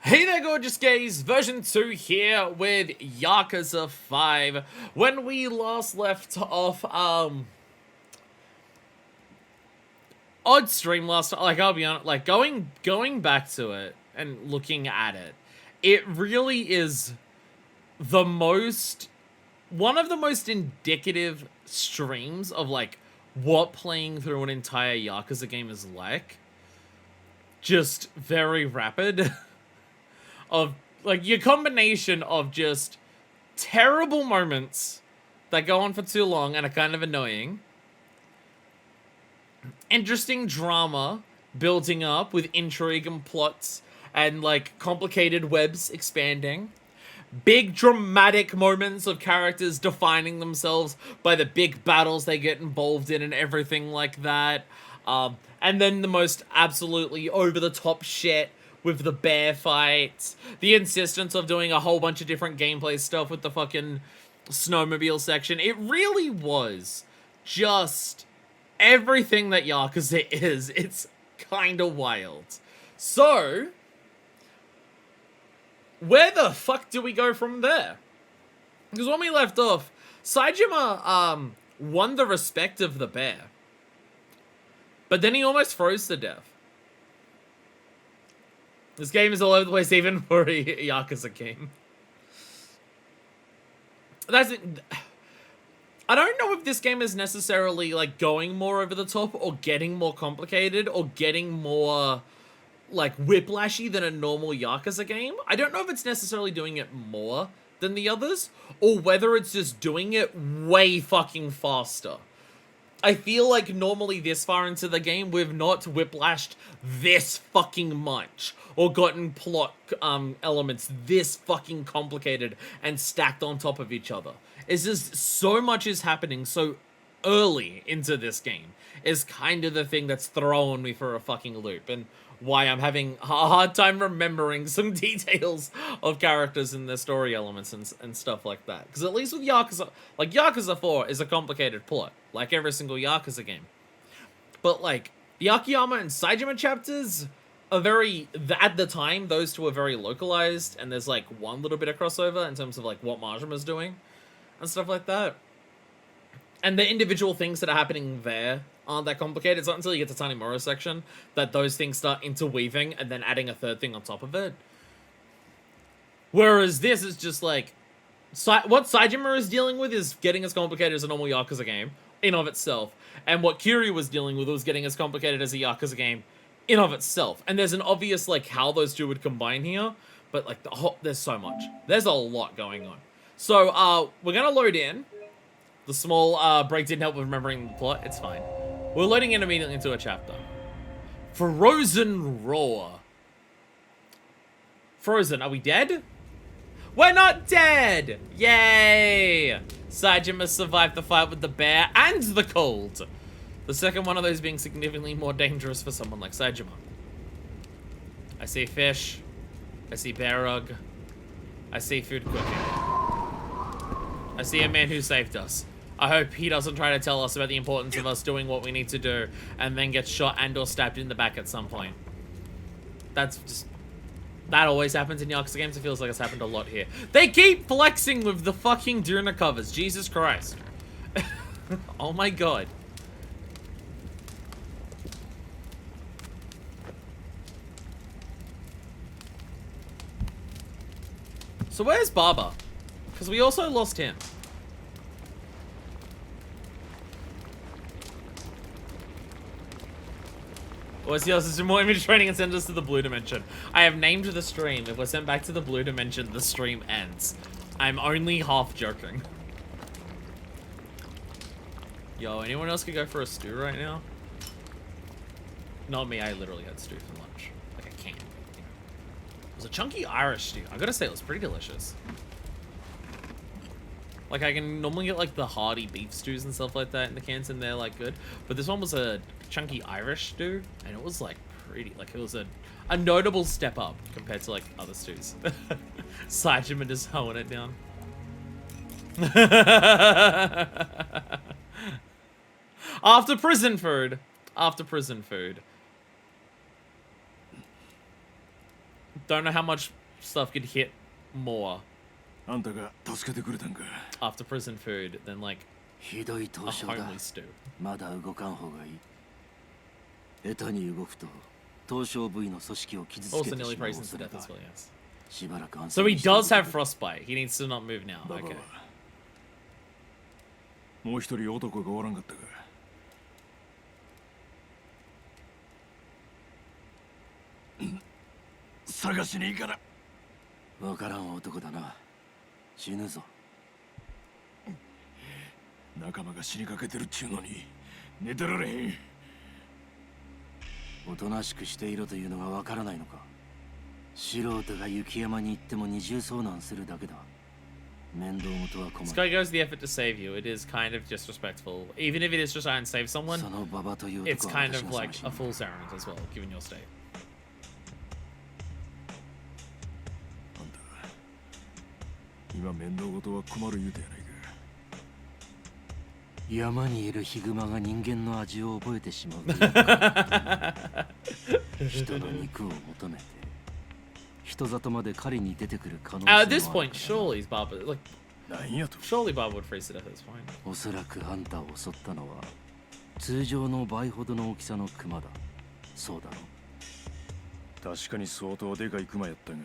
Hey there, gorgeous gays! Version 2 here with Yakuza 5. When we last left off, odd stream last, I'll be honest, going back to it and looking at it, it really is the one of the most indicative streams of, what playing through an entire Yakuza game is like. Just very rapid. Of, your combination of just terrible moments that go on for too long and are kind of annoying. Interesting drama building up with intrigue and plots and, complicated webs expanding. Big dramatic moments of characters defining themselves by the big battles they get involved in and everything like that. And then the most absolutely over-the-top shit with the bear fights, the insistence of doing a whole bunch of different gameplay stuff with the fucking snowmobile section. It really was just everything that Yakuza is. It's kind of wild. So, where the fuck do we go from there? Because when we left off, Saejima won the respect of the bear. But then he almost froze to death. This game is all over the place, even for a Yakuza game. That's it. I don't know if this game is necessarily, going more over the top, or getting more complicated, or getting more, whiplashy than a normal Yakuza game. I don't know if it's necessarily doing it more than the others, or whether it's just doing it way fucking faster. I feel like normally this far into the game, we've not whiplashed this fucking much, or gotten plot elements this fucking complicated and stacked on top of each other. It's just so much is happening so early into this game is kind of the thing that's throwing me for a fucking loop, and why I'm having a hard time remembering some details of characters and their story elements and stuff like that. Because at least with Yakuza, Yakuza 4 is a complicated plot, like every single Yakuza game. But, the Akiyama and Saejima chapters are very, at the time, those two are very localized, and there's, one little bit of crossover in terms of, what Majima's doing, and stuff like that. And the individual things that are happening there aren't that complicated. It's not until you get to Tanimura section that those things start interweaving and then adding a third thing on top of it. Whereas this is just what Saejima is dealing with is getting as complicated as a normal Yakuza game in of itself. And what Kiryu was dealing with was getting as complicated as a Yakuza game in of itself. And there's an obvious, how those two would combine here. But, there's so much. There's a lot going on. So, we're gonna load in. The small break didn't help with remembering the plot. It's fine. We're loading in immediately into a chapter. Frozen Roar. Frozen, are we dead? We're not dead! Yay! Saejima survived the fight with the bear and the cold. The second one of those being significantly more dangerous for someone like Saejima. I see fish. I see bear rug. I see food cooking. I see a man who saved us. I hope he doesn't try to tell us about the importance of us doing what we need to do and then get shot and or stabbed in the back at some point. That always happens in Yakuza games. It feels like it's happened a lot here. They keep flexing with the fucking Durna covers. Jesus Christ. Oh my god. So where's Baba? Because we also lost him. What's the other more image training and send us to the blue dimension? I have named the stream. If we're sent back to the blue dimension, the stream ends. I'm only half joking. Yo, anyone else could go for a stew right now? Not me, I literally had stew for lunch. I can't. It was a chunky Irish stew. I gotta say, it was pretty delicious. I can normally get, the hearty beef stews and stuff like that in the cans, and they're, good. But this one was a chunky Irish stew, and it was, pretty. It was a notable step up compared to, other stews. Saejima just hoeing it down. After prison food. After prison food. Don't know how much stuff could hit more あんたが助けてくれたんか。 after prison food than like ひどい a 凍傷だ。 homely stew. まだ動かん方がいい。下手に動くと凍傷部位の組織を傷つけ Also て nearly しまう frozen 恐 to れ death があ as る。 well, yes. しばらく安 So 静 he にして does お have く。 frostbite. He needs to not move now. ババ Okay. はもう一人男がおらんかったか。探しに行かな。わからん男だな。死ぬぞ。仲間が死にかけてるっちゅうのに寝てられへん。おとなしくしていろというのがわからないのか。素人が雪山に行っても二重遭難するだけだ。面倒事は困 This る。 guy goes the effort to save you. It is kind of disrespectful. Even if it is just trying to save someone, そのババという it's 男は kind 私 of が like 探し a に。 fool's errand as well, given your state. あんた今面倒事は困る言うてやないか。山にいるヒグマが人間の味を覚えてしまうというか。人の肉を求めて人里まで狩りに出てくる可能性もあ At る this から point, surely Baba, like, なんやと。 surely Baba would freeze to death. It's fine. おそらくあんたを襲ったのは通常の倍ほどの大きさのクマだ。そうだろ。確かに相当でかいクマやったが。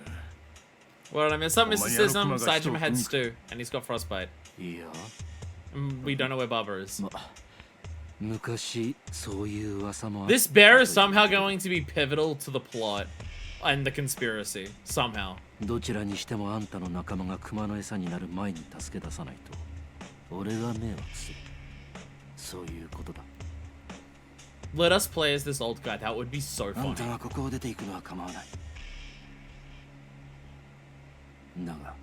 What did I miss? Some Oh, mysticism. Yakuza got Saejima had still- stew, and he's got frostbite. いや、 We don't know where Baba is. 昔そういう噂もあった。 This bear is somehow going to be pivotal to the plot and the conspiracy. Somehow. どちらにしてもあんたの仲間がクマの餌になる前に助け出さないと俺が迷惑する。そういうことだ。 Let us play as this old guy. That would be so あん funny. たがここを出ていくのは構わない。だが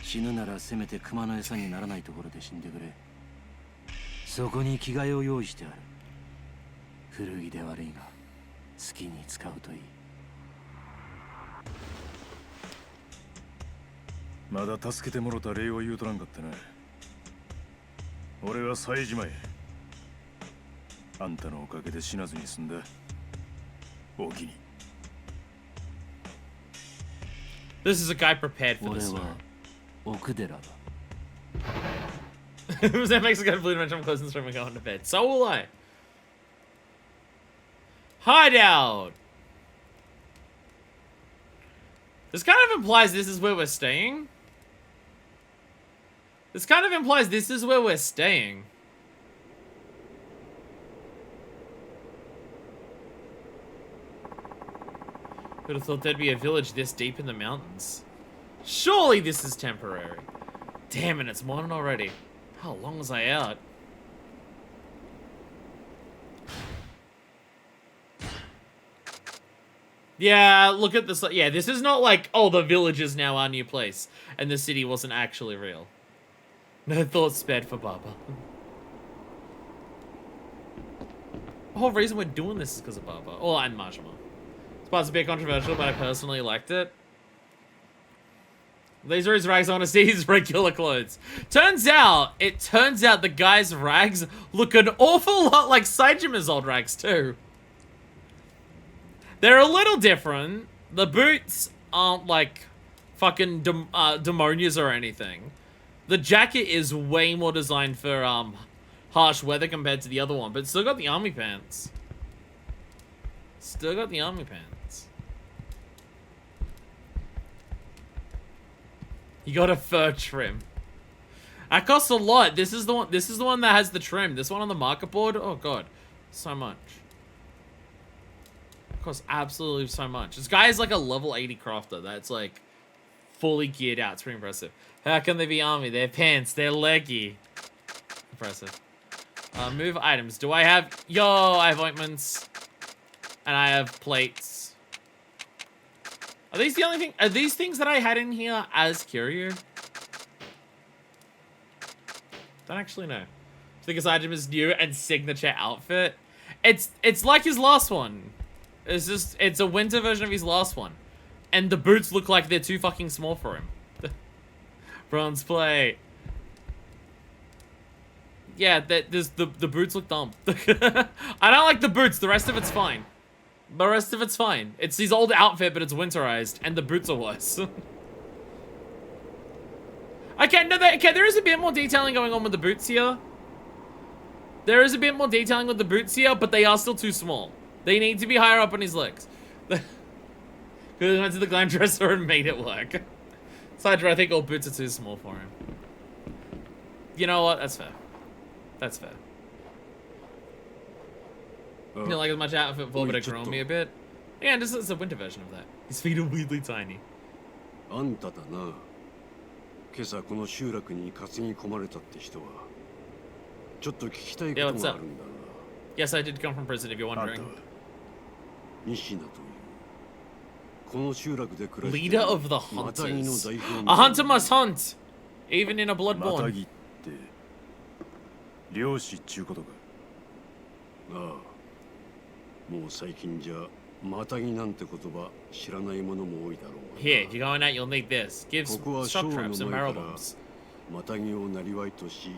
死ぬならせめてクマの餌にならないところで死んでくれ。そこに着替えを用意してある。古着で悪いが好きに使うといい。まだ助けてもろた礼を言うとらんかったな。俺は冴島や。あんたのおかげで死なずに済んだ。おおきに。 This is a guy prepared for 俺 this は story. 奥寺だ。 That makes a good blue dimension. I'm closing the stream and going to bed. So will I. Hideout. This kind of implies this is where we're staying. This kind of implies this is where we're staying. Who'd have thought there'd be a village this deep in the mountains? Surely this is temporary. Damn it, it's morning already. How long was I out? Yeah, look at this. Yeah, this is not like, oh, the village is now our new place, and the city wasn't actually real. No thoughts spared for Baba. The whole reason we're doing this is because of Baba. Oh, and Majima. It's supposed to be controversial, but I personally liked it. These are his rags, honestly, his regular clothes. It turns out the guy's rags look an awful lot like Saejima's old rags, too. They're a little different. The boots aren't like fucking demonias or anything. The jacket is way more designed for harsh weather compared to the other one, but still got the army pants. Still got the army pants. You got a fur trim. That costs a lot. This is the one. This is the one that has the trim. This one on the market board. Oh god, so much. It costs absolutely so much. This guy is like a level 80 crafter. That's like fully geared out. It's pretty impressive. How can they be army? They're pants. They're leggy. Impressive. Move items. Do I have? Yo, I have ointments, and I have plates. Are these the only thing? Are these things that I had in here as Kiryu? Don't actually know. I think Saejima's new and signature outfit. It's like his last one. It's a winter version of his last one, and the boots look like they're too fucking small for him. Bronze plate. Yeah, the boots look dumb. I don't like the boots. The rest of it's fine. The rest of it's fine. It's his old outfit, but it's winterized, and the boots are worse. Okay, no, there is a bit more detailing going on with the boots here. There is a bit more detailing with the boots here, but they are still too small. They need to be higher up on his legs. He went to the glam dresser and made it work. Sidra, I think all boots are too small for him. You know what? That's fair. That's fair. You don't like as much outfit for, but it grown me a bit. Yeah, this is a winter version of that. His feet are weirdly tiny. あんただな。今朝この集落に担ぎ込まれたって人は。ちょっと聞きたいことがあるんだが。Yes, I did come from prison, if you're wondering. 西名という。この集落で暮らしてい Leader る of the マタギの hunters. 代表 A hunter must hunt, even in a マタ bloodborne. ギって漁師っちゅうことか。ああ。もう最近じゃマタギなんて言葉知らない者も多いだろう。 Here, if you're going out, you'll need this. Give ここは shock 昭和 traps の and 前 barrel から bombs. マタギをなりわいとし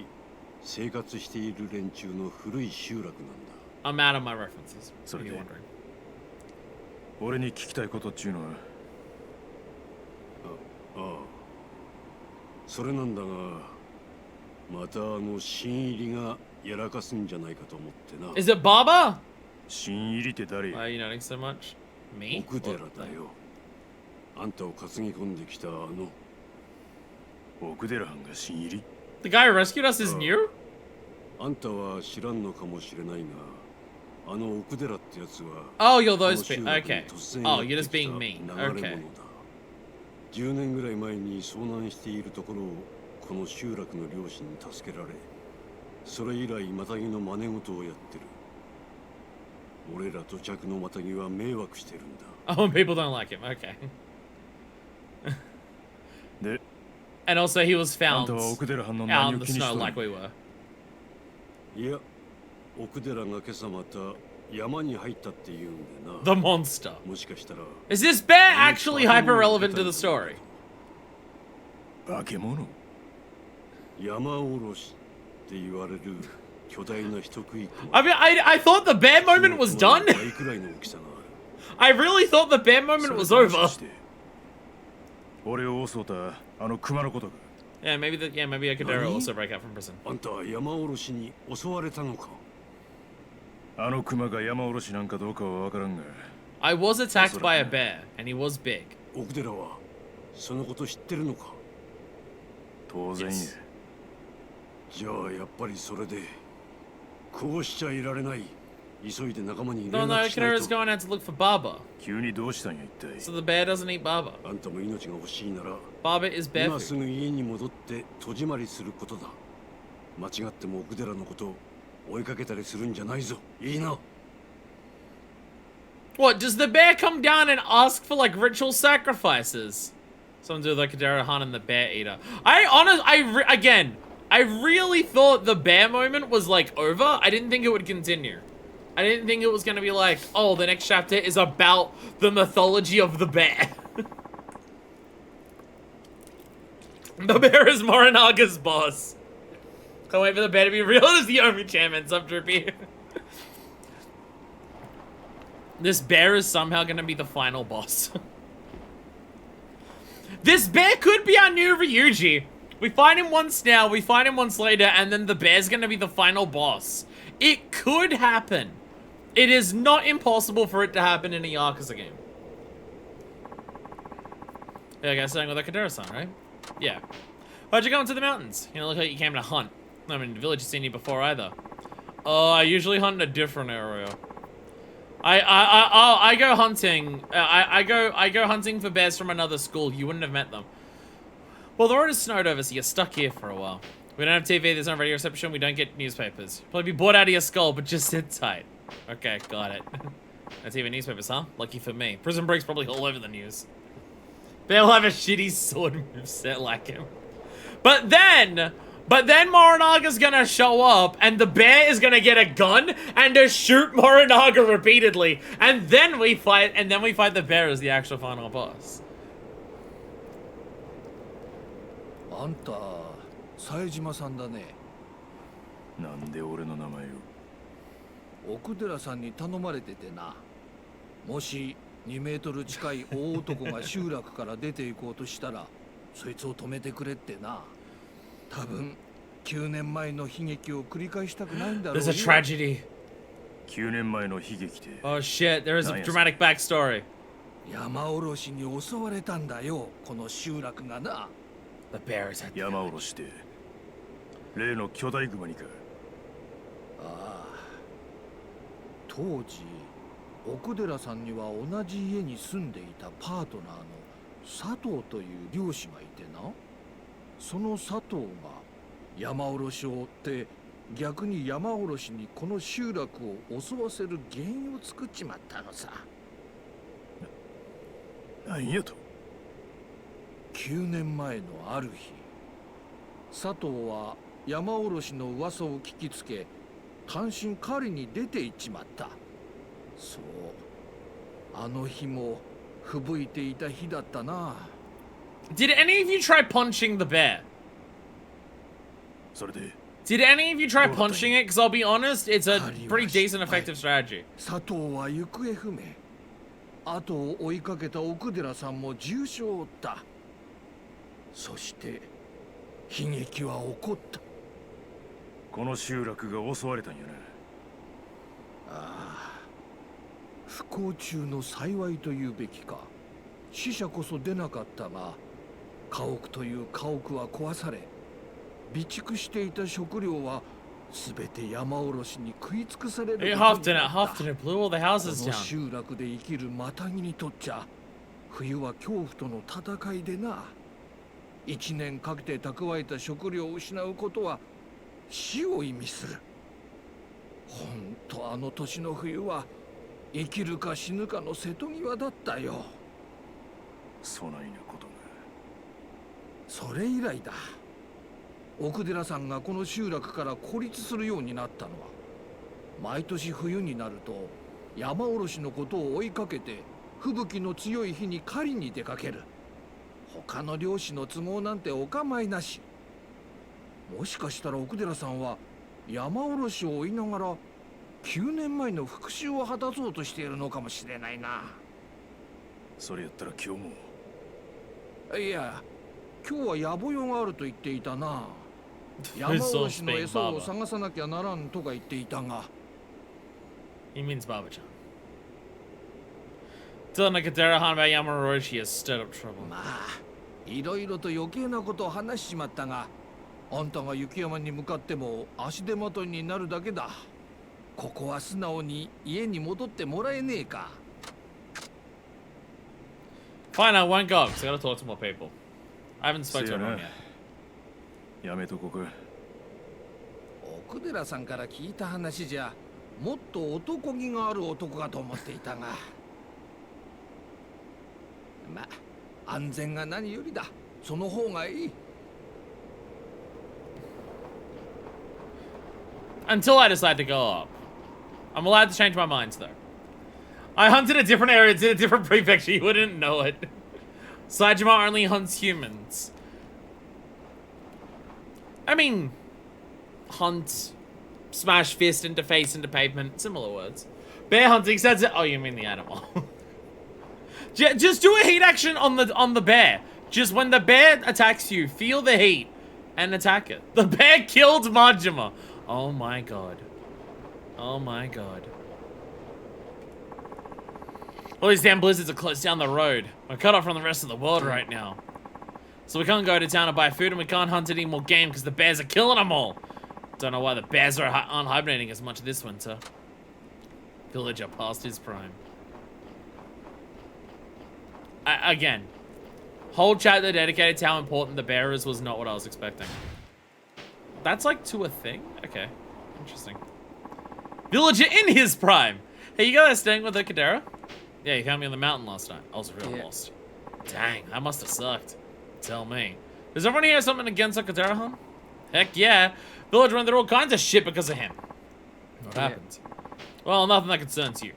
生活している連中の古い集落なんだ。 I'm out of my references, if Sorry. you're wondering. 俺に聞きたいことっちゅうのは。ああ。それなんだが、また新入りがやらかすんじゃないかと思ってな。 Is it Baba? 新入りって誰 Why や are you nodding so much? Me? 奥寺だよ。あんたを担ぎ込んできた奥寺藩が新入り The guy who rescued us is new? あんたは知らんのかもしれないが、奥寺ってやつは Oh, you're この those 集 people. 落に Okay. 突然 Oh, や you're って just きた being mean. 流れ者だ。 Okay. 10年ぐらい前に遭難しているところをこの集落の漁師に助けられ、それ以来マタギの真似事をやってる。俺ら土着のマタギは迷惑してるんだ。 Oh, people don't like him. Okay. で、 And also, he was あん found たは奥寺藩の out 何 in を the 気にし snow とる like we were. いや、奥寺が今朝また山に入ったって言うんでな。 The monster. もしかしたら Is this bear actually hyper relevant to the story? 化け物山おろしって言われる巨大な人食い子。 I mean, I thought the bear moment was done. 倍くらいの大きさがある。 I really thought the bear moment was over. 俺を襲うた熊のことか。 Yeah, maybe Akadera will also break out from prison. あんたは山おろしに襲われたのか。熊が山おろしなんかどうかはわからんが。 I was attacked by a bear, and he was big. 奥寺はそのこと知ってるのか。当然や。じゃあやっぱりそれでこうしちゃいられない。急いで仲間に連 No, no, 絡しない Akadera's と。 going out to look for Baba. 急にどうしたんや一体。 So the bear doesn't eat Baba. あんたも命が欲しいなら Baba is bear 今す food. ぐ家に戻って戸締まりすることだ。間違っても奥寺のこと追いかけたりするんじゃないぞ。いいな。 What, does the bear come down and ask for, like, ritual sacrifices? Something to do with Akadera Han and the bear eater. Again, I really thought the bear moment was, like, over. I didn't think it would continue. I didn't think it was gonna be like, oh, the next chapter is about the mythology of the bear. The bear is Morinaga's boss. Can't wait for the bear to be real as the Omi chairman, Subdrippy. This bear is somehow gonna be the final boss. This bear could be our new Ryuji. We find him once now, we find him once later, and then the bear's gonna be the final boss. It could happen. It is not impossible for it to happen in a Yakuza game. Yeah, I guess starting with Akadera-san, right? Yeah. How'd you go into the mountains? You know, look like you came to hunt. I mean, the village has seen you before either. I usually hunt in a different area. I go hunting. I go hunting for bears from another school. You wouldn't have met them. Well, the road is snowed over, so you're stuck here for a while. We don't have TV, there's no radio reception, we don't get newspapers. You'll probably be bored out of your skull, but just sit tight. Okay, got it. No TV newspapers, huh? Lucky for me. Prison Break's probably all over the news. They'll have a shitty sword moveset like him. But then Morinaga's gonna show up, and the bear is gonna get a gun and to shoot Morinaga repeatedly, and then we fight the bear as the actual final boss. あんた、冴島さんだね。なんで俺の名前を。奥寺さんに頼まれててな。もし2メートル近い大男が集落から出て行こうとしたらそいつを止めてくれってな。多分9年前の悲劇を繰り返したくないんだろう There's a tragedy. 9年前の悲劇で Oh shit, there is a dramatic backstory. 山おろしに襲われたんだよ、この集落がな。 The bear is at the 山おろしで例の巨大熊にか。ああ、当時奥寺さんには同じ家に住んでいたパートナーの佐藤という漁師がいてな。その佐藤が山おろしを追って逆に山おろしにこの集落を襲わせる原因を作っちまったのさ。何やと。9年前のある日、佐藤は山おろしの噂を聞きつけ単身狩りに出て行っちまった。そう、あの日も吹雪いていた日だったな。 Did any of you try punching the bear? それで Did any of you try punching it? Because I'll be honest, it's a pretty decent effective strategy. 佐藤は行方不明。後を追いかけた奥寺さんも重傷を負った。そして悲劇は起こった。この集落が襲われたんやな。ああ、不幸中の幸いというべきか。死者こそ出なかったが家屋という家屋は壊され、備蓄していた食料は全て山おろしに食い尽くされることに It な huffed った。 and it huffed and it blew all the こ houses の down. 集落で生きるマタギにとっちゃ冬は恐怖との戦いでな。1年かけて蓄えた食料を失うことは死を意味する。ほんとあの年の冬は生きるか死ぬかの瀬戸際だったよ。そないなことが。それ以来だ。奥寺さんがこの集落から孤立するようになったのは、毎年冬になると山おろしのことを追いかけて吹雪の強い日に狩りに出かける。他の漁師の都合なんてお構いなし。もしかしたら奥寺さんは山おろしを追いながら9年前の復讐を果たそうとしているのかもしれないな。それやったら今日も。いや、今日は野暮用があると言っていたな。山おろしの餌を探さなきゃならんとか言っていたが。 He means Baba-chan. Telling Nakadera-han about Yamauroshi has stirred up trouble. まあ、いろいろと余計なことを話しちまったが、あんたが雪山に向かっても足手まといになるだけだ。ここは素直に家に戻ってもらえねえか。 Fine, I won't go because I gotta talk to more people. I haven't spoken to せやな anyone yet. やめとこか。奥寺さんから聞いた話じゃ、もっと男気がある男かと思っていたが。まあ、安全が何よりだ。その方がいい。 Until I decide to go up. I'm allowed to change my minds though. I hunted a different area, did a different prefecture, you wouldn't know it. Saejima only hunts humans. I mean, hunt, smash fist into face into pavement, similar words. Bear hunting says it. Oh, you mean the animal? Just do a heat action on the bear. Just when the bear attacks you, feel the heat and attack it. The bear killed Majima. Oh my god. Oh my god. All these damn blizzards are close down the road. We're cut off from the rest of the world right now. So we can't go to town and buy food, and we can't hunt any more game because the bears are killing them all. Don't know why the bears aren't hibernating as much this winter. Villager past his prime. Again, whole chapter dedicated to how important the bear is was not what I was expecting. That's like to a thing? Okay, interesting. Villager in his prime. Hey, you guys staying with the Kadera? Yeah, you found me on the mountain last night. I was real lost. Dang, that must have sucked. Tell me. Does everyone here have something against Kadera-han? Heck yeah. Villager went through all kinds of shit because of him. What happened? Well, nothing that concerns you.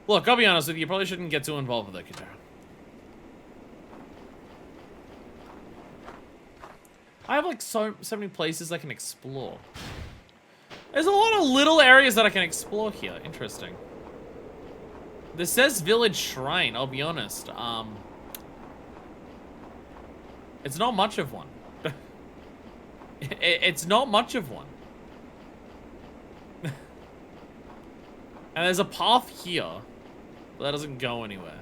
Look, I'll be honest with you. You probably shouldn't get too involved with the Kadera. I have like so many places I can explore. There's a lot of little areas that I can explore here. Interesting. This says village shrine, I'll be honest. It's not much of one. It's not much of one. And there's a path here, but that doesn't go anywhere.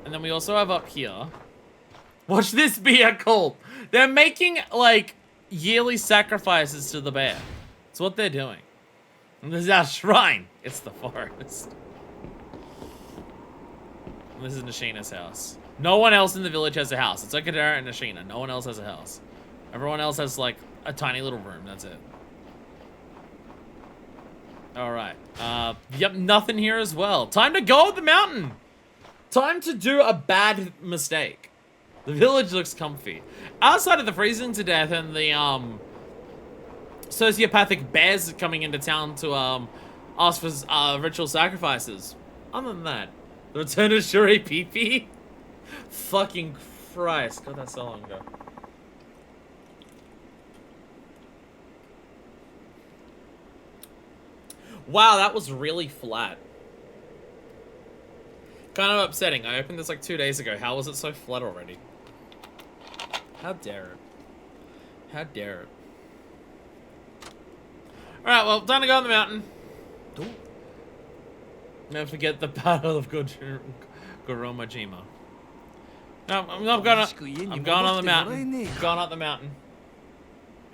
And then we also have up here. Watch this be a cult. They're making, like, yearly sacrifices to the bear. That's what they're doing. And this is our shrine. It's the forest. And this is Nishina's house. No one else in the village has a house. It's like Kadara and Nishina. No one else has a house. Everyone else has, like, a tiny little room. That's it. Alright. Yep, nothing here as well. Time to go up the mountain! Time to do a bad mistake. The village looks comfy. Outside of the freezing to death and the, sociopathic bears coming into town to, ask for, ritual sacrifices. Other than that, the return of Shuri Pee-Pee? Fucking Christ. God, that's so long ago. Wow, that was really flat. Kind of upsetting. I opened this like 2 days ago. How was it so flat already? How dare it? How dare it? Alright, well, time to go on the mountain. Never forget the Battle of Goromajima. No, I'm going on the mountain. Going up the mountain.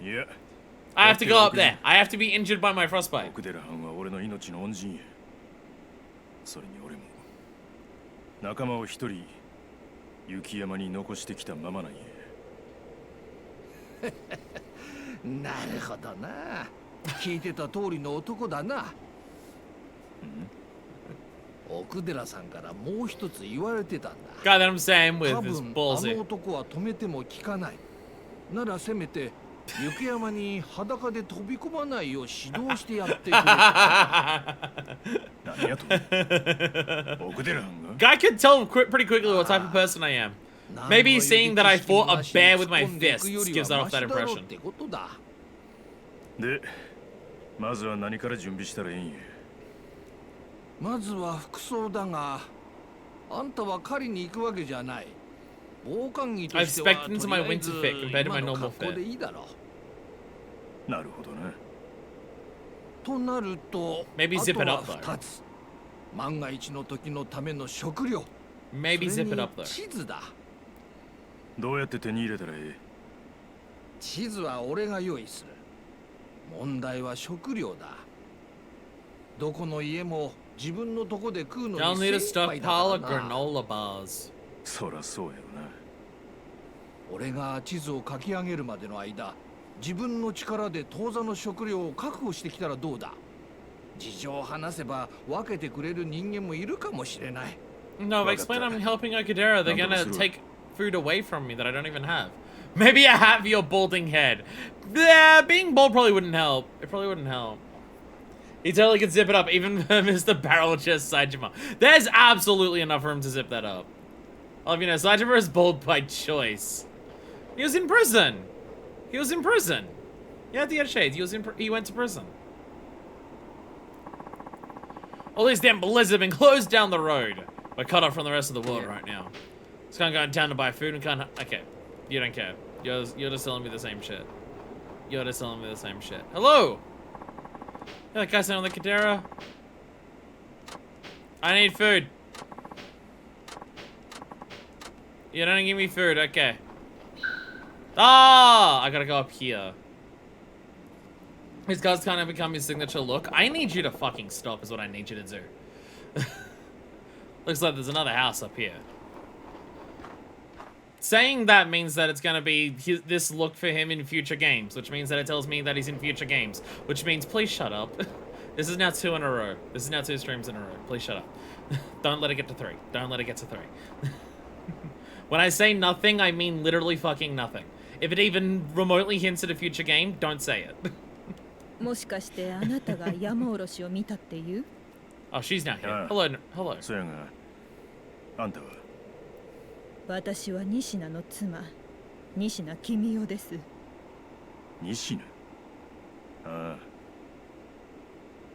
Yeah. I have to go up there. I have to be injured by my frostbite. 奥寺藩は俺の命の恩人や。それに俺も仲間を一人雪山に残してきたままなんや。なるほどな。聞いてた通りの男だな。奥寺さんからもう一つ言われてたんだ。God, that I'm saying with 多 his 分 ballsy. あの男は止めても効かない。ならせめて雪山に裸で飛び込まないよう指導してやってくれ。何やと？奥寺藩が？ Guy could tell pretty quickly what type of person I am. Maybe seeing that I fought a bear with my fists gives off that impression. で、まずは何から準備したらいいんや。まずは服装だが、あんたは狩りに行くわけじゃない。防寒着としては I've specced into my winter fit compared to my normal fit. でいいだろなるほどな。となると、 Maybe zip it up あとは2つ。万が一の時のための食料。 Maybe zip it up それ there. に地図だ。どうやって手に入れたらええ？地図は俺が用意する。問題は食料だ。どこの家も自分のとこで食うのに I'll need a 精一杯 stuffed だ pile か of らな。 granola bars. そらそうやろな。俺が地図を書き上げるまでの間、自分の力で当座の食料を確保してきたらどうだ。事情を話せば分けてくれる人間もいるかもしれない。 No, if I explain I'm helping Akadera, they're gonna take food away from me that I don't even have. Maybe I have your balding head. Yeah, being bald probably wouldn't help. It probably wouldn't help. He totally could zip it up, even Mr. Barrel Chest Saejima. There's absolutely enough room to zip that up. I'll have you know, Saejima is bald by choice. He was in prison. He was in prison. Yeah, the shades. He went to prison. All these damn blizzards have been closed down the road. We're cut off from the rest of the world right now. Just can't go in town to buy food and can't. Okay, you don't care. You're just telling me the same shit. You're just telling me the same shit. Hello. Yeah, that guy's on the Kadera. I need food. You don't give me food. Okay. Ah, I gotta go up here. His guys kind of become his signature look. I need you to fucking stop is what I need you to do. Looks like there's another house up here. Saying that means that it's gonna be this look for him in future games, which means that it tells me that he's in future games, which means please shut up. This is now 2 in a row. This is now 2 streams in a row. Please shut up. Don't let it get to 3. Don't let it get to 3. When I say nothing, I mean literally fucking nothing. If it even remotely hints at a future game, don't say it. もしかしてあなたが山おろしを見たっていう Oh, she's not here. Hello, hello. そやが、あんたは私は仁科の妻仁科君代です西野。あああ、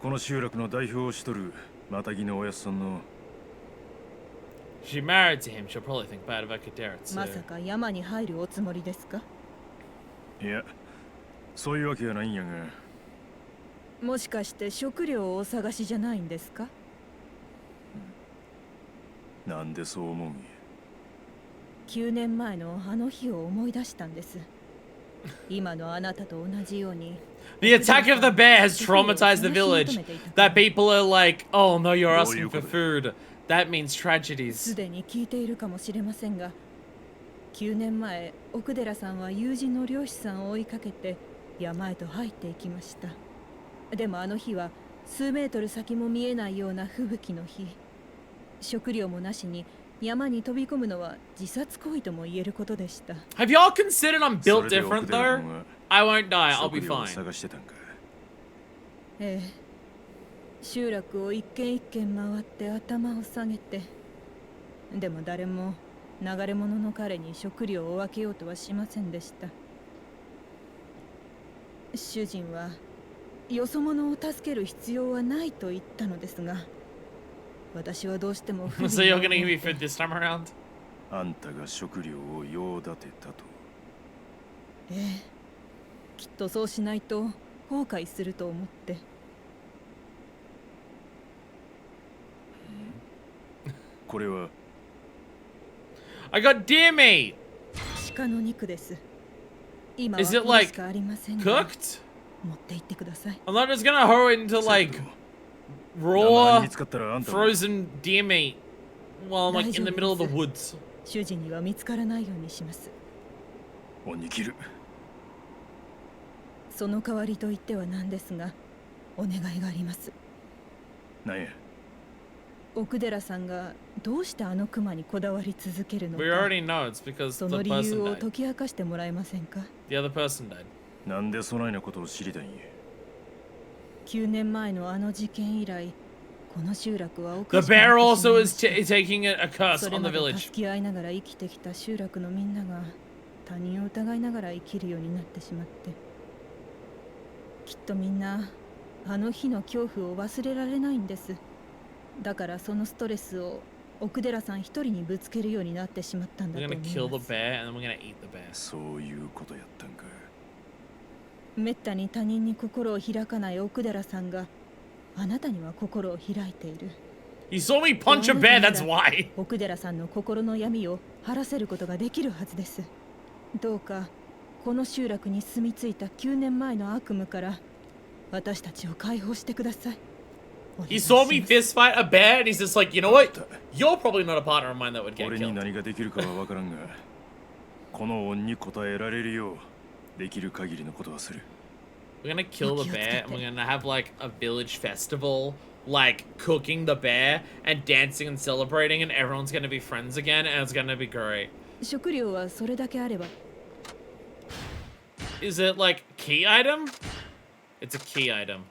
この集落の代表をしとるマタギのおやっさんの She married to him, she'll probably think bad about Kaderitsu. まさか山に入るおつもりですか？いや、そういうわけはないんやが、もしかして食料をお探しじゃないんですか？なんでそう思うんや。9年前のあの日を思い出したんです。今のあなたと同じように The attack of the bear has traumatized the village. That people are like, oh no, you're asking for food. That means す tragedies. でに聞いているかもしれませんが、9年前奥寺さんは友人の漁師さんを追いかけて山へと入っていきました。でもあの日は数メートル先も見えないような吹雪の日、食料もなしに山に飛び込むのは自殺行為とも言えることでした。 Have y'all considered I'm そ built れで different 奥寺 though? 君は I won't die, I'll be 食料を fine. 探してたんか。ええ、集落を一軒一軒回って頭を下げて、でも誰も流れ者の彼に食料を分けようとはしませんでした。主人はよそ者を助ける必要はないと言ったのですが、私はどうしても不 So 利 you're に gonna give 思 me って food this time around? あんたが食料を用立てたと。ええ、きっとそうしないと後悔すると思って。これは I got deer meat! 鹿の肉です。今は Is it これ like しかありませんが、 cooked? 持って行ってください。 I'm not just gonna hoe it into セッ like ト生に raw 見つかったらあんたも frozen deer meat while I'm like in the middle of the 大丈夫です。 woods. 主人には見つからないようにします。恩に切る。その代わりと言ってはなんですが、お願いがあります。なんや。奥寺さんがどうしてあのクマにこだわり続けるの We か、 already know it's because そ the の理由 person を died. 解き明かしてもらえませんか？ The other person died. なんでそないなことを知りたいんや。9年前のあの事件以来、この集落はお The かしくな bear ってし also まいま is した。 taking a curse それ on ま the で village. 助け合いながら生きてきた集落のみんなが他人を疑いながら生きるようになってしまって、きっとみんなあの日の恐怖を忘れられないんです。だからそのストレスを奥寺さん一人にぶつけるようになってしまったんだ We're と gonna 思い kill ま the す。 bear and then we're gonna eat the bear. そういうことやったんか。めったに他人に心を開かない奥寺さんがあなたには心を開いている。 You saw me punch a bear, that's why. 奥寺さんの心の闇を晴らせることができるはずです。どうかこの集落に住み着いた9年前の悪夢から私たちを解放してください。He saw me fist fight a bear and he's just like, you know what? You're probably not a partner of mine that would get 俺に killed. 何ができるかは分からんが、この恩に応えられるようできる限りのことはする。We're gonna kill the bear and we're gonna have like a village festival, like cooking the bear and dancing and celebrating, and everyone's gonna be friends again, and it's gonna be great. 食料はそれだけあれば。 Is it like key item? It's a key item.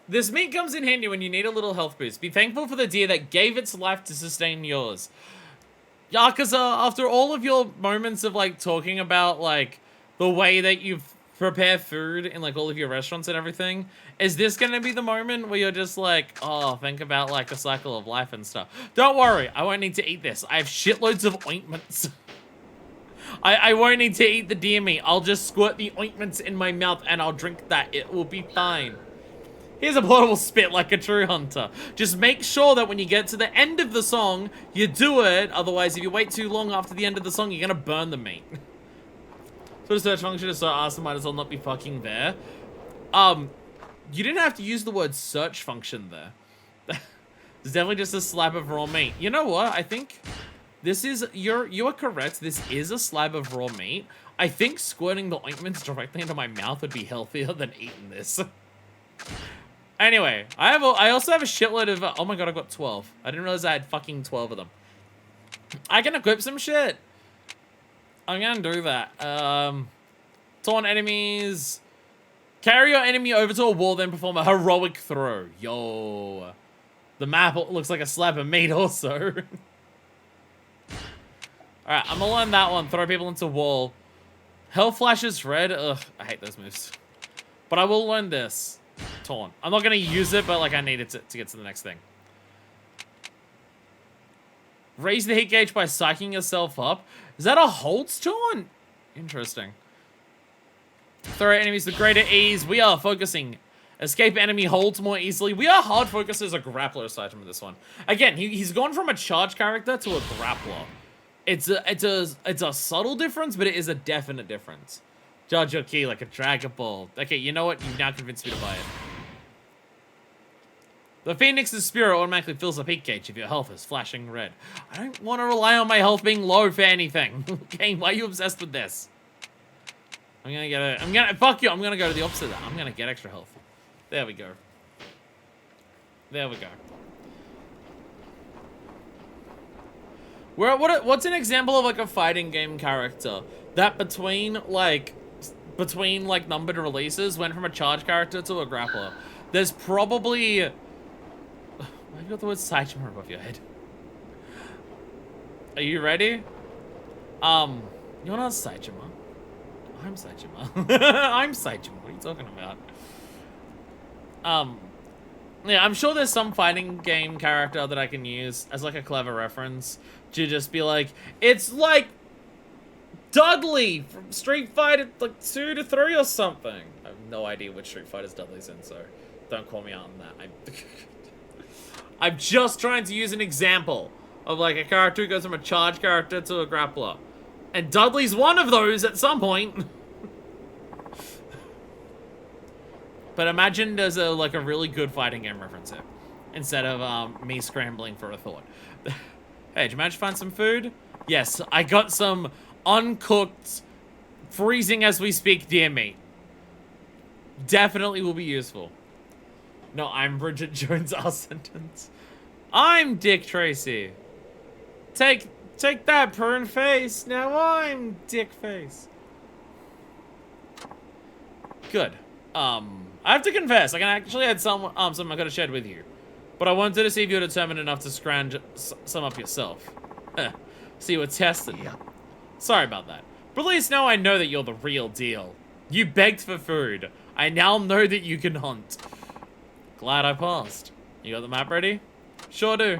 This meat comes in handy when you need a little health boost. Be thankful for the deer that gave its life to sustain yours. Yakuza, after all of your moments of like talking about like the way that you prepare food in like all of your restaurants and everything, is this gonna be the moment where you're just like, oh, think about like the cycle of life and stuff? Don't worry, I won't need to eat this. I have shitloads of ointments. I won't need to eat the deer meat. I'll just squirt the ointments in my mouth and I'll drink that. It will be fine. Here's a portable spit like a true hunter. Just make sure that when you get to the end of the song, you do it. Otherwise, if you wait too long after the end of the song, you're gonna burn the meat. So the search function is so awesome, might as well not be fucking there. You didn't have to use the word search function there. It's definitely just a slab of raw meat. You know what? I think this is, you are correct. This is a slab of raw meat. I think squirting the ointments directly into my mouth would be healthier than eating this. Anyway, I also have a shitload of, oh my god, I got 12. I didn't realize I had fucking 12 of them. I can equip some shit. I'm gonna do that. Taunt enemies. Carry your enemy over to a wall, then perform a heroic throw. Yo. The map looks like a slab of meat also. Alright, I'm gonna learn that one. Throw people into a wall. Hell flashes red. Ugh, I hate those moves. But I will learn this. Taunt. I'm not going to use it, but like I need it to get to the next thing. Raise the hit gauge by psyching yourself up. Is that a holds taunt? Interesting. Throw enemies with greater ease. We are focusing. Escape enemy holds more easily. We are hard focused as a grappler Saejima with this one. Again, he's gone from a charge character to a grappler. It's a subtle difference, but it is a definite difference. Charge your key like a Dragon Ball. Okay, you know what? You've now convinced me to buy it. The Phoenix's spirit automatically fills up heat gauge if your health is flashing red. I don't want to rely on my health being low for anything. Game, why are you obsessed with this? Fuck you, I'm gonna go to the opposite of that. I'm gonna get extra health. There we go. There we go. What's an example of like a fighting game character that between numbered releases went from a charge character to a grappler? There's probably... Why have you got the word Saejima above your head? Are you ready? You're not Saejima. I'm Saejima. I'm Saejima. What are you talking about? Yeah, I'm sure there's some fighting game character that I can use as like a clever reference to just be like, it's like Dudley from Street Fighter like 2 to 3 or something. I have no idea which Street Fighter's Dudley's in, so don't call me out on that. I'm just trying to use an example of like a character who goes from a charge character to a grappler. And Dudley's one of those at some point. But imagine there's a really good fighting game reference here, instead of me scrambling for a thought. Hey, did you manage to find some food? Yes, I got some uncooked, freezing as we speak deer meat. Definitely will be useful. No, I'm Bridget Jones' our sentence. I'm Dick Tracy. Take that, prune face. Now I'm Dick Face. Good. I have to confess, I actually had something I could have shared with you. But I wanted to see if you were determined enough to scrounge some up yourself. So you were tested. Yeah. Sorry about that. But at least now I know that you're the real deal. You begged for food. I now know that you can hunt. Glad I passed. You got the map ready? Sure do.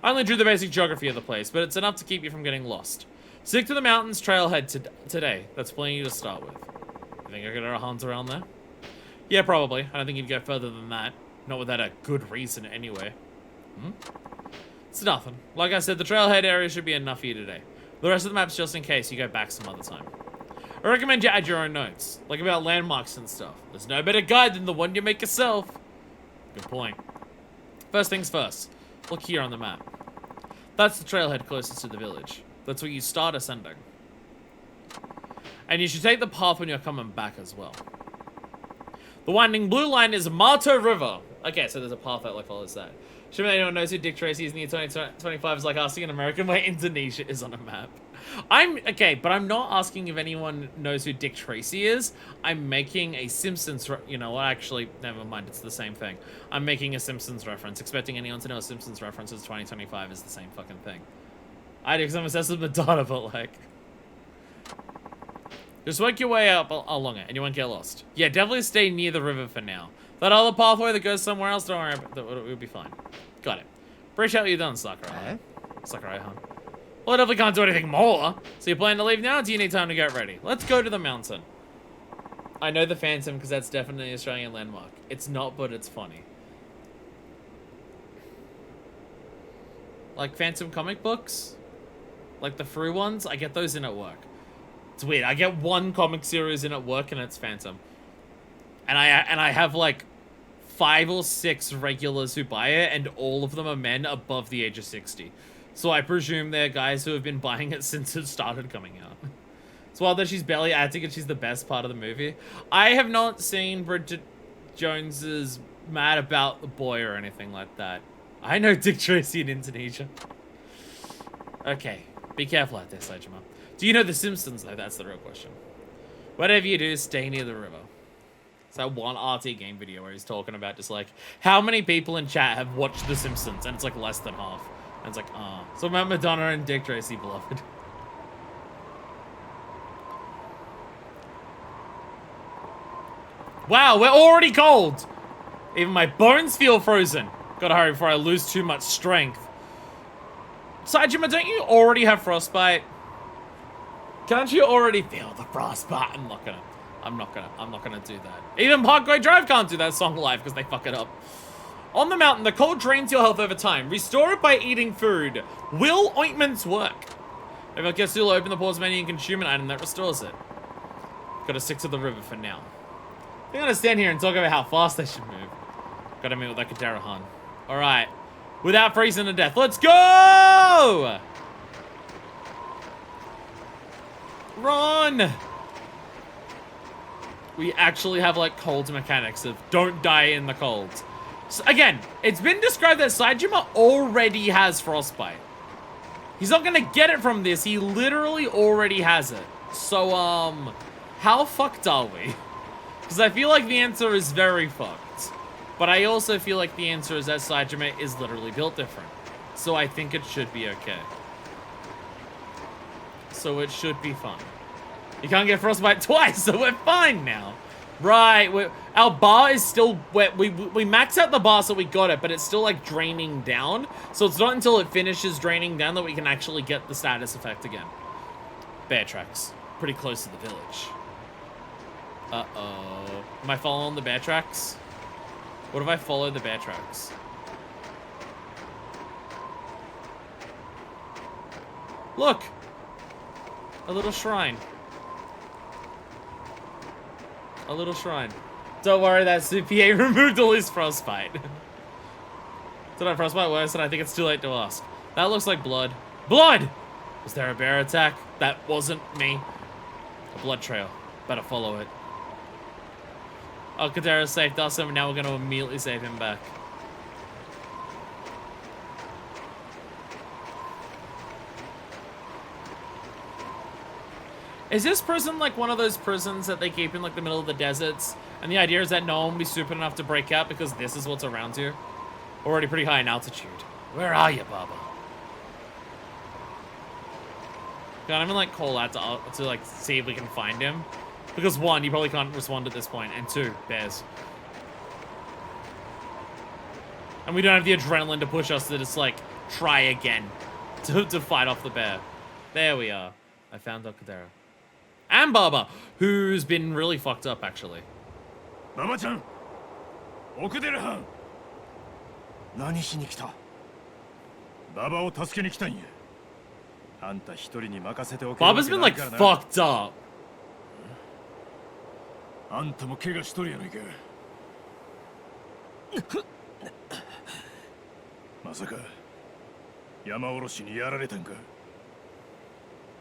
I only drew the basic geography of the place, but it's enough to keep you from getting lost. Stick to the mountains trailhead today. That's plenty to start with. You think I could hunt around there? Yeah, probably. I don't think you'd go further than that. Not without a good reason, anyway. It's nothing. Like I said, the trailhead area should be enough for you today. The rest of the map's just in case you go back some other time. I recommend you add your own notes, like about landmarks and stuff. There's no better guide than the one you make yourself. Good point. First things first. Look here on the map. That's the trailhead closest to the village. That's where you start ascending. And you should take the path when you're coming back as well. The winding blue line is Mato River. Okay, so there's a path that follows that. Should anyone knows who Dick Tracy is in the year 2025 is like asking an American where Indonesia is on a map. Okay, but I'm not asking if anyone knows who Dick Tracy is. I'm making a Simpsons, you know what, actually, never mind, it's the same thing. I'm making a Simpsons reference, expecting anyone to know a Simpsons reference is 2025 is the same fucking thing. I do, because I'm obsessed with Madonna, but like... Just work your way up along it, and you won't get lost. Yeah, definitely stay near the river for now. That other pathway that goes somewhere else, don't worry about it, we'll be fine. Got it. Appreciate what you've done, Sakurai. Sakurai-han. Well, I definitely can't do anything more. So you plan to leave now, or do you need time to get ready? Let's go to the mountain. I know the Phantom, because that's definitely an Australian landmark. It's not, but it's funny. Like Phantom comic books? Like the free ones? I get those in at work. It's weird. I get one comic series in at work, and it's Phantom. And I have like 5 or 6 regulars who buy it, and all of them are men above the age of 60. So I presume they're guys who have been buying it since it started coming out. It's wild that she's barely acting and she's the best part of the movie. I have not seen Bridget Jones's Mad About the Boy or anything like that. I know Dick Tracy in Indonesia. Okay, be careful out there, Saejima. Do you know The Simpsons, though? That's the real question. Whatever you do, stay near the river. It's that one RT game video where he's talking about just like, how many people in chat have watched The Simpsons? And it's like less than half. And it's like, ah. So about Madonna and Dick Tracy, beloved. Wow, we're already cold. Even my bones feel frozen. Gotta hurry before I lose too much strength. Saejima, don't you already have frostbite? Can't you already feel the frostbite? I'm not gonna do that. Even Parkway Drive can't do that song live because they fuck it up. On the mountain, the cold drains your health over time. Restore it by eating food. Will ointments work? If I guess you'll open the pause menu and consume an item that restores it. Gotta stick to the river for now. I'm gonna stand here and talk about how fast they should move. Gotta meet with Akadera-han. Alright. Without freezing to death. Let's go! Run! We actually have, like, cold mechanics of don't die in the cold. So, again, it's been described that Saejima already has frostbite. He's not gonna get it from this. He literally already has it. So, how fucked are we? Because I feel like the answer is very fucked. But I also feel like the answer is that Saejima is literally built different. So I think it should be okay. So it should be fine. You can't get frostbite twice, so we're fine now. Right, our bar is still wet. We maxed out the bar so we got it, but it's still like draining down. So it's not until it finishes draining down that we can actually get the status effect again. Bear tracks. Pretty close to the village. Uh-oh. Am I following the bear tracks? What if I follow the bear tracks? Look! A little shrine. A little shrine. Don't worry, that CPA removed all his frostbite. Did I frostbite worse? And I think it's too late to ask. That looks like blood. Blood! Was there a bear attack? That wasn't me. A blood trail. Better follow it. Oh, Kadera saved us, and now we're going to immediately save him back. Is this prison like one of those prisons that they keep in like the middle of the deserts? And the idea is that no one will be stupid enough to break out because this is what's around here? Already pretty high in altitude. Where are you, Baba? Can't even like call out to like see if we can find him. Because one, you probably can't respond at this point, and two, bears. And we don't have the adrenaline to push us to just like try again to fight off the bear. There we are. I found Okadera. And Baba, who's been really fucked up actually. Baba-chan! Okudera-han! 何しに来た? ババを助けに来たんや。あんた一人に任せておけ。 Baba's been like fucked up. あんたも怪我しとるやないか。まさか山おろしにやられたんか。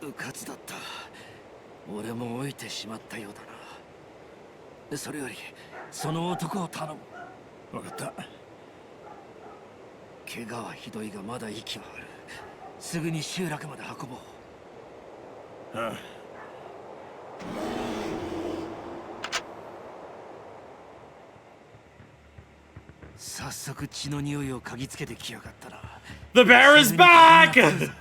うかつだった。俺も老いてしまったようだな。それよりその男を頼む。わかった。怪我はひどいがまだ息はある。すぐに集落まで運ぼう。ああ。早速血の匂いを嗅ぎつけてきやがったな。The bear is back!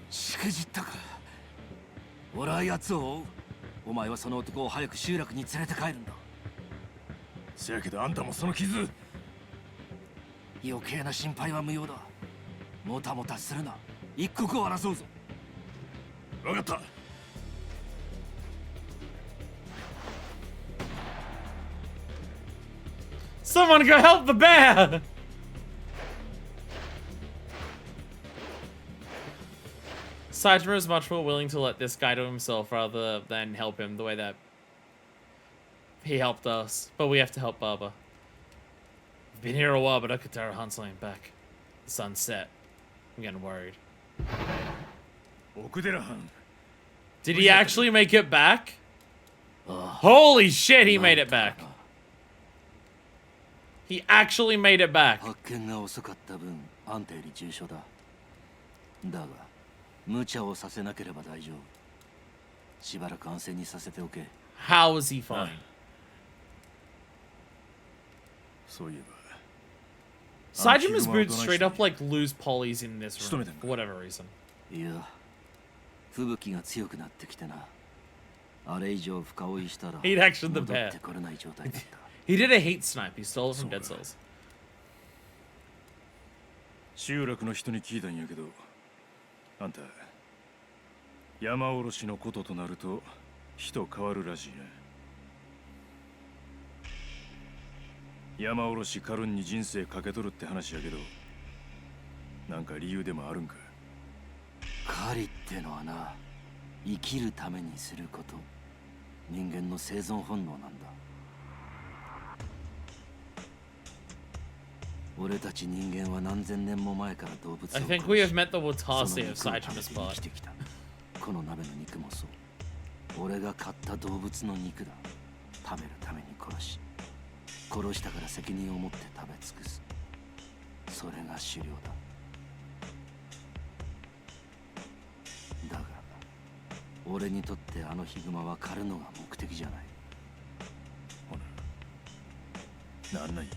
しくじったか。俺は奴を追う。お前はその男を早く集落に連れて帰るんだ。せやけどあんたもその傷。余計な心配は無用だ。もたもたするな。一刻を争うぞ。わかった。Someone go help the bear! Saejima is much more willing to let this guy do himself rather than help him the way that he helped us. But we have to help Baba. We've been here a while, but Okatara-han's ain't back. The sun's set. I'm getting worried. Okudera-han. Did he actually make it back? Holy shit, he made it back. He actually made it back. 発見が遅かった分、あんたより重傷だ。だが、無茶をさせなければ大丈夫。しばらく安静にさせておけ。How is he fine? そういえば。 Saejima's boots straight up like lose polys in this room for whatever reason. いや、吹雪が強くなってきてな。あれ以上深追いしたら Heat action the 戻 bear. ってこれない状態だった。 He did a heat snipe. He stole it from Dead Cells. 集落の人に聞いたんやけど、あんた山おろしのこととなると人変わるらしいな。山おろしカルンに人生かけとるって話やけど、なんか理由でもあるんか。狩りってのはな、生きるためにすること、人間の生存本能なんだ。俺たち人間は何千年も前から動物を I 殺し、 think we have met the そ Watasi の of 肉を食べて Saejima's 生 part. きてきた。この鍋の肉もそう。俺が買った動物の肉だ。食べるために殺し、殺したから責任を持って食べ尽くす。それが狩猟だ。だが俺にとってあのヒグマは狩るのが目的じゃない。ほな、なんなんや。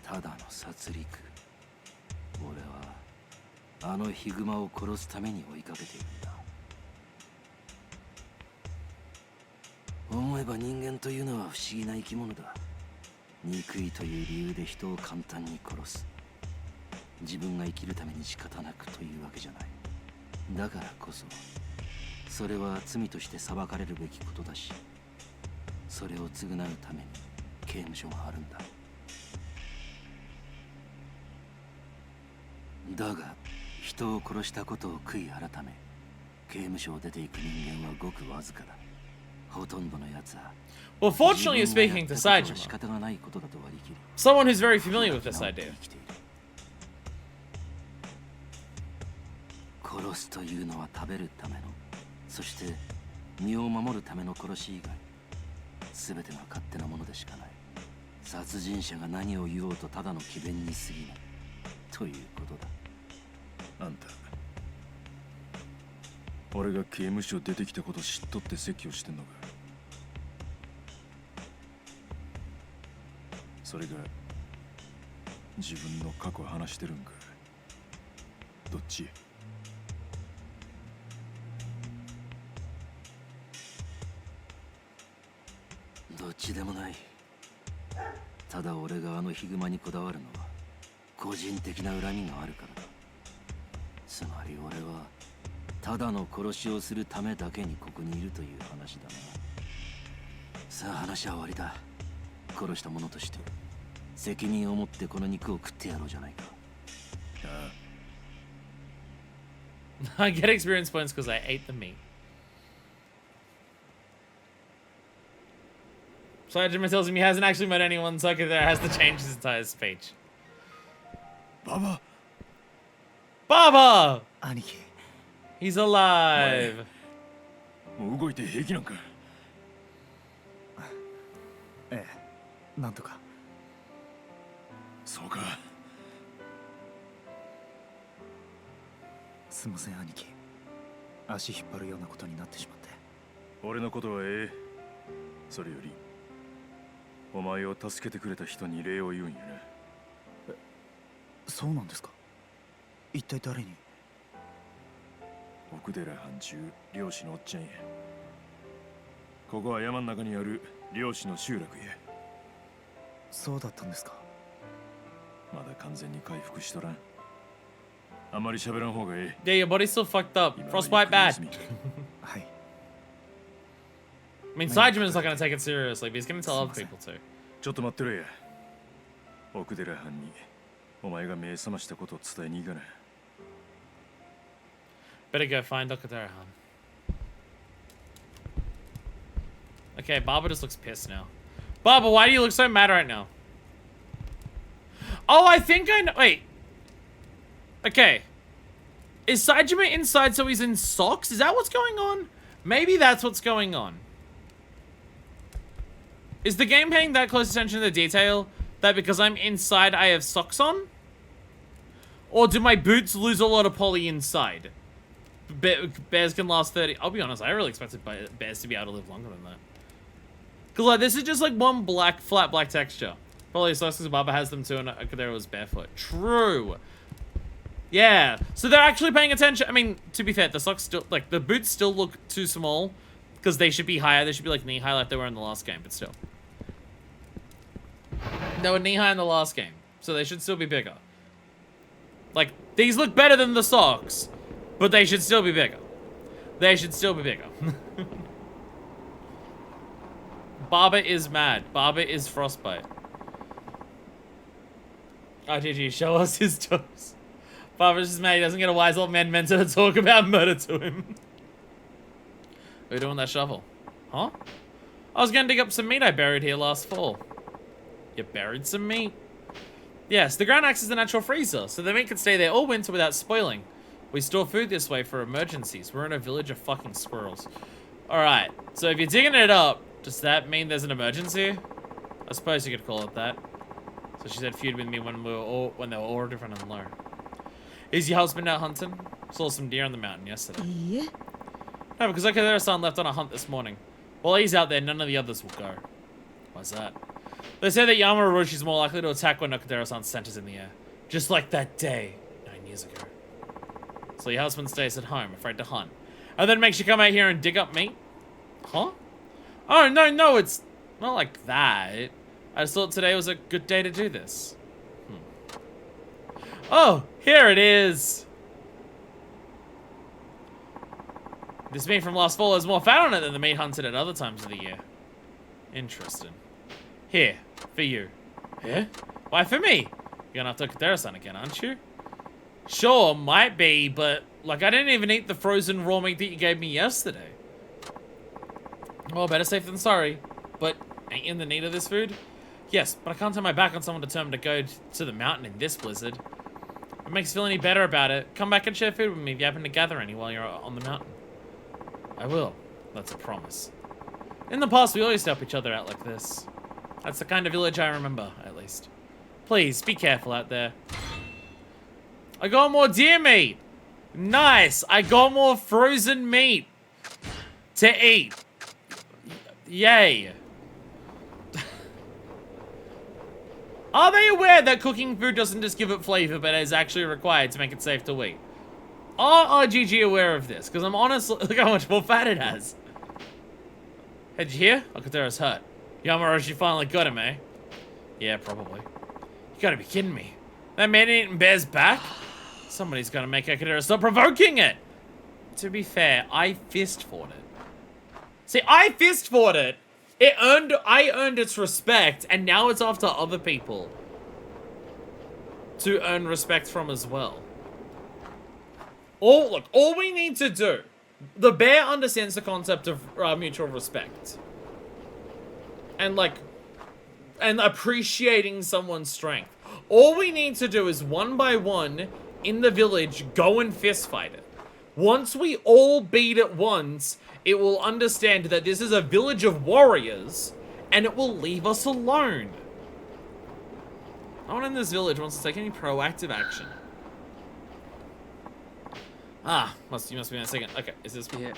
ただの殺戮。俺はあのヒグマを殺すために追いかけているんだ。思えば人間というのは不思議な生き物だ。憎いという理由で人を簡単に殺す。自分が生きるために仕方なくというわけじゃない。だからこそそれは罪として裁かれるべきことだし、それを償うために刑務所があるんだ。だが人を殺したことを悔い改め、刑務所を出ていく人間はごくわずかだ。ほとんどのやつは Well, fortunately, you're 自分が speaking to やったことは仕 Saejima, 方がないことだと割り切り、 someone who's very familiar with this 治って idea. 生きている。殺すというのは食べるための、そして身を守るための殺し以外、全てが勝手なものでしかない。殺人者が何を言おうとただの詭弁に過ぎないということだ。あんた、俺が刑務所出てきたこと知っとって説教してんのか。それが自分の過去話してるんか。どっち？どっちでもない。ただ俺があのヒグマにこだわるのは個人的な恨みがあるからだ。つまり俺はただの殺しをするためだけにここにいるという話だな。さあ話は終わりだ。殺した者として責任を持ってこの肉を食ってやろうじゃないか。ああ、 I get experience points because I ate the meat. Saejima tells him he hasn't actually met anyone, so there has to change his entire speech. ババ、 Baba! 兄貴、 He's alive. もう動いて平気なんか。ええ、なんとか。そうか。すいません兄貴、足引っ張るようなことになってしまって。俺のことはええ。それよりお前を助けてくれた人に礼を言うんやな。そうなんですか。一体誰に？奥寺藩中漁師のおっちゃんや。ここは山の中にある漁師の集落や。そうだったんですか。まだ完全に回復しとらん。あんまり喋らん方がえ Yeah, your body's still fucked up. え。 Frostbite bad. はい。 I mean, Saejima's not gonna take it seriously, but he's gonna tell other people to. ちょっと待ってろや。奥寺藩にお前が目覚ましたことを伝えに行かな。 Better go find Okudera-han. Okay, Baba just looks pissed now. Baba, why do you look so mad right now? Oh, I think I know. Wait. Okay. Is Saejima inside so he's in socks? Is that what's going on? Maybe that's what's going on. Is the game paying that close attention to the detail that because I'm inside I have socks on? Or do my boots lose a lot of poly inside? Bears can last 30. I'll be honest, I really expected bears to be able to live longer than that. Because like, this is just like one flat black texture. Probably sucks because Baba has them too and Akadera was barefoot. True. Yeah, so they're actually paying attention. I mean, to be fair, the socks still, like, the boots still look too small because they should be higher. They should be like knee high like they were in the last game, but still. They were knee high in the last game, so they should still be bigger. Like, these look better than the socks, but they should still be bigger. They should still be bigger. Barba is mad. Barba is frostbite. RGG, show us his toes. Barba's just mad he doesn't get a wise old man mentor to talk about murder to him. We're doing that shovel. Huh? I was gonna dig up some meat I buried here last fall. You buried some meat? Yes, the ground acts as a natural freezer, so the meat can stay there all winter without spoiling. We store food this way for emergencies. We're in a village of fucking squirrels. Alright, so if you're digging it up, does that mean there's an emergency? I suppose you could call it that. So she said feud with me when they were all different and low. Is your husband out hunting? Saw some deer on the mountain yesterday.いいえ No, because Okadera-san left on a hunt this morning. While he's out there, none of the others will go. Why's that? They say that Yamaroroshi's more likely to attack when Okadera-san's scent is in the air. Just like that day 9 years ago. So your husband stays at home, afraid to hunt. And then makes you come out here and dig up meat? Huh? Oh, no, it's not like that. I just thought today was a good day to do this. Oh, here it is. This meat from last fall has more fat on it than the meat hunted at other times of the year. Interesting. Here, for you. Yeah? Why for me? You're gonna have to Okadera-san again, aren't you? Sure, might be, but like I didn't even eat the frozen raw meat that you gave me yesterday. Well, better safe than sorry. But ain't you in the need of this food? Yes, but I can't turn my back on someone determined to go to the mountain in this blizzard. If it makes you feel any better about it, come back and share food with me if you happen to gather any while you're on the mountain. I will. That's a promise. In the past, we always help each other out like this. That's the kind of village I remember, at least. Please, be careful out there. I got more deer meat! Nice! I got more frozen meat to eat. Yay. Are they aware that cooking food doesn't just give it flavor, but is actually required to make it safe to eat? Are RGG aware of this? Because I'm honestly, look how much more fat it has. Hey, did you hear? Okadera's hurt. Yamauroshi finally got him, eh? Yeah, probably. You gotta be kidding me. That man-eating bear's back? Somebody's gotta make Okadera stop provoking it! To be fair, I fist fought it. See, I fist fought it! I earned its respect, and now it's after other people to earn respect from as well. All we need to do, the bear understands the concept of mutual respect. And appreciating someone's strength. All we need to do is one by one, in the village, go and fist fight it. Once we all beat it once, it will understand that this is a village of warriors, and it will leave us alone. No one in this village wants to take any proactive action. Ah, you must be in a second. Okay, is this? Yeah.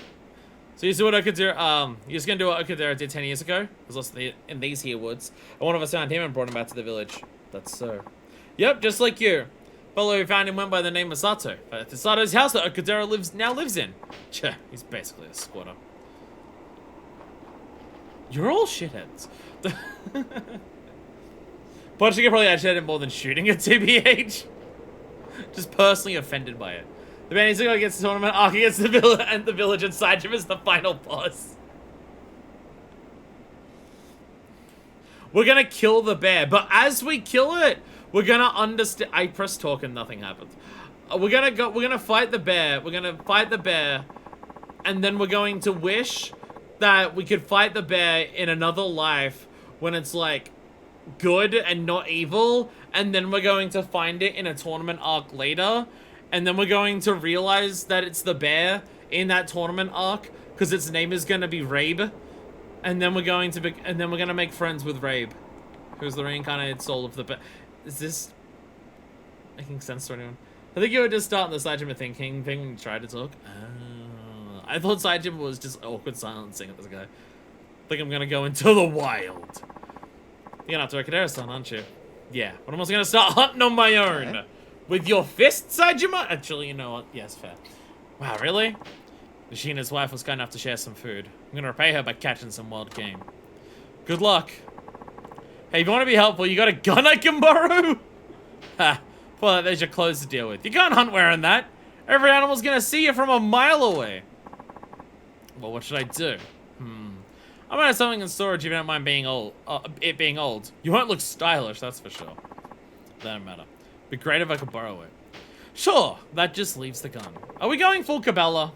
So you see what Okadera, you're just gonna do what Okadera did 10 years ago? Was lost in these here woods. And one of us found him and brought him back to the village. That's so. Yep, just like you. Fellow who found him went by the name of Sato. It's Sato's house that Okadera now lives in. Tch, he's basically a squatter. You're all shitheads. Punching it probably actually hit more than shooting at TBH. Just personally offended by it. The man needs to go against the tournament arc against the village and Saejima is the final boss. We're gonna kill the bear, but as we kill it, we're gonna understand. I press talk and nothing happens. We're gonna fight the bear. We're gonna fight the bear, and then we're going to wish that we could fight the bear in another life when it's like good and not evil, and then we're going to find it in a tournament arc later, and then we're going to realize that it's the bear in that tournament arc because its name is gonna be Rabe, and then we're gonna make friends with Rabe, who's the reincarnated soul of the bear. Is this making sense to anyone? I think you were just starting the Saejima thinking thing when you tried to talk. I thought Saejima was just awkward silencing at this guy. I think I'm gonna go into the wild. You're gonna have to Okadera-san, aren't you? Yeah, but I'm also gonna start hunting on my own. With your fist, Saejima? Actually, you know what? Yes, fair. Wow, really? Nishina's wife was kind enough to share some food. I'm gonna repay her by catching some wild game. Good luck. Hey, if you want to be helpful, you got a gun I can borrow? Ha. Well, there's your clothes to deal with. You can't hunt wearing that. Every animal's gonna see you from a mile away. Well, what should I do? I might have something in storage if you don't mind being old. It being old. You won't look stylish, that's for sure. That don't matter. Be great if I could borrow it. Sure, that just leaves the gun. Are we going full Cabela?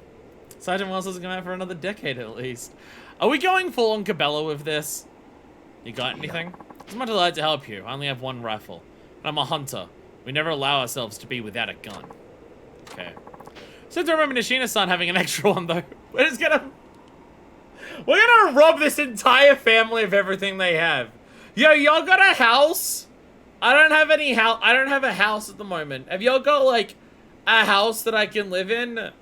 Sergeant Wells doesn't come out for another decade at least. Are we going full on Cabela with this? You got anything? It's my delight to help you. I only have one rifle. And I'm a hunter. We never allow ourselves to be without a gun. Okay. So to remember Nishina's son having an extra one though. We're gonna rob this entire family of everything they have. Yo, y'all got a house? I don't have any house. I don't have a house at the moment. Have y'all got like a house that I can live in?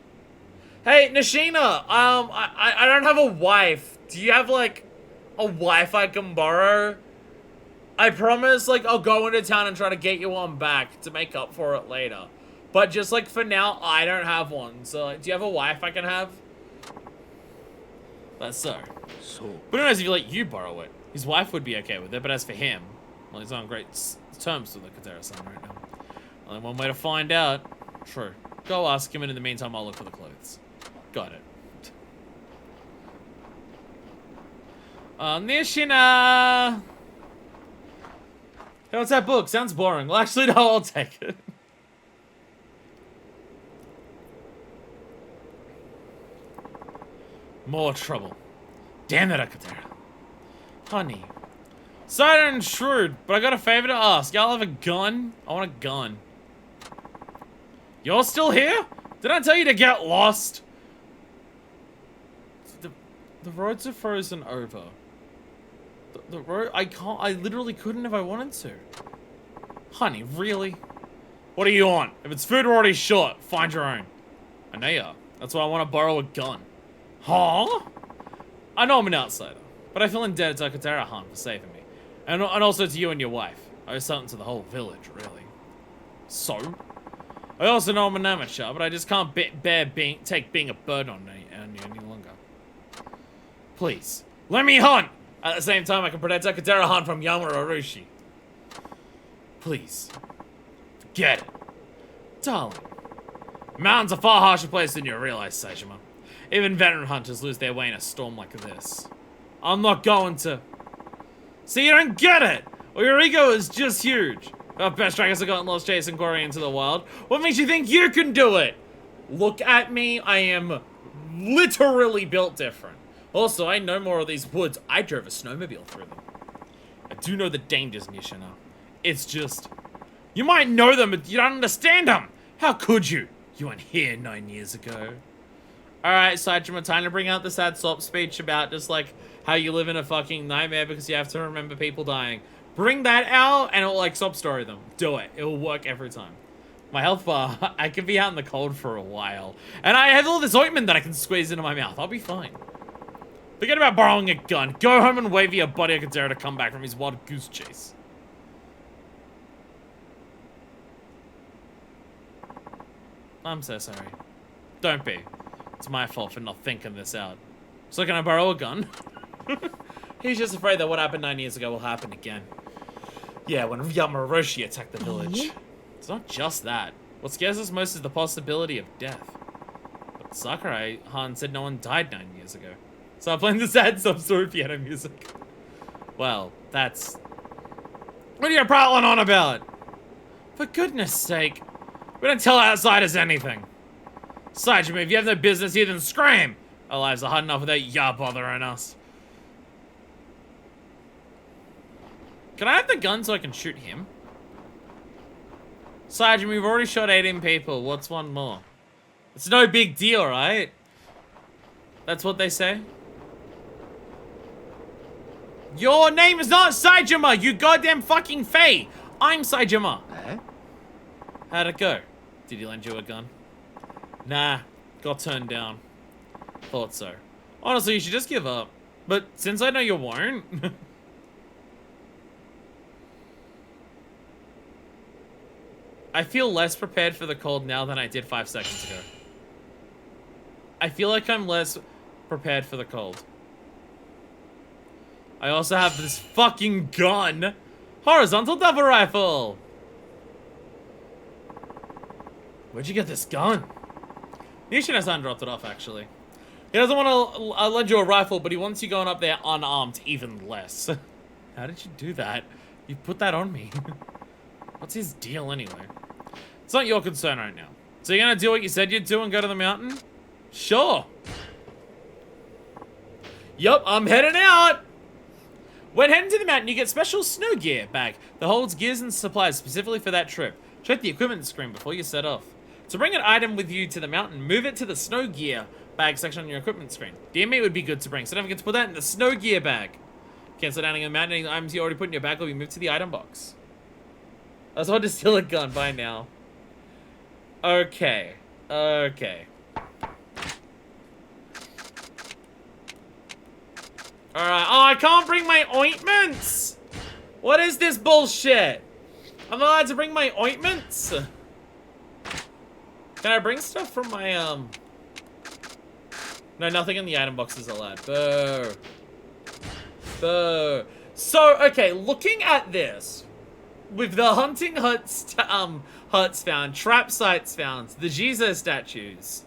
Hey, Nishina, I don't have a wife. Do you have like a wife I can borrow? I promise, like, I'll go into town and try to get you one back to make up for it later. But just like for now, I don't have one. So, like, do you have a wife I can have? That's so. But who knows if you let you borrow it? His wife would be okay with it, but as for him, well, he's on great terms with the Katera-san right now. Only one way to find out. True. Go ask him, and in the meantime, I'll look for the clothes. Got it. Nishina! Hey, what's that book? Sounds boring. Well, actually, no, I'll take it. More trouble. Damn it, Akatera. Honey. Silent and shrewd, but I got a favor to ask. Y'all have a gun? I want a gun. Y'all still here? Did I tell you to get lost? The roads are frozen over. The road, I literally couldn't if I wanted to. Honey, really? What do you want? If it's food we're already short, find your own. I know you are. That's why I want to borrow a gun. Huh? I know I'm an outsider, but I feel indebted to Akatera-han for saving me. And also to you and your wife. I owe something to the whole village, really. So? I also know I'm an amateur, but I just can't bear take being a burden on you any longer. Please, let me hunt! At the same time, I can protect Akatera-han from Yamauroshi. Please. Forget it. Darling. Mountains are a far harsher place than you realize, Saejima. Even veteran hunters lose their way in a storm like this. I'm not going to... See, you don't get it! Or your ego is just huge. Our best strikers have gotten lost chasing quarry into the wild. What makes you think you can do it? Look at me, I am literally built different. Also, I know more of these woods. I drove a snowmobile through them. I do know the dangers, Nishina. It's just... You might know them, but you don't understand them! How could you? You weren't here 9 years ago. Alright, Saejima, time to bring out the sad sob speech about just, like, how you live in a fucking nightmare because you have to remember people dying. Bring that out, and it'll, like, sob story them. Do it. It'll work every time. My health bar, I could be out in the cold for a while. And I have all this ointment that I can squeeze into my mouth. I'll be fine. Forget about borrowing a gun. Go home and wave your buddy Akatera to come back from his wild goose chase. I'm so sorry. Don't be. It's my fault for not thinking this out. So can I borrow a gun? He's just afraid that what happened 9 years ago will happen again. Yeah, when Yamauroshi attacked the village. It's not just that. What scares us most is the possibility of death. But Sakurai-han said no one died 9 years ago. So I'm playing the sad sub-story piano music. Well, that's... What are you prattling on about? For goodness sake. We don't tell outsiders anything. Saejima, if you have no business here, then scram! Our lives are hard enough without ya bothering us. Can I have the gun so I can shoot him? Saejima, we've already shot 18 people. What's one more? It's no big deal, right? That's what they say? Your name is not Saejima, you goddamn fucking Fae! I'm Saejima. Eh? How'd it go? Did he lend you a gun? Nah, got turned down. Thought so. Honestly, you should just give up. But since I know you won't... I feel less prepared for the cold now than I did 5 seconds ago. I feel like I'm less prepared for the cold. I also have this fucking gun. Horizontal double rifle. Where'd you get this gun? Nishin hasn't dropped it off, actually. He doesn't want to lend you a rifle, but he wants you going up there unarmed even less. How did you do that? You put that on me. What's his deal anyway? It's not your concern right now. So you're gonna do what you said you'd do and go to the mountain? Sure. Yup, I'm heading out. When heading to the mountain, you get special snow gear bag that holds gears and supplies specifically for that trip. Check the equipment screen before you set off. To bring an item with you to the mountain, move it to the snow gear bag section on your equipment screen. DMA would be good to bring, so don't forget to put that in the snow gear bag. Cancel down in the mountain, any items you already put in your bag will be moved to the item box. I was about to steal a gun by now. Okay. Okay. Alright. Oh, I can't bring my ointments! What is this bullshit? I'm not allowed to bring my ointments? Can I bring stuff from my, No, nothing in the item box is allowed. Boo. Boo. So, okay, looking at this, with the hunting huts, huts found, trap sites found, the Jesus statues,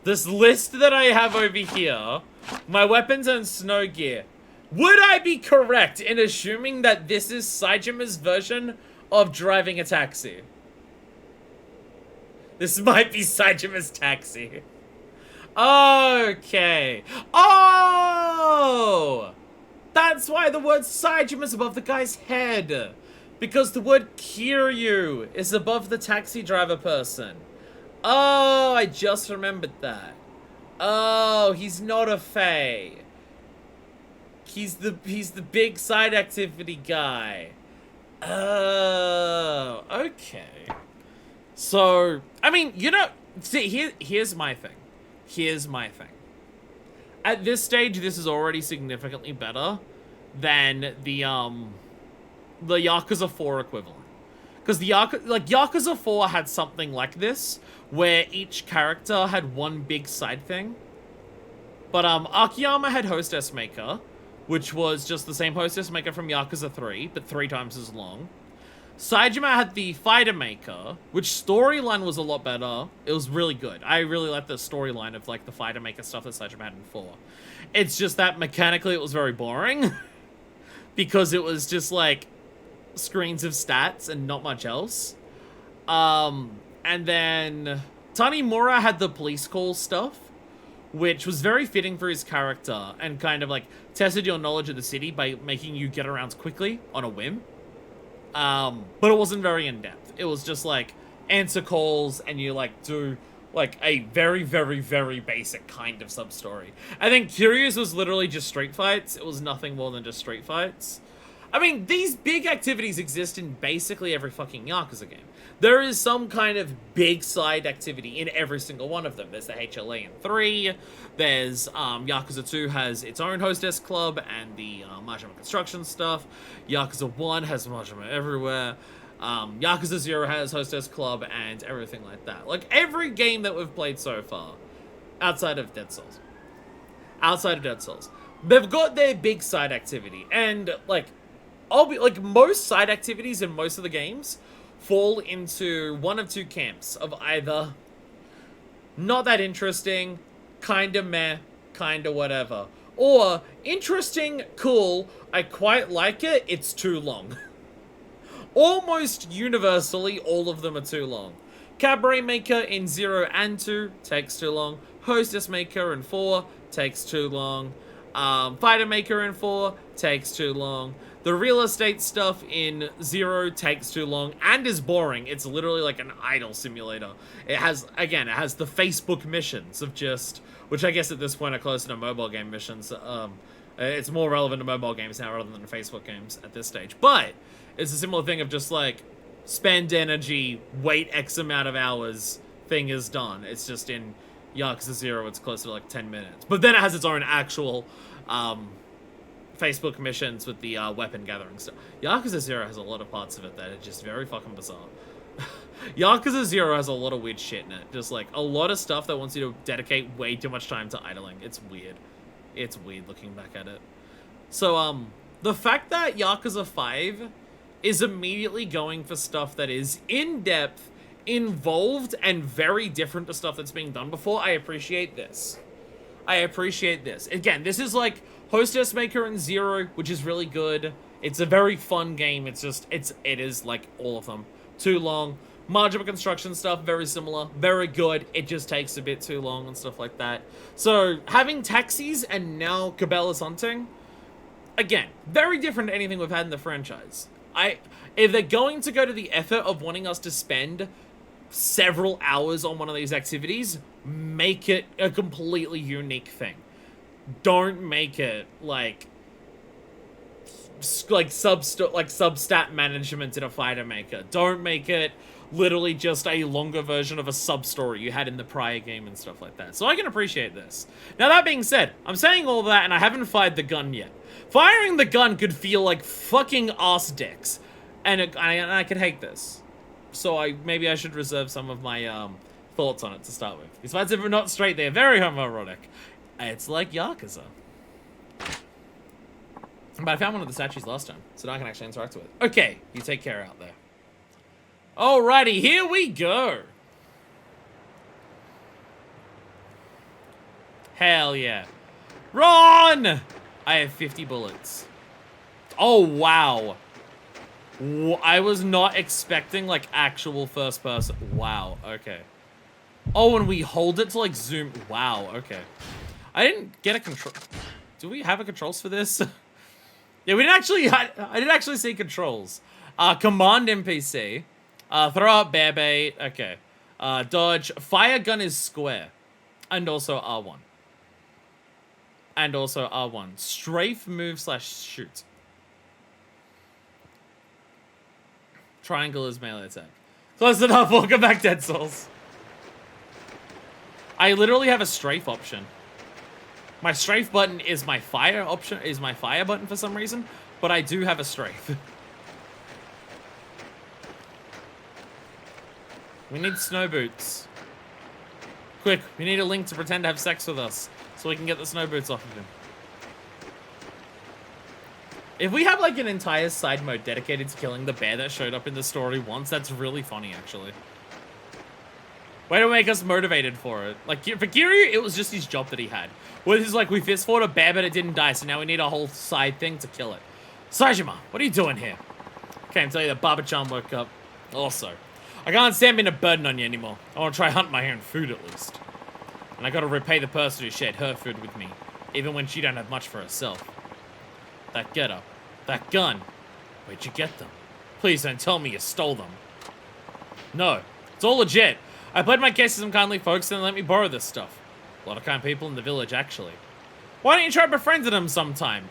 this list that I have over here, my weapons and snow gear, would I be correct in assuming that this is Saejima's version of driving a taxi? This might be Saejima's taxi. Okay. Oh! That's why the word Saejima is above the guy's head. Because the word Kiryu is above the taxi driver person. Oh, I just remembered that. Oh, he's not a Fae. He's the big side activity guy. Oh, okay. So, I mean, you know, see, here's my thing. Here's my thing. At this stage, this is already significantly better than the Yakuza 4 equivalent. Because the Yakuza 4 had something like this, where each character had one big side thing. But Akiyama had Hostess Maker, which was just the same Hostess Maker from Yakuza 3, but 3 times as long. Saejima had the Fighter Maker, which storyline was a lot better. It was really good. I really liked the storyline of like the Fighter Maker stuff that Saejima had in 4. It's just that mechanically it was very boring. Because it was just like screens of stats and not much else. And then Tanimura had the police call stuff, which was very fitting for his character and kind of like tested your knowledge of the city by making you get around quickly on a whim. But it wasn't very in-depth. It was just like answer calls and you like do like a very, very, very basic kind of sub-story. I think Curious was literally just street fights. It was nothing more than just street fights. I mean, these big activities exist in basically every fucking Yakuza game. There is some kind of big side activity in every single one of them. There's the HLA in 3, there's, Yakuza 2 has its own hostess club and the, Majima construction stuff. Yakuza 1 has Majima everywhere. Yakuza 0 has hostess club and everything like that. Like, every game that we've played so far, outside of Dead Souls, they've got their big side activity. And, like, most side activities in most of the games fall into one of two camps of either not that interesting, kinda meh, kinda whatever, or interesting, cool, I quite like it, it's too long. Almost universally, all of them are too long. Cabaret Maker in 0 and 2 takes too long. Hostess Maker in 4 takes too long. Fighter Maker in 4 takes too long. The real estate stuff in 0 takes too long and is boring. It's literally like an idle simulator. It has the Facebook missions of just, which I guess at this point are closer to mobile game missions. It's more relevant to mobile games now rather than Facebook games at this stage. But it's a similar thing of just like, spend energy, wait X amount of hours, thing is done. It's just in Yakuza 0, it's closer to like 10 minutes. But then it has its own actual, Facebook missions with the weapon gathering stuff. Yakuza 0 has a lot of parts of it that are just very fucking bizarre. Yakuza 0 has a lot of weird shit in it. Just like a lot of stuff that wants you to dedicate way too much time to idling. It's weird. It's weird looking back at it. So, the fact that Yakuza 5 is immediately going for stuff that is in-depth, involved, and very different to stuff that's being done before, I appreciate this. I appreciate this. Again, this is like Hostess Maker and Zero, which is really good. It's a very fun game. It is like all of them. Too long. Modular construction stuff, very similar. Very good. It just takes a bit too long and stuff like that. So, having taxis and now Cabela's Hunting, again, very different to anything we've had in the franchise. If they're going to go to the effort of wanting us to spend several hours on one of these activities, make it a completely unique thing. Don't make it like substat management in a fighter maker. Don't make it literally just a longer version of a sub-story you had in the prior game and stuff like that. So I can appreciate this. Now that being said, I'm saying all that and I haven't fired the gun yet. Firing the gun could feel like fucking ass dicks. And I could hate this. So maybe I should reserve some of my thoughts on it to start with. These fights are not straight, they're very homoerotic. It's like Yakuza. But I found one of the statues last time, so now I can actually interact with it. Okay, you take care out there. Alrighty, here we go. Hell yeah. Run! I have 50 bullets. Oh, wow. I was not expecting, like, actual first person. Wow, okay. Oh, and we hold it to, like, zoom. Wow, okay. I didn't get a control. Do we have a controls for this? Yeah, we didn't actually. I didn't actually see controls. Command NPC. Throw out bear bait. Okay. Dodge. Fire gun is square. And also R1. And also R1. Strafe move / shoot. Triangle is melee attack. Close enough. Welcome back, Dead Souls. I literally have a strafe option. My strafe button is my fire option, is my fire button for some reason, but I do have a strafe. We need snow boots. Quick, we need a Link to pretend to have sex with us so we can get the snow boots off of him. If we have like an entire side mode dedicated to killing the bear that showed up in the story once, that's really funny actually. Way to make us motivated for it. Like, for Kiryu, it was just his job that he had. Where he's like, we fist fought a bear, but it didn't die, so now we need a whole side thing to kill it. Saejima, what are you doing here? Can't tell you that Baba-chan woke up. Also, I can't stand being a burden on you anymore. I want to try hunt my own food at least. And I gotta repay the person who shared her food with me, even when she don't have much for herself. That getup, that gun, where'd you get them? Please don't tell me you stole them. No, it's all legit. I played my case to some kindly folks and they let me borrow this stuff. A lot of kind people in the village, actually. Why don't you try befriending them sometime?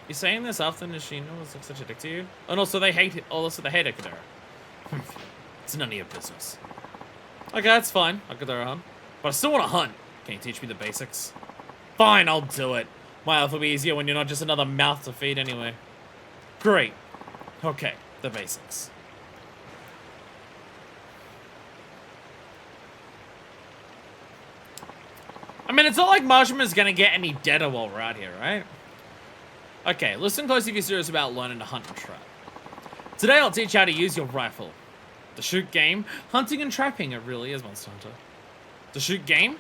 You saying this after Nishino was like such a dick to you? And also they hate it. Oh, also they hate Akadera. It's none of your business. Okay, that's fine, Akadera-hun. But I still want to hunt. Can you teach me the basics? Fine, I'll do it. My life will be easier when you're not just another mouth to feed anyway. Great. Okay, the basics. I mean, it's not like Marshaman's gonna get any deader while we're out here, right? Okay, listen closely if you're serious about learning to hunt and trap. Today I'll teach you how to use your rifle. The shoot game, hunting and trapping, it really is Monster Hunter. The shoot game?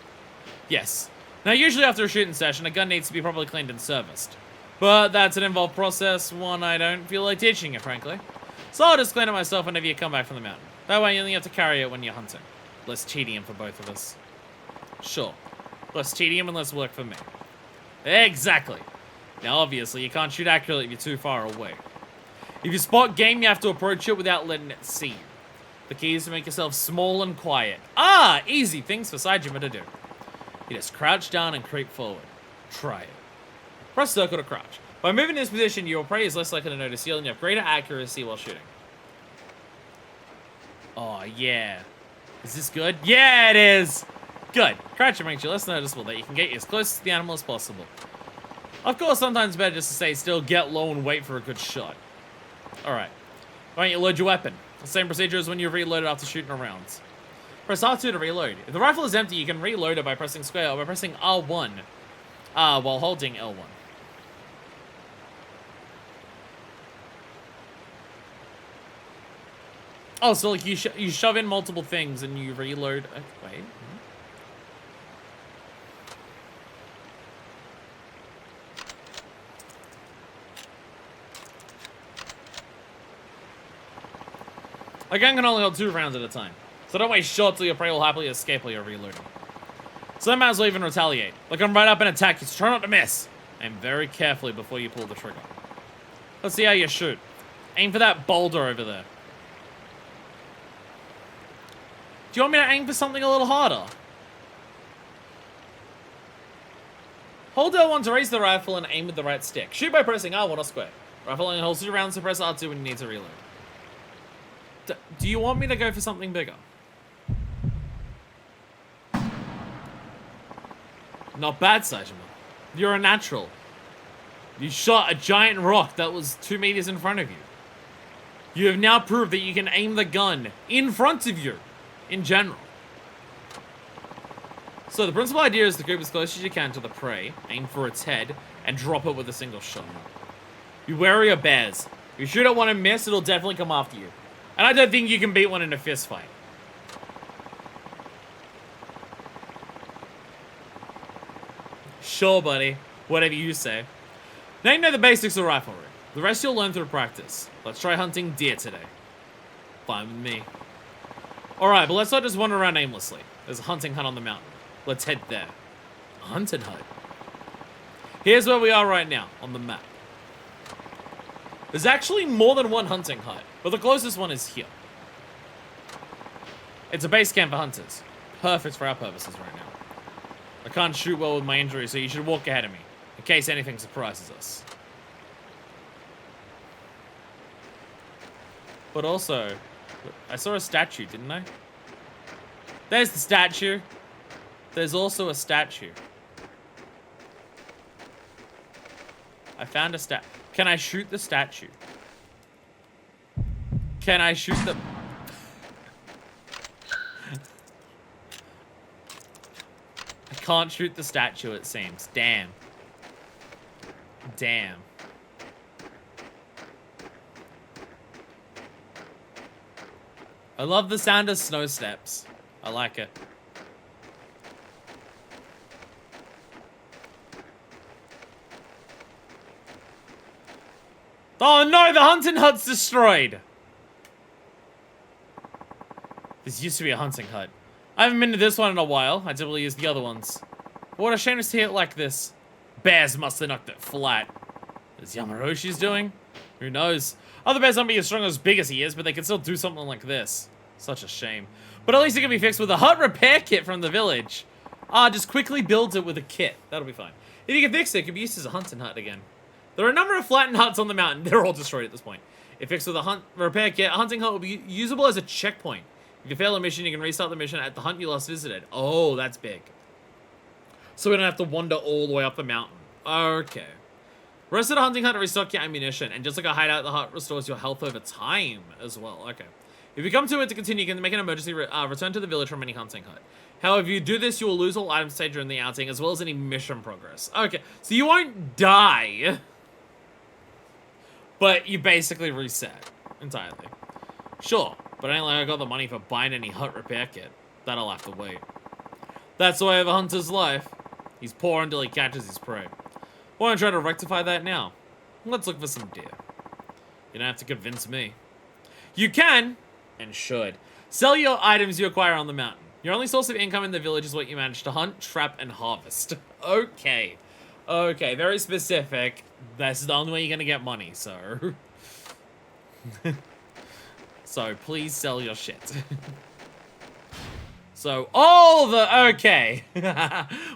Yes. Now usually after a shooting session, a gun needs to be properly cleaned and serviced. But that's an involved process, one I don't feel like teaching you, frankly. So I'll just clean it myself whenever you come back from the mountain. That way you only have to carry it when you're hunting. Less tedium for both of us. Sure. Less tedium and less work for me. Exactly. Now, obviously, you can't shoot accurately if you're too far away. If you spot game, you have to approach it without letting it see you. The key is to make yourself small and quiet. Ah, easy things for Saejima to do. You just crouch down and creep forward. Try it. Press circle to crouch. By moving in this position, your prey is less likely to notice you and you have greater accuracy while shooting. Oh, yeah. Is this good? Yeah, it is! Good. Crouching makes you less noticeable that you can get as close to the animal as possible. Of course, sometimes it's better just to stay still, get low, and wait for a good shot. Alright. Why don't you load your weapon? The same procedure as when you reload it after shooting a round. Press R2 to reload. If the rifle is empty, you can reload it by pressing square or by pressing R1 while holding L1. Oh, so like you shove in multiple things and you reload. Wait. A gun can only hold 2 rounds at a time. So don't waste shots till your prey will happily escape while you're reloading. So might as well even retaliate. Like I'm right up and attack you, so try not to miss. Aim very carefully before you pull the trigger. Let's see how you shoot. Aim for that boulder over there. Do you want me to aim for something a little harder? Hold L1 to raise the rifle and aim with the right stick. Shoot by pressing R1 or square. Rifle only holds 2 rounds, so press R2 when you need to reload. Do you want me to go for something bigger? Not bad, Saejima. You're a natural. You shot a giant rock that was 2 meters in front of you. You have now proved that you can aim the gun in front of you, in general. So the principal idea is to group as close as you can to the prey, aim for its head, and drop it with a single shot. Be wary of bears. If you shoot at one and miss, it'll definitely come after you. And I don't think you can beat one in a fist fight. Sure, buddy. Whatever you say. Now you know the basics of riflery. The rest you'll learn through practice. Let's try hunting deer today. Fine with me. Alright, but let's not just wander around aimlessly. There's a hunting hut on the mountain. Let's head there. A hunting hut. Here's where we are right now, on the map. There's actually more than one hunting hut, but the closest one is here. It's a base camp for hunters. Perfect for our purposes right now. I can't shoot well with my injury, so you should walk ahead of me, in case anything surprises us. But also, I saw a statue, didn't I? There's the statue. There's also a statue. I found a Can I shoot the statue? Can I shoot the... I can't shoot the statue, it seems. Damn. Damn. I love the sound of snow steps. I like it. Oh no, the hunting hut's destroyed! This used to be a hunting hut. I haven't been to this one in a while. I typically use the other ones. But what a shame to see it like this. Bears must have knocked it flat. Is Yamaroshi's doing? Who knows? Other bears aren't as strong or as big as he is, but they can still do something like this. Such a shame. But at least it can be fixed with a hut repair kit from the village. Just quickly build it with a kit. That'll be fine. If you can fix it, it can be used as a hunting hut again. There are a number of flattened huts on the mountain. They're all destroyed at this point. If fixed with a repair kit, a hunting hut will be usable as a checkpoint. If you fail a mission, you can restart the mission at the hunt you last visited. Oh, that's big. So we don't have to wander all the way up the mountain. Okay. Rest of the hunting hut to restock your ammunition, and just like a hideout, the hut restores your health over time as well. Okay. If you come to it to continue, you can make an emergency return to the village from any hunting hut. However, if you do this, you will lose all items saved during the outing, as well as any mission progress. Okay, so you won't die, but you basically reset entirely. Sure, but I ain't like I got the money for buying any hut repair kit. That'll have to wait. That's the way of a hunter's life. He's poor until he catches his prey. Why don't I try to rectify that now? Let's look for some deer. You don't have to convince me. You can, and should, sell your items you acquire on the mountain. Your only source of income in the village is what you manage to hunt, trap, and harvest. Okay. Okay, very specific. That's the only way you're gonna get money, so... So, please sell your shit. So, okay.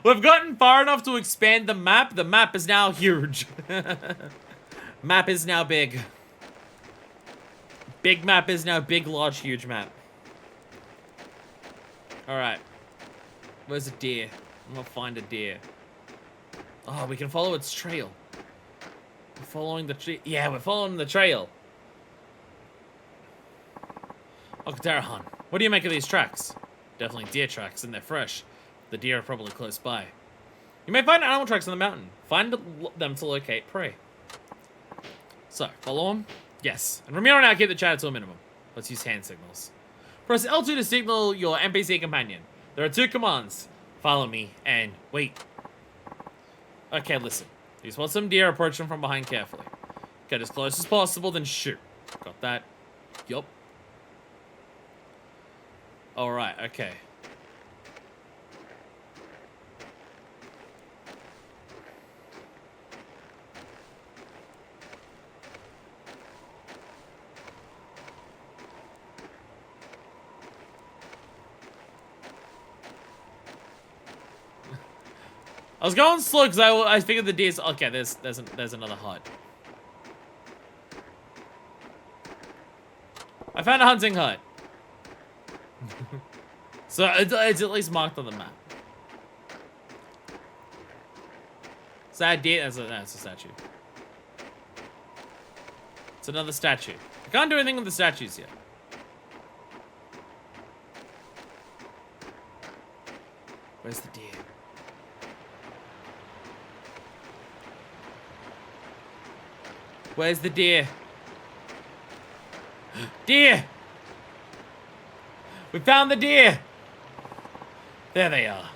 We've gotten far enough to expand the map. The map is now huge. Map is now big. Big map is now big, large, huge map. Alright. Where's a deer? I'm gonna find a deer. Oh, we can follow its trail. We're following the tree. Yeah, we're following the trail. Okudera-han, what do you make of these tracks? Definitely deer tracks, and they're fresh. The deer are probably close by. You may find animal tracks on the mountain. Find them to locate prey. So, follow them? Yes. And from here on out, keep the chatter to a minimum. Let's use hand signals. Press L2 to signal your NPC companion. There are 2 commands. Follow me and wait. Okay, listen. You spot some deer, approach them from behind carefully. Get as close as possible, then shoot. Got that? Yup. Alright, okay. I was going slow because I figured the deer's... Okay, there's another hut. I found a hunting hut. So it's at least marked on the map. Is that a deer? That's a statue. It's another statue. I can't do anything with the statues yet. Where's the deer? Where's the deer? Deer! We found the deer! There they are.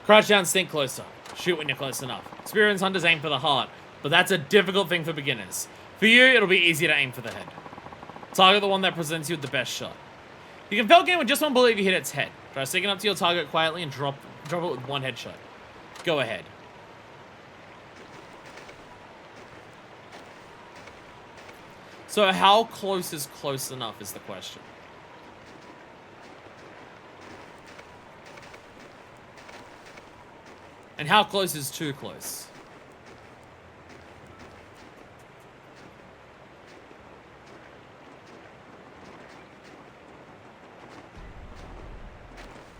Crouch down, stink closer. Shoot when you're close enough. Experienced hunters aim for the heart, but that's a difficult thing for beginners. For you, it'll be easy to aim for the head. Target the one that presents you with the best shot. You can fail game with just one bullet if you hit its head. Try sticking up to your target quietly and drop it with one headshot. Go ahead. So how close is close enough is the question. And how close is too close?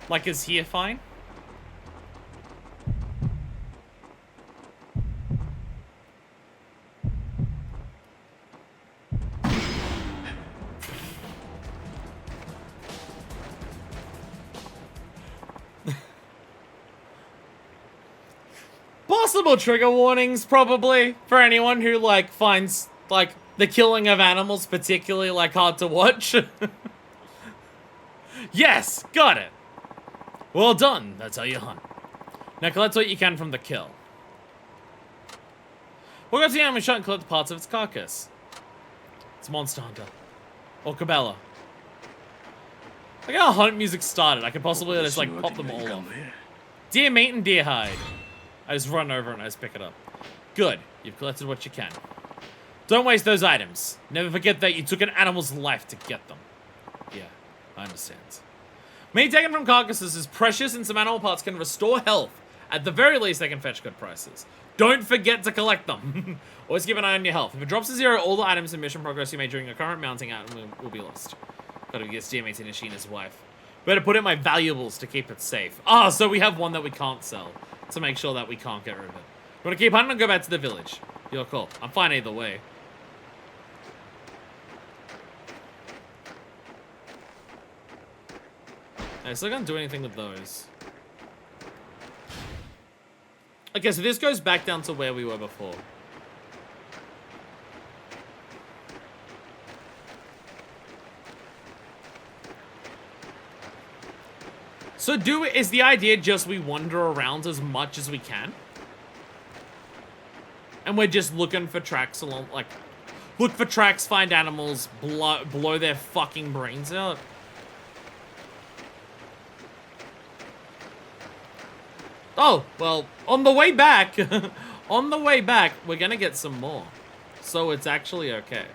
Like, is here fine? Possible trigger warnings, probably, for anyone who, like, finds, like, the killing of animals particularly, like, hard to watch. Yes, got it. Well done, that's how you hunt. Now collect what you can from the kill. We'll go to the animal shot and collect parts of its carcass. It's Monster Hunter. Or Cabela. Look how hunt music started. I could possibly just, like, pop them all off. Deer meat and deer hide. I just run over and I just pick it up. Good. You've collected what you can. Don't waste those items. Never forget that you took an animal's life to get them. Yeah, I understand. Meat taken from carcasses is precious and some animal parts can restore health. At the very least, they can fetch good prices. Don't forget to collect them. Always keep an eye on your health. If it drops to 0, all the items and mission progress you made during your current mounting item will be lost. Gotta get deer meat to Nishina's wife. Better put in my valuables to keep it safe. Ah, so we have one that we can't sell. To make sure that we can't get rid of it. You want to keep hunting or go back to the village? Your call. I'm fine either way. I still can't do anything with those. Okay, so this goes back down to where we were before. So is the idea just we wander around as much as we can? And we're just looking for tracks along, like, look for tracks, find animals, blow their fucking brains out? Oh, well, on the way back, we're gonna get some more. So it's actually okay.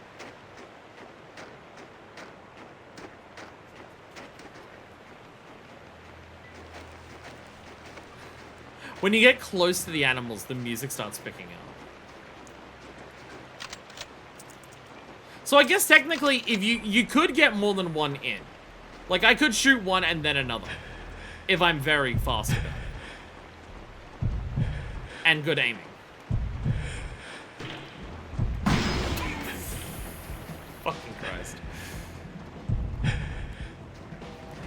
When you get close to the animals, the music starts picking up. So I guess technically, if you could get more than one in. Like, I could shoot one and then another. If I'm very fast about it. And good aiming. Fucking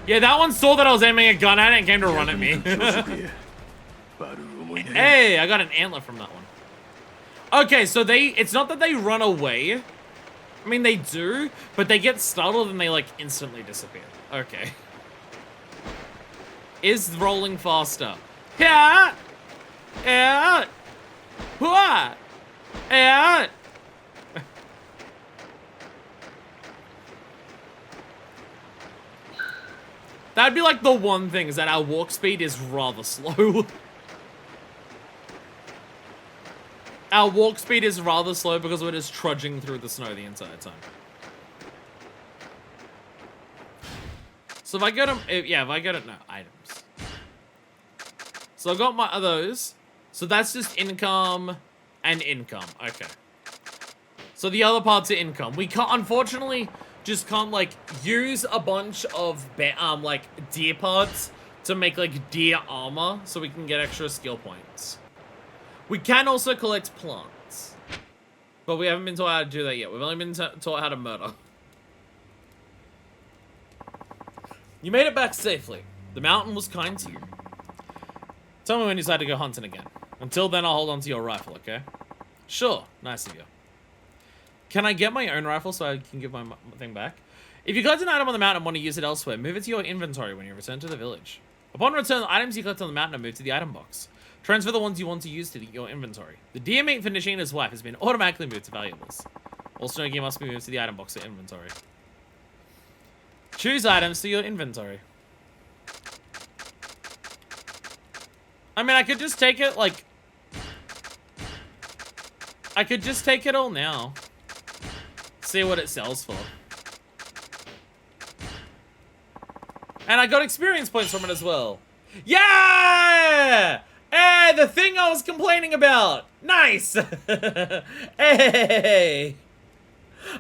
Yeah, that one saw that I was aiming a gun at it and came to run at me. 教職へ悪い思い出 Hey, I got an antler from that one. Okay, so it's not that they run away. I mean, they do, but they get startled and they, like, instantly disappear. Okay. Is rolling faster. Yeah! Yeah! What? Yeah! That'd be like the one thing, is that our walk speed is rather slow. Our walk speed is rather slow because we're just trudging through the snow the entire time. So if I go to, if I go to, no, items. So I got my those. So that's just income and income. Okay. So the other parts are income. We can't, unfortunately, just can't, like, use a bunch of, like, deer parts to make, like, deer armor so we can get extra skill points. We can also collect plants. But we haven't been taught how to do that yet. We've only been taught how to murder. You made it back safely. The mountain was kind to you. Tell me when you decide to go hunting again. Until then, I'll hold on to your rifle, okay? Sure. Nice of you. Can I get my own rifle so I can give my thing back? If you collect an item on the mountain and want to use it elsewhere, move it to your inventory when you return to the village. Upon return, the items you collect on the mountain are moved to the item box. Transfer the ones you want to use to your inventory. The deer meat for Nishina's wife has been automatically moved to valuables. All snow gear must be moved to the item box or inventory. Choose items to your inventory. I mean, I could just take it, like... I could just take it all now. See what it sells for. And I got experience points from it as well. Yeah! Hey, the thing I was complaining about! Nice! Hey!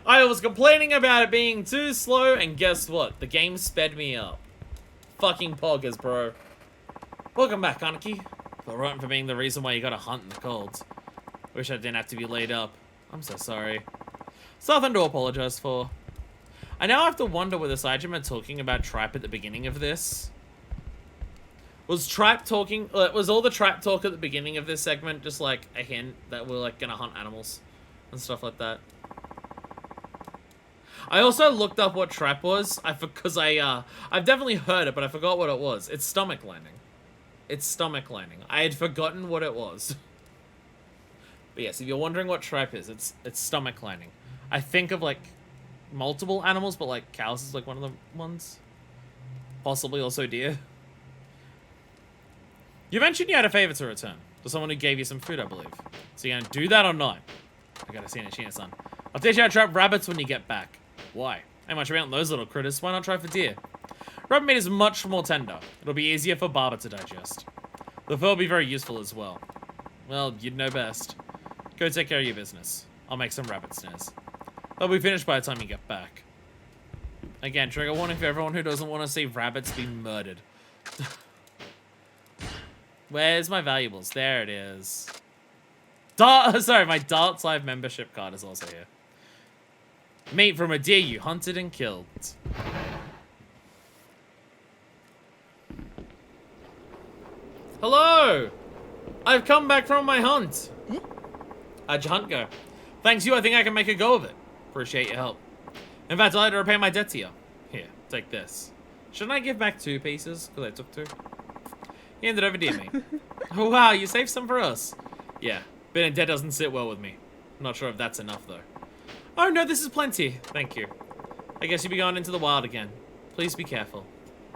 I was complaining about it being too slow, and guess what? The game sped me up. Fucking poggers, bro. Welcome back, Kaneki. But right for being the reason why you gotta hunt in the cold. Wish I didn't have to be laid up. I'm so sorry. Something to apologize for. I now have to wonder whether Saejima talking about Tripe at the beginning of this. Was Tripe talking, was all the Tripe talk at the beginning of this segment just like a hint that we're like gonna hunt animals and stuff like that? I also looked up what Tripe was, because I've definitely heard it, but I forgot what it was. It's stomach lining. It's stomach lining. I had forgotten what it was. But yes, if you're wondering what Tripe is, it's stomach lining. I think of like multiple animals, but like cows is like one of the ones. Possibly also deer. You mentioned you had a favor to return. To someone who gave you some food, I believe. So you're gonna do that or not? I gotta see Nishina-san. I'll teach you how to trap rabbits when you get back. Why? Ain't much about those little critters. Why not try for deer? Rabbit meat is much more tender. It'll be easier for Barber to digest. The fur will be very useful as well. Well, you'd know best. Go take care of your business. I'll make some rabbit snares. They'll be finished by the time you get back. Again, trigger warning for everyone who doesn't want to see rabbits be murdered. Where's my valuables? There it is. Sorry, my Darts Live membership card is also here. Meat from a deer you hunted and killed. Hello! I've come back from my hunt. How'd your hunt go? Thanks you, I think I can make a go of it. Appreciate your help. In fact, I'd like to repay my debt to you. Here, take this. Shouldn't I give back 2 pieces? Because I took 2. He handed over to me. Oh wow, you saved some for us. Yeah, being in debt doesn't sit well with me. I'm not sure if that's enough though. Oh no, this is plenty. Thank you. I guess you'll be going into the wild again. Please be careful.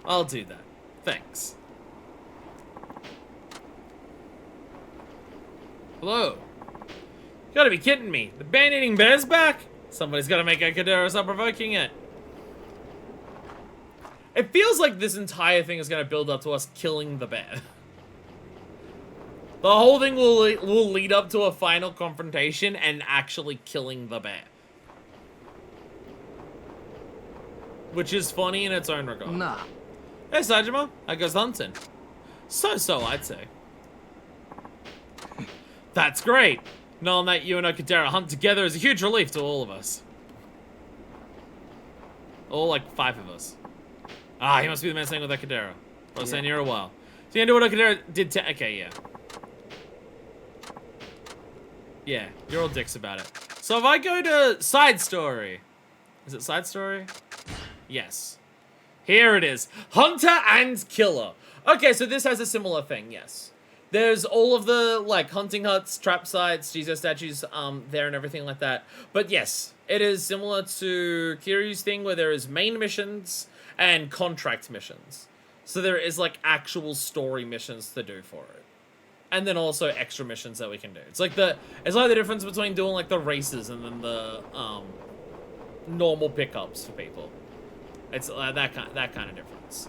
I'll do that. Thanks. Hello. You gotta be kidding me. The band-eating bear's back? Somebody's gotta make Akadera stop provoking it. It feels like this entire thing is gonna build up to us killing the bear. The whole thing will lead up to a final confrontation and actually killing the bear. Which is funny in its own regard. Nah. Hey, Saejima. I goes hunting. So, I'd say. That's great. Knowing that you and Okadera hunt together is a huge relief to all of us. All like 5 of us. Ah, he must be the man staying with Akadera. I was staying here a while. So you can do what Akadera did to... Okay, yeah. Yeah, you're all dicks about it. So if I go to side story... Is it side story? Yes. Here it is. Hunter and Killer. Okay, so this has a similar thing, yes. There's all of the, like, hunting huts, trap sites, Jesus statues, there and everything like that. But yes, it is similar to Kiryu's thing where there is main missions and contract missions. So there is, like, actual story missions to do for it. And then also extra missions that we can do. It's like the difference between doing, like, the races and then the, normal pickups for people. It's that kind of difference.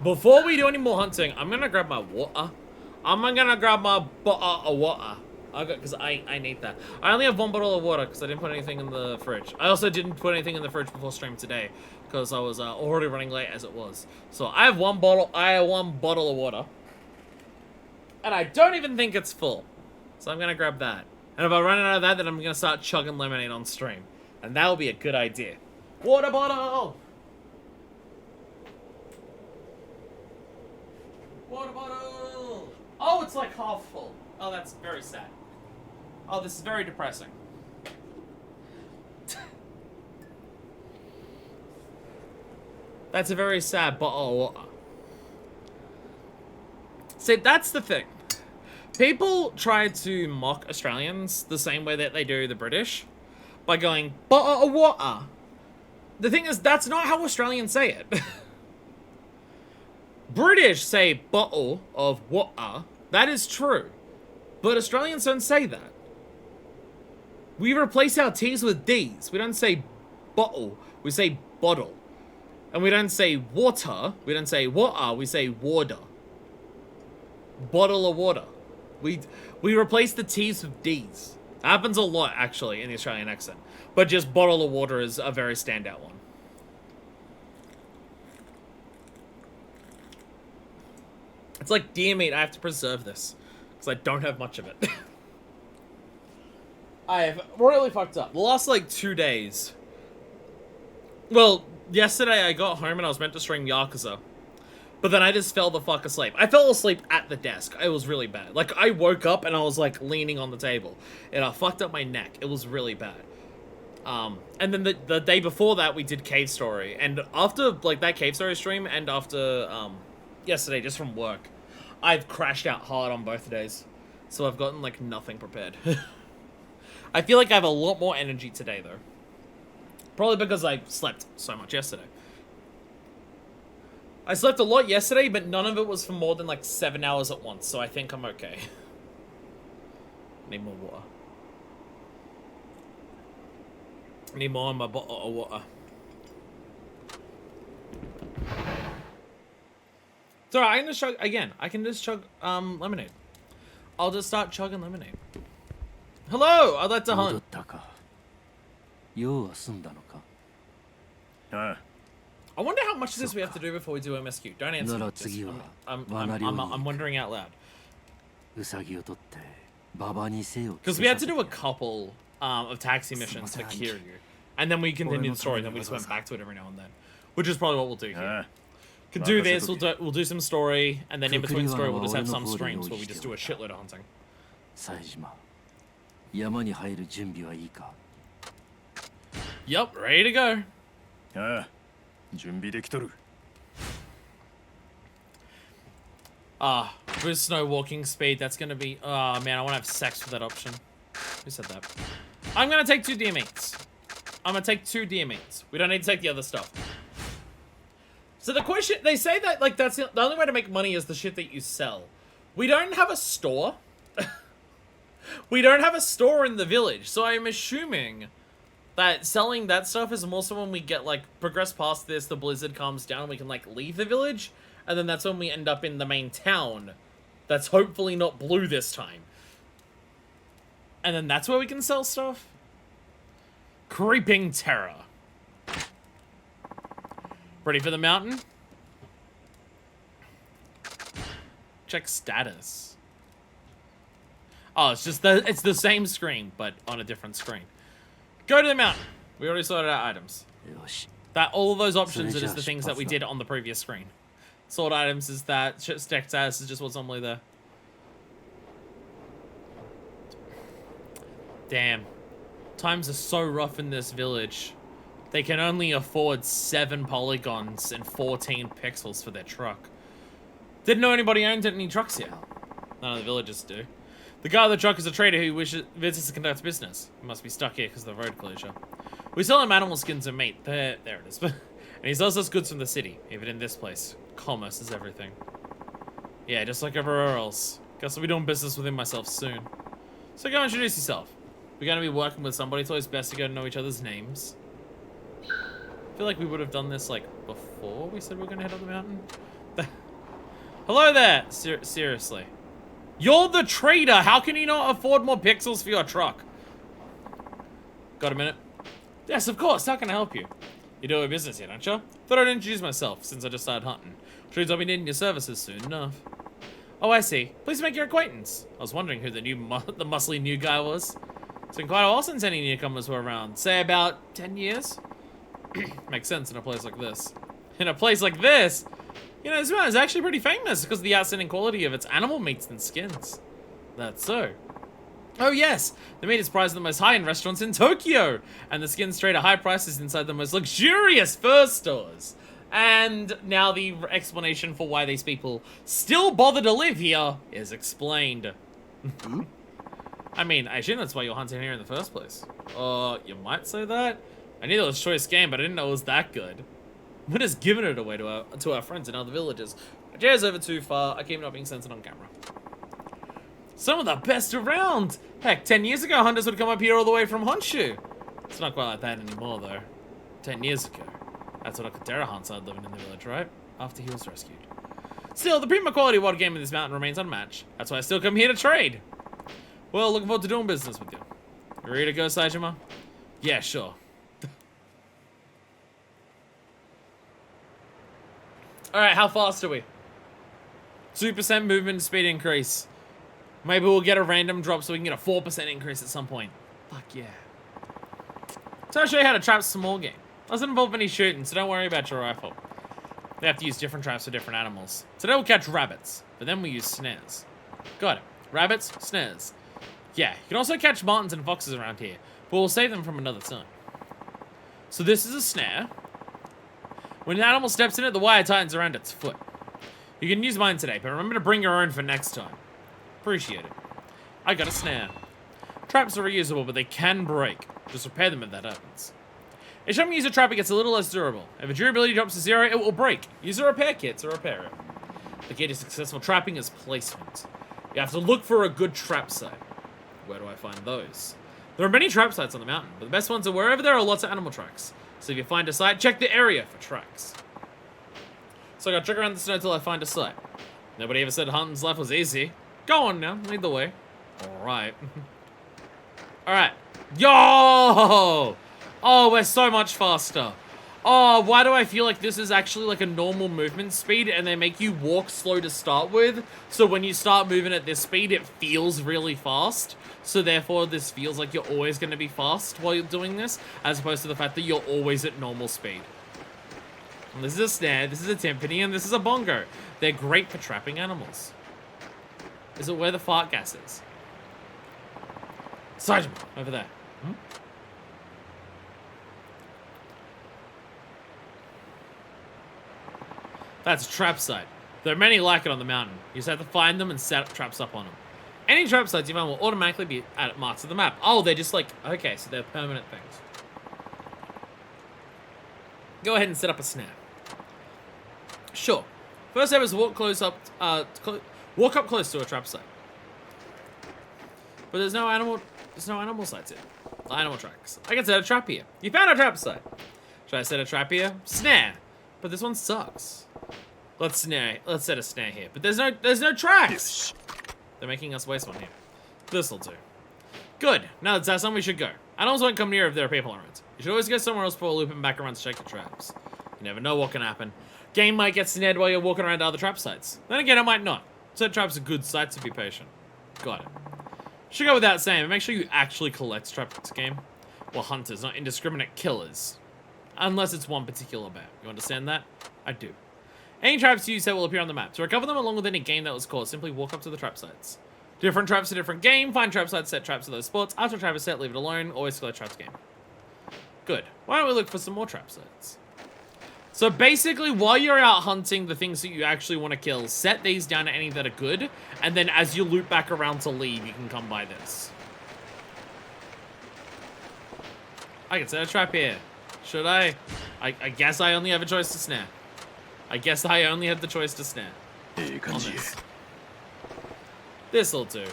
Before we do any more hunting, I'm gonna grab my water. I'm gonna grab my bottle of water. Because I need that. I only have one bottle of water because I didn't put anything in the fridge. I also didn't put anything in the fridge before stream today because I was already running late as it was. So I have one bottle of water. And I don't even think it's full. So I'm gonna grab that. And if I run out of that, then I'm gonna start chugging lemonade on stream. And that will be a good idea. Water bottle! Water bottle! Oh, it's like half full. Oh, that's very sad. Oh, this is very depressing. That's a very sad bottle of water. See, that's the thing. People try to mock Australians the same way that they do the British by going, bottle of water. The thing is, that's not how Australians say it. British say bottle of water. That is true. But Australians don't say that. We replace our T's with D's. We don't say bottle. We say bottle. And we don't say water. We don't say water. We say water. Bottle of water. We replace the T's with D's. That happens a lot, actually, in the Australian accent. But just bottle of water is a very standout one. It's like deer meat. I have to preserve this. Because I don't have much of it. I have really fucked up. The last, like, 2 days. Well, yesterday I got home and I was meant to stream Yakuza. But then I just fell the fuck asleep. I fell asleep at the desk. It was really bad. Like, I woke up and I was, like, leaning on the table. And I fucked up my neck. It was really bad. And then the day before that, we did Cave Story. And after, like, that Cave Story stream and after, yesterday, just from work, I've crashed out hard on both days. So I've gotten, like, nothing prepared. I feel like I have a lot more energy today, though. Probably because I slept so much yesterday. I slept a lot yesterday, but none of it was for more than, like, 7 hours at once. So I think I'm okay. Need more water. Need more in my bottle of water. It's alright, I can just chug, again, I can just chug, lemonade. I'll just start chugging lemonade. Hello, I'd like to hunt. 用は済んだのか I wonder how much of this we have to do before we do MSQ. Don't answer No, me.次は I'm wondering out loud. ウサギを取って馬場にせよ Because we had to do a couple of taxi missions for Kiryu. And then we continued the story, and then we just went back to it every now and then. Which is probably what we'll do here. Could do this, we'll do some story, and then in between story we'll just have some streams where we just do a shitload of hunting. Saejima, 山に入る準備はいいか Yup, ready to go. ああ、準備できとる。Boost snow walking speed, that's gonna be... Oh man, I wanna have sex with that option. Who said that? I'm gonna take 2 deer meats. I'm gonna take 2 deer meats. We don't need to take the other stuff. So the question... They say that, like, that's the only way to make money is the shit that you sell. We don't have a store. We don't have a store in the village, so I'm assuming that selling that stuff is more so when we get, like, progress past this, the blizzard calms down, we can, like, leave the village, and then that's when we end up in the main town that's hopefully not blue this time. And then that's where we can sell stuff? Creeping Terror. Ready for the mountain? Check status. Oh, it's just it's the same screen, but on a different screen. Go to the mountain. We already sorted out items. よし That all of those options are just the things that we did on the previous screen. Sword items is that. Stack status is just what's normally there. Damn. Times are so rough in this village. They can only afford 7 polygons and 14 pixels for their truck. Didn't know anybody owned any trucks here. None of the villagers do. The guy on the truck is a trader who visits to conduct business. He must be stuck here because of the road closure. We sell him animal skins and meat. There it is. And he sells us goods from the city. Even in this place, commerce is everything. Yeah, just like everywhere else. Guess I'll be doing business with him myself soon. So go introduce yourself. We're going to be working with somebody. It's always best to go to know each other's names. I feel like we would have done this, like, before we said we were going to head up the mountain. Hello there! Seriously. You're the trader! How can you not afford more pixels for your truck? Got a minute? Yes, of course. How can I help you? You do a business here, don't you? Thought I'd introduce myself, since I just started hunting. Sure, I'll be needing your services soon enough. Oh, I see. Please make your acquaintance. I was wondering who the muscly new guy was. It's been quite a while since any newcomers were around. Say about 10 years? Makes sense in a place like this. In a place like this? You know, this mountain is actually pretty famous because of the outstanding quality of its animal meats and skins. That's so. Oh yes, the meat is priced at the most high-end restaurants in Tokyo, and the skins trade at high prices inside the most luxurious fur stores. And now the explanation for why these people still bother to live here is explained. I mean, I assume that's why you're hunting here in the first place. You might say that. I knew it was a choice game, but I didn't know it was that good. We're just giving it away to our friends in other villages. My chair's over too far. I keep not being censored on camera. Some of the best around. Heck, 10 years ago, hunters would come up here all the way from Honshu. It's not quite like that anymore, though. 10 years ago. That's what Akutera Han started living in the village, right? After he was rescued. Still, the prima quality water game in this mountain remains unmatched. That's why I still come here to trade. Well, looking forward to doing business with you. You ready to go, Saejima? Yeah, sure. Alright, how fast are we? 2% movement speed increase. Maybe we'll get a random drop so we can get a 4% increase at some point. Fuck yeah. So I'll show you how to trap small game. Doesn't involve any shooting, so don't worry about your rifle. They have to use different traps for different animals. Today we'll catch rabbits, but then we use snares. Got it. Rabbits, snares. Yeah, you can also catch martens and foxes around here, but we'll save them from another time. So this is a snare. When an animal steps in it, the wire tightens around its foot. You can use mine today, but remember to bring your own for next time. Appreciate it. I got a snare. Traps are reusable, but they can break. Just repair them if that happens. Each time you use a trap, it gets a little less durable. If the durability drops to 0, it will break. Use a repair kit to repair it. The key to successful trapping is placement. You have to look for a good trap site. Where do I find those? There are many trap sites on the mountain, but the best ones are wherever there are lots of animal tracks. So if you find a site, check the area for tracks. So I gotta trek around the snow till I find a site. Nobody ever said hunting's life was easy. Go on now, lead the way. Alright. Alright. Yo! Oh, we're so much faster. Oh, why do I feel like this is actually like a normal movement speed and they make you walk slow to start with? So when you start moving at this speed, it feels really fast. So therefore, this feels like you're always going to be fast while you're doing this, as opposed to the fact that you're always at normal speed. And this is a snare, this is a timpani, and this is a bongo. They're great for trapping animals. Is it where the fart gas is? Saejima, over there. Hmm? That's a trap site. There are many like it on the mountain. You just have to find them and set up traps up on them. Any trap sites you find will automatically be at marks of the map. Oh, they're just like, okay, so they're permanent things. Go ahead and set up a snare. Sure. First step is walk walk up close to a trap site. But there's no animal sites here. Animal tracks. I can set a trap here. You found a trap site. Should I set a trap here? Snare. But this one sucks. Let's set a snare here. But there's no tracks. They're making us waste one here. This'll do. Good. Now that's time we should go. Animals won't come near if there are people around. You should always go somewhere else before looping back around to check the traps. You never know what can happen. Game might get snared while you're walking around to other trap sites. Then again, it might not. Set traps are good sites to be patient. Got it. Should go without saying, but make sure you actually collect traps in this game. We're hunters, not indiscriminate killers. Unless it's one particular bear. You understand that? I do. Any traps you set will appear on the map. To recover them along with any game that was caused, simply walk up to the trap sites. Different traps to different game. Find trap sites, set traps to those spots. After a trap is set, leave it alone. Always collect traps game. Good. Why don't we look for some more trap sites? So basically, while you're out hunting the things that you actually want to kill, set these down to any that are good, and then as you loop back around to leave, you can come by this. I can set a trap here. Should I? I guess I only have a choice to snare. I guess I only have the choice to snare. On this. This'll do.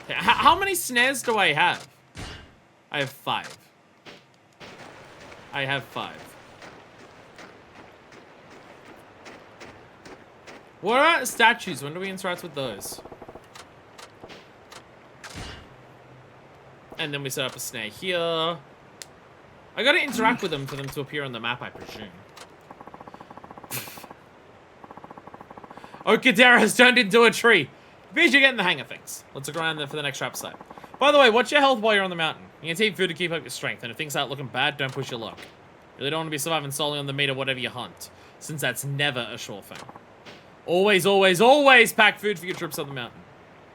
How many snares do I have? I have 5. I have 5. What about statues? When do we interact with those? And then we set up a snare here. I gotta interact with them for them to appear on the map, I presume. Okadera has turned into a tree. Appears you're getting the hang of things. Let's look around there for the next trap site. By the way, watch your health while you're on the mountain. You can take food to keep up your strength, and if things start looking bad, don't push your luck. You really don't want to be surviving solely on the meat of whatever you hunt, since that's never a sure thing. Always, always, always pack food for your trips on the mountain.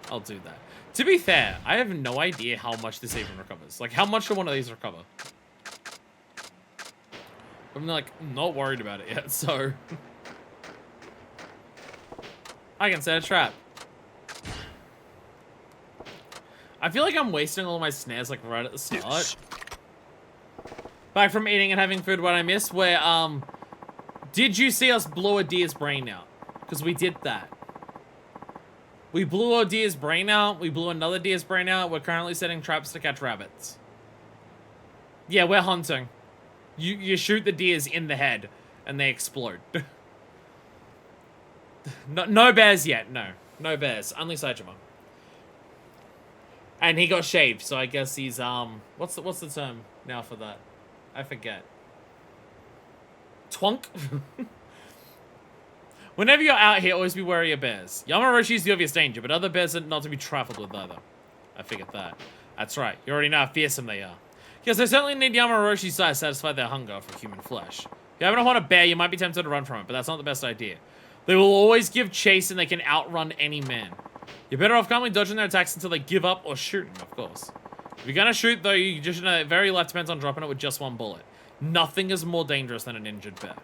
I'll do that. To be fair, I have no idea how much this even recovers. Like, how much do one of these recover? I'm, like, not worried about it yet, so... I can set a trap. I feel like I'm wasting all my snares, like, right at the start. Back from eating and having food, what I missed, where, did you see us blow a deer's brain out? Because we did that. We blew a deer's brain out. We blew another deer's brain out. We're currently setting traps to catch rabbits. Yeah, we're hunting. You shoot the deers in the head, and they explode. No bears yet, no. No bears. Only Saejima. And he got shaved, so I guess he's, what's the term now for that? I forget. Twunk? Whenever you're out here, always be wary of bears. Yamaroshi is the obvious danger, but other bears are not to be trifled with either. I figured that. That's right. You already know how fearsome they are. Yes, they certainly need Yamaroshi's size to satisfy their hunger for human flesh. If you happen to hunt a bear, you might be tempted to run from it, but that's not the best idea. They will always give chase and they can outrun any man. You're better off calmly dodging their attacks until they give up or shooting, of course. If you're gonna shoot, though, you just know very life depends on dropping it with just one bullet. Nothing is more dangerous than an injured bear.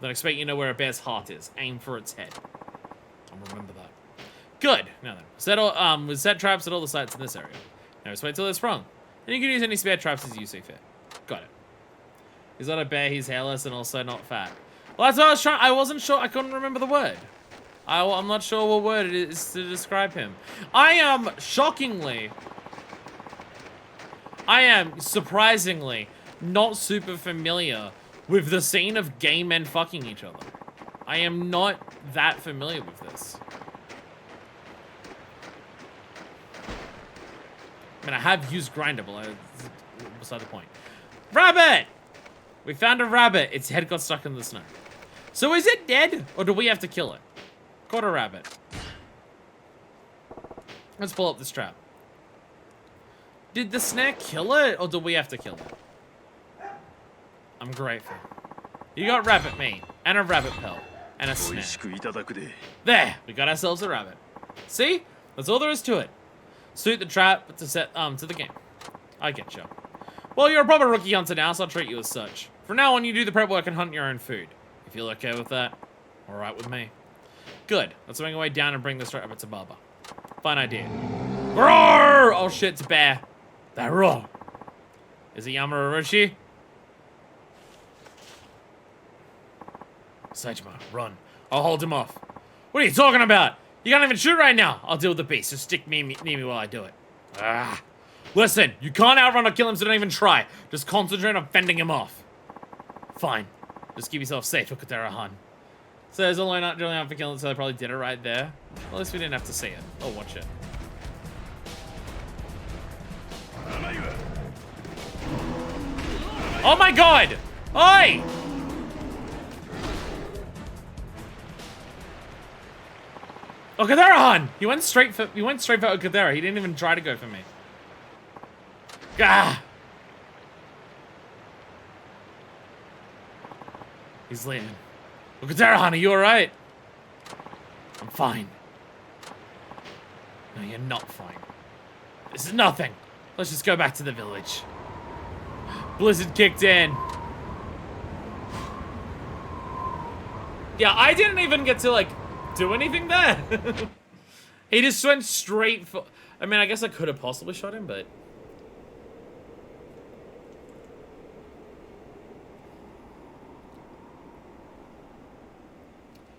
Don't expect you know where a bear's heart is. Aim for its head. I'll remember that. Good. Now then, we set traps at all the sites in this area. Now just wait till they're sprung. And you can use any spare traps as you see fit. Got it. He's not a bear, he's hairless and also not fat. Well, that's what I was trying. I wasn't sure. I couldn't remember the word. I'm not sure what word it is to describe him. I am surprisingly not super familiar with the scene of gay men fucking each other. I am not that familiar with this. I mean, I have used Grindr, but beside the point. Rabbit! We found a rabbit. Its head got stuck in the snow. So is it dead, or do we have to kill it? Caught a rabbit. Let's pull up this trap. Did the snare kill it, or do we have to kill it? I'm grateful. You got rabbit meat, and a rabbit pelt, and a snare. There! We got ourselves a rabbit. See? That's all there is to it. Suit the trap to set to the game. I get you. Well, you're a proper rookie hunter now, so I'll treat you as such. From now on, you do the prep work and hunt your own food. You feel okay with that? Alright with me. Good. Let's swing away down and bring this rabbit to Baba. Fine idea. Roar! Oh shit, it's a bear. That roar. Is it Yamaroshi? Saejima, run. I'll hold him off. What are you talking about? You can't even shoot right now. I'll deal with the beast, so stick near me while I do it. Ah. Listen, you can't outrun or kill him, so don't even try. Just concentrate on fending him off. Fine. Just keep yourself safe, Okatera-han. So there's only not drilling out for killing, so they probably did it right there. Well, at least we didn't have to see it. Oh, watch it. Oh my god! Oi! Okadera-han! He went straight for Okadera. He didn't even try to go for me. Gah! He's leaving. Okudera-han, are you alright? I'm fine. No, you're not fine. This is nothing. Let's just go back to the village. Blizzard kicked in. Yeah, I didn't even get to, like, do anything there. He just went straight for... I mean, I guess I could have possibly shot him, but...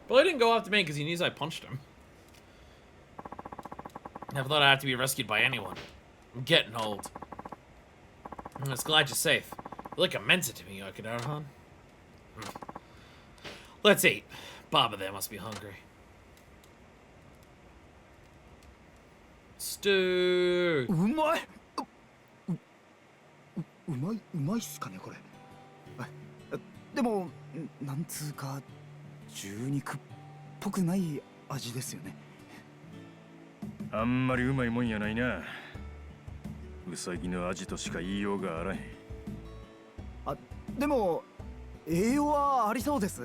Well, he didn't go after me because he knew I punched him. Never thought I'd have to be rescued by anyone. I'm getting old. I'm just glad you're safe. You're like a mentor to me, Okudera-han. Let's eat. Baba there must be hungry. Stew. うまい。うまいっすかねこれ。でもなんつうか牛肉っぽくない味ですよね。あんまりうまいもんやないな。ウサギの味としか言いようがあらへん。あ、でも栄養はありそうです。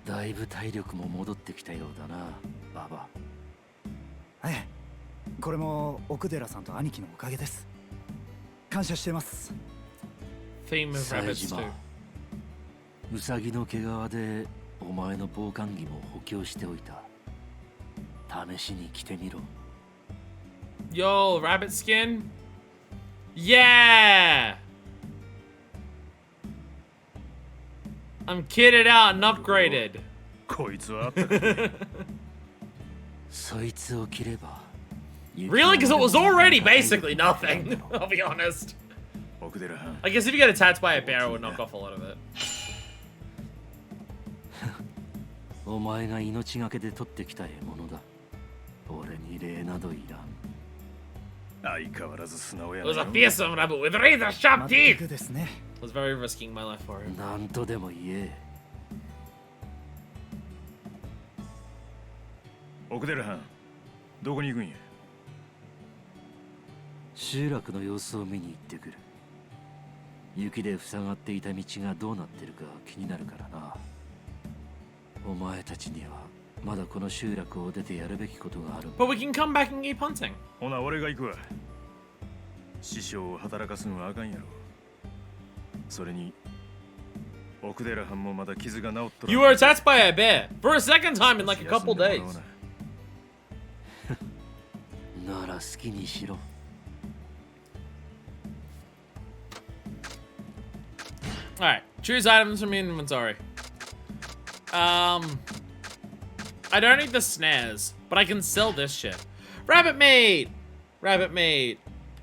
だいぶ体力も戻ってきたようだな、ババ。ええ、これも奥寺さんと兄貴のおかげです。感謝してます。Theme of rabbits too. ウサギの毛皮でお前の防寒着も補強しておいた。試しに着てみろ。Yo, rabbit skin? Yeah! I'm kitted out and upgraded. こいつはあったかね。そいつを着れば。Really? Because it was already basically nothing, I'll be honest. 奥寺はん。I guess if you get attacked by a bear, it would knock off a lot of it. お前が命がけで取ってきた獲物だ。俺に礼などいらん。相変わらず素直や It な。 was a fearsome rabbit with razor sharp 全 teeth! くですね。 I was very risking my life for him. なんとでも言え。奥寺はん、どこに行くんや。集落の様子を見に行ってくる。雪で塞がっていた道がどうなってるか気になるからな。お前たちにはまだこの集落を出てやるべきことがある。But we can come back and keep hunting. ほな、俺が行くわ。師匠を働かすんはあかんやろ。それに、奥寺はんもまだ傷が治っとる。 You were attacked by a bear for a second time in like a couple days. なら好きにしろ。Alright, choose items from inventory. I don't need the snares, but I can sell this shit. Rabbit meat! Rabbit meat.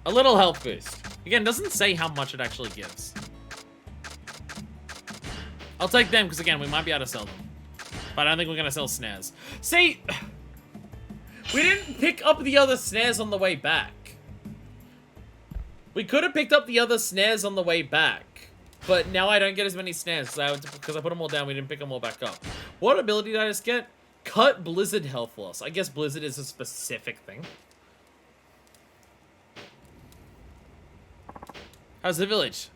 A little health boost. Again, doesn't say how much it actually gives. I'll take them, because again, we might be able to sell them. But I don't think we're going to sell snares. See, we didn't pick up the other snares on the way back. We could have picked up the other snares on the way back. But now I don't get as many snares because I put them all down. We didn't pick them all back up. What ability did I just get? Cut Blizzard health loss. I guess Blizzard is a specific thing. How's the village?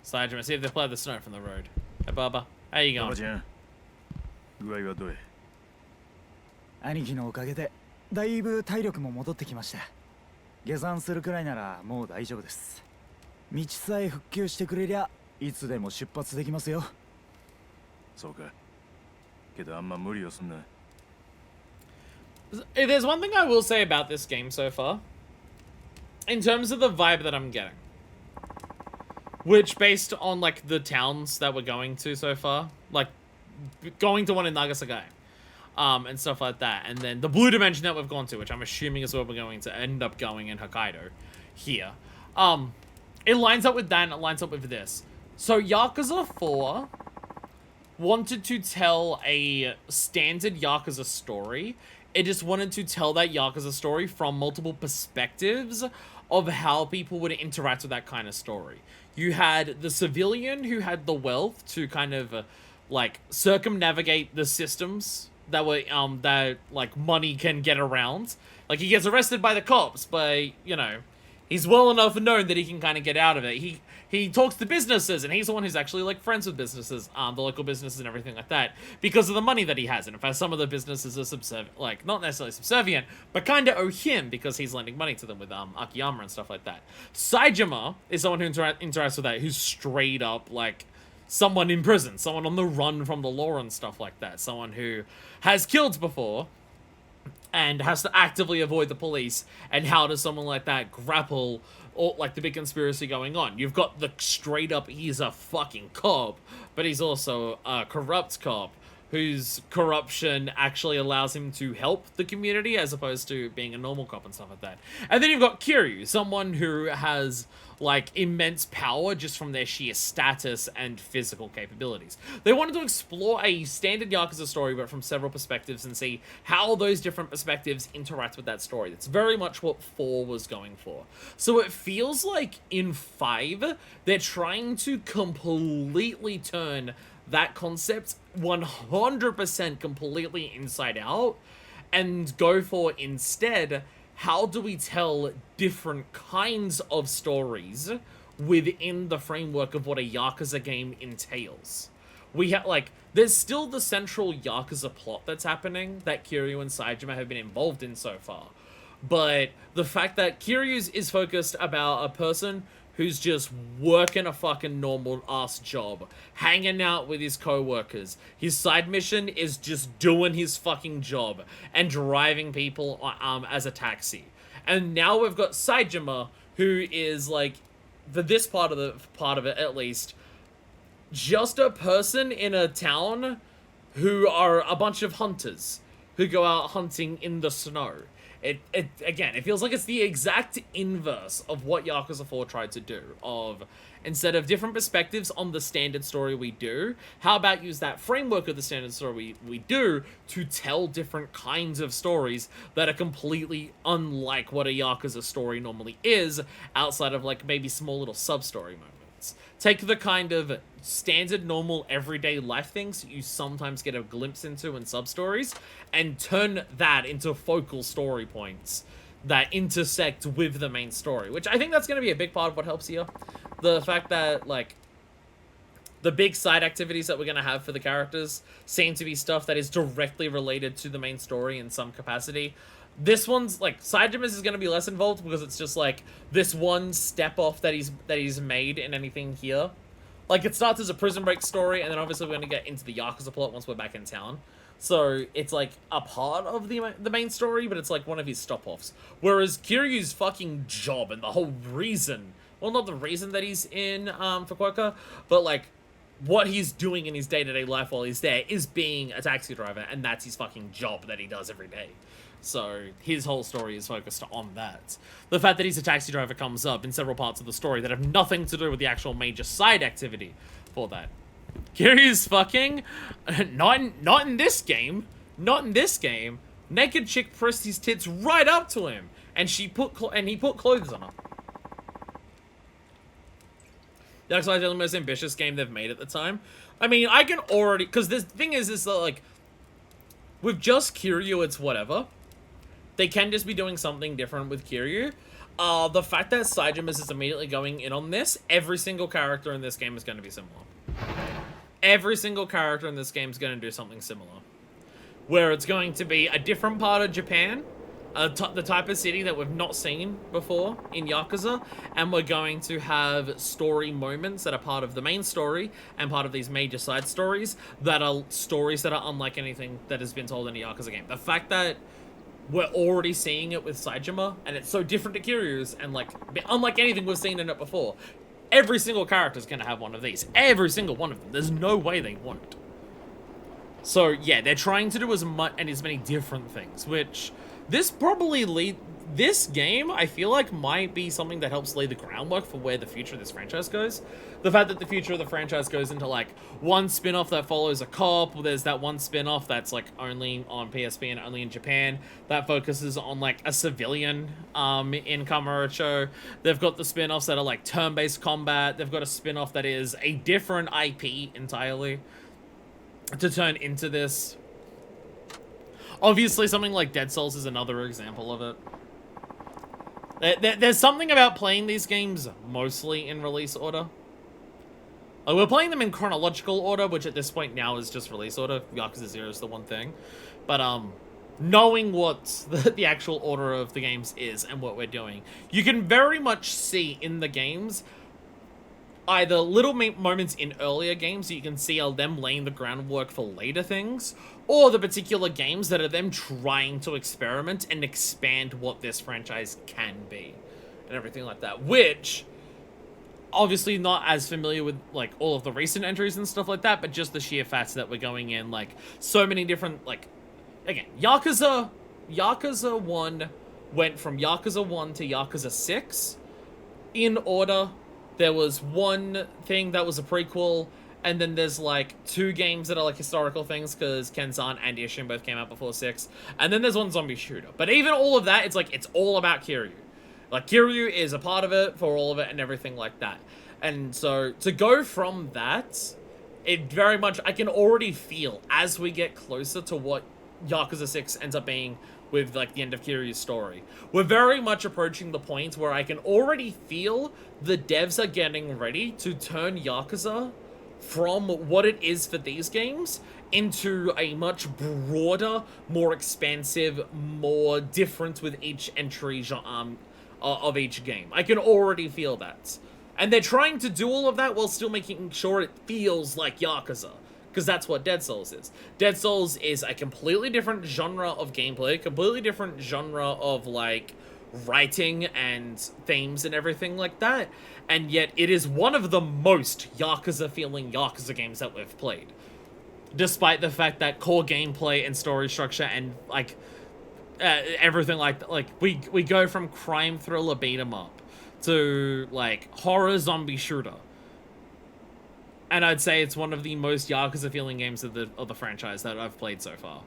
Saejima, see if they plowed the snow from the road. Hey, Baba. How you ババ going? ちゃん、具合はどうや。兄貴のおかげでだいぶ体力も戻ってきました。下山するくらいならもう大丈夫です。道さえ復旧してくれりゃいつでも出発できますよ。そうか。けどあんま無理をすんな。There's one thing I will say about this game so far. In terms of the vibe that I'm getting. Which, based on, like, the towns that we're going to so far. Like, going to one in Nagasaki. And stuff like that. And then the blue dimension that we've gone to, which I'm assuming is where we're going to end up going in Hokkaido. Here. It lines up with that and it lines up with this. So, Yakuza 4 wanted to tell a standard Yakuza story. It just wanted to tell that Yakuza story from multiple perspectives of how people would interact with that kind of story. You had the civilian who had the wealth to kind of, like, circumnavigate the systems that were, that, like, money can get around. Like, he gets arrested by the cops, but, you know, He's well enough known that he can kind of get out of it. He talks to businesses, and he's the one who's actually like friends with businesses, the local businesses and everything like that, because of the money that he has. And in fact, some of the businesses are subservient, like not necessarily subservient, but kind of owe him because he's lending money to them with Akiyama and stuff like that. Saejima is someone who interacts with that, who's straight up like someone in prison, someone on the run from the law and stuff like that, someone who has killed before and has to actively avoid the police. And how does someone like that grapple or like the big conspiracy going on? You've got the straight up, he's a fucking cop, but he's also a corrupt cop whose corruption actually allows him to help the community as opposed to being a normal cop and stuff like that. And then you've got Kiryu, someone who has like immense power just from their sheer status and physical capabilities. They wanted to explore a standard Yakuza story, but from several perspectives, and see how those different perspectives interact with that story. That's very much what 4 was going for. So it feels like in 5, they're trying to completely turn that concept 100% completely inside out and go for instead, how do we tell different kinds of stories within the framework of what a Yakuza game entails? We have, like, there's still the central Yakuza plot that's happening that Kiryu and Saejima have been involved in so far. But the fact that Kiryu's is focused about a person who's just working a fucking normal ass job, hanging out with his co-workers. His side mission is just doing his fucking job and driving people as a taxi. And now we've got Saejima, who is like, for this part of it at least, just a person in a town who are a bunch of hunters who go out hunting in the snow. Again, it feels like it's the exact inverse of what Yakuza 4 tried to do, of instead of different perspectives on the standard story we do, how about use that framework of the standard story we do to tell different kinds of stories that are completely unlike what a Yakuza story normally is, outside of like maybe small little sub-story moments. Take the kind of standard, normal, everyday life things you sometimes get a glimpse into in sub-stories, and turn that into focal story points that intersect with the main story, which I think that's going to be a big part of what helps here. The fact that, like, the big side activities that we're going to have for the characters seem to be stuff that is directly related to the main story in some capacity. This one's, like, Saejima's is going to be less involved because it's just, like, this one step off that he's made in anything here. Like, it starts as a Prison Break story, and then obviously we're going to get into the Yakuza plot once we're back in town. So, it's, like, a part of the main story, but it's, like, one of his stop-offs. Whereas Kiryu's fucking job and the whole reason, well, not the reason that he's in Fukuoka, but, like, what he's doing in his day-to-day life while he's there is being a taxi driver, and that's his fucking job that he does every day. So his whole story is focused on that. The fact that he's a taxi driver comes up in several parts of the story that have nothing to do with the actual major side activity for that. Kiryu's fucking, not in this game, not in this game. Naked chick pressed his tits right up to him, and he put clothes on her. That's like the most ambitious game they've made at the time. I mean, I can already, because the thing is that, like, with just Kiryu, it's whatever. They can just be doing something different with Kiryu. The fact that Saejima is immediately going in on this, every single character in this game is going to be similar. Every single character in this game is going to do something similar. Where it's going to be a different part of Japan, the type of city that we've not seen before in Yakuza, and we're going to have story moments that are part of the main story and part of these major side stories that are stories that are unlike anything that has been told in a Yakuza game. The fact that we're already seeing it with Saejima, and it's so different to Kiryu's, and like unlike anything we've seen in it before. Every single character is going to have one of these. Every single one of them. There's no way they won't. So yeah, they're trying to do as much and as many different things, which this game, I feel like, might be something that helps lay the groundwork for where the future of this franchise goes. The fact that the future of the franchise goes into, like, one spin-off that follows a cop, there's that one spin-off that's, like, only on PSP and only in Japan, that focuses on, like, a civilian, in Kamurocho. They've got the spin-offs that are, like, turn-based combat. They've got a spin-off that is a different IP entirely to turn into this. Obviously, something like Dead Cells is another example of it. There's something about playing these games mostly in release order. Like, we're playing them in chronological order, which at this point now is just release order. Yakuza 0 is the one thing. But, knowing what the actual order of the games is and what we're doing, you can very much see in the games either little moments in earlier games so you can see them laying the groundwork for later things, or the particular games that are them trying to experiment and expand what this franchise can be and everything like that, which obviously not as familiar with like all of the recent entries and stuff like that, but just the sheer fact that we're going in like so many different, like, again, Yakuza 1 went from Yakuza 1 to Yakuza 6 in order. There was one thing that was a prequel, and then there's like 2 games that are like historical things because Kenzan and Ishin both came out before 6, and then there's one zombie shooter. But even all of that, it's like it's all about Kiryu. Like, Kiryu is a part of it for all of it and everything like that. And so to go from that, it very much, I can already feel as we get closer to what Yakuza 6 ends up being with like the end of Kiryu's story, we're very much approaching the point where I can already feel the devs are getting ready to turn Yakuza from what it is for these games into a much broader, more expansive, more different with each entry of each game. I can already feel that. And they're trying to do all of that while still making sure it feels like Yakuza. Because that's what Dead Souls is. Dead Souls is a completely different genre of gameplay, completely different genre of, like, writing and themes and everything like that. And yet it is one of the most Yakuza-feeling Yakuza games that we've played. Despite the fact that core gameplay and story structure and, like, everything like that. Like, we go from crime thriller beat 'em up to, like, horror zombie shooter. And I'd say it's one of the most Yakuza-feeling games of the franchise that I've played so far.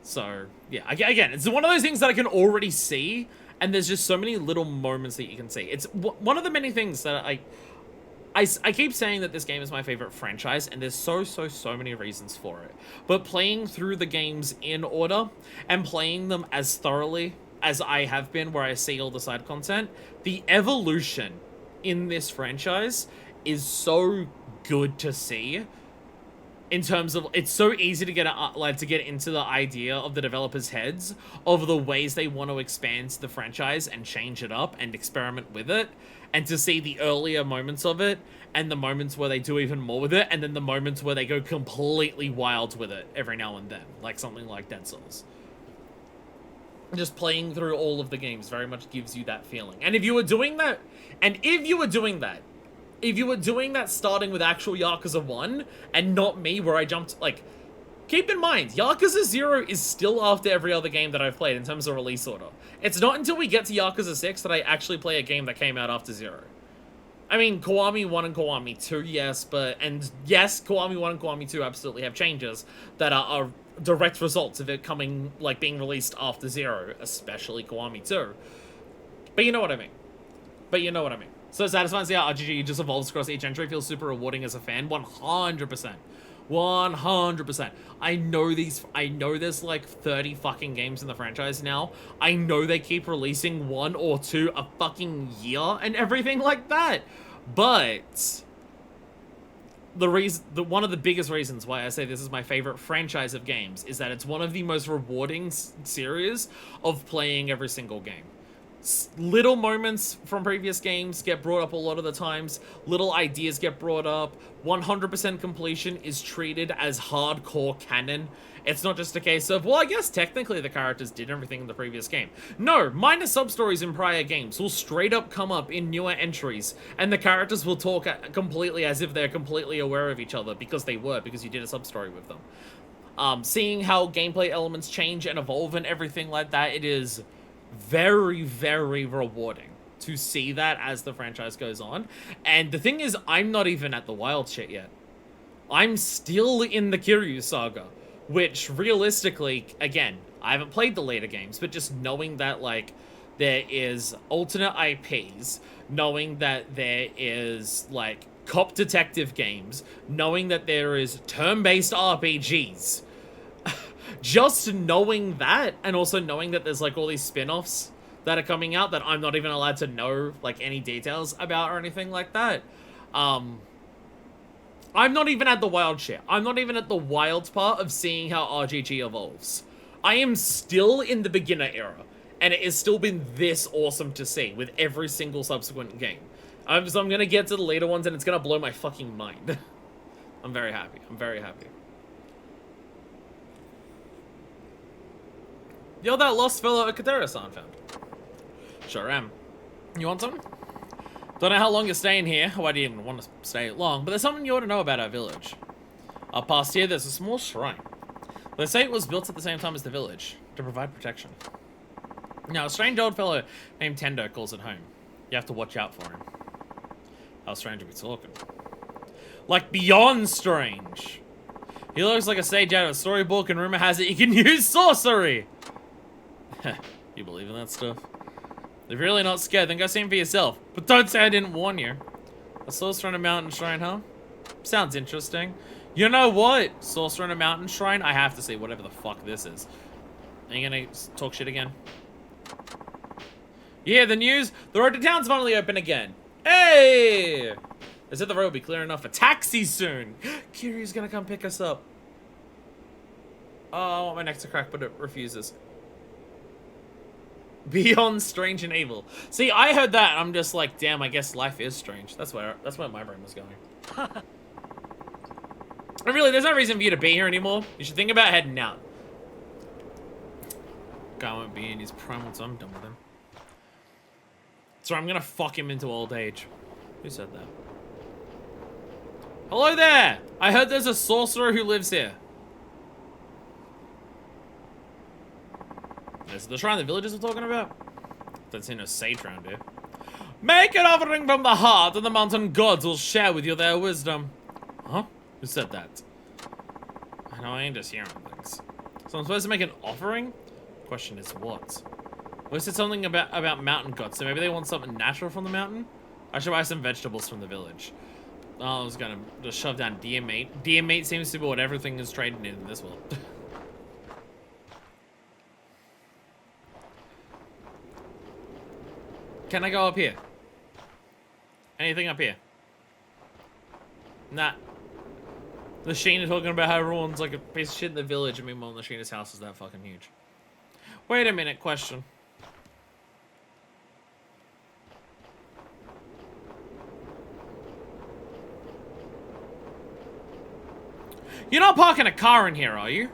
So, yeah, again, it's one of those things that I can already see, and there's just so many little moments that you can see. It's one of the many things that I keep saying that this game is my favorite franchise, and there's so many reasons for it. But playing through the games in order, and playing them as thoroughly as I have been, where I see all the side content, the evolution in this franchise is so good to see. In terms of, it's so easy to get into the idea of the developers' heads of the ways they want to expand the franchise and change it up and experiment with it, and to see the earlier moments of it and the moments where they do even more with it, and then the moments where they go completely wild with it every now and then, like something like Dead Souls. Just playing through all of the games very much gives you that feeling. And if you were doing that starting with actual Yakuza 1, and not me, where I jumped, like, keep in mind, Yakuza 0 is still after every other game that I've played in terms of release order. It's not until we get to Yakuza 6 that I actually play a game that came out after 0. I mean, Kiwami 1 and Kiwami 2, yes, yes, Kiwami 1 and Kiwami 2 absolutely have changes that are direct results of it coming, like, being released after 0, especially Kiwami 2. But you know what I mean. So satisfying to see how RGG just evolves across each entry, feels super rewarding as a fan. 100%. 100%. I know there's like 30 fucking games in the franchise now. I know they keep releasing 1 or 2 a fucking year and everything like that. But one of the biggest reasons why I say this is my favorite franchise of games is that it's one of the most rewarding series of playing every single game. Little moments from previous games get brought up a lot of the times. Little ideas get brought up. 100% completion is treated as hardcore canon. It's not just a case of, well, I guess technically the characters did everything in the previous game. No, minor sub-stories in prior games will straight up come up in newer entries, and the characters will talk completely as if they're completely aware of each other, because you did a sub-story with them. Seeing how gameplay elements change and evolve and everything like that, it is very, very rewarding to see that as the franchise goes on. And the thing is, I'm not even at the wild shit yet. I'm still in the Kiryu saga, which realistically, again, I haven't played the later games, but just knowing that, like, there is alternate IPs, knowing that there is, like, cop detective games, knowing that there is turn-based RPGs, just knowing that, and also knowing that there's, like, all these spin-offs that are coming out that I'm not even allowed to know, like, any details about or anything like that. I'm not even at the wild shit. I'm not even at the wild part of seeing how RGG evolves. I am still in the beginner era, and it has still been this awesome to see with every single subsequent game. So I'm gonna get to the later ones, and it's gonna blow my fucking mind. I'm very happy. I'm very happy. You're that lost fellow Akadera-san found. Sure am. You want something? Don't know how long you're staying here, or why do you even want to stay long, but there's something you ought to know about our village. Up past here, there's a small shrine. They say it was built at the same time as the village, to provide protection. Now, a strange old fellow named Tendo calls it home. You have to watch out for him. How strange are we talking? Like, beyond strange. He looks like a sage out of a storybook, and rumor has it he can use sorcery! You believe in that stuff? If you're really not scared, then go see him for yourself. But don't say I didn't warn you. A sorcerer in a mountain shrine, huh? Sounds interesting. You know what? Sorcerer in a mountain shrine? I have to see whatever the fuck this is. Are you gonna talk shit again? Yeah, the news? The road to town's finally open again. Hey! They said the road will be clear enough for taxis soon. Kiryu's gonna come pick us up. Oh, I want my neck to crack, but it refuses. Beyond strange and evil. See, I heard that, and I'm just like, damn, I guess life is strange. That's where my brain was going. And really, there's no reason for you to be here anymore. You should think about heading out. Guy won't be in his primal, so I'm done with him. So I'm gonna fuck him into old age. Who said that? Hello there! I heard there's a sorcerer who lives here. Is it the shrine the villagers are talking about? Don't see no sage around here. Make an offering from the heart, and the mountain gods will share with you their wisdom. Huh? Who said that? I know I ain't just hearing things. So I'm supposed to make an offering? Question is what? Well, it said something about mountain gods, so maybe they want something natural from the mountain? I should buy some vegetables from the village. Oh, I was gonna just shove down deer meat. Deer meat seems to be what everything is traded in this world. Can I go up here? Anything up here? Nah. The Sheena talking about how everyone's like a piece of shit in the village, and meanwhile the Sheena's house is that fucking huge. Wait a minute, question. You're not parking a car in here, are you?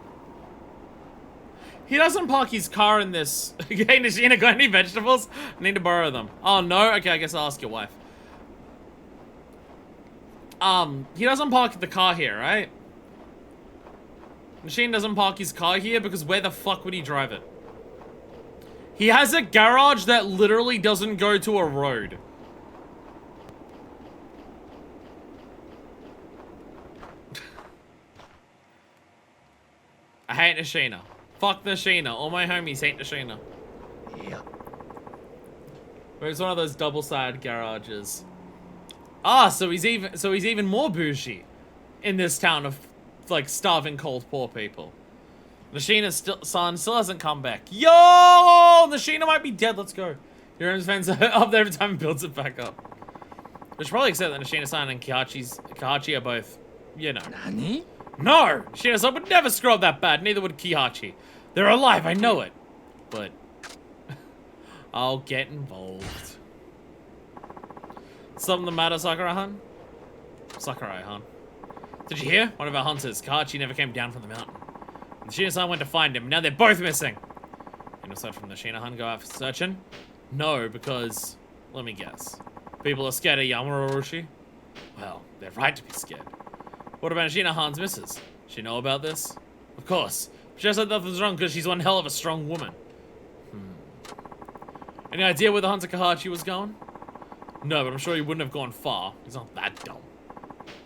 He doesn't park his car in this. Okay, Nishina, got any vegetables? I need to borrow them. Oh, no? Okay, I guess I'll ask your wife. He doesn't park the car here, right? Nishina doesn't park his car here because where the fuck would he drive it? He has a garage that literally doesn't go to a road. I hate Nishina. Fuck Nishina. All my homies hate Nishina. Yeah. But it's one of those double-sided garages. Ah, so he's even more bougie in this town of like starving, cold, poor people. Nishina's son still hasn't come back. Yo, Nishina might be dead. Let's go. Your own fence up there every time and builds it back up. We should probably accept that Nishina-san and Kihachi are both, you know. Nani? No! Nishina-san would never screw up that bad, neither would Kihachi. They're alive, I know it. But I'll get involved. Something the matter, Sakurai-han? Sakurai-han. Did you hear? One of our hunters, Kihachi, never came down from the mountain. Nishina-san went to find him. Now they're both missing. And aside from Nishina-han go out for searching? No, because, let me guess. People are scared of Yamauroshi? Well, they're right to be scared. What about Nishina-han's missus? She know about this? Of course. She said nothing's wrong because she's one hell of a strong woman. Any idea where the hunter Kihachi was going? No, but I'm sure he wouldn't have gone far. He's not that dumb.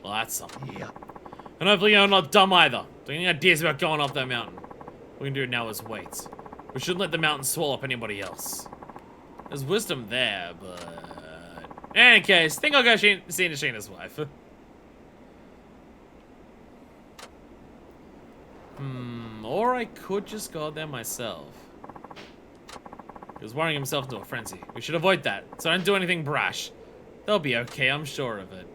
Well, that's something. Yeah. And hopefully you're not dumb either. Don't any ideas about going up that mountain. What we can do now is wait. We shouldn't let the mountain swallow up anybody else. There's wisdom there, but... In any case, think I'll go see Nishina's wife. Or I could just go there myself. was worrying himself into a frenzy. We should avoid that, so don't do anything brash. They'll be okay, I'm sure of it.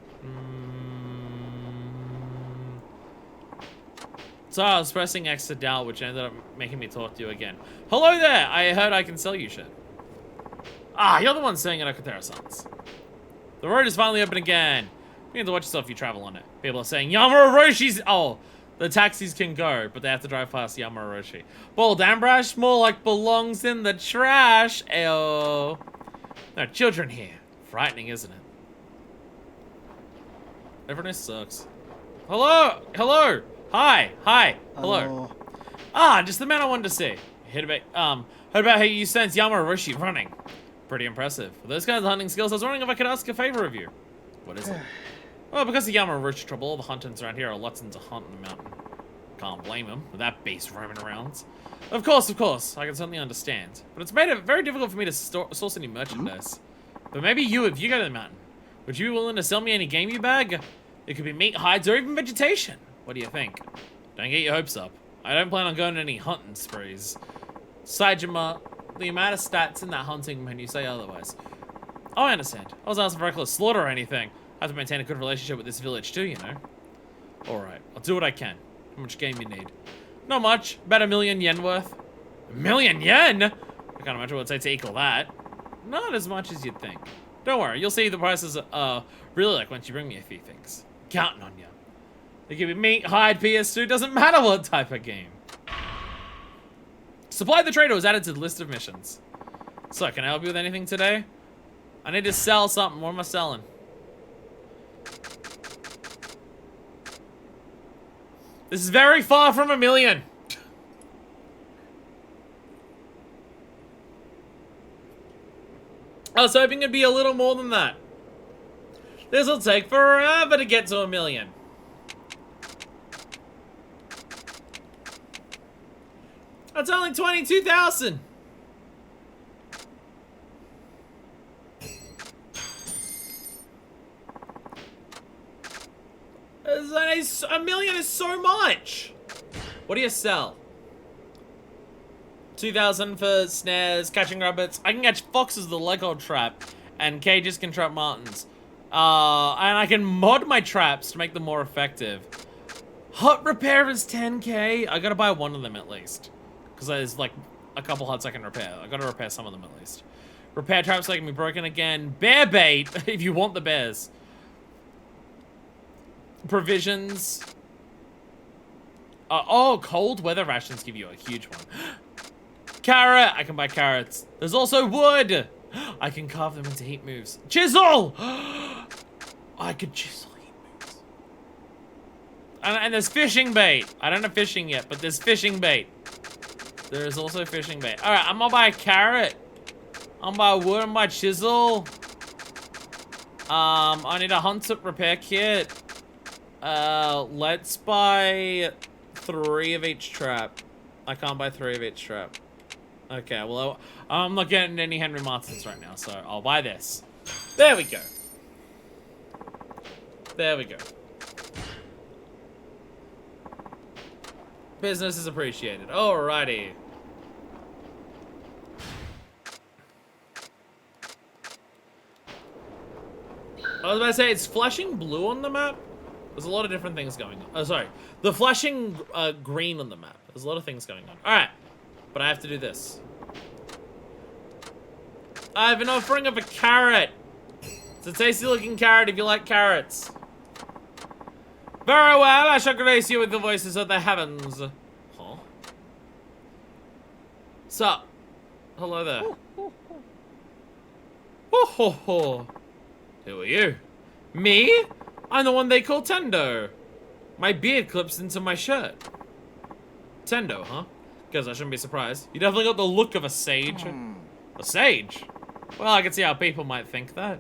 So I was pressing X to doubt, which ended up making me talk to you again. Hello there! I heard I can sell you shit. Ah, you're the one saying it, Akutera-sans. The road is finally open again. You have to watch yourself if you travel on it. People are saying, Yamaroroshi's... Oh, the taxis can go, but they have to drive past Yamaroroshi. Bold and brash, more like belongs in the trash. Ayo. No, children here. Frightening, isn't it? Everyone sucks. Hello! Hello! Hi! Hi! Hello. Ah, just the man I wanted to see. Heard about how you sense Yamaroroshi running. Pretty impressive. With those kinds of hunting skills, I was wondering if I could ask a favor of you. What is it? Well, because of Yamaroroshi trouble, all the hunters around here are lots into hunting the mountain. Can't blame him, with that beast roaming around. Of course, I can certainly understand. But it's made it very difficult for me to source any merchandise. But maybe you, if you go to the mountain, would you be willing to sell me any game you bag? It could be meat, hides, or even vegetation. What do you think? Don't get your hopes up. I don't plan on going on any hunting sprees. Saejima, the amount of stats in that hunting menu say otherwise. Oh, I understand. I wasn't asking for reckless slaughter or anything. I have to maintain a good relationship with this village too, you know. Alright, I'll do what I can. How much game you need? Not much. About 1,000,000 yen worth. 1,000,000 yen? I can't imagine what it'd take to equal that. Not as much as you'd think. Don't worry, you'll see the prices really like once you bring me a few things. Counting on you. They give you meat, hide, PS2, doesn't matter what type of game. Supply the trader was added to the list of missions. So, can I help you with anything today? I need to sell something. What am I selling? This is very far from 1,000,000. I was hoping it'd be a little more than that. This'll take forever to get to 1,000,000. That's only 22,000. A million is so much. What do you sell? 2,000 for snares, catching rabbits. I can catch foxes with the Lego trap, and cages can trap martins. And I can mod my traps to make them more effective. Hut repair is 10k. I gotta buy one of them at least, because there's like a couple huts I can repair. I gotta repair some of them at least. Repair traps so they can be broken again. Bear bait if you want the bears. Provisions. Oh, cold weather rations give you a huge one. Carrot! I can buy carrots. There's also wood! I can carve them into heat moves. Chisel! I could chisel heat moves. And there's fishing bait. I don't have fishing yet, but there's fishing bait. There is also fishing bait. Alright, I'm gonna buy a carrot. I'm gonna buy wood, I'm gonna buy chisel. I need a hunter repair kit. Let's buy 3 of each trap. I can't buy 3 of each trap. Okay, well, I'm not getting any Henry Martins right now, so I'll buy this. There we go. There we go. Business is appreciated. Alrighty. I was about to say, it's flashing blue on the map. There's a lot of different things going on. Oh, sorry. The flashing green on the map. There's a lot of things going on. Alright. But I have to do this. I have an offering of a carrot. It's a tasty looking carrot if you like carrots. Very well, I shall grace you with the voices of the heavens. Huh? Sup? Hello there. Ho ho ho. Who are you? Me? I'm the one they call Tendo. My beard clips into my shirt. Tendo, huh? Guess I shouldn't be surprised. You definitely got the look of a sage. A sage? Well, I can see how people might think that.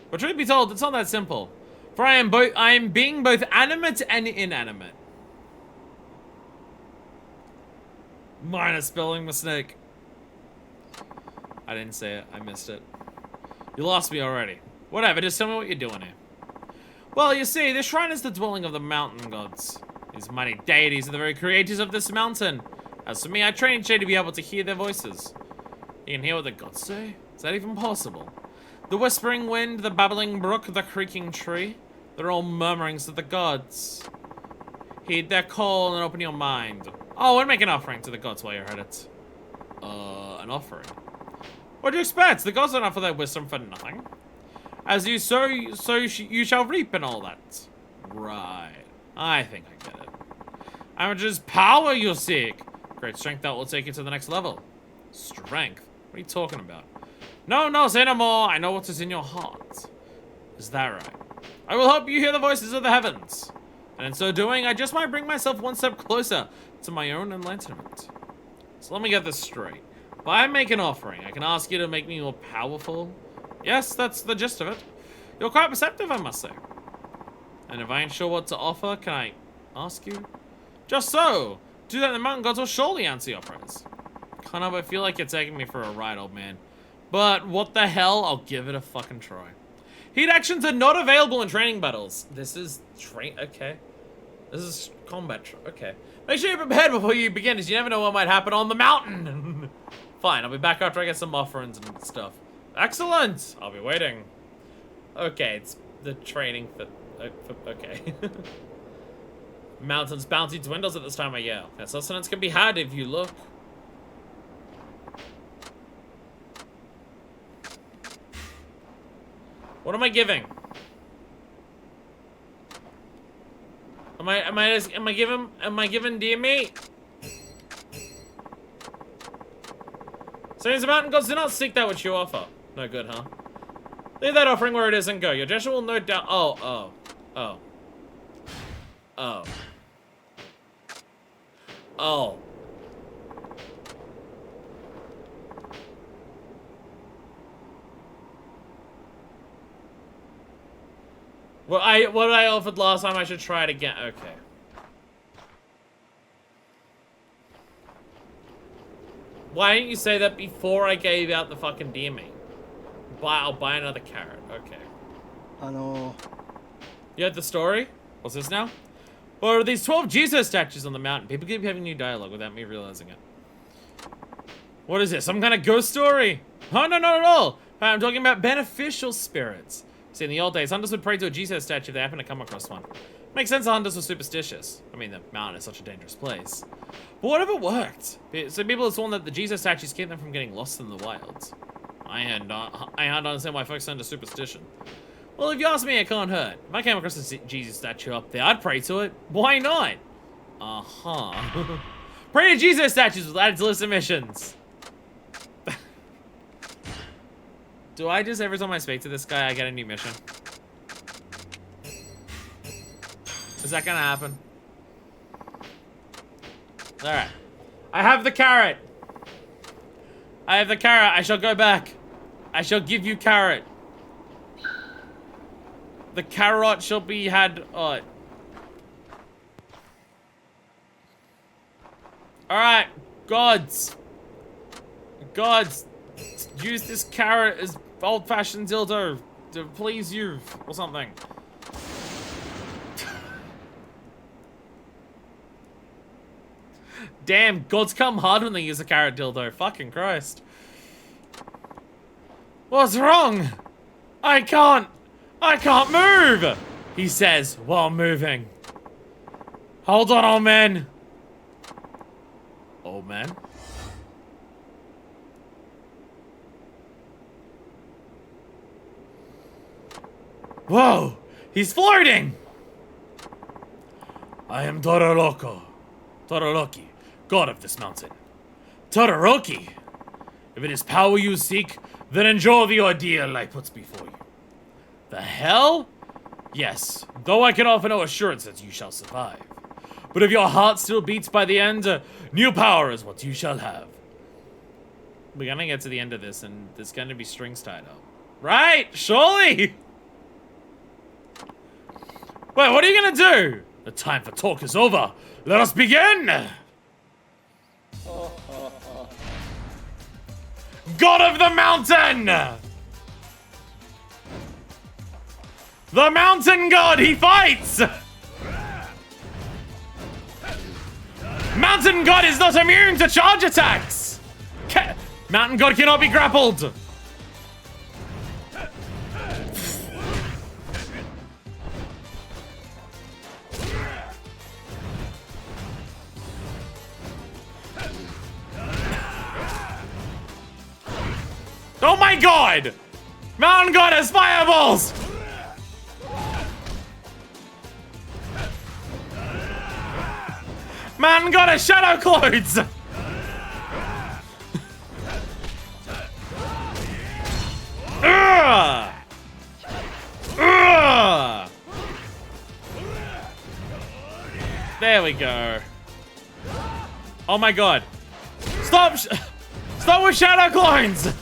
But truth be told, it's not that simple. For I am being both animate and inanimate. Minor spelling mistake. I didn't say it. I missed it. You lost me already. Whatever, just tell me what you're doing here. Well, you see, this shrine is the dwelling of the mountain gods. These mighty deities are the very creators of this mountain. As for me, I train each day to be able to hear their voices. You can hear what the gods say? Is that even possible? The whispering wind, the babbling brook, the creaking tree. They're all murmurings of the gods. Heed their call and open your mind. Oh, and make an offering to the gods while you're at it. An offering? What do you expect? The gods don't offer their wisdom for nothing. As you sow, you shall reap and all that. Right. I think I get it. How much is power you seek? Great strength that will take you to the next level. Strength? What are you talking about? No, say no more. I know what is in your heart. Is that right? I will help you hear the voices of the heavens. And in so doing, I just might bring myself one step closer to my own enlightenment. So let me get this straight. If I make an offering, I can ask you to make me more powerful. Yes, that's the gist of it. You're quite perceptive, I must say. And if I ain't sure what to offer, can I ask you? Just so. Do that and the mountain gods will surely answer your prayers. Can't help but feel like you're taking me for a ride, old man. But what the hell? I'll give it a fucking try. Heat actions are not available in training battles. This is okay. This is combat. Okay. Make sure you're prepared before you begin, as you never know what might happen on the mountain. Fine, I'll be back after I get some offerings and stuff. Excellent. I'll be waiting. Okay, it's the training for okay. Mountain's bounty dwindles at this time of year. That sustenance can be had if you look. What am I giving? Am I giving dear meat? Since the mountain gods do not seek that which you offer. No good, huh? Leave that offering where it is and go. Your gesture will no doubt. Oh. What I offered last time, I should try it again. Okay. Why didn't you say that before I gave out the fucking deer meat? I'll buy another carrot. Okay. You heard the story? What's this now? Or are these 12 Jesus statues on the mountain? People keep having new dialogue without me realizing it. What is this? Some kind of ghost story? Oh, no, not at all. I'm talking about beneficial spirits. See, in the old days, hunters would pray to a Jesus statue if they happened to come across one. Makes sense the hunters were superstitious. I mean, the mountain is such a dangerous place. But what if it worked? So people have sworn that the Jesus statues keep them from getting lost in the wilds. I can't understand why folks are into superstition. Well, if you ask me, it can't hurt. If I came across a Jesus statue up there, I'd pray to it. Why not? Uh-huh. Pray to Jesus statues will add to list of missions. Do I just, every time I speak to this guy, I get a new mission? Is that gonna happen? Alright. I have the carrot. I shall go back. I shall give you carrot. The carrot shall be had. Alright. Gods. Use this carrot as old-fashioned dildo to please you or something. Damn, gods come hard when they use a carrot dildo. Fucking Christ. What's wrong? I can't move, he says while moving. Hold on, old man. Old man? Whoa, he's floating! I am Todoroki, god of this mountain. Todoroki! If it is power you seek, then endure the ordeal I put before you. The hell? Yes, though I can offer no assurance that you shall survive. But if your heart still beats by the end, new power is what you shall have. We're gonna get to the end of this, and there's gonna be strings tied up. Right? Surely! Wait, what are you gonna do? The time for talk is over. Let us begin! God of the mountain! The mountain god, he fights! Mountain god is not immune to charge attacks! Mountain God cannot be grappled! Oh my god! Mountain God has fireballs! Mountain God has shadow clothes! Ugh! Ugh! There we go. Oh my god. Stop! Stop with shadow clones!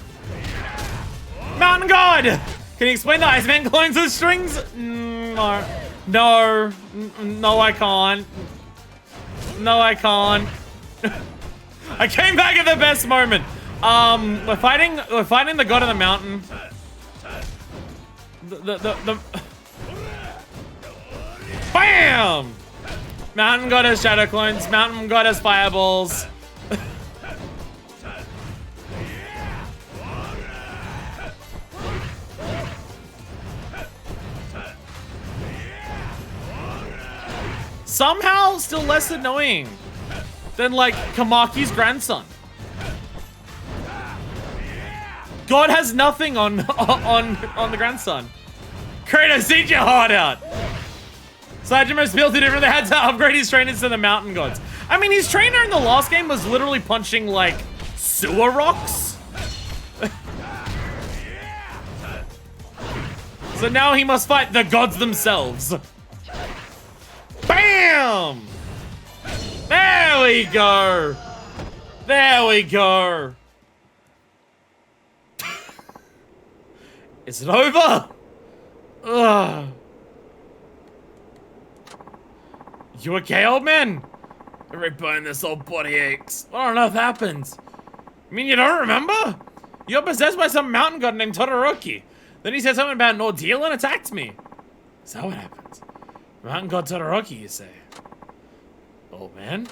Mountain God! Can you explain the Iceman clones with strings? No. No. No, I can't. No, I can't. I came back at the best moment. We're fighting the god of the mountain. The BAM! Mountain god has shadow clones. Mountain god has fireballs. Somehow still less annoying than like Kamaki's grandson. God has nothing on the grandson. Kratos, eat your heart out. Saejima's built it different. They had to upgrade his trainers to the mountain gods. I mean, his trainer in the last game was literally punching like sewer rocks. So now he must fight the gods themselves. BAM! There we go. There we go. Is it over? Ugh. You okay, old man? Every bone in this old body aches. What on earth happened? I mean, you don't remember? You got possessed by some mountain god named Todoroki. Then he said something about an ordeal and attacked me. Is that what happened? Mountain god Todoroki, you say? Old man?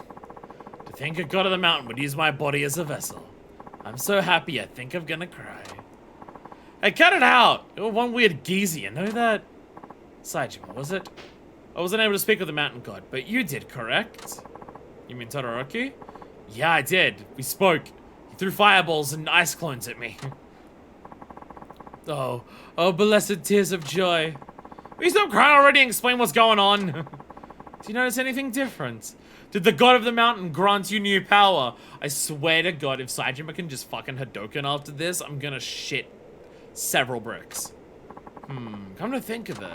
To think a god of the mountain would use my body as a vessel. I'm so happy I think I'm gonna cry. Hey, cut it out! You're one weird geezer, you know that? Saejima, was it? I wasn't able to speak with the mountain god, but you did, correct? You mean Todoroki? Yeah, I did. We spoke. He threw fireballs and ice clones at me. Oh, blessed tears of joy. Will you stop crying already and explain what's going on? Do you notice anything different? Did the god of the mountain grant you new power? I swear to God, if Saejima can just fucking Hadouken after this, I'm gonna shit several bricks. Come to think of it.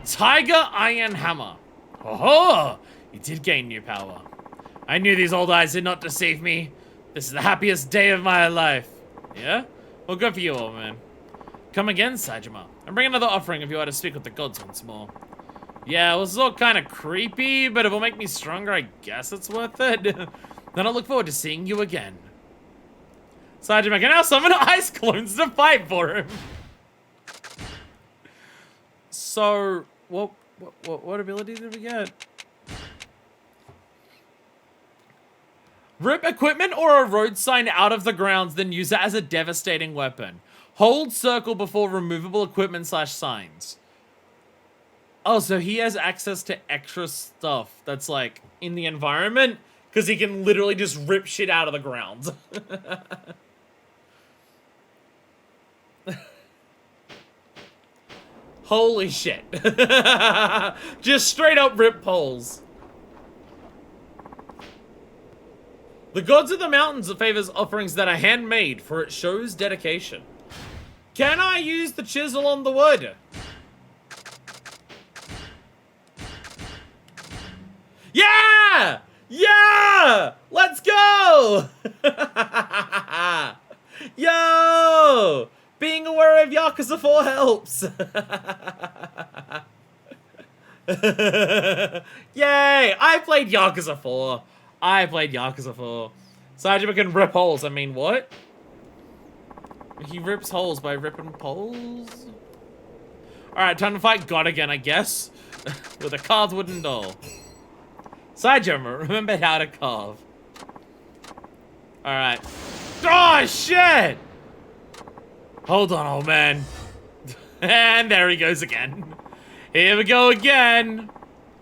Tiger Iron Hammer. Oh, you did gain new power. I knew these old eyes did not deceive me. This is the happiest day of my life. Yeah? Well, good for you, old man. Come again, Saejima. And bring another offering if you are to speak with the gods once more. Yeah, it was all kind of creepy, but if it'll make me stronger, I guess it's worth it. Then I look forward to seeing you again. Saejima can now summon ice clones to fight for him. So, what ability did we get? Rip equipment or a road sign out of the grounds, then use it as a devastating weapon. Hold circle before removable equipment / signs. Oh, so he has access to extra stuff that's like in the environment because he can literally just rip shit out of the ground. Holy shit. Just straight up rip poles. The gods of the mountains favors offerings that are handmade, for it shows dedication. Can I use the chisel on the wood? Yeah! Yeah! Let's go! Yo! Being aware of Yakuza 4 helps. Yay! I played Yakuza 4. Saejima can rip holes. I mean, what? He rips holes by ripping poles? Alright, time to fight God again, I guess. With a carved wooden doll. Saejima, remember how to carve. Alright. Oh, shit! Hold on, old man. And there he goes again. Here we go again.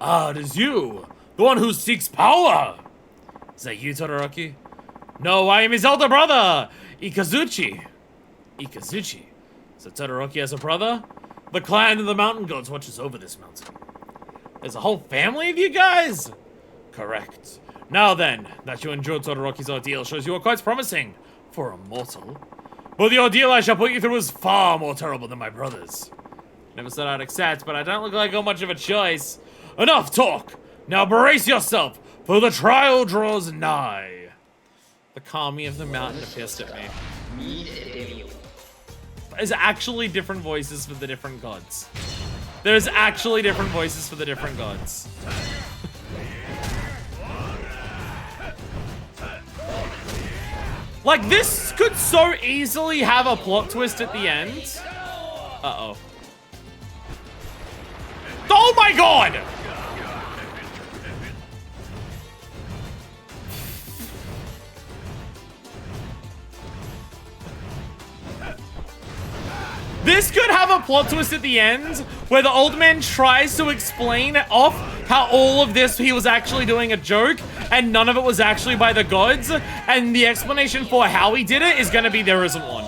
Ah, it is you. The one who seeks power. Is that you, Todoroki? No, I am his elder brother, Ikazuchi. Ikazuchi? So Todoroki has a brother? The clan of the mountain gods watches over this mountain. There's a whole family of you guys? Correct. Now then, that you endured Todoroki's ordeal shows you are quite promising for a mortal. But the ordeal I shall put you through is far more terrible than my brother's. Never said I'd accept, but I don't look like I got much of a choice. Enough talk! Now brace yourself, for the trial draws nigh. The Kami of the mountain appears at me. There's actually different voices for the different gods. There's actually different voices for the different gods. Like, this could so easily have a plot twist at the end. Uh-oh. Oh my god! This could have a plot twist at the end where the old man tries to explain off how all of this he was actually doing a joke and none of it was actually by the gods, and the explanation for how he did it is gonna be there isn't one.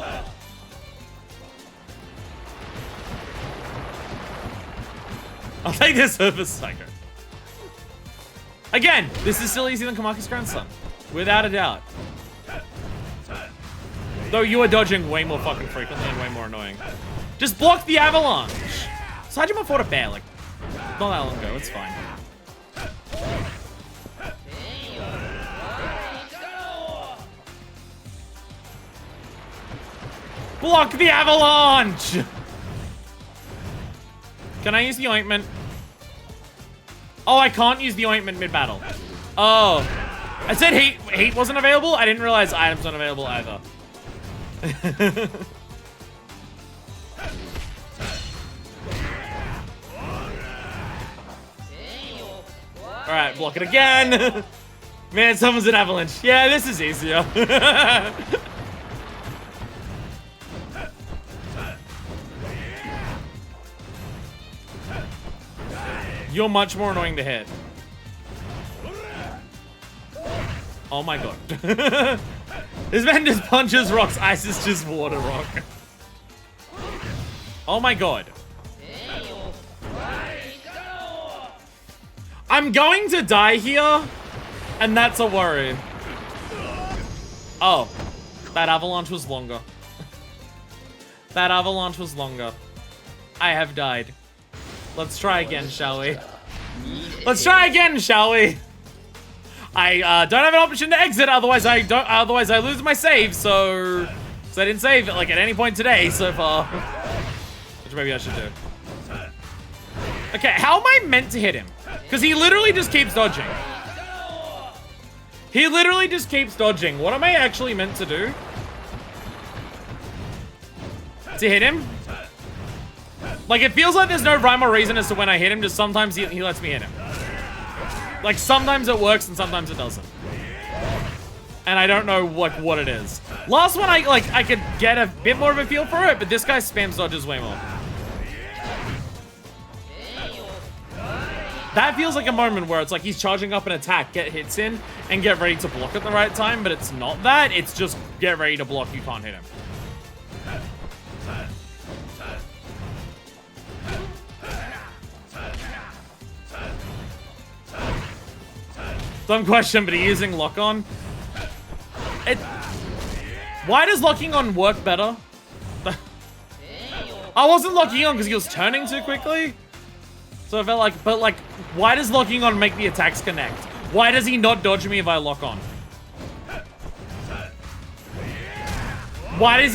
I'll take this over Psycho. Again, this is still easier than Kamaki's grandson. Without a doubt. Though you are dodging way more fucking frequently and way more annoying. Just block the avalanche! Saejima fought a bear, like, not that long ago, it's fine. Block the avalanche! Can I use the ointment? Oh, I can't use the ointment mid-battle. Oh. I said heat wasn't available? I didn't realize items weren't available either. Alright, block it again. Man, someone's an avalanche. Yeah, this is easier. You're much more annoying to hit. Oh my god. This man just punches rocks, ice is just water rock. Oh my god. I'm going to die here, and that's a worry. Oh, that avalanche was longer. That avalanche was longer. I have died. Let's try again, shall we? Let's try again, shall we? I don't have an option to exit, otherwise I lose my save, so I didn't save it like at any point today so far. Which maybe I should do. Okay, how am I meant to hit him? Because he literally just keeps dodging. He literally just keeps dodging. What am I actually meant to do? To hit him? Like, it feels like there's no rhyme or reason as to when I hit him, just sometimes he lets me hit him. Like, sometimes it works and sometimes it doesn't. And I don't know, like, what it is. Last one, I could get a bit more of a feel for it, but this guy spams dodges way more. That feels like a moment where it's like he's charging up an attack, get hits in, and get ready to block at the right time, but it's not that. It's just get ready to block, you can't hit him. Dumb question, but he's using lock-on. Why does locking on work better? I wasn't locking on because he was turning too quickly. So I felt like, but like, why does locking on make the attacks connect? Why does he not dodge me if I lock on? Why does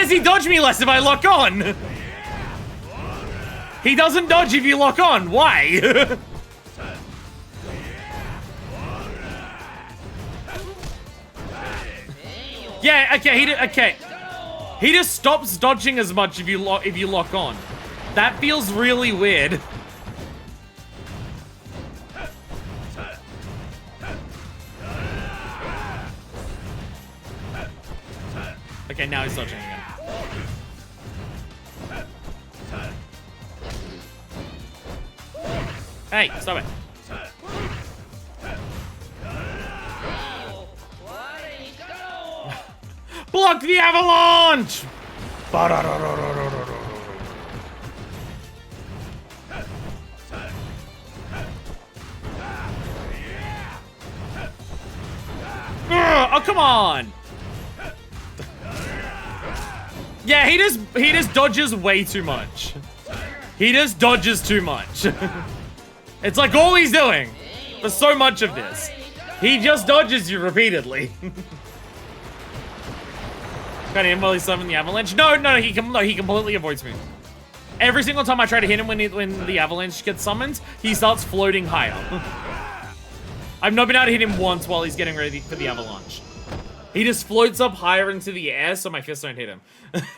he dodge me less if I lock on? He doesn't dodge if you lock on. Why? Yeah, okay, he just stops dodging as much if you lock on. That feels really weird. Okay, now he's dodging again. Hey, stop it. Block the avalanche! Oh, come on! Yeah, he just dodges way too much. He just dodges too much. It's like all he's doing for so much of this. He just dodges you repeatedly. Got him while he summoned the avalanche. No, he completely avoids me. Every single time I try to hit him when the avalanche gets summoned, he starts floating higher. I've not been able to hit him once while he's getting ready for the avalanche. He just floats up higher into the air so my fists don't hit him.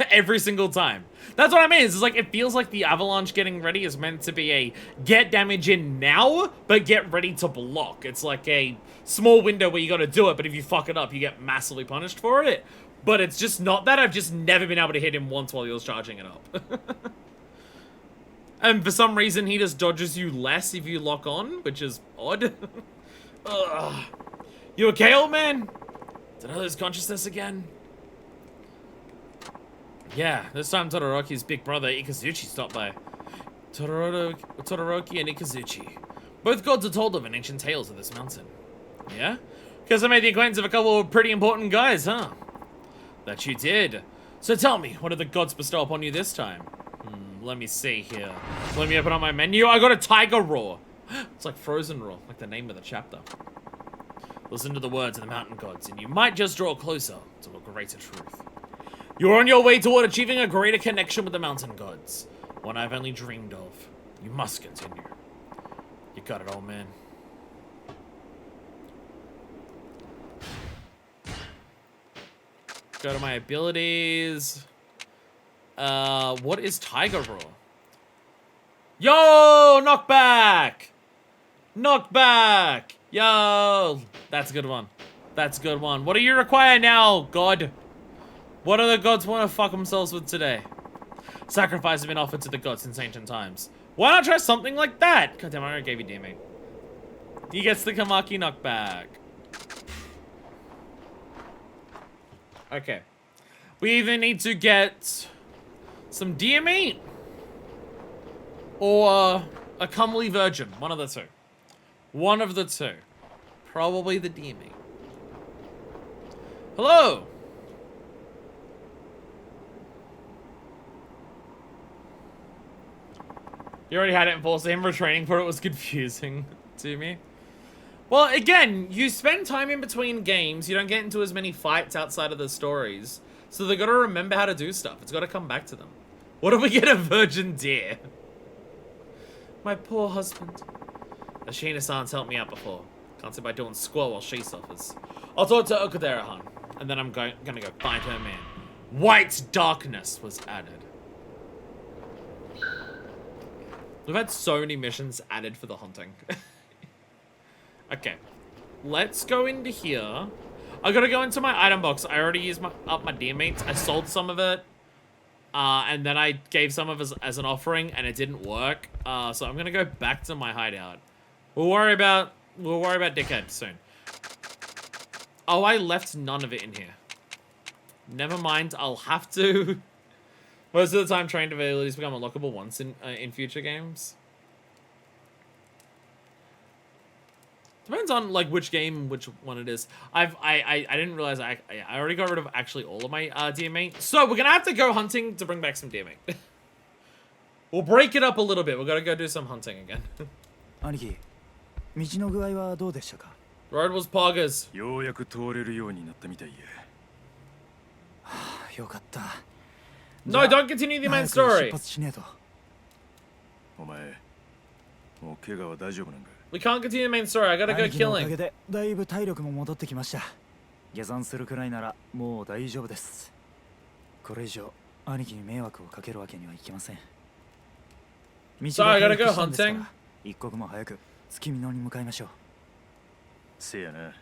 Every single time. That's what I mean. It's like, it feels like the avalanche getting ready is meant to be a get damage in now, but get ready to block. It's like a small window where you gotta do it, but if you fuck it up, you get massively punished for it. But it's just not that. I've just never been able to hit him once while he was charging it up. And for some reason, he just dodges you less if you lock on, which is odd. Ugh. You okay, old man? Did I lose consciousness again? Yeah, this time Todoroki's big brother Ikazuchi stopped by. Todoroki and Ikazuchi. Both gods are told of in ancient tales of this mountain. Yeah? Because I made the acquaintance of a couple of pretty important guys, huh? That you did. So tell me, what did the gods bestow upon you this time? Let me see here. Let me open up my menu. I got a tiger roar. It's like Frozen Roar, like the name of the chapter. Listen to the words of the mountain gods, and you might just draw closer to a greater truth. You're on your way toward achieving a greater connection with the mountain gods. One I've only dreamed of. You must continue. You got it, old man. Go to my abilities. What is Tiger Roar? Yo, knockback! Knockback! Yo! That's a good one. That's a good one. What do you require now, God? What do the gods want to fuck themselves with today? Sacrifice has been offered to the gods since ancient times. Why not try something like that? God damn, I already gave you DMing. He gets the Kamaki knockback. Okay. We either need to get some DME or a comely virgin. One of the two. One of the two. Probably the DME. Hello! You already had it in full, so him retraining for it was confusing to me. Well, again, you spend time in between games, you don't get into as many fights outside of the stories, so they gotta remember how to do stuff. It's gotta come back to them. What if we get a virgin deer? My poor husband. Ashina-san's helped me out before. Can't see by doing squirrel while she suffers. I'll talk to Okudera-han, and then I'm gonna go find her man. White darkness was added. We've had so many missions added for the hunting. Okay. Let's go into here. I gotta go into my item box. I already used up my deer meat. I sold some of it. And then I gave some of it as an offering, and it didn't work. So I'm gonna go back to my hideout. We'll worry about Dickhead soon. Oh, I left none of it in here. Never mind, I'll have to. Most of the time, trained abilities become unlockable once in future games. Depends on like which game, which one it is. I didn't realize I already got rid of actually all of my deer meat. So we're gonna have to go hunting to bring back some deer meat. We'll break it up a little bit. We're gonna go do some hunting again. 兄貴、道の具合はどうでしたか? Road was poggers. ようやく通れるようになったみたいや。よかった。 No, don't continue the main story. 出発しねえと。お前、もう怪我は大丈夫なんか? We can't continue the main story. I gotta go 兄貴のおか killing. げでだいぶ体力も戻ってきました。下山するくらいならもう大丈夫です。これ以上兄貴に迷惑をかけるわけにはいきません。道が回復したんですから、一刻も早く月見野に向かいましょう。せやな。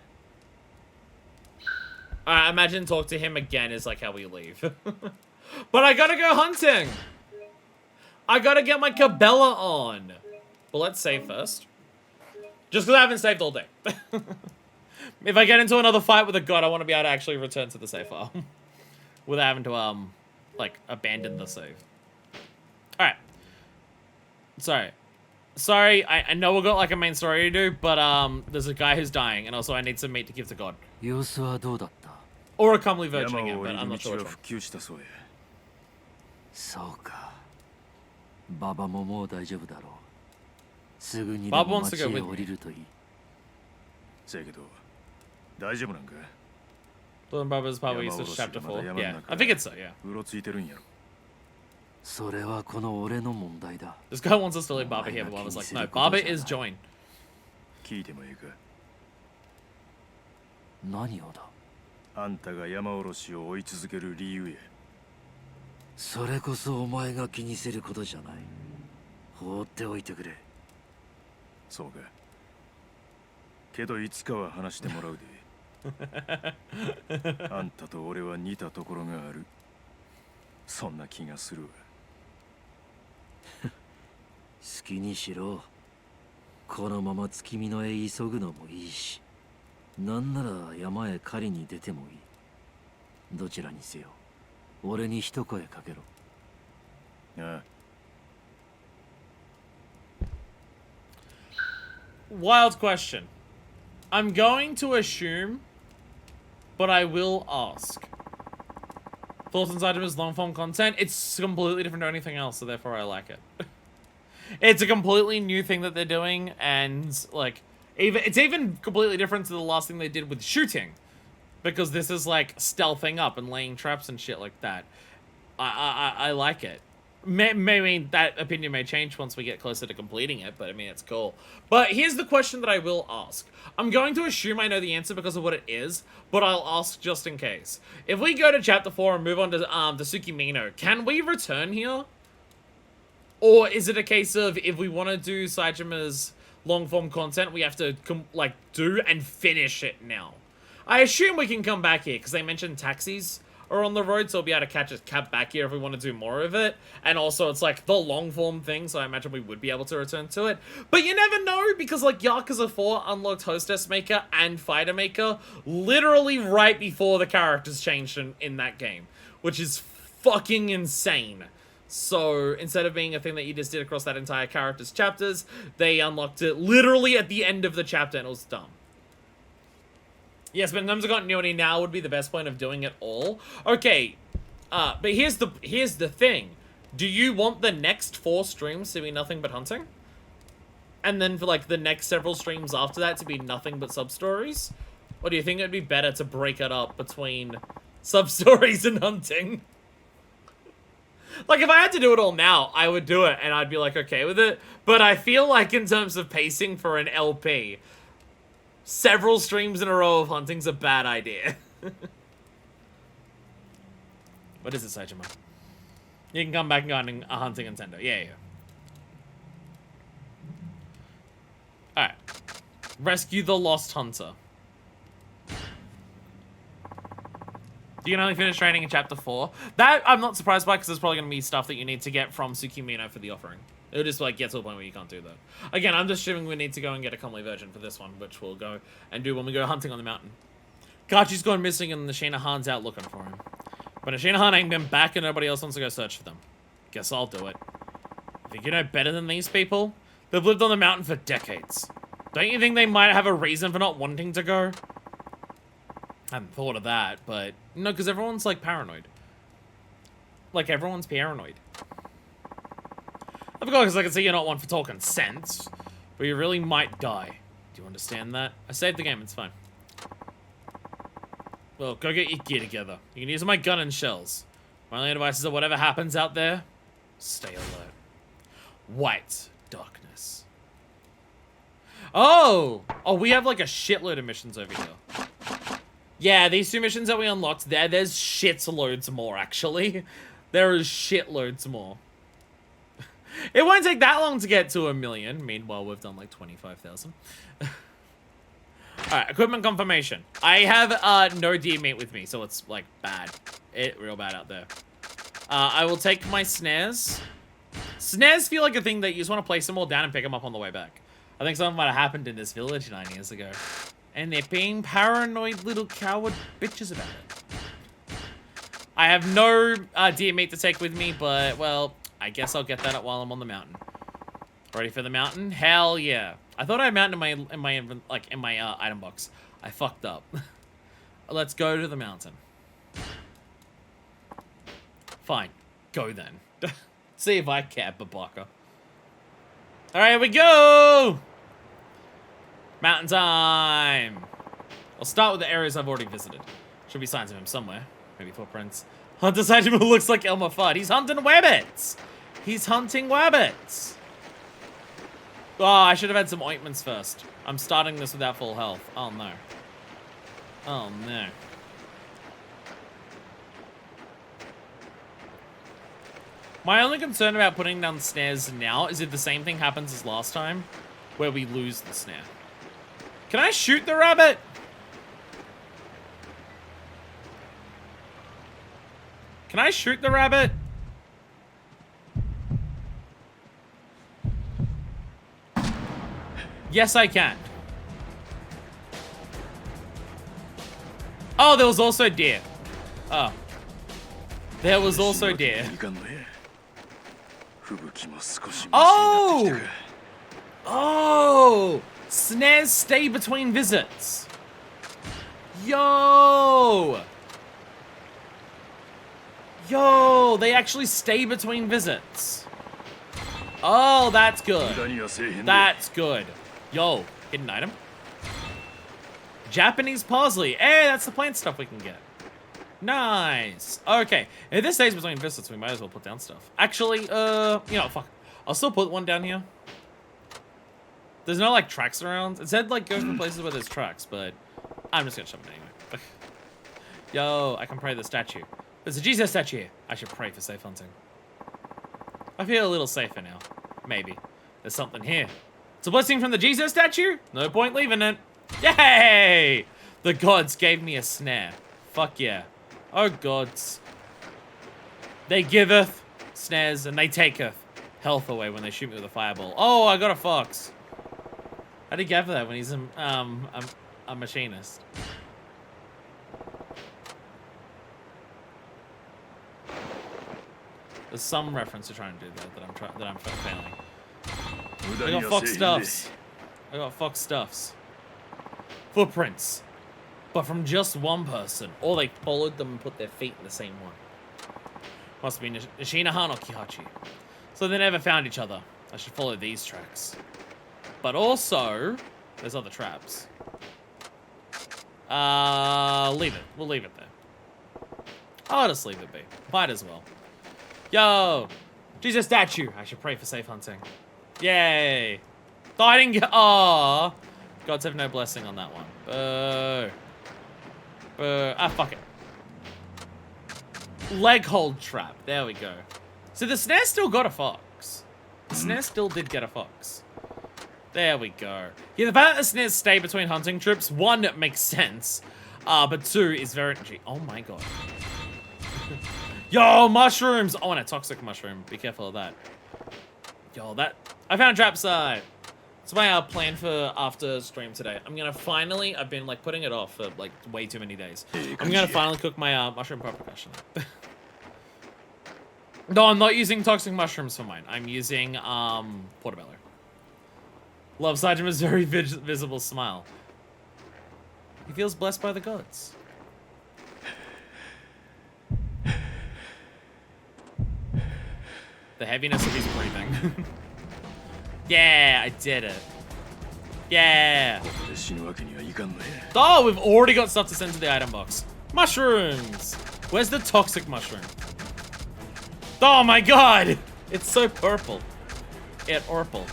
Imagine talk to him again is like how we leave. But I gotta go hunting. I gotta get my Cabela on. Well, let's save first. Just because I haven't saved all day. If I get into another fight with a god, I want to be able to actually return to the save file. Without having to, like, abandon the save. Alright. Sorry, I know we've got, like, a main story to do, but, there's a guy who's dying, and also I need some meat to give to God. 様子はどうだった？ Or a comely virgin 山 again, を but 降 I'm り not る sure 道 which は one. 復旧したそうや。そうか。ババももう大丈夫だろう。すぐにで Bob も wants to 町 go へ with 降 me. りるといい。せやけど、大丈夫なんか？ Blood and Bubba's probably used to chapter 4. Yeah, I think it's so, yeah. うろついてるんやろ。それはこの俺の問題だ。 This guy wants us to leave Baba here, but Baba's like, no, Baba is join. 聞いてもいいか？何をだ？あんたが山おろしを追い続ける理由や。それこそお前が気にすることじゃない。放っておいてくれ。そうか。けどいつかは話してもらうで。あんたと俺は似たところがある。そんな気がするわ。好きにしろ。このまま月見のへ急ぐのもいいし、なんなら山へ狩りに出てもいい。どちらにせよ、俺に一声かけろ。ああ。Wild question. I'm going to assume, but I will ask. Thoughts on Saejima's long form content? It's completely different to anything else, so therefore I like it. It's a completely new thing that they're doing, and like, it's even completely different to the last thing they did with shooting, because this is like stealthing up and laying traps and shit like that. I like it. Maybe that opinion may change once we get closer to completing it, but I mean, it's cool. But here's the question that I will ask. I'm going to assume I know the answer because of what it is, but I'll ask just in case. If we go to chapter 4 and move on to Tsukimino, can we return here? Or is it a case of if we want to do Saejima's long-form content, we have to, like, do and finish it now? I assume we can come back here, because they mentioned taxis are on the road, so we'll be able to catch a cab back here if we want to do more of it. And also, it's like the long-form thing, so I imagine we would be able to return to it. But you never know, because like Yakuza 4 unlocked Hostess Maker and Fighter Maker literally right before the characters changed in that game, which is fucking insane. So instead of being a thing that you just did across that entire character's chapters, they unlocked it literally at the end of the chapter, and it was dumb. Yes, but in terms of continuity, now would be the best point of doing it all. Okay, but here's the thing. Do you want the next 4 streams to be nothing but hunting? And then for like the next several streams after that to be nothing but sub-stories? Or do you think it'd be better to break it up between sub-stories and hunting? Like, if I had to do it all now, I would do it, and I'd be, like, okay with it. But I feel like in terms of pacing for an LP, several streams in a row of hunting's a bad idea. What is it, Saejima? You can come back and go on a hunting Nintendo. Yeah. Alright. Rescue the Lost Hunter. You can only finish training in chapter 4. That I'm not surprised by, because there's probably going to be stuff that you need to get from Tsukimino for the offering. It'll just like get to a point where you can't do that. Again, I'm just assuming we need to go and get a comely virgin for this one, which we'll go and do when we go hunting on the mountain. Kachi's gone missing and the Shinahan's out looking for him. But Shinahan ain't been back and nobody else wants to go search for them. Guess I'll do it. Think you know better than these people? They've lived on the mountain for decades. Don't you think they might have a reason for not wanting to go? I hadn't thought of that, but... No, because everyone's, like, paranoid. Like, everyone's paranoid. I forgot, because I can see you're not one for talking sense. But you really might die. Do you understand that? I saved the game, it's fine. Well, go get your gear together. You can use my gun and shells. My only advice is that whatever happens out there, stay alert. White darkness. Oh! Oh, we have, like, a shitload of missions over here. Yeah, these 2 missions that we unlocked there's shitloads more, actually. There is shitloads more. It won't take that long to get to 1 million. Meanwhile, we've done like 25,000. Alright, equipment confirmation. I have no deer meat with me, so it's like bad. Real bad out there. I will take my snares. Snares feel like a thing that you just want to place them all down and pick them up on the way back. I think something might have happened in this village 9 years ago. And they're being paranoid little coward bitches about it. I have no deer meat to take with me, but, well, I guess I'll get that while I'm on the mountain. Ready for the mountain? Hell yeah. I thought I had mountain in my item box. I fucked up. Let's go to the mountain. Fine. Go then. See if I care, Babaka. Alright, here we go! Mountain time! I'll start with the areas I've already visited. Should be signs of him somewhere. Maybe footprints. Hunter Saejima looks like Elmer Fudd. He's hunting wabbits! He's hunting wabbits! Oh, I should have had some ointments first. I'm starting this without full health. Oh no. Oh no. My only concern about putting down snares now is if the same thing happens as last time, where we lose the snare. Can I shoot the rabbit? Can I shoot the rabbit? Yes, I can. Oh, there was also deer. Oh. There was also deer. Oh! Oh! Snares stay between visits. Yo! Yo, they actually stay between visits. Oh, that's good. That's good. Yo, hidden item. Japanese parsley. Hey, that's the plant stuff we can get. Nice. Okay, if this stays between visits, we might as well put down stuff. Actually, you know, fuck. I'll still put one down here. There's no, like, tracks around. It said, like, go to places where there's tracks, but I'm just gonna shove it anyway. Yo, I can pray the statue. There's a Jesus statue here. I should pray for safe hunting. I feel a little safer now. Maybe. There's something here. It's a blessing from the Jesus statue? No point leaving it. Yay! The gods gave me a snare. Fuck yeah. Oh gods. They giveth snares and they taketh health away when they shoot me with a fireball. Oh, I got a fox. How do you gather that when he's a machinist? There's some reference to trying to do that I'm failing. I got fox stuffs. I got fox stuffs. Footprints. But from just one person. Or they followed them and put their feet in the same one. Must be Nishinaha no Kihachi. So they never found each other. I should follow these tracks. But also, there's other traps. Leave it. We'll leave it there. I'll just leave it be. Might as well. Yo! Jesus statue! I should pray for safe hunting. Yay! Oh, I didn't get... Aww! Gods have no blessing on that one. Boo. Boo. Ah, fuck it. Leg hold trap. There we go. So the snare still got a fox. The snare still did get a fox. There we go. Yeah, the fact that the snares stay between hunting trips, one, it makes sense. But two, is very... Oh my god. Yo, mushrooms! Oh, and a toxic mushroom. Be careful of that. Yo, that... I found a trap site. That's my plan for after stream today. I'm gonna finally... I've been, like, putting it off for, like, way too many days. I'm gonna finally cook my mushroom percussion. No, I'm not using toxic mushrooms for mine. I'm using, portobello. Love Saejima's very visible smile. He feels blessed by the gods. The heaviness of his breathing. Yeah, I did it. Yeah. Oh, we've already got stuff to send to the item box. Mushrooms. Where's the toxic mushroom? Oh my god. It's so purple. Purple.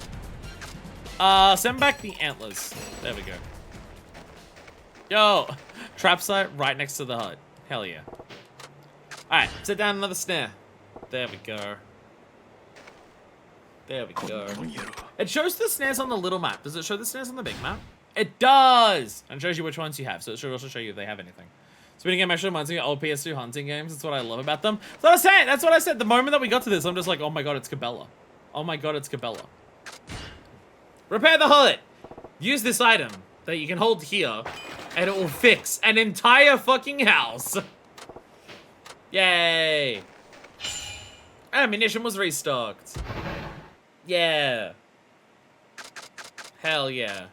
Send back the antlers. There we go. Yo, trap site right next to the hut. Hell yeah. Alright, set down another snare. There we go. There we go. It shows the snares on the little map. Does it show the snares on the big map? It does! And it shows you which ones you have, so it should also show you if they have anything. Speeding game actually reminds me of old PS2 hunting games. That's what I love about them. That's what I was saying. That's what I said. The moment that we got to this, I'm just like, oh my god, it's Cabela. Oh my god, it's Cabela. Repair the hood! Use this item that you can hold here, and it will fix an entire fucking house. Yay! Ammunition was restocked. Yeah. Hell yeah.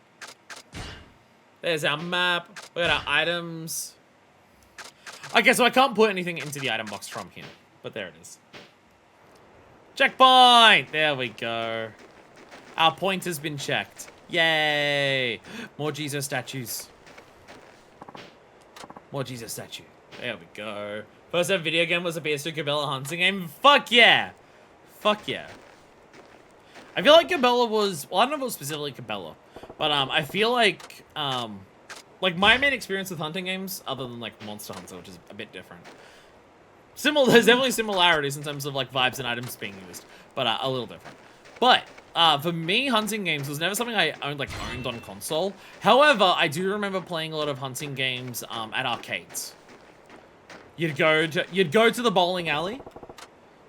There's our map. We got our items. Okay, so I can't put anything into the item box from here, but there it is. Checkpoint! There we go. Our point has been checked. Yay! More Jesus statues. More Jesus statue. There we go. First ever video game was a PS2 Cabela hunting game. Fuck yeah! Fuck yeah. I feel like Cabela was... Well, I don't know if it was specifically Cabela. But I feel like my main experience with hunting games, other than like Monster Hunter, which is a bit different. There's definitely similarities in terms of like vibes and items being used, but a little different. But for me, hunting games was never something I owned on console. However, I do remember playing a lot of hunting games at arcades. You'd go to the bowling alley.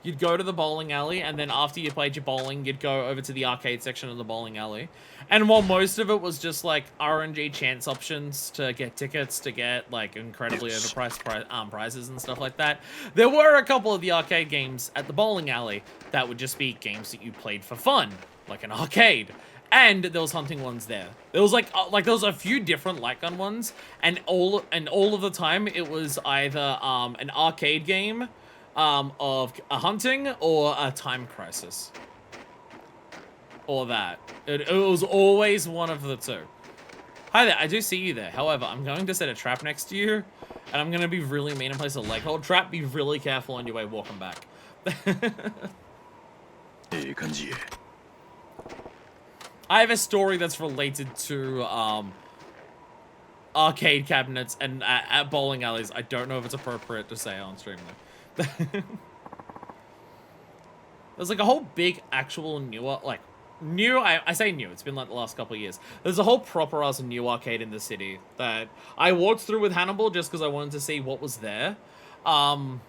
You'd go to the bowling alley, and then after you played your bowling, you'd go over to the arcade section of the bowling alley. And while most of it was just, like, RNG chance options to get tickets, to get, like, incredibly overpriced prizes and stuff like that, there were a couple of the arcade games at the bowling alley that would just be games that you played for fun, like an arcade. And there was hunting ones there. There was, there was a few different light gun ones, and all of the time, it was either an arcade game, of a hunting or a time crisis. Or that. It was always one of the two. Hi there, I do see you there. However, I'm going to set a trap next to you, and I'm going to be really mean and place a leg hold trap. Be really careful on your way walking back. I have a story that's related to, arcade cabinets and at bowling alleys. I don't know if it's appropriate to say on stream, though. There's like a whole big actual newer, I say new, it's been like the last couple of years. There's a whole proper ass new arcade in the city that I walked through with Hannibal just because I wanted to see what was there. And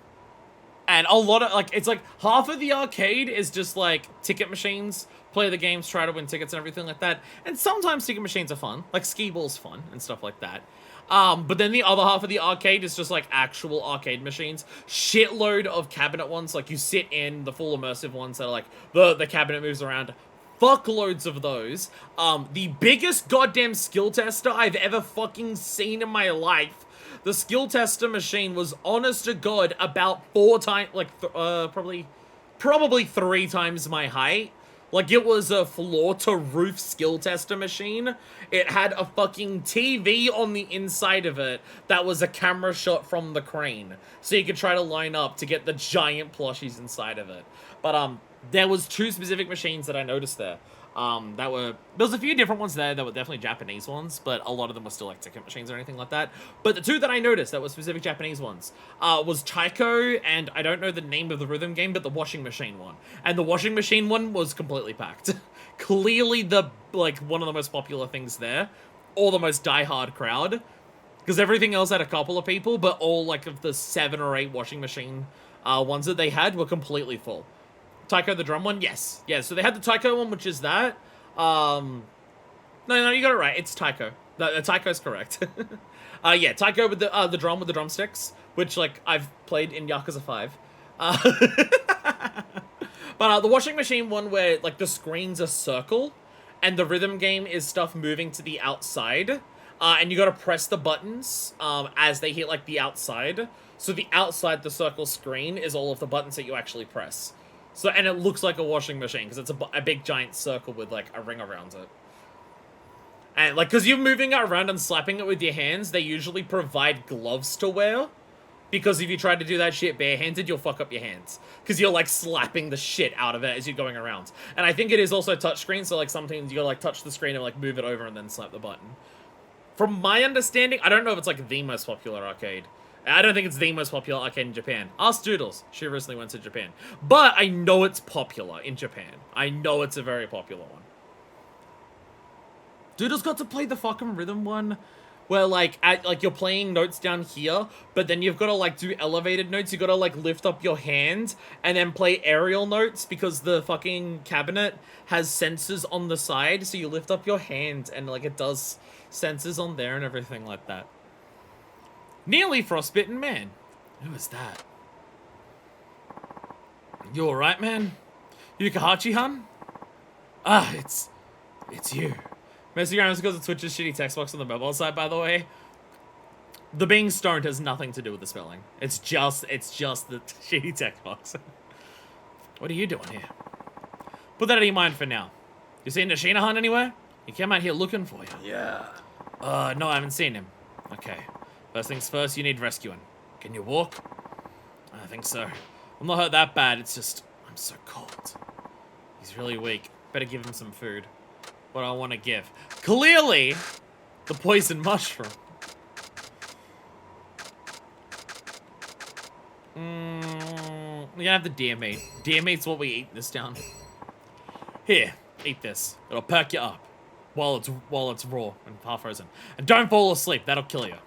a lot of, it's like half of the arcade is just like ticket machines, play the games, try to win tickets and everything like that. And sometimes ticket machines are fun, like skee ball's fun and stuff like that. But then the other half of the arcade is just like actual arcade machines. Shitload of cabinet ones, like you sit in, the full immersive ones that are like, the cabinet moves around. Fuckloads of those. The biggest goddamn skill tester I've ever fucking seen in my life. The skill tester machine was, honest to God, about 4 times, probably 3 times my height. Like, it was a floor-to-roof skill tester machine. It had a fucking TV on the inside of it that was a camera shot from the crane. So you could try to line up to get the giant plushies inside of it. But, there was 2 specific machines that I noticed there. There was a few different ones there that were definitely Japanese ones, but a lot of them were still like ticket machines or anything like that. But the 2 that I noticed that were specific Japanese ones was Taiko, and I don't know the name of the rhythm game, but the washing machine one. And the washing machine one was completely packed. Clearly one of the most popular things there, or the most diehard crowd, because everything else had a couple of people, but all of the 7 or 8 washing machine ones that they had were completely full. Taiko the drum one? Yes. Yeah, so they had the Taiko one, which is that. No, you got it right. It's Taiko. The Taiko's correct. Yeah, Taiko with the drum with the drumsticks, which, I've played in Yakuza 5. But the washing machine one where, the screen's a circle, and the rhythm game is stuff moving to the outside, and you gotta press the buttons as they hit, the outside. So the outside the circle screen is all of the buttons that you actually press. So, and it looks like a washing machine, because it's a big giant circle with, a ring around it. And, because you're moving it around and slapping it with your hands, they usually provide gloves to wear. Because if you try to do that shit barehanded, you'll fuck up your hands. Because you're, slapping the shit out of it as you're going around. And I think it is also touchscreen, so, sometimes you gotta, touch the screen and, move it over and then slap the button. From my understanding, I don't know if it's, the most popular arcade. I don't think it's the most popular arcade in Japan. Ask Doodles. She recently went to Japan. But I know it's popular in Japan. I know it's a very popular one. Dude has got to play the fucking rhythm one where like you're playing notes down here, but then you've got to like do elevated notes. You got to like lift up your hand and then play aerial notes because the fucking cabinet has sensors on the side. So you lift up your hand and like it does sensors on there and everything like that. Nearly frostbitten man. Who is that? You alright, man? Yukahachi-han? Ah, it's you. Instagram is because of Twitch's shitty text box on the mobile side, by the way. The being stoned has nothing to do with the spelling. It's just the shitty text box. What are you doing here? Put that in your mind for now. You seen Nishina-han anywhere? He came out here looking for you. Yeah. No, I haven't seen him. Okay. First things first, you need rescuing. Can you walk? I think so. I'm not hurt that bad, it's just, I'm so cold. He's really weak. Better give him some food. What do I want to give? Clearly, the poison mushroom. We're gonna have the deer meat. Deer meat's what we eat in this town. Here, eat this. It'll perk you up while it's raw and half frozen. And don't fall asleep. That'll kill you.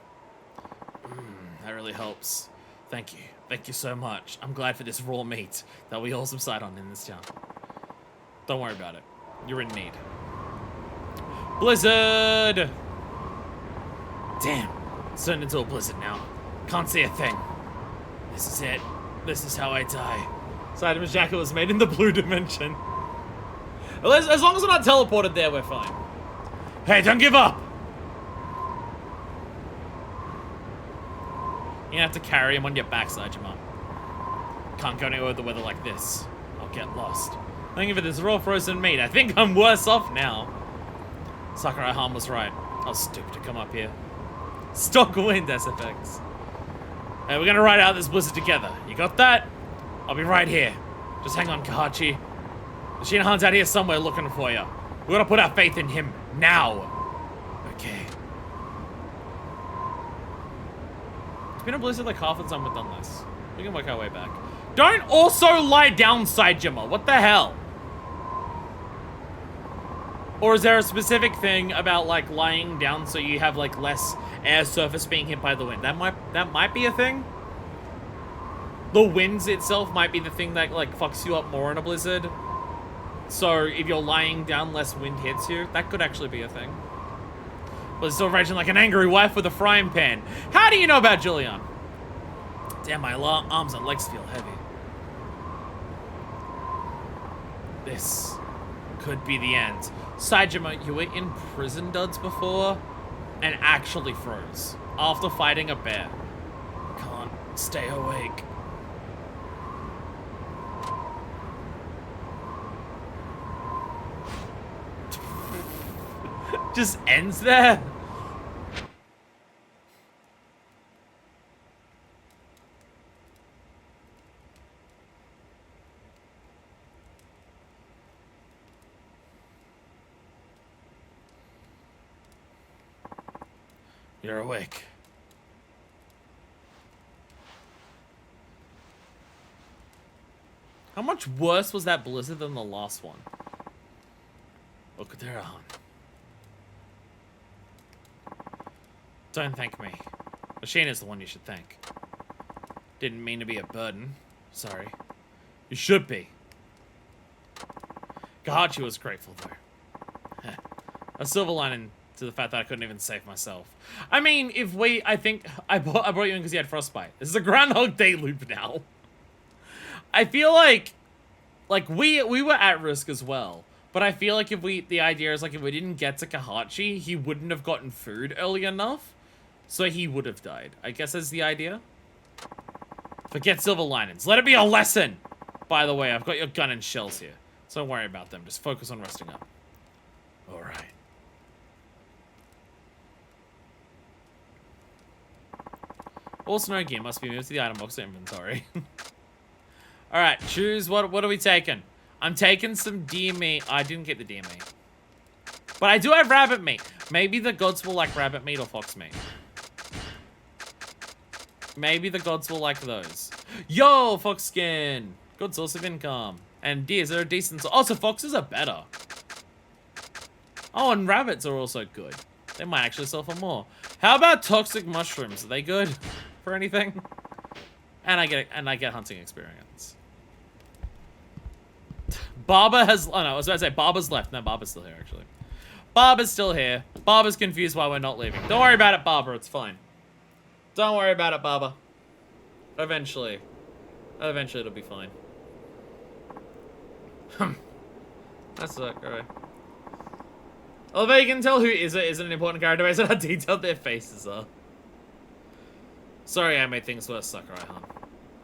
That really helps. Thank you. Thank you so much. I'm glad for this raw meat that we all subside on in this town. Don't worry about it. You're in need. Blizzard! Damn. It's turned into a blizzard now. Can't see a thing. This is it. This is how I die. Saijima's jacket was made in the blue dimension. As long as we're not teleported there, we're fine. Hey, don't give up! You're gonna have to carry him on your back, Saejima. Can't go anywhere with the weather like this. I'll get lost. Thank you for this raw frozen meat. I think I'm worse off now. Sakurai-han was right. I was stupid to come up here. Stock wind, SFX. Hey, we're gonna ride out this blizzard together. You got that? I'll be right here. Just hang on, Kahachi. Nishina-han's out here somewhere looking for you. We gotta put our faith in him now. Okay. It's been a blizzard like half the time we've done this. We can work our way back. Don't also lie down, Saejima. What the hell? Or is there a specific thing about like lying down so you have like less air surface being hit by the wind? That might be a thing. The winds itself might be the thing that like fucks you up more in a blizzard. So if you're lying down, less wind hits you. That could actually be a thing. But it's still raging like an angry wife with a frying pan. How do you know about Julian? Damn, my arms and legs feel heavy. This could be the end. Saejima, you were in prison duds before and actually froze after fighting a bear. Can't stay awake. Just ends there. You're awake. How much worse was that blizzard than the last one? Okudera-han. Don't thank me. Ashina's the one you should thank. Didn't mean to be a burden. Sorry. You should be. Kahachi was grateful, though. A silver lining to the fact that I couldn't even save myself. I mean, I think I brought you in because you had frostbite. This is a Groundhog Day loop now. I feel like we were at risk as well. But I feel like the idea is like if we didn't get to Kahachi, he wouldn't have gotten food early enough. So he would have died. I guess that's the idea. Forget silver linings. Let it be a lesson. By the way, I've got your gun and shells here. So don't worry about them. Just focus on resting up. Alright. Also, no gear must be moved to the item box or inventory. Alright, choose. What are we taking? I'm taking some deer meat. I didn't get the deer meat. But I do have rabbit meat. Maybe the gods will like rabbit meat or fox meat. Maybe the gods will like those. Yo, fox skin. Good source of income. And deers are a decent... Oh, so foxes are better. Oh, and rabbits are also good. They might actually sell for more. How about toxic mushrooms? Are they good for anything? And I get hunting experience. Barber has, oh no, I was about to say Barber's left. No, Barber's still here actually. Barber's still here. Barber's confused why we're not leaving. Don't worry about it, Barber. It's fine. Don't worry about it, Barber. Eventually it'll be fine. That's alright. Although you can tell who is an important character based on how detailed their faces are. Sorry I made things worse, Sakurai-han.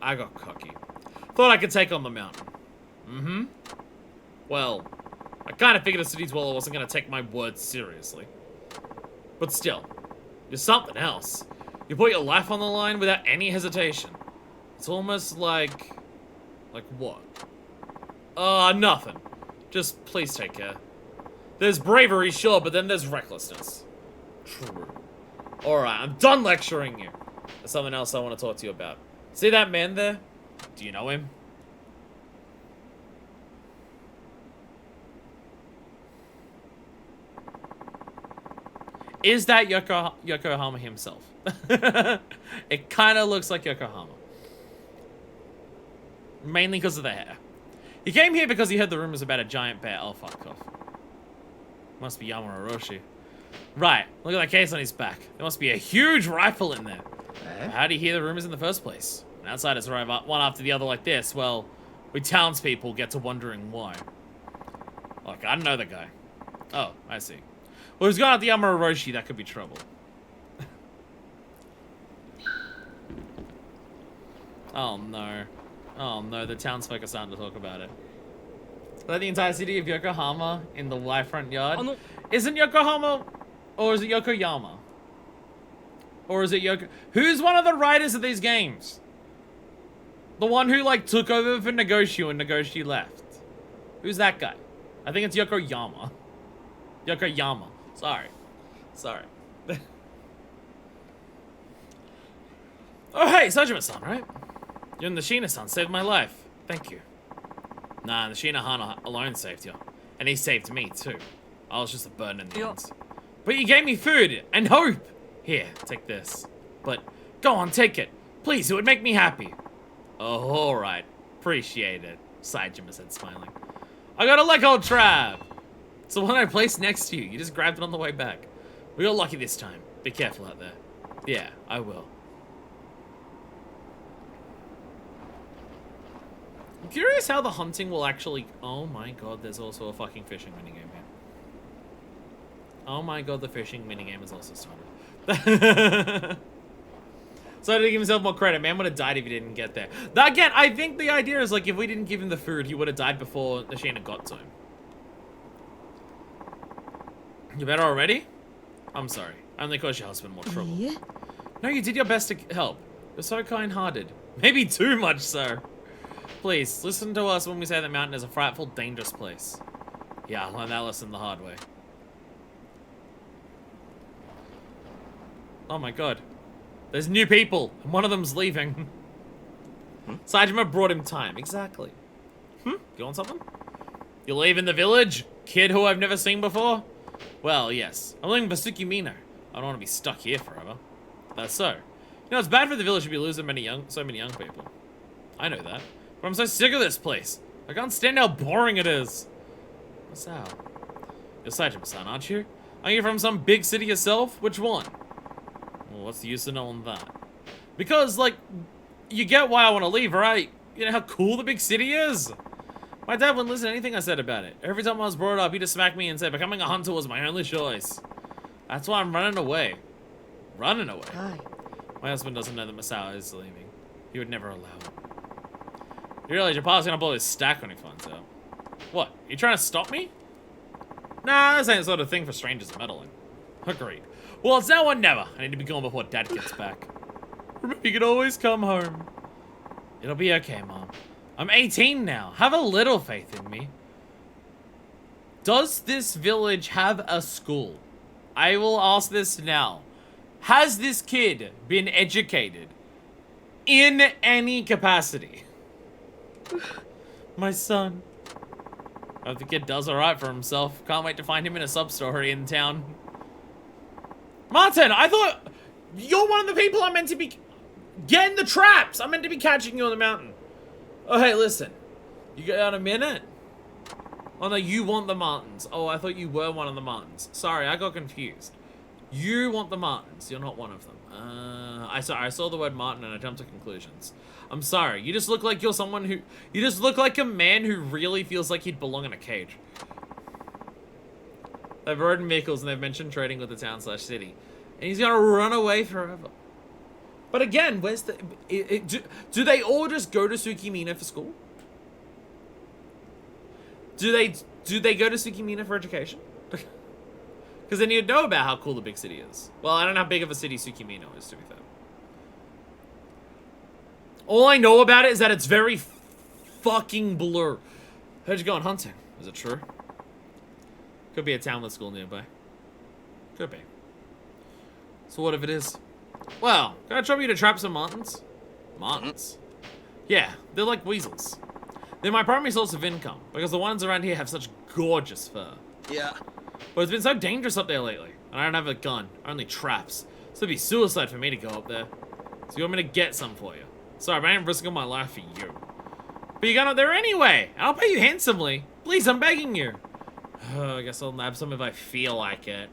I got cocky. Thought I could take on the mountain. Mm-hmm. Well, I kind of figured a city dweller wasn't going to take my words seriously. But still, you're something else. You put your life on the line without any hesitation. It's almost like... Like what? Nothing. Just please take care. There's bravery, sure, but then there's recklessness. True. Alright, I'm done lecturing you. There's something else I want to talk to you about. See that man there? Do you know him? Is that Yokohama himself? It kind of looks like Yokohama. Mainly because of the hair. He came here because he heard the rumors about a giant bear. Oh, fuck off. Must be Yamauroshi. Right, look at that case on his back. There must be a huge rifle in there. How did he hear the rumors in the first place? When outsiders arrive one after the other like this, well, we townspeople get to wondering why. Look, I don't know the guy. Oh, I see. Well, he's gone at the Yamauroshi, that could be trouble. Oh no. Oh no, the townsfolk are starting to talk about it. Is that the entire city of Yokohama in the Y-front yard? Isn't Yokohama, or is it Yokoyama? Or is it Who's one of the writers of these games? The one who, like, took over for Nagoshi when Nagoshi left. Who's that guy? I think it's Yokoyama. Yokoyama. Sorry. Oh, hey, Saejima-san, right? You and the Shina-san saved my life. Thank you. Nah, the Shina-han alone saved you. And he saved me, too. I was just a burden in the ends. But you gave me food and hope. Here, take this. But, go on, take it. Please, it would make me happy. Oh, alright. Appreciate it, Saejima said, smiling. I got a Lego trap. It's the one I placed next to you. You just grabbed it on the way back. We got lucky this time. Be careful out there. Yeah, I will. I'm curious how the hunting will actually... Oh my god, there's also a fucking fishing minigame here. Oh my god, the fishing minigame is also started. So to give himself more credit, man would have died if he didn't get there. Again, I think the idea is like if we didn't give him the food, he would have died before Nashina got to him. You better already? I'm sorry. I only caused your husband more trouble. Yeah. No, you did your best to help. You're so kind-hearted. Maybe too much so. Please, listen to us when we say the mountain is a frightful, dangerous place. Yeah, I learned that lesson the hard way. Oh my god. There's new people, and one of them's leaving. Saejima brought him time. Exactly. You want something? You leaving the village? Kid who I've never seen before? Well, yes. I'm leaving for Tsukimino. I don't want to be stuck here forever. That's so. You know, it's bad for the village to be losing so many young people. I know that. But I'm so sick of this place. I can't stand how boring it is. What's that? You're Saejima-san, aren't you? Are you from some big city yourself? Which one? Well, what's the use of knowing that? Because, like, you get why I want to leave, right? You know how cool the big city is? My dad wouldn't listen to anything I said about it. Every time I was brought up, he'd just smack me and say becoming a hunter was my only choice. That's why I'm running away. Running away? Hi. My husband doesn't know that Masao is leaving. He would never allow it. You realize your pa's gonna blow his stack when he finds out. What? You trying to stop me? Nah, this ain't the sort of thing for strangers to meddle in. Agreed. Well, it's now or never. I need to be gone before Dad gets back. Remember, you can always come home. It'll be okay, Mom. I'm 18 now. Have a little faith in me. Does this village have a school? I will ask this now. Has this kid been educated in any capacity? My son. I hope the kid does alright for himself. Can't wait to find him in a sub-story in town. Martin, I thought you're one of the people I'm meant to be getting the traps. I'm meant to be catching you on the mountain. Oh, hey, listen. You got a minute? Oh, no, you want the Martins. Oh, I thought you were one of the Martins. Sorry, I got confused. You want the Martins. You're not one of them. I saw the word Martin and I jumped to conclusions. I'm sorry. You just look like you're someone who... You just look like a man who really feels like he'd belong in a cage. They've ridden vehicles and they've mentioned trading with the town/city. And he's gonna run away forever. But again, where's the... do they all just go to Tsukimina for school? Do they go to Tsukimina for education? Because then you'd know about how cool the big city is. Well, I don't know how big of a city Tsukimina is, to be fair. All I know about it is that it's very fucking blur. How'd you go on hunting? Is it true? Could be a townlet school nearby. Could be. So what if it is? Well, can I trouble you to trap some martins? Martins? Yeah, they're like weasels. They're my primary source of income, because the ones around here have such gorgeous fur. Yeah. But it's been so dangerous up there lately, and I don't have a gun, only traps. So it'd be suicide for me to go up there. So you want me to get some for you? Sorry, but I ain't risking my life for you. But you're going up there anyway, and I'll pay you handsomely. Please, I'm begging you. I guess I'll nab some if I feel like it.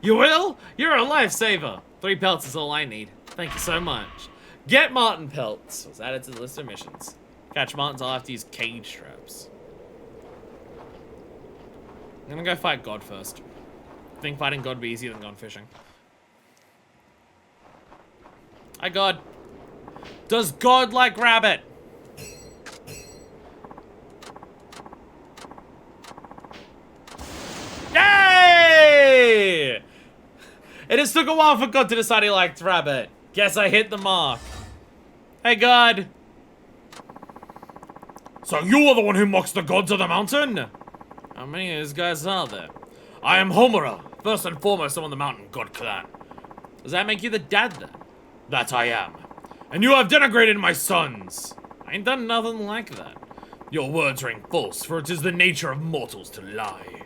You will? You're a lifesaver. 3 pelts is all I need. Thank you so much. Get Martin pelts. Was added to the list of missions. Catch Martins, I'll have to use cage traps. I'm gonna go fight God first. I think fighting God would be easier than going fishing. Hi, God. Does God like rabbit? Yay! It just took a while for God to decide he liked rabbit. Guess I hit the mark. Hey, God. So you are the one who mocks the gods of the mountain? How many of these guys are there? I am Homura, first and foremost among the mountain god clan. Does that make you the dad then? That I am. And you have denigrated my sons. I ain't done nothing like that. Your words ring false, for it is the nature of mortals to lie.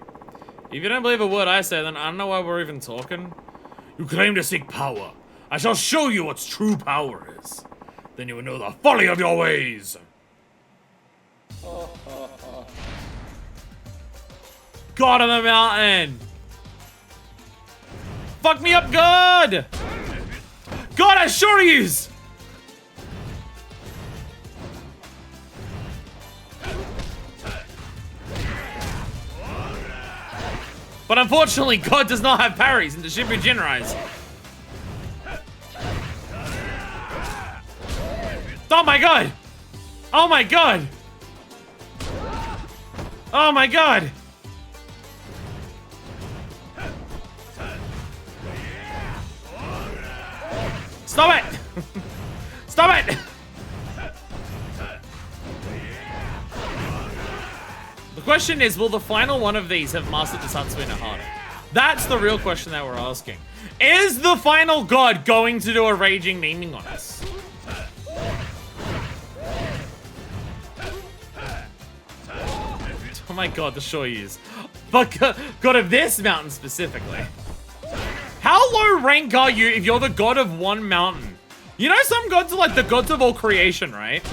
If you don't believe a word I say, then I don't know why we're even talking. You claim to seek power. I shall show you what true power is. Then you will know the folly of your ways. God of the mountain! Fuck me up, God! God, I assure yous! But unfortunately, God does not have parries in the Shibu Jinrais. Oh my God! Oh my God! Oh my God! Stop it! Stop it! The question is, will the final one of these have mastered the Satsui no Hara? That's the real question that we're asking. Is the final god going to do a raging naming on us? Oh my God, the Shoyus. But god of this mountain specifically. How low rank are you if you're the god of one mountain? You know some gods are like the gods of all creation, right?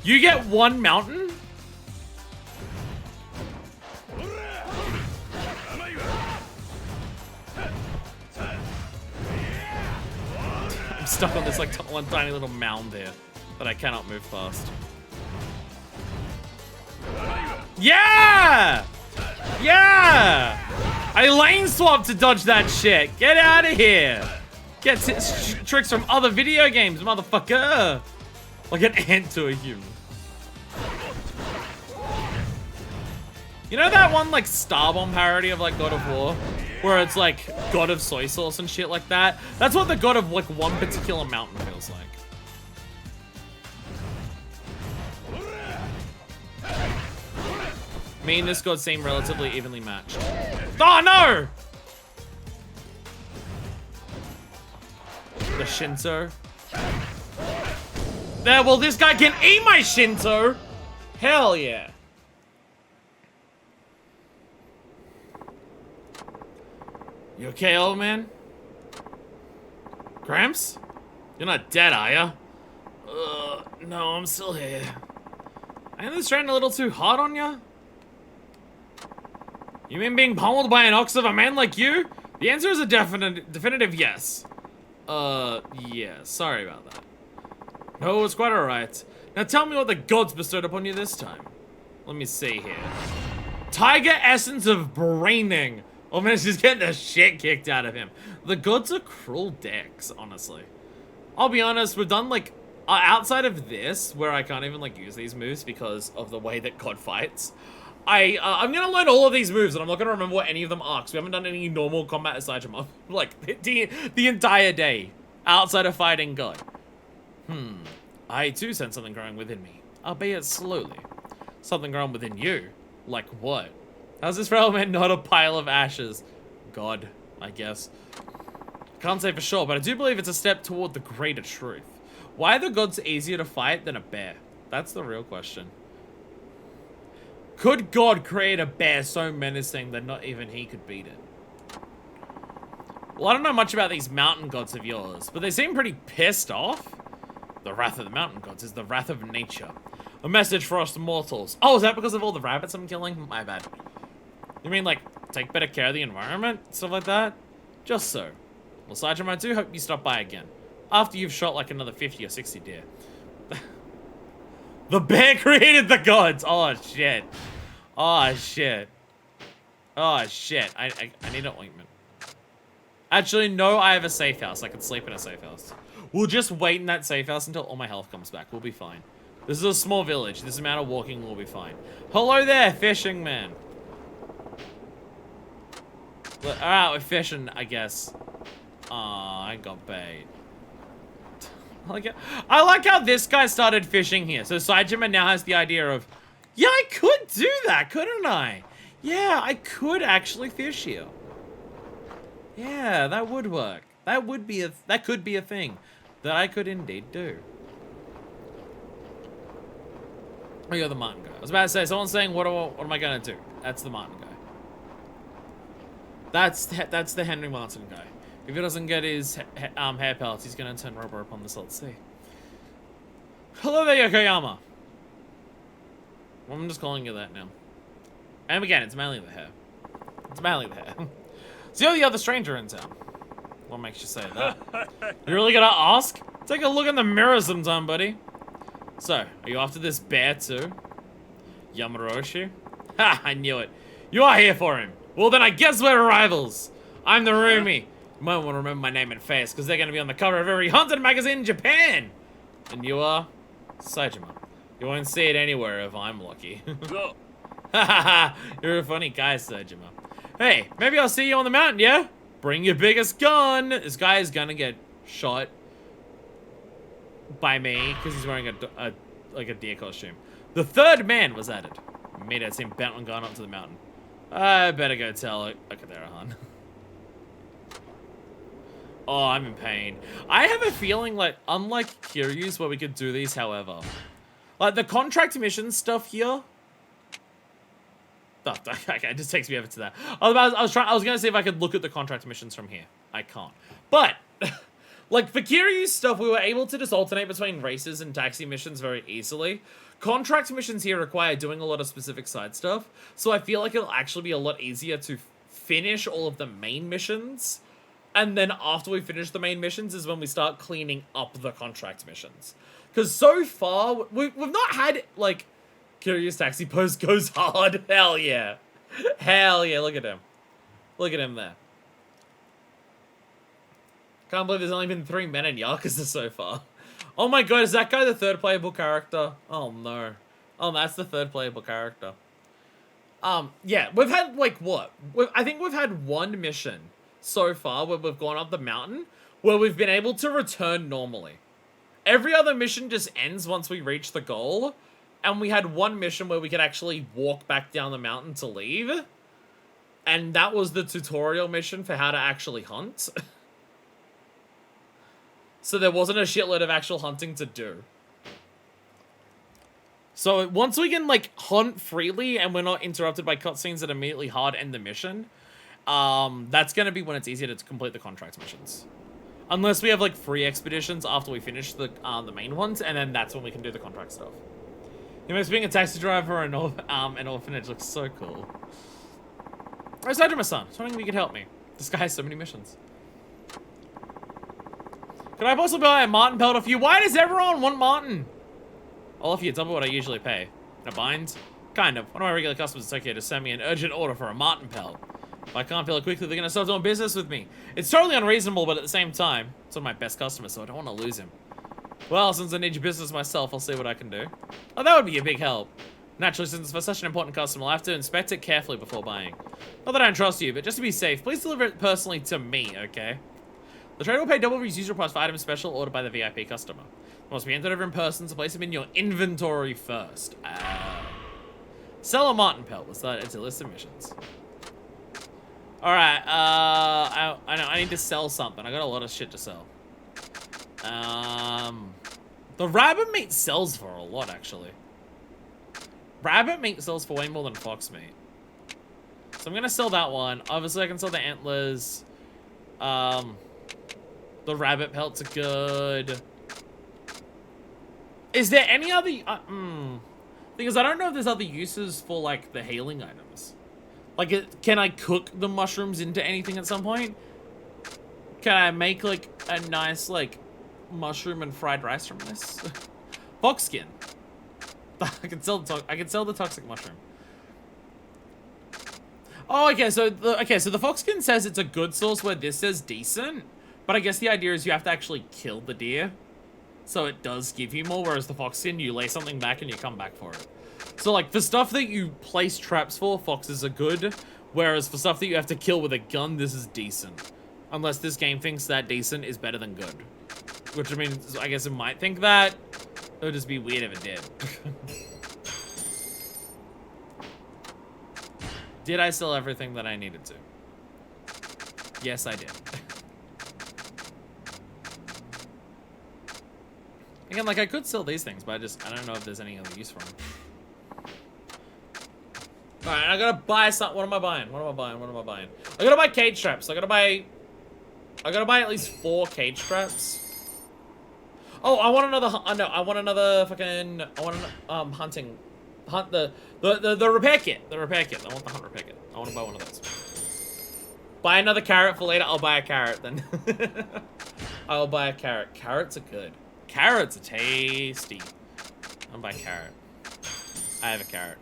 You get one mountain? I'm stuck on this like one tiny little mound here that I cannot move past. Yeah! Yeah! I lane swapped to dodge that shit. Get out of here. Get tricks from other video games, motherfucker. Like an ant to a human. You know that one like Starbomb parody of like God of War? Where it's like God of soy sauce and shit like that? That's what the god of like one particular mountain feels like. Me and this god seem relatively evenly matched. Oh no! The Shinto. There, well, this guy can eat my Shinto! Hell yeah. You okay, old man? Gramps? You're not dead, are ya? No, I'm still here. Ain't this train a little too hard on ya? You mean being pummeled by an ox of a man like you? The answer is a definitive yes. Yeah, sorry about that. No, it's quite alright. Now tell me what the gods bestowed upon you this time. Let me see here. Tiger essence of braining. Oh man, she's getting the shit kicked out of him. The gods are cruel dicks, honestly. I'll be honest, we've done like, outside of this, where I can't even like use these moves because of the way that God fights. I'm gonna learn all of these moves and I'm not gonna remember what any of them are because we haven't done any normal combat as Saejima. Like, the entire day, outside of fighting God. I too sense something growing within me, albeit slowly. Something growing within you? Like what? How's this frail man not a pile of ashes? God, I guess. Can't say for sure, but I do believe it's a step toward the greater truth. Why are the gods easier to fight than a bear? That's the real question. Could God create a bear so menacing that not even he could beat it? Well, I don't know much about these mountain gods of yours, but they seem pretty pissed off. The wrath of the mountain gods is the wrath of nature. A message for us mortals. Oh, is that because of all the rabbits I'm killing? My bad. You mean, like, take better care of the environment? Stuff like that? Just so. Well, Sergeant, I do hope you stop by again. After you've shot, like, another 50 or 60 deer. The bear created the gods! Oh, shit. Oh, shit. Oh, shit. I need an ointment. Actually, no, I have a safe house. I can sleep in a safe house. We'll just wait in that safe house until all my health comes back. We'll be fine. This is a small village. This amount of walking will be fine. Hello there, fishing man. Alright, we're fishing, I guess. Aw, I got bait. I like how this guy started fishing here. So Saejima now has the idea of, yeah, I could do that, couldn't I? Yeah, I could actually fish here. Yeah, that would work. That could be a thing that I could indeed do. Oh, you're the Martin guy. I was about to say, someone's saying, what am I gonna do? That's the Martin guy. That's the Henry Martin guy. If he doesn't get his hair pellets, he's gonna turn rubber upon the salt sea. Hello there, Yokoyama. I'm just calling you that now. And again, it's mainly the hair. It's mainly the hair. So you're the other stranger in town. What makes you say that? You really gonna ask? Take a look in the mirror sometime, buddy. So, are you after this bear too? Yamaroshi? Ha, I knew it. You are here for him. Well then I guess we're rivals. I'm the roomie. You might want to remember my name and face, because they're going to be on the cover of every haunted magazine in Japan. And you are? Saejima. You won't see it anywhere if I'm lucky. Hahaha, you're a funny guy, Saejima. Hey, maybe I'll see you on the mountain, yeah? Bring your biggest gun. This guy is going to get shot by me, because he's wearing a deer costume. The third man was added. Made it seem bent on going up to the mountain. I better go tell Akadera-han. Oh, I'm in pain. I have a feeling, like, unlike Kiryu's where we could do these, however. Like, the contract mission stuff here... Oh, okay, it just takes me over to that. I was gonna see if I could look at the contract missions from here. I can't. But, like, for Kiryu's stuff, we were able to just alternate between races and taxi missions very easily. Contract missions here require doing a lot of specific side stuff, so I feel like it'll actually be a lot easier to finish all of the main missions. And then after we finish the main missions is when we start cleaning up the contract missions. Because so far, we've not had, like, Kiryu's taxi post goes hard. Hell yeah. Hell yeah, look at him. Look at him there. Can't believe there's only been 3 men in Yakuza so far. Oh my god, is that guy the third playable character? Oh no. Oh, that's the third playable character. Yeah, we've had, like, what? I think we've had 1 mission so far where we've gone up the mountain where we've been able to return normally. Every other mission just ends once we reach the goal, and we had 1 mission where we could actually walk back down the mountain to leave, and that was the tutorial mission for how to actually hunt. So there wasn't a shitload of actual hunting to do. So once we can, like, hunt freely and we're not interrupted by cutscenes that immediately hard end the mission, that's gonna be when it's easier to complete the contracts missions. Unless we have like free expeditions after we finish the main ones, and then that's when we can do the contract stuff. He makes being a taxi driver and an orphanage looks so cool. Oh, Saejima-san, I was wondering if you could help me. This guy has so many missions. Could I possibly buy a Martin pelt off you? Why does everyone want Martin? I'll offer you double what I usually pay. In a bind? Kind of. One of my regular customers in Tokyo to send me an urgent order for a Martin pelt. If I can't fill it quickly, they're gonna stop doing business with me. It's totally unreasonable, but at the same time, it's one of my best customers, so I don't want to lose him. Well, since I need your business myself, I'll see what I can do. Oh, that would be a big help. Naturally, since for such an important customer, I'll have to inspect it carefully before buying. Not that I don't trust you, but just to be safe, please deliver it personally to me, okay? The trader will pay double for his usual price for items special ordered by the VIP customer. It must be entered over in person, so place them in your inventory first. Sell a Martin pelt. Let's start into list of missions. Alright, I know, I need to sell something. I got a lot of shit to sell. The rabbit meat sells for a lot, actually. Rabbit meat sells for way more than fox meat. So I'm gonna sell that one. Obviously, I can sell the antlers. The rabbit pelts are good. Is there any other... Because I don't know if there's other uses for, like, the healing items. Like, can I cook the mushrooms into anything at some point? Can I make, like, a nice, like, mushroom and fried rice from this? Fox skin. I can sell the toxic mushroom. Oh, okay, so the fox skin says it's a good source where this says decent. But I guess the idea is you have to actually kill the deer. So it does give you more, whereas the fox skin, you lay something back and you come back for it. So, like, for stuff that you place traps for, foxes are good. Whereas for stuff that you have to kill with a gun, this is decent. Unless this game thinks that decent is better than good. Which, I mean, I guess it might think that. It would just be weird if it did. Did I sell everything that I needed to? Yes, I did. Again, like, I could sell these things, but I don't know if there's any other use for them. Alright, I gotta buy something. What am I buying? I gotta buy cage traps. I gotta buy at least 4 cage traps. Oh, I want another, I want another fucking, hunting, the repair kit. The repair kit. I want the hunt repair kit. I want to buy one of those. Buy another carrot for later. I'll buy a carrot then. I'll buy a carrot. Carrots are good. Carrots are tasty. I'll buy a carrot. I have a carrot.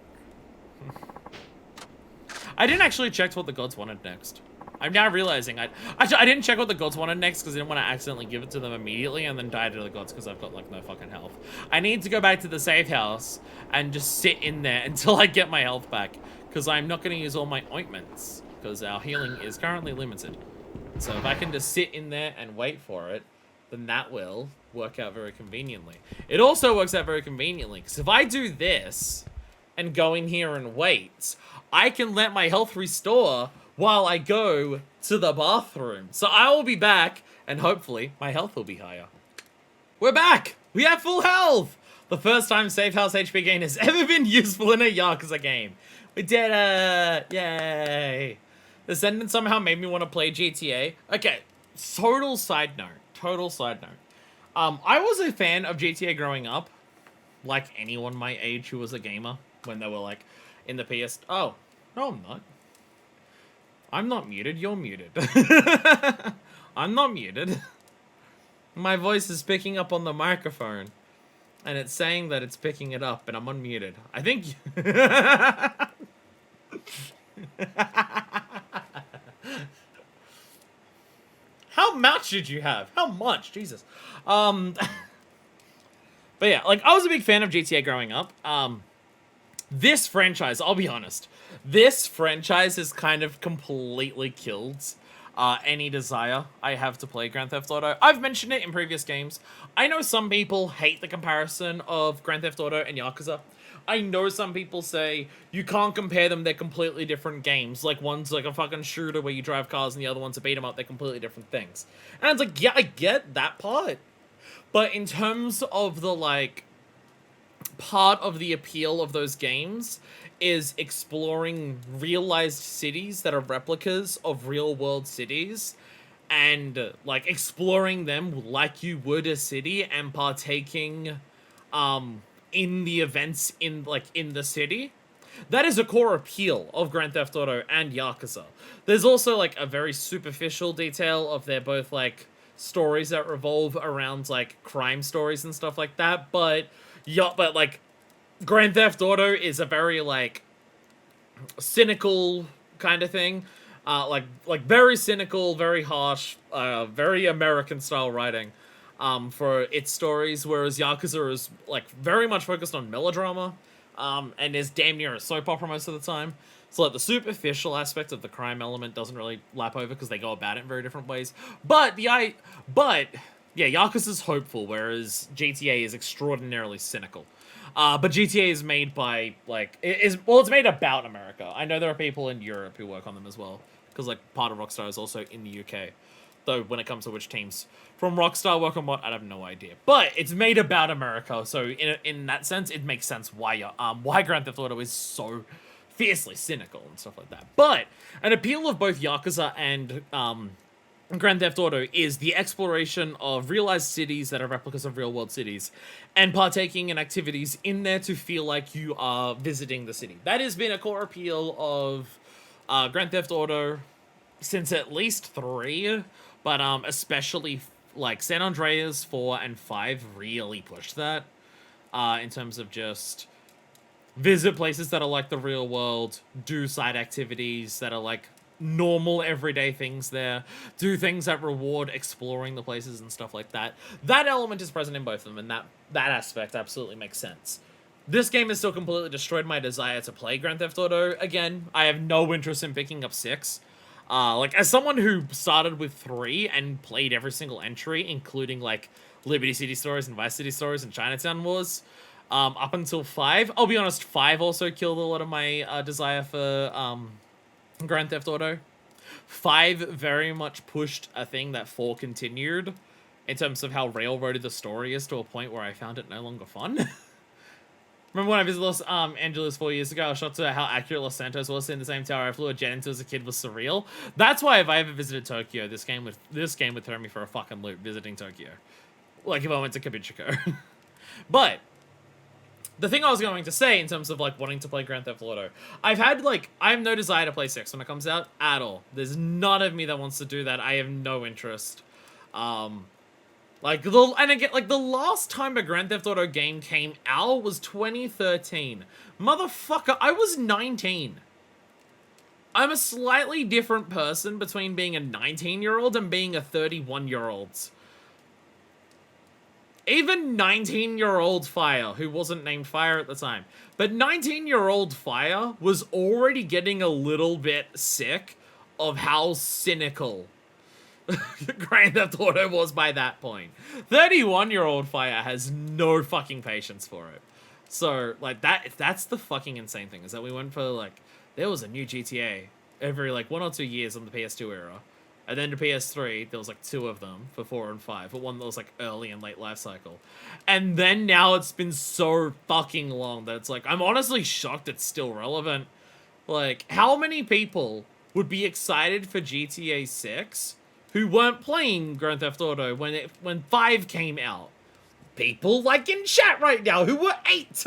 I didn't actually check what the gods wanted next. I'm now realizing I didn't check what the gods wanted next because I didn't want to accidentally give it to them immediately and then die to the gods because I've got like no fucking health. I need to go back to the safe house and just sit in there until I get my health back because I'm not going to use all my ointments because our healing is currently limited. So if I can just sit in there and wait for it, then that will work out very conveniently. It also works out very conveniently because if I do this and go in here and wait, I can let my health restore while I go to the bathroom. So I will be back, and hopefully my health will be higher. We're back! We have full health! The first time safe house HP gain has ever been useful in a Yakuza game. We did it! Yay! The sentence somehow made me want to play GTA. Okay, total side note. I was a fan of GTA growing up. Like anyone my age who was a gamer. When they were like, in the PS... Oh, no I'm not. I'm not muted, you're muted. I'm not muted. My voice is picking up on the microphone. And it's saying that it's picking it up, and I'm unmuted. I think... How much did you have? How much? Jesus. But yeah, like, I was a big fan of GTA growing up. This franchise, I'll be honest, this franchise has kind of completely killed any desire I have to play Grand Theft Auto. I've mentioned it in previous games. I know some people hate the comparison of Grand Theft Auto and Yakuza. I know some people say you can't compare them, they're completely different games. Like, one's like a fucking shooter where you drive cars and the other one's a beat 'em up, they're completely different things. And it's like, yeah, I get that part. But in terms of the, like, part of the appeal of those games is exploring realized cities that are replicas of real world cities, and like exploring them like you would a city and partaking in the events in the city. That is a core appeal of Grand Theft Auto and Yakuza. There's also like a very superficial detail of they're both like stories that revolve around like crime stories and stuff like that, but like Grand Theft Auto is a very like cynical kind of thing. Like very cynical, very harsh, very American style writing for its stories, whereas Yakuza is like very much focused on melodrama, and is damn near a soap opera most of the time. So like the superficial aspect of the crime element doesn't really lap over because they go about it in very different ways. But yeah, Yakuza's hopeful, whereas GTA is extraordinarily cynical. But GTA is made by, like, it's made about America. I know there are people in Europe who work on them as well, because, like, part of Rockstar is also in the UK. Though, when it comes to which teams from Rockstar work on what, I have no idea. But it's made about America, so in that sense, it makes sense why Grand Theft Auto is so fiercely cynical and stuff like that. But an appeal of both Yakuza and Grand Theft Auto is the exploration of realized cities that are replicas of real-world cities, and partaking in activities in there to feel like you are visiting the city. That has been a core appeal of Grand Theft Auto since at least 3, but especially like San Andreas 4 and 5 really pushed that in terms of just visit places that are like the real world, do side activities that are like normal everyday things there, do things that reward exploring the places and stuff like that. That element is present in both of them, and that aspect absolutely makes sense. This game has still completely destroyed my desire to play Grand Theft Auto again. I have no interest in picking up 6. Like, as someone who started with 3 and played every single entry, including, like, Liberty City Stories and Vice City Stories and Chinatown Wars, up until 5, I'll be honest, 5 also killed a lot of my desire for Grand Theft Auto. 5 very much pushed a thing that 4 continued, in terms of how railroaded the story is, to a point where I found it no longer fun. Remember when I visited Los Angeles 4 years ago, I was shocked at how accurate Los Santos was in the same tower I flew a jet into as a kid was surreal. That's why if I ever visited Tokyo, this game would throw me for a fucking loop visiting Tokyo. Like if I went to Kabuchiko. But the thing I was going to say in terms of like wanting to play Grand Theft Auto, I have no desire to play 6 when it comes out at all. There's none of me that wants to do that. I have no interest. The last time a Grand Theft Auto game came out was 2013. Motherfucker, I was 19. I'm a slightly different person between being a 19-year-old and being a 31-year-old. Even 19-year-old Fire, who wasn't named Fire at the time, but 19-year-old Fire was already getting a little bit sick of how cynical Grand Theft Auto was by that point. 31-year-old Fire has no fucking patience for it. So, like, that's the fucking insane thing, is that we went for, like, there was a new GTA every, like, 1 or 2 years on the PS2 era. And then to PS3, there was, like, 2 of them for 4 and 5, but one that was, like, early and late life cycle. And then now it's been so fucking long that it's, like, I'm honestly shocked it's still relevant. Like, how many people would be excited for GTA 6 who weren't playing Grand Theft Auto when 5 came out? People like in chat right now who were 8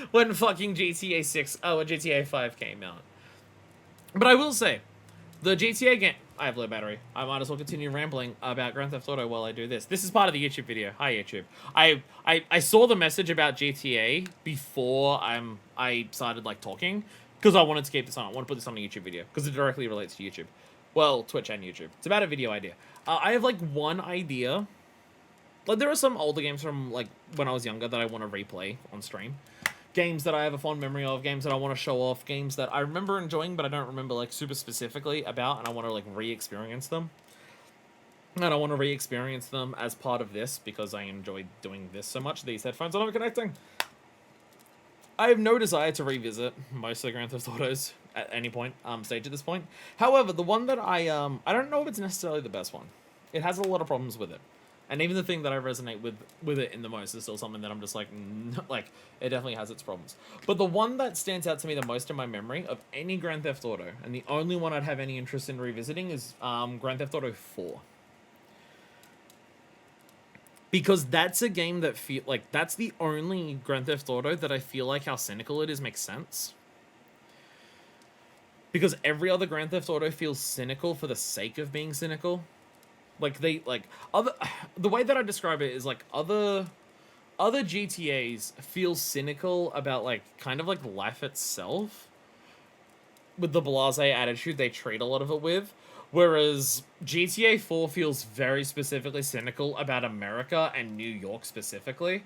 when fucking GTA 5 came out. But I will say, the GTA game, I have low battery. I might as well continue rambling about Grand Theft Auto while I do this. This is part of the YouTube video. Hi, YouTube. I saw the message about GTA before I started, like, talking, because I wanted to keep this on. I want to put this on a YouTube video, because it directly relates to YouTube. Well, Twitch and YouTube. It's about a video idea. I have, like, one idea. Like, there are some older games from, like, when I was younger that I want to replay on stream. Games that I have a fond memory of, games that I want to show off, games that I remember enjoying, but I don't remember, like, super specifically about, and I want to, like, re-experience them. And I want to re-experience them as part of this, because I enjoy doing this so much. These headphones are not connecting. I have no desire to revisit most of the Grand Theft Autos at any point, stage at this point. However, the one that I don't know if it's necessarily the best one. It has a lot of problems with it. And even the thing that I resonate with it in the most is still something that I'm just like, like, it definitely has its problems. But the one that stands out to me the most in my memory of any Grand Theft Auto, and the only one I'd have any interest in revisiting, is Grand Theft Auto 4. Because that's a game that that's the only Grand Theft Auto that I feel like how cynical it is makes sense. Because every other Grand Theft Auto feels cynical for the sake of being cynical. Like the way that I describe it is like other GTAs feel cynical about like kind of like life itself with the blasé attitude they treat a lot of it with. Whereas GTA 4 feels very specifically cynical about America and New York specifically.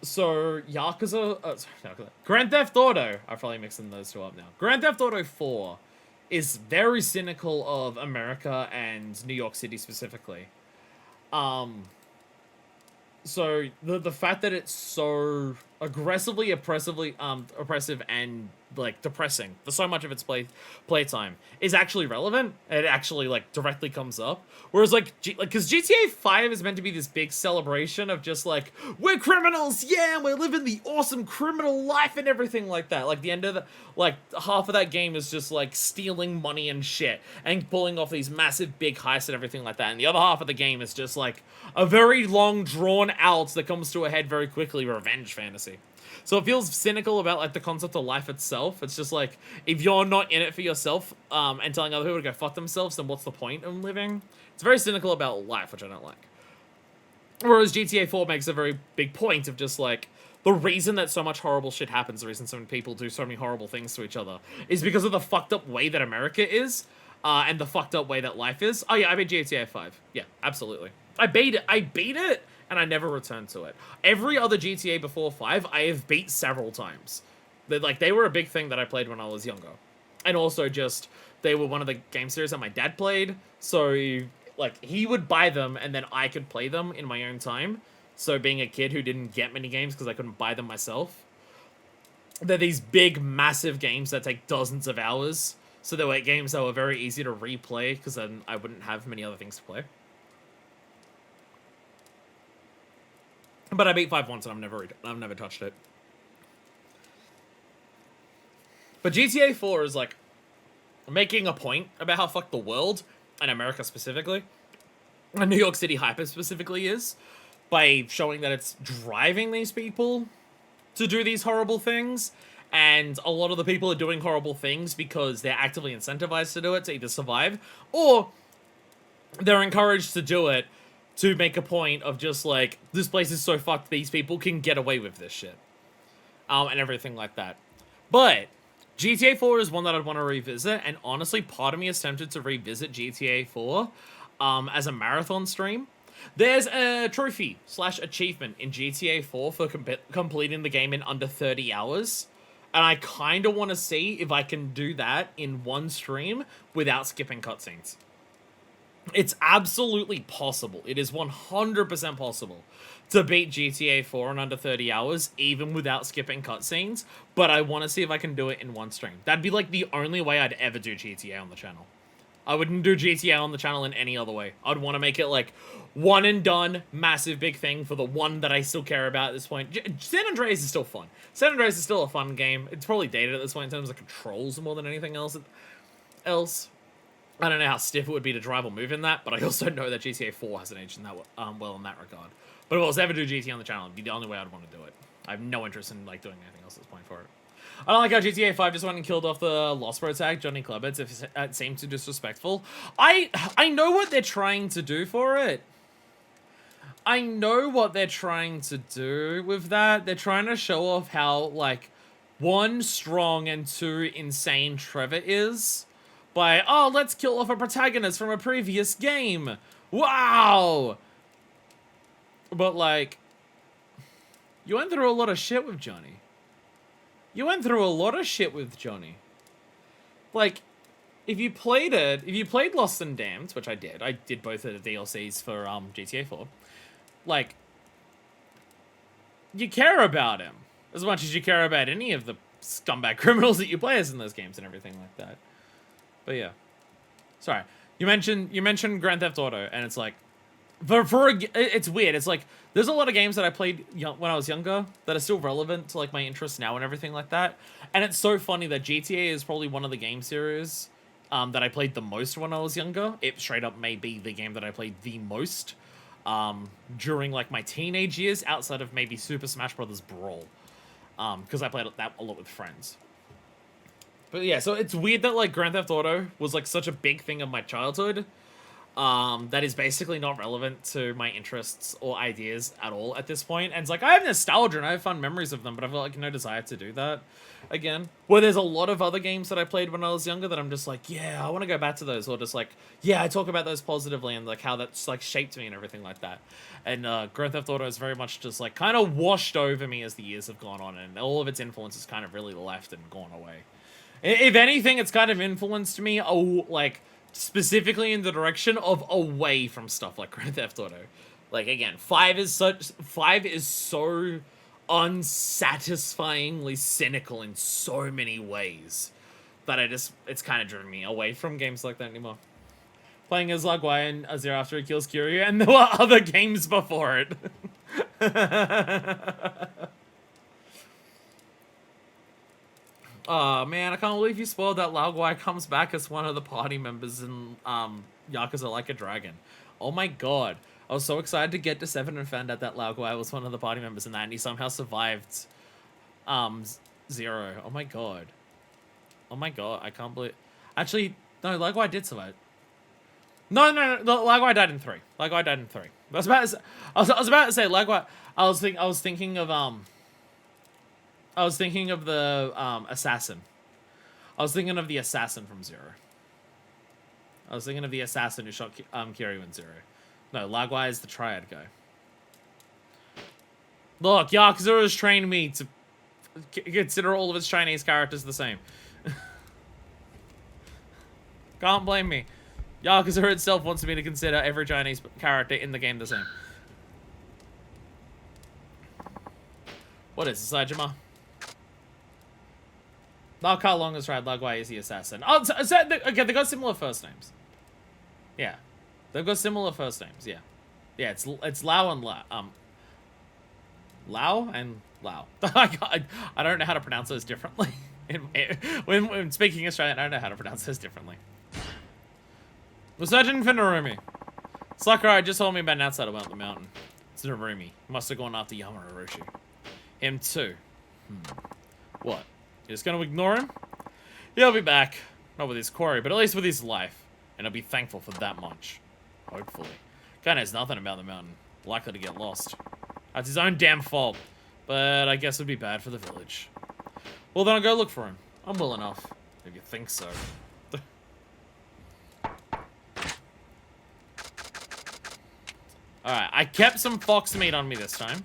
So, Yakuza... Grand Theft Auto... I'm probably mixing those two up now. Grand Theft Auto 4 is very cynical of America and New York City specifically. So, the fact that it's so aggressively, oppressive and, like, depressing for so much of its playtime is actually relevant. It actually, like, directly comes up. Whereas, because GTA 5 is meant to be this big celebration of just, like, we're criminals, yeah, and we're living the awesome criminal life and everything like that. Like, the end of the, like, half of that game is just, like, stealing money and shit and pulling off these massive big heists and everything like that. And the other half of the game is just, like, a very long, drawn-out that comes to a head very quickly revenge fantasy. So it feels cynical about, like, the concept of life itself. It's just, like, if you're not in it for yourself, and telling other people to go fuck themselves, then what's the point of living? It's very cynical about life, which I don't like. Whereas GTA 4 makes a very big point of just, like, the reason that so much horrible shit happens, the reason so many people do so many horrible things to each other, is because of the fucked up way that America is, and the fucked up way that life is. Oh yeah, I beat GTA 5. Yeah, absolutely. I beat it, and I never returned to it. Every other GTA before 5, I have beat several times. They were a big thing that I played when I was younger. And also just, they were one of the game series that my dad played, so, like, he would buy them, and then I could play them in my own time. So being a kid who didn't get many games because I couldn't buy them myself, they're these big, massive games that take dozens of hours. So they were games that were very easy to replay, because then I wouldn't have many other things to play. But I beat 5 once and I've never touched it. But GTA 4 is like making a point about how fucked the world, and America specifically, and New York City hyper specifically is, by showing that it's driving these people to do these horrible things, and a lot of the people are doing horrible things because they're actively incentivized to do it to either survive, or they're encouraged to do it to make a point of just, like, this place is so fucked, these people can get away with this shit. And everything like that. But GTA 4 is one that I'd want to revisit, and honestly, part of me is tempted to revisit GTA 4 as a marathon stream. There's a trophy/achievement in GTA 4 for completing the game in under 30 hours. And I kind of want to see if I can do that in one stream without skipping cutscenes. It's absolutely possible. It is 100% possible to beat GTA 4 in under 30 hours, even without skipping cutscenes, but I want to see if I can do it in one stream. That'd be, like, the only way I'd ever do GTA on the channel. I wouldn't do GTA on the channel in any other way. I'd want to make it, like, one and done, massive big thing for the one that I still care about at this point. San Andreas is still fun. San Andreas is still a fun game. It's probably dated at this point in terms of controls more than anything else. I don't know how stiff it would be to drive or move in that, but I also know that GTA 4 hasn't aged in that well in that regard. But if I was ever do GTA on the channel, it'd be the only way I'd want to do it. I have no interest in, like, doing anything else at this point for it. I don't like how GTA 5 just went and killed off the Lost Pro tag, Johnny Klebitz, if it seemed too disrespectful. I know what they're trying to do for it. I know what they're trying to do with that. They're trying to show off how, like, 1, strong, and 2, insane Trevor is. By, oh, let's kill off a protagonist from a previous game. Wow! But, like, you went through a lot of shit with Johnny. You went through a lot of shit with Johnny. Like, if you played Lost and Damned, which I did both of the DLCs for GTA 4, like, you care about him as much as you care about any of the scumbag criminals that you play as in those games and everything like that. But yeah. Sorry. You mentioned Grand Theft Auto, and it's like, it's weird. It's like there's a lot of games that I played when I was younger that are still relevant to like my interests now and everything like that. And it's so funny that GTA is probably one of the game series that I played the most when I was younger. It straight up may be the game that I played the most during like my teenage years, outside of maybe Super Smash Bros. Brawl, because I played that a lot with friends. But yeah, so it's weird that like Grand Theft Auto was like such a big thing of my childhood. That is basically not relevant to my interests or ideas at all at this point. And it's like, I have nostalgia and I have fun memories of them, but I've got like no desire to do that again. Where there's a lot of other games that I played when I was younger that I'm just like, yeah, I want to go back to those. Or just like, yeah, I talk about those positively and like how that's like shaped me and everything like that. And Grand Theft Auto is very much just like kind of washed over me as the years have gone on, and all of its influence has kind of really left and gone away. If anything, it's kind of influenced me, like, specifically in the direction of away from stuff like Grand Theft Auto. Like, again, 5 is so unsatisfyingly cynical in so many ways that it's kind of driven me away from games like that anymore. Playing as Lagwai and Azir after he kills Kiryu, and there were other games before it. Oh man, I can't believe you spoiled that Laoguai comes back as one of the party members in Yakuza Like a Dragon. Oh my god. I was so excited to get to 7 and found out that Laoguai was one of the party members in that, and he somehow survived 0. Oh my god. Oh my god, I can't believe... Actually, no, Laoguai did survive. No, Laoguai died in 3. Laoguai died in 3. I was about to say Laoguai... I was thinking of the assassin. I was thinking of the assassin from 0. I was thinking of the assassin who shot Kiryu in 0. No, Laoguai is the triad guy. Look, Yakuza has trained me to consider all of its Chinese characters the same. Can't blame me. Yakuza itself wants me to consider every Chinese character in the game the same. What is this, Saejima? Not how long has tried Laoguai is the assassin. Oh, okay, they got similar first names. Yeah. They've got similar first names, yeah. Yeah, it's Lao and Lao. Lao and Lao. I don't know how to pronounce those differently. When speaking Australian, I don't know how to pronounce those differently. Resurgent Finarumi. Sakurai just told me about an outsider about the mountain. It's Narumi. He must have gone after Yamauroshi. Him too. What? You're just gonna ignore him? He'll be back. Not with his quarry, but at least with his life. And he'll be thankful for that much. Hopefully. Guy knows nothing about the mountain. Likely to get lost. That's his own damn fault. But I guess it'd be bad for the village. Well, then I'll go look for him. I'm well enough. If you think so. Alright, I kept some fox meat on me this time.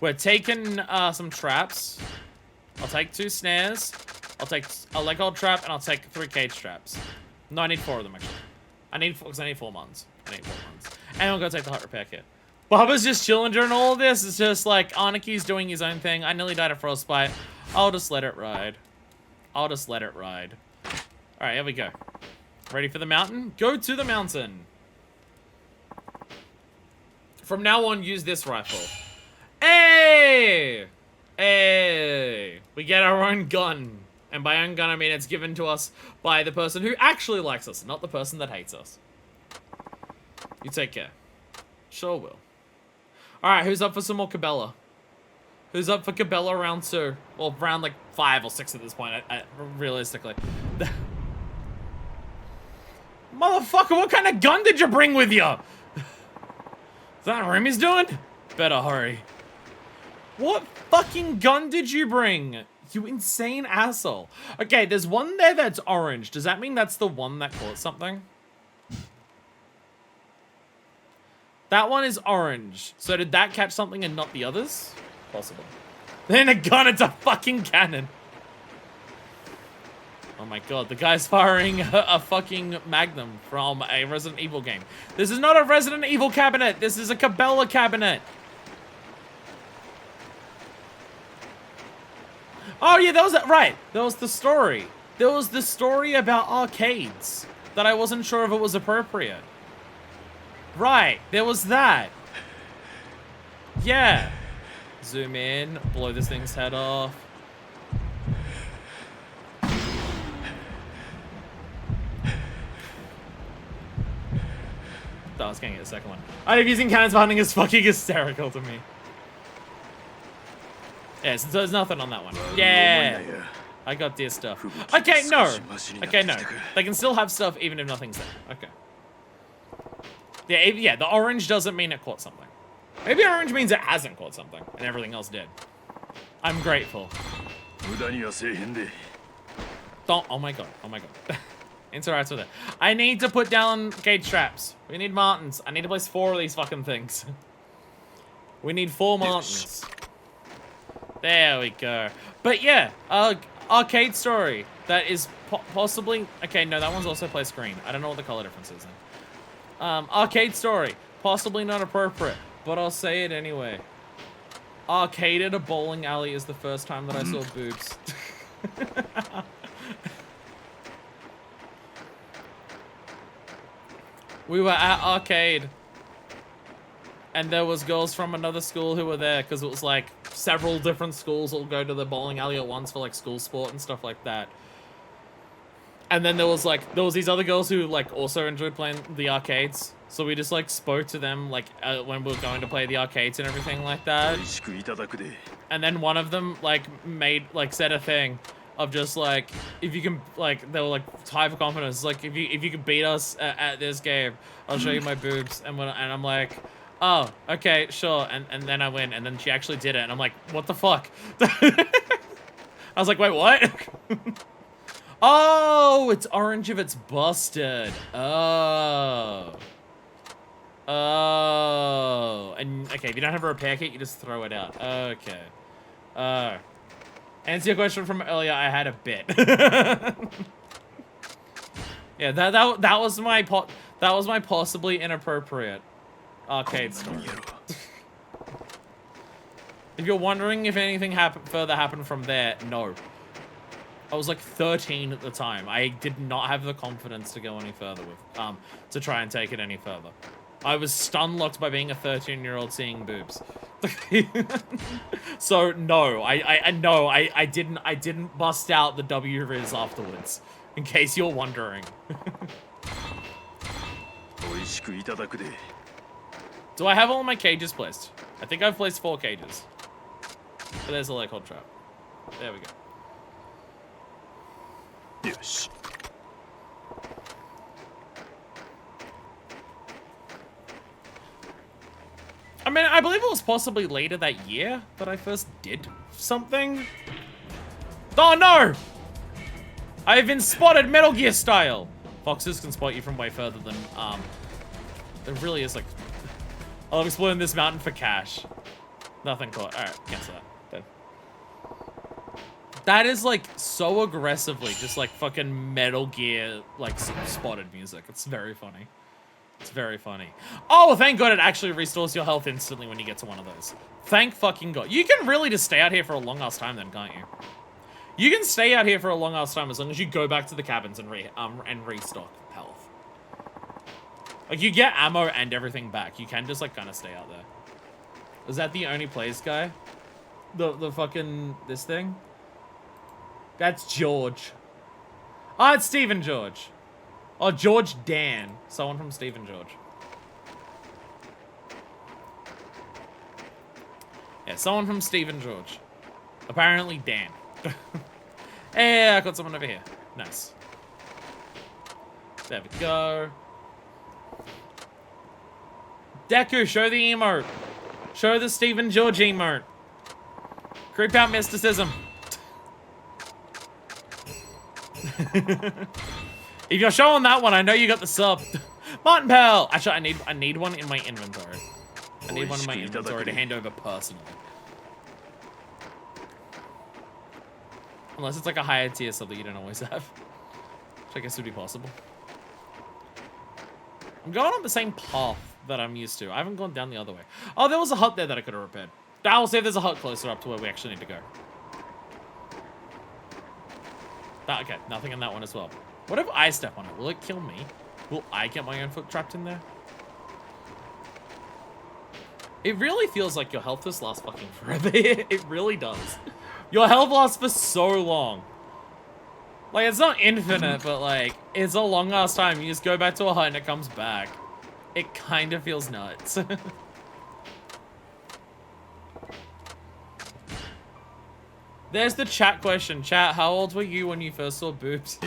We're taking some traps. I'll take 2 snares. I'll take a leg hold trap, and I'll take 3 cage traps. No, I need 4 of them, actually. I need 4 months. And I'm gonna take the hot repair kit. Bubba's just chilling during all of this. It's just like, Anaki's doing his own thing. I nearly died of frostbite. I'll just let it ride. Alright, here we go. Ready for the mountain? Go to the mountain. From now on, use this rifle. Hey! Hey! We get our own gun. And by own gun, I mean it's given to us by the person who actually likes us, not the person that hates us. You take care. Sure will. Alright, who's up for some more Cabela? Who's up for Cabela round 2? Well, round like 5 or 6 at this point, realistically. Motherfucker, what kind of gun did you bring with you? Is that what Remy's doing? Better hurry. What fucking gun did you bring? You insane asshole. Okay, there's one there that's orange. Does that mean that's the one that caught something? That one is orange. So did that catch something and not the others? Possible. Then a gun, it's a fucking cannon. Oh my god, the guy's firing a fucking Magnum from a Resident Evil game. This is not a Resident Evil cabinet. This is a Cabela cabinet. Oh yeah, that was it. Right. That was the story. There was the story about arcades that I wasn't sure if it was appropriate. Right, there was that. Yeah. Zoom in, blow this thing's head off. I was gonna get the second one. I think using cannons for hunting is fucking hysterical to me. Yeah, so there's nothing on that one. Yeah. I got this stuff. Okay, no. Okay, no. They can still have stuff even if nothing's there. Okay. Yeah, the orange doesn't mean it caught something. Maybe orange means it hasn't caught something and everything else did. I'm grateful. Don't, oh my god, oh my god. Interacts with it. I need to put down cage traps. We need martins. I need to place 4 of these fucking things. We need 4 martins. There we go. But yeah, arcade story. That is possibly... Okay, no, that one's also placed green. I don't know what the color difference is then. Arcade story. Possibly not appropriate, but I'll say it anyway. Arcade at a bowling alley is the first time that I saw boobs. We were at arcade. And there was girls from another school who were there because it was like several different schools will go to the bowling alley at once for like school sport and stuff like that. And then there was these other girls who like also enjoyed playing the arcades. So we just like spoke to them like when we were going to play the arcades and everything like that. And then one of them like said a thing of just like, if you can, like, they were like hyper confidence, like if you can beat us at this game, I'll show you my boobs. And I'm like, oh, okay, sure. And then I win, and then she actually did it, and I'm like, what the fuck? I was like, wait, what? Oh, it's orange if it's busted. Oh. Oh. And, okay, if you don't have a repair kit, you just throw it out. Okay. Answer your question from earlier, I had a bit. Yeah, that was my possibly inappropriate arcade story. If you're wondering if anything further happened from there, no. I was like 13 at the time. I did not have the confidence to go any further with, to try and take it any further. I was stun-locked by being a 13-year-old seeing boobs. So no, I didn't bust out the W-Riz afterwards, in case you're wondering. Do I have all my cages placed? I think I've placed 4 cages. But there's a leg hold trap. There we go. Yes. I mean, I believe it was possibly later that year that I first did something. Oh no! I've been spotted Metal Gear style! Foxes can spot you from way further than, there really is like... I'll explore in this mountain for cash. Nothing caught. Alright, cancel that. Dead. That is like so aggressively just like fucking Metal Gear like spotted music. It's very funny. It's very funny. Oh, thank God it actually restores your health instantly when you get to one of those. Thank fucking God. You can really just stay out here for a long ass time then, can't you? You can stay out here for a long ass time as long as you go back to the cabins and restock health. Like you get ammo and everything back. You can just like kind of stay out there. Is that the only place guy? The fucking this thing? That's George. Oh, it's Stephen George. Oh, George Dan. Someone from Stephen George. Yeah, someone from Stephen George. Apparently Dan. Hey, I got someone over here. Nice. There we go. Deku, show the emote. Show the Stephen George emote. Creep out mysticism. If you're showing that one, I know you got the sub. Martin Pell! Actually, I need one in my inventory. I need one in my inventory to hand over personally. Unless it's like a higher tier sub that you don't always have. Which I guess would be possible. I'm going on the same path that I'm used to. I haven't gone down the other way. Oh, there was a hut there that I could have repaired. I'll see if there's a hut closer up to where we actually need to go. Okay, nothing in that one as well. What if I step on it? Will it kill me? Will I get my own foot trapped in there? It really feels like your health just lasts fucking forever. It really does. Your health lasts for so long. Like, it's not infinite, but like, it's a long ass time. You just go back to a hut and it comes back. It kind of feels nuts. There's the chat question. Chat, how old were you when you first saw boobs?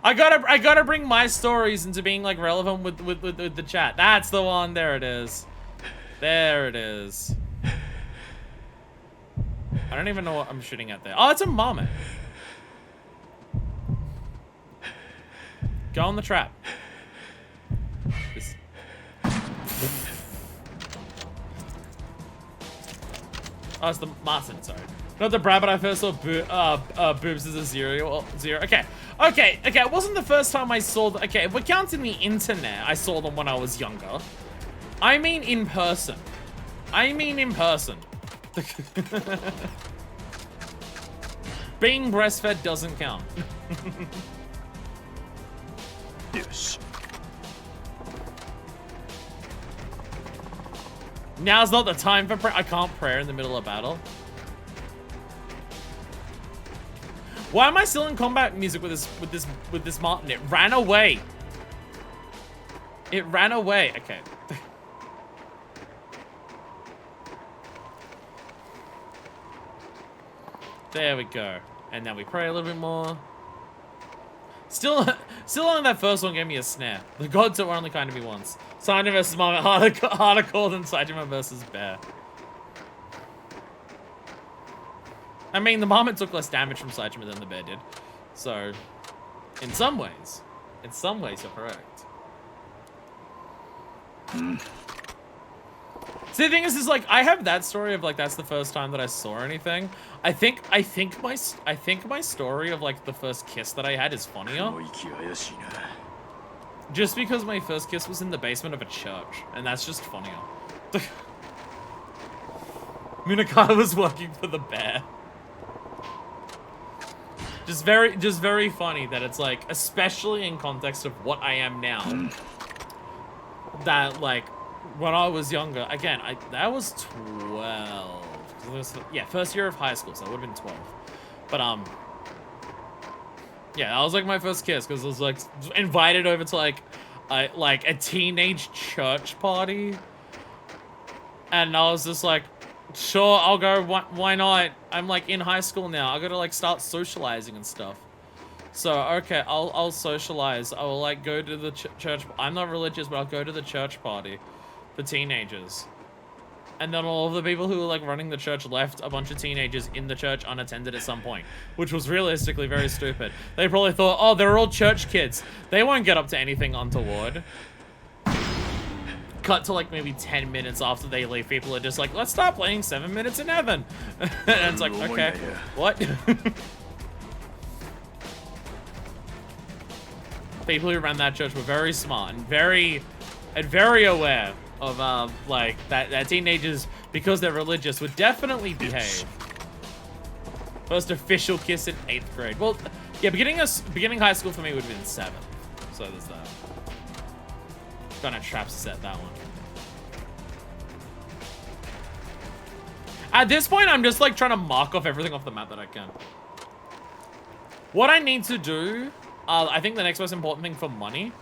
I gotta bring my stories into being like relevant with the chat. That's the one. There it is. There it is. I don't even know what I'm shooting at there. Oh, it's a marmot. Go on the trap. This. Oh, it's the Martin, sorry. Not the Brad, but I first saw boobs as a zero. Okay. It wasn't the first time I saw them. Okay, if we're counting the internet, I saw them when I was younger. I mean in person. Being breastfed doesn't count. Yes. Now's not the time for prayer. I can't pray in the middle of battle. Why am I still in combat music with this Martin? It ran away. It ran away. Okay. There we go. And now we pray a little bit more. Still only that first one gave me a snare. The gods are only kind to me once. Saejima versus Marmot, harder core than Saejima versus Bear. I mean, the Marmot took less damage from Saejima than the Bear did. So, in some ways you're correct. See, the thing is like, I have that story of like, that's the first time that I saw anything. I think my story of like the first kiss that I had is funnier. Just because my first kiss was in the basement of a church, and that's just funnier. Munakata was working for the Bear. Just very funny that it's like, especially in context of what I am now, that like, when I was younger, again, that was 12. Yeah, first year of high school, so I would have been 12. But yeah, that was like my first kiss because I was like invited over to like a teenage church party, and I was just like, sure, I'll go. Why not? I'm like in high school now. I gotta like start socializing and stuff. So okay, I'll socialize. I will like go to the church. I'm not religious, but I'll go to the church party for teenagers. And then all of the people who were like running the church left a bunch of teenagers in the church unattended at some point, which was realistically very stupid. They probably thought, oh, they're all church kids. They won't get up to anything untoward. Cut to like maybe 10 minutes after they leave, people are just like, let's start playing 7 Minutes in Heaven. And it's like, okay, what? People who ran that church were very smart and very aware of like that teenagers, because they're religious, would definitely behave. First official kiss in 8th grade. Well, yeah, beginning high school for me would have been 7th. So there's that. Gonna trap set that one. At this point, I'm just like trying to mark off everything off the map that I can. What I need to do, I think the next most important thing for money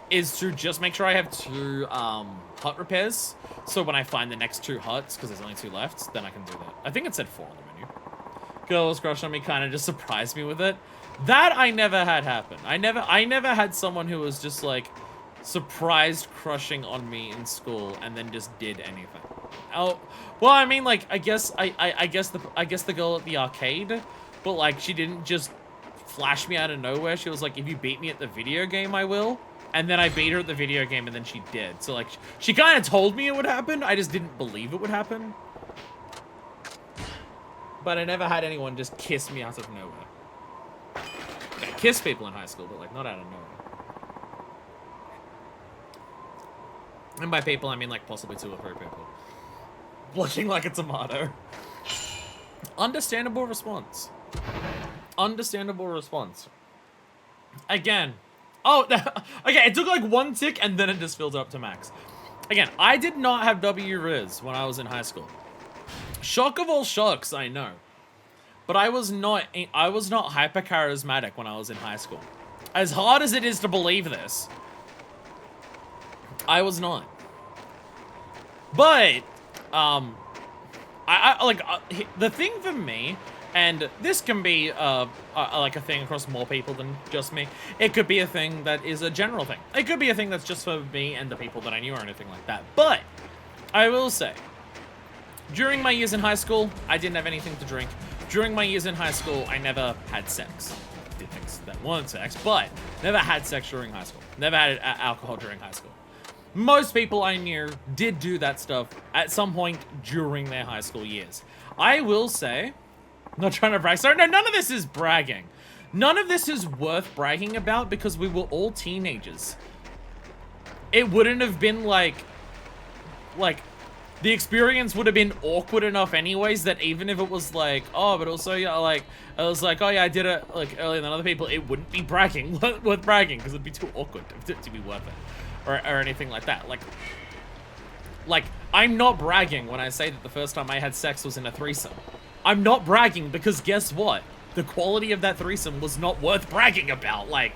is to just make sure I have 2 hut repairs. So when I find the next 2 huts, because there's only 2 left, then I can do that. I think it said 4 on the menu. Girl was crushing on me, kind of just surprised me with it. That I never had happen. I never had someone who was just like surprised crushing on me in school and then just did anything. Oh, well, I mean, like, I guess the girl at the arcade, but like she didn't just flash me out of nowhere. She was like, if you beat me at the video game, I will. And then I beat her at the video game, and then she did. So, like, she kind of told me it would happen. I just didn't believe it would happen. But I never had anyone just kiss me out of nowhere. I kissed people in high school, but, like, not out of nowhere. And by people, I mean, like, possibly 2 or 3 people. Blushing like a tomato. Understandable response. Understandable response. Again, Oh, okay, it took like 1 tick and then it just filled up to max. Again, I did not have W-Riz when I was in high school. Shock of all shocks, I know. But I was not hyper charismatic when I was in high school. As hard as it is to believe this, I was not. But, the thing for me, and this can be like a thing across more people than just me. It could be a thing that is a general thing. It could be a thing that's just for me and the people that I knew or anything like that. But I will say, during my years in high school, I didn't have anything to drink. During my years in high school, I never had sex. Did things that weren't sex, but never had sex during high school. Never had alcohol during high school. Most people I knew did do that stuff at some point during their high school years. I will say, I'm not trying to brag. Sorry, no, none of this is bragging. None of this is worth bragging about because we were all teenagers. It wouldn't have been like the experience would have been awkward enough anyways that even if it was like, oh, but also, yeah, like, I was like, oh yeah, I did it like earlier than other people, it wouldn't be bragging, worth bragging, because it'd be too awkward to be worth it. Or anything like that. Like, I'm not bragging when I say that the first time I had sex was in a threesome. I'm not bragging because guess what? The quality of that threesome was not worth bragging about. Like,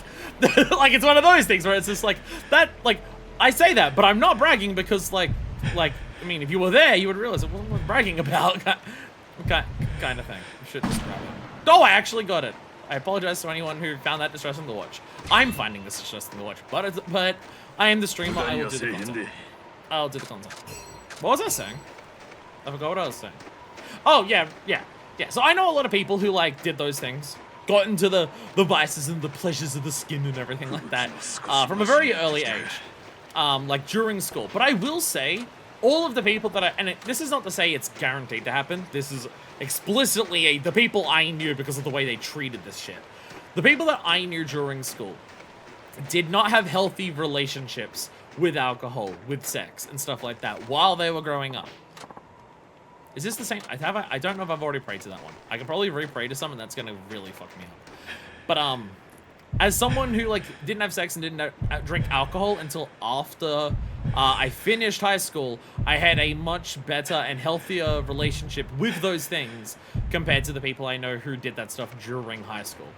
like it's one of those things where it's just like, that, like, I say that, but I'm not bragging because, like, I mean, if you were there, you would realize it wasn't worth bragging about. Kind of thing. You should just grab it. Oh, I actually got it. I apologize to anyone who found that distressing to watch. I'm finding this distressing to watch, but I am the streamer. I will do the content. I'll do the content. What was I saying? I forgot what I was saying. Oh, yeah. So I know a lot of people who, like, did those things. Got into the vices and the pleasures of the skin and everything like that from a very early age. Like, during school. But I will say, all of the people that this is not to say it's guaranteed to happen. This is explicitly the people I knew because of the way they treated this shit. The people that I knew during school did not have healthy relationships with alcohol, with sex, and stuff like that while they were growing up. Is this the same? I don't know if I've already prayed to that one. I can probably re-pray to some, and that's gonna really fuck me up. But, as someone who, like, didn't have sex and didn't drink alcohol until after I finished high school, I had a much better and healthier relationship with those things compared to the people I know who did that stuff during high school.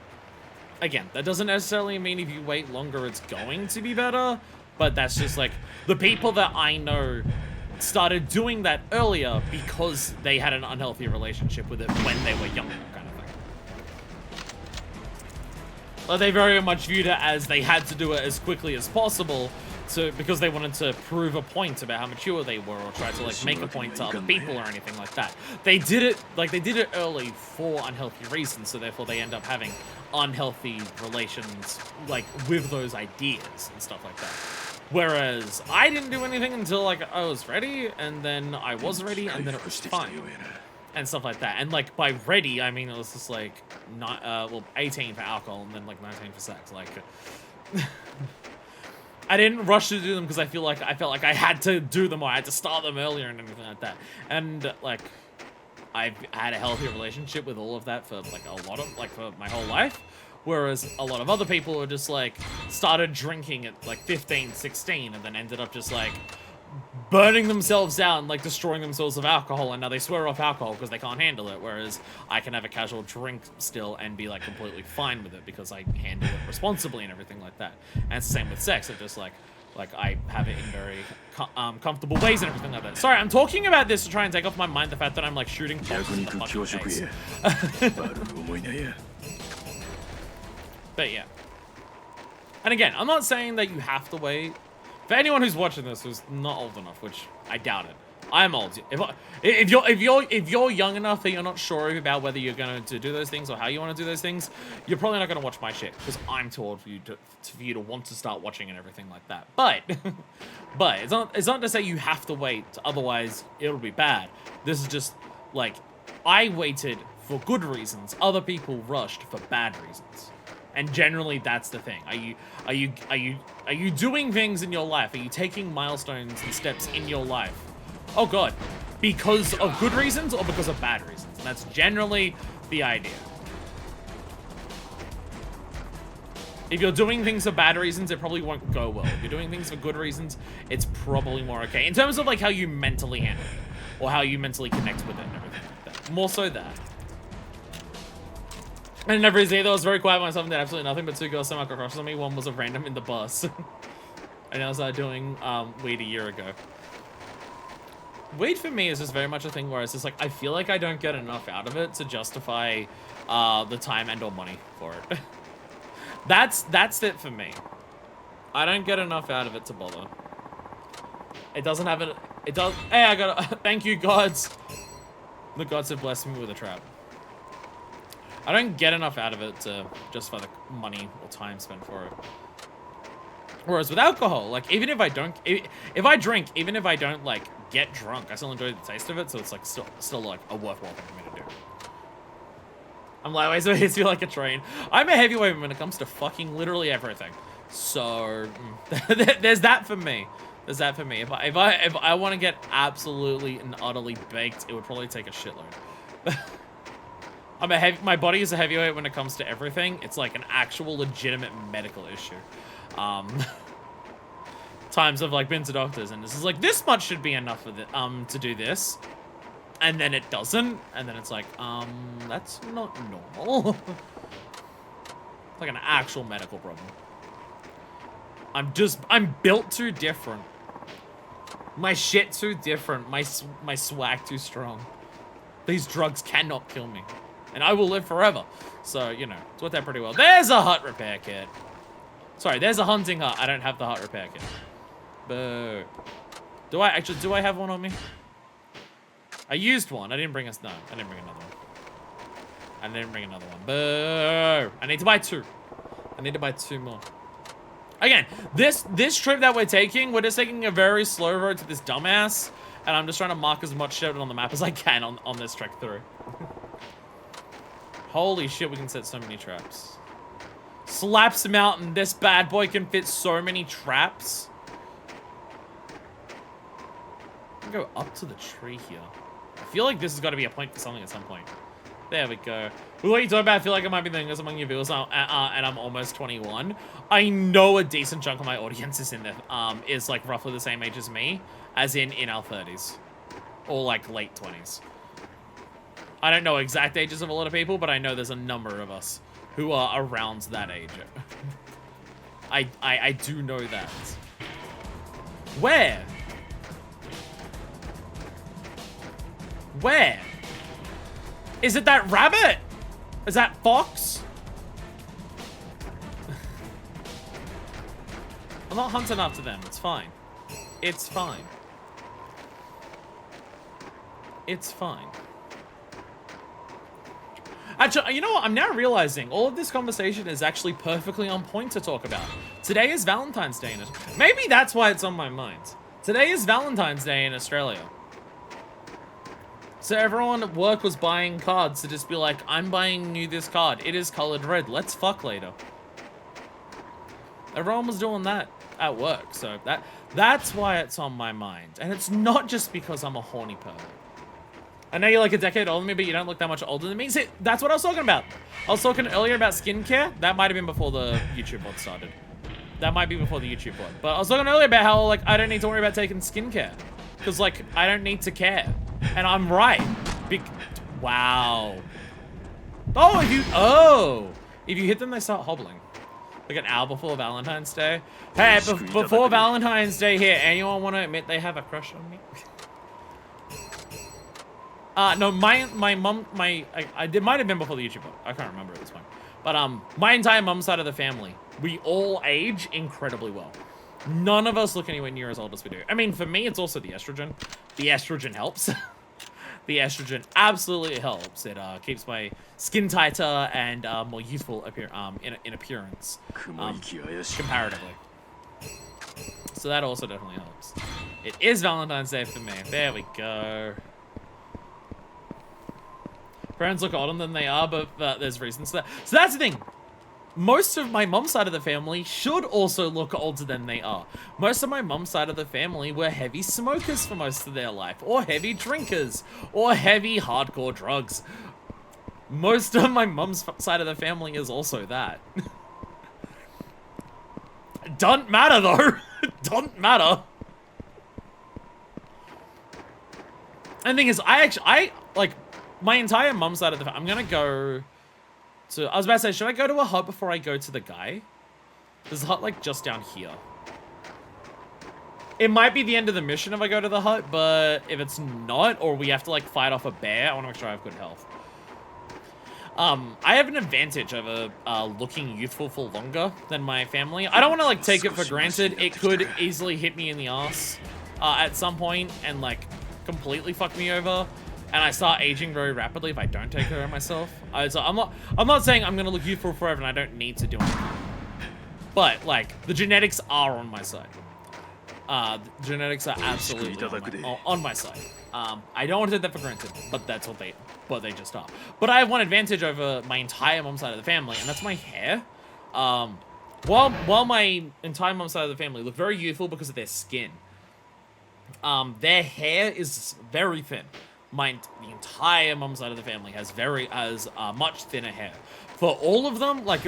Again, that doesn't necessarily mean if you wait longer it's going to be better, but that's just, like, the people that I know started doing that earlier because they had an unhealthy relationship with it when they were younger, kind of thing. But they very much viewed it as they had to do it as quickly as possible because they wanted to prove a point about how mature they were or try to, like, make a point to other people or anything like that. They did it early for unhealthy reasons, so therefore they end up having unhealthy relations, like, with those ideas and stuff like that. Whereas I didn't do anything until, like, I was ready, and then I was ready, and then it was fine. And stuff like that. And, like, by ready, I mean it was just, like, 18 for alcohol, and then, like, 19 for sex. Like, I didn't rush to do them because I felt like I had to do them, or I had to start them earlier and everything like that. And, like, I've had a healthy relationship with all of that for, like, for my whole life. Whereas a lot of other people are just, like, started drinking at, like, 15, 16, and then ended up just, like, burning themselves out and, like, destroying themselves with alcohol, and now they swear off alcohol because they can't handle it, whereas I can have a casual drink still and be, like, completely fine with it because I handle it responsibly and everything like that. And it's the same with sex. It's just, like I have it in very comfortable ways and everything like that. Sorry, I'm talking about this to try and take off my mind the fact that I'm, like, shooting pops in the fucking face. But yeah. And again, I'm not saying that you have to wait. For anyone who's watching this who's not old enough, which I doubt it. I'm old. If you're young enough that you're not sure about whether you're going to do those things or how you want to do those things, you're probably not going to watch my shit because I'm too old for you to want to start watching and everything like that. But it's not to say you have to wait. Otherwise, it'll be bad. This is just like I waited for good reasons. Other people rushed for bad reasons. And generally, that's the thing. Are you doing things in your life? Are you taking milestones and steps in your life? Oh god, because of good reasons or because of bad reasons? And that's generally the idea. If you're doing things for bad reasons, it probably won't go well. If you're doing things for good reasons, it's probably more okay. In terms of like how you mentally handle it, or how you mentally connect with it and everything like that. More so that. And every day I was very quiet myself and did absolutely nothing, but 2 girls came across on me. One was a random in the bus. And I started doing weed a year ago. Weed for me is just very much a thing where it's just like, I feel like I don't get enough out of it to justify the time and or money for it. That's it for me. I don't get enough out of it to bother. It doesn't have it. It does. Hey, I got. Thank you, gods. The gods have blessed me with a trap. I don't get enough out of it to justify the money or time spent for it. Whereas with alcohol, like even if I don't, if I drink, even if I don't like get drunk, I still enjoy the taste of it. So it's like still like a worthwhile thing for me to do. I'm lightweight, so it hits me like a train. I'm a heavyweight when it comes to fucking literally everything. So there's that for me. There's that for me. If I want to get absolutely and utterly baked, it would probably take a shitload. My body is a heavyweight when it comes to everything. It's like an actual legitimate medical issue. Times I've like been to doctors and this is like, this much should be enough for the, to do this. And then it doesn't, and then it's like, that's not normal. It's like an actual medical problem. I'm built too different. My shit too different. My swag too strong. These drugs cannot kill me. And I will live forever. So, you know, it's worked out pretty well. There's a hut repair kit. Sorry, there's a hunting hut. I don't have the hut repair kit. Boo. Do I have one on me? I used one. I didn't bring no, I didn't bring another one. I didn't bring another one. Boo! I need to buy 2. I need to buy 2 more. Again, this trip that we're just taking a very slow road to this dumbass, and I'm just trying to mark as much shit on the map as I can on this trek through. Holy shit, we can set so many traps. Slaps Mountain, this bad boy can fit so many traps. I can go up to the tree here. I feel like this has got to be a point for something at some point. There we go. What are you talking about? I feel like I might be the youngest among your viewers, and I'm almost 21. I know a decent chunk of my audience is in there, is like roughly the same age as me, as in our 30s, or like late 20s. I don't know exact ages of a lot of people, but I know there's a number of us who are around that age. I do know that. Where? Where? Is it that rabbit? Is that fox? I'm not hunting after them. It's fine. It's fine. It's fine. Actually, you know what? I'm now realizing all of this conversation is actually perfectly on point to talk about. Today is Valentine's Day in it. Maybe that's why it's on my mind. Today is Valentine's Day in Australia. So everyone at work was buying cards to just be like, I'm buying you this card. It is colored red. Let's fuck later. Everyone was doing that at work. So that's why it's on my mind. And it's not just because I'm a horny pervert. I know you're like a decade older than me, but you don't look that much older than me. See, that's what I was talking about. I was talking earlier about skincare. That might have been before the YouTube bot started. That might be before the YouTube bot. But I was talking earlier about how, like, I don't need to worry about taking skincare. Because, like, I don't need to care. And I'm right. Wow. If you hit them, they start hobbling. Like an hour before Valentine's Day. Hey, before Valentine's Day here, anyone want to admit they have a crush on me? No, my mom, it might have been before the YouTube book. I can't remember at this point. But, my entire mom's side of the family, we all age incredibly well. None of us look anywhere near as old as we do. I mean, for me, it's also the estrogen. The estrogen helps. The estrogen absolutely helps. It, keeps my skin tighter and, more youthful in appearance, comparatively. So that also definitely helps. It is Valentine's Day for me. There we go. Parents look older than they are, but there's reasons for that. So that's the thing. Most of my mom's side of the family should also look older than they are. Most of my mom's side of the family were heavy smokers for most of their life, or heavy drinkers, or heavy hardcore drugs. Most of my mom's side of the family is also that. Doesn't matter though. Doesn't matter. And the thing is, I like my entire mum's side of the. I'm gonna go to. I was about to say, should I go to a hut before I go to the guy? There's a hut like just down here. It might be the end of the mission if I go to the hut, but if it's not, or we have to like fight off a bear, I want to make sure I have good health. I have an advantage over looking youthful for longer than my family. I don't want to like take it for granted. It could easily hit me in the ass at some point and like completely fuck me over, and I start aging very rapidly if I don't take care of myself. So I'm not saying I'm gonna look youthful forever and I don't need to do anything, but like the genetics are on my side. The genetics are absolutely on my side. I don't want to take that for granted, but that's what they just are. But I have one advantage over my entire mom's side of the family, and that's my hair. While my entire mom's side of the family look very youthful because of their skin, their hair is very thin. The entire mom's side of the family has much thinner hair. For all of them, like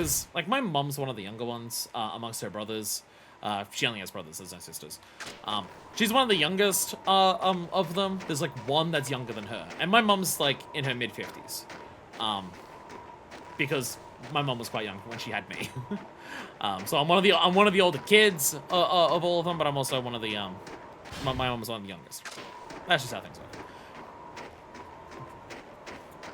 my mom's one of the younger ones amongst her brothers. She only has brothers, there's no sisters. She's one of the youngest of them. There's like one that's younger than her, and my mom's like in her mid-50s, because my mom was quite young when she had me. So I'm one of the older kids of all of them, but I'm also one of the my mom was one of the youngest. That's just how things work.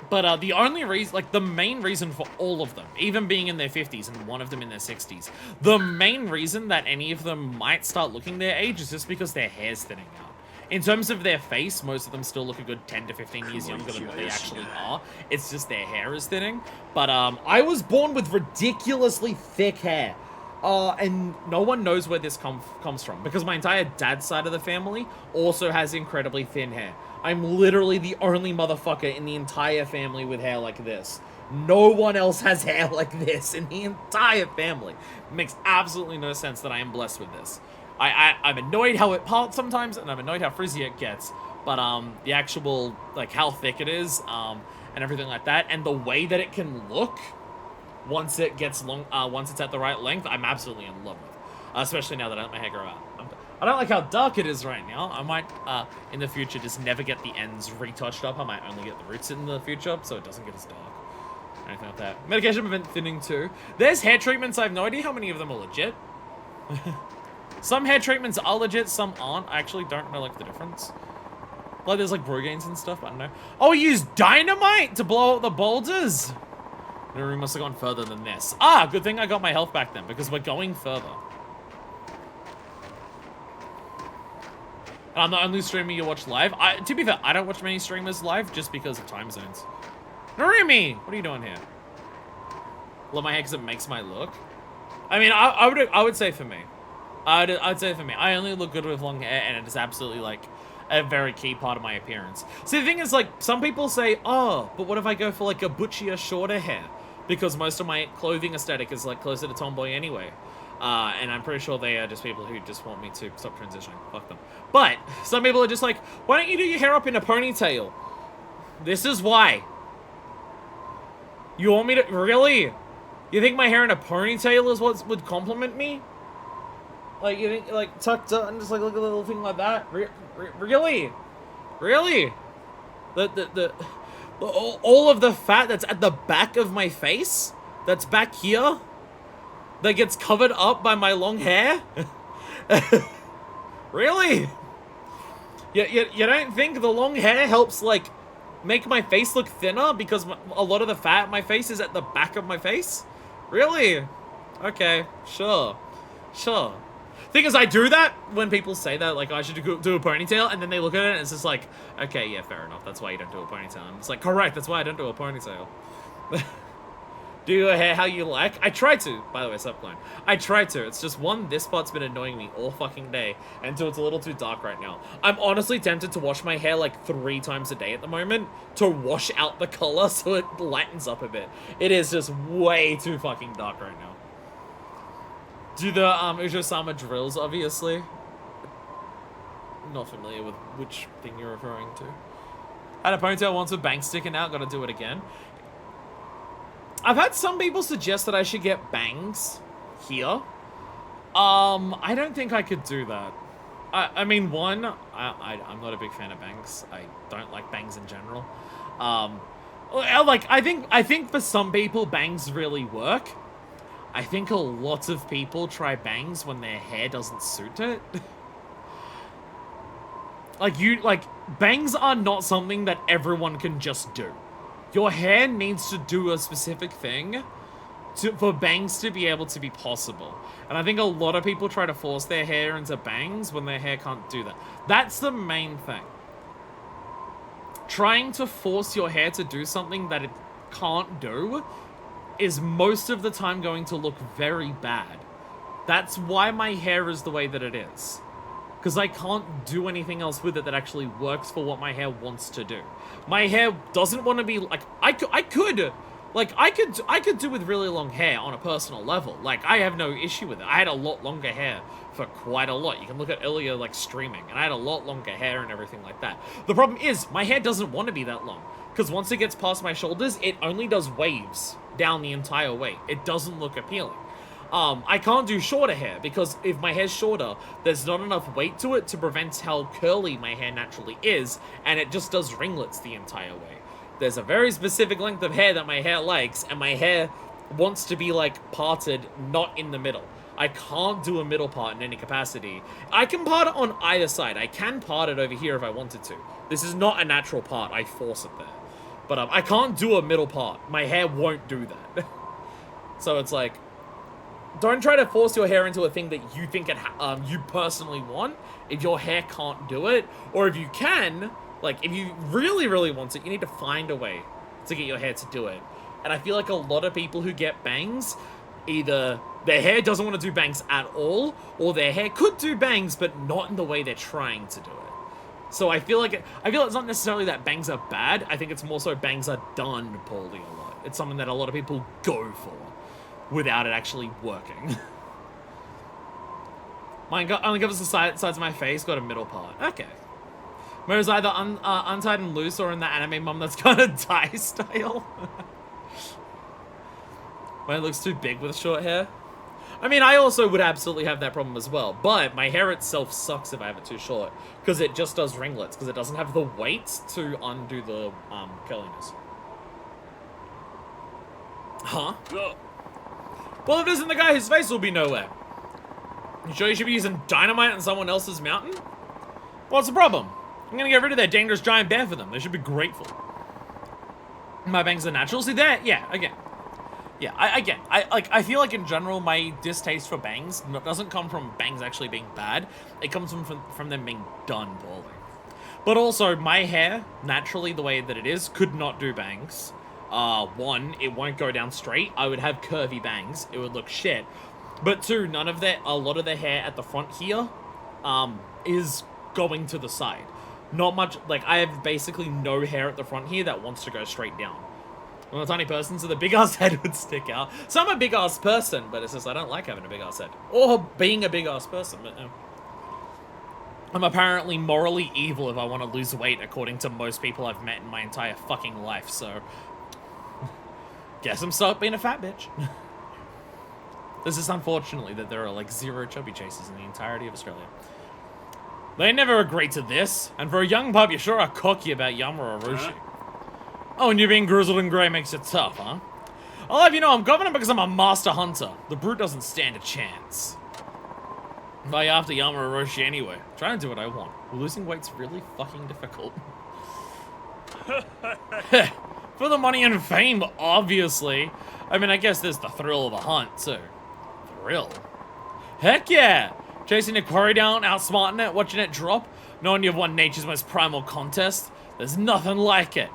But the only reason, like the main reason for all of them, even being in their 50s and one of them in their 60s, the main reason that any of them might start looking their age is just because their hair's thinning out. In terms of their face, most of them still look a good 10 to 15 years younger than what they actually are. It's just their hair is thinning. But I was born with ridiculously thick hair. And no one knows where this comes from, because my entire dad's side of the family also has incredibly thin hair. I'm literally the only motherfucker in the entire family with hair like this. No one else has hair like this in the entire family. It makes absolutely no sense that I am blessed with this. I'm annoyed how it parts sometimes, and I'm annoyed how frizzy it gets. But the actual, like, how thick it is, and everything like that, and the way that it can look once it gets once it's at the right length, I'm absolutely in love with. Especially now that I let my hair grow out. I don't like how dark it is right now. I might, in the future, just never get the ends retouched up. I might only get the roots in the future, so it doesn't get as dark. Anything like that. Medication prevent thinning too. There's hair treatments. I have no idea how many of them are legit. Some hair treatments are legit, some aren't. I actually don't know, like, the difference. Like, there's, like, Brogaines and stuff, I don't know. Oh, use dynamite to blow up the boulders? No, we must have gone further than this. Ah, good thing I got my health back then, because we're going further. I'm the only streamer you watch live. To be fair, I don't watch many streamers live just because of time zones. Narumi, what are you doing here? Love my hair because it makes my look. I mean, I would say for me. I'd say for me. I only look good with long hair, and it is absolutely like a very key part of my appearance. See, the thing is, like, some people say, oh, but what if I go for like a butchier, shorter hair? Because most of my clothing aesthetic is like closer to tomboy anyway. And I'm pretty sure they are just people who just want me to stop transitioning. Fuck them. But some people are just like, why don't you do your hair up in a ponytail? This is why. You want me to... Really? You think my hair in a ponytail is what would compliment me? Like, you think, like, tucked up and just, like, look at a little thing like that? Really? Really? All of the fat that's at the back of my face? That's back here? That gets covered up by my long hair? Really? You don't think the long hair helps, like, make my face look thinner because a lot of the fat in my face is at the back of my face? Really? Okay, sure. Thing is, I do that when people say that, like, I should do a ponytail, and then they look at it and it's just like, okay, yeah, fair enough, that's why you don't do a ponytail. And it's like, correct, that's why I don't do a ponytail. Do your hair how you like. I try to, by the way, subclone. I try to. It's just this spot's been annoying me all fucking day until it's a little too dark right now. I'm honestly tempted to wash my hair like 3 times a day at the moment to wash out the color so it lightens up a bit. It is just way too fucking dark right now. Do the Ujo-sama drills, obviously. Not familiar with which thing you're referring to. Had a ponytail once with bangs sticking out, gotta do it again. I've had some people suggest that I should get bangs here. I don't think I could do that. I mean, one, I'm not a big fan of bangs. I don't like bangs in general. Like, I think for some people, bangs really work. I think a lot of people try bangs when their hair doesn't suit it. Like, bangs are not something that everyone can just do. Your hair needs to do a specific thing for bangs to be able to be possible. And I think a lot of people try to force their hair into bangs when their hair can't do that. That's the main thing. Trying to force your hair to do something that it can't do is most of the time going to look very bad. That's why my hair is the way that it is. Because I can't do anything else with it that actually works for what my hair wants to do. My hair doesn't want to be like... I could do with really long hair on a personal level. Like, I have no issue with it. I had a lot longer hair for quite a lot. You can look at earlier, like, streaming, and I had a lot longer hair and everything like that. The problem is, my hair doesn't want to be that long. Because once it gets past my shoulders, it only does waves down the entire way. It doesn't look appealing. I can't do shorter hair, because if my hair's shorter, there's not enough weight to it to prevent how curly my hair naturally is, and it just does ringlets the entire way. There's a very specific length of hair that my hair likes, and my hair wants to be, like, parted, not in the middle. I can't do a middle part in any capacity. I can part it on either side. I can part it over here if I wanted to. This is not a natural part. I force it there. But I can't do a middle part. My hair won't do that. So it's like, don't try to force your hair into a thing that you think you personally want if your hair can't do it. Or if you can, like, if you really, really want it, you need to find a way to get your hair to do it. And I feel like a lot of people who get bangs, either their hair doesn't want to do bangs at all, or their hair could do bangs, but not in the way they're trying to do it. So I feel it's not necessarily that bangs are bad. I think it's more so bangs are done poorly a lot. It's something that a lot of people go for without it actually working. Mine only covers the sides of my face, got a middle part. Okay. Whereas either untied and loose, or in the anime mom that's got a tie style. When it looks too big with short hair. I mean, I also would absolutely have that problem as well, but my hair itself sucks if I have it too short, because it just does ringlets, because it doesn't have the weight to undo the curliness. Huh? Well, if it isn't the guy, his face will be nowhere. You sure you should be using dynamite on someone else's mountain? What's the problem? I'm gonna get rid of that dangerous giant bear for them. They should be grateful. My bangs are natural. See that? Yeah, again. Yeah, I feel like in general my distaste for bangs doesn't come from bangs actually being bad. It comes from them being done poorly. But also, my hair, naturally the way that it is, could not do bangs. One, it won't go down straight. I would have curvy bangs. It would look shit. But two, a lot of the hair at the front here, is going to the side. Not much, like, I have basically no hair at the front here that wants to go straight down. I'm a tiny person, so the big-ass head would stick out. So I'm a big-ass person, but it's just I don't like having a big-ass head. Or being a big-ass person, but I'm apparently morally evil if I want to lose weight, according to most people I've met in my entire fucking life, so... Guess I'm stuck being a fat bitch. This is unfortunately that there are, like, 0 chubby chases in the entirety of Australia. They never agreed to this, and for a young pup, you sure are cocky about Yama Orochi. Oh, and you being grizzled and grey makes it tough, huh? I'll have you know I'm governor because I'm a master hunter. The brute doesn't stand a chance. Why after Yama Orochi anyway? Trying to do what I want. Losing weight's really fucking difficult. For the money and fame, obviously. I mean, I guess there's the thrill of a hunt, too. Thrill? Heck yeah! Chasing a quarry down, outsmarting it, watching it drop, knowing you've won nature's most primal contest. There's nothing like it.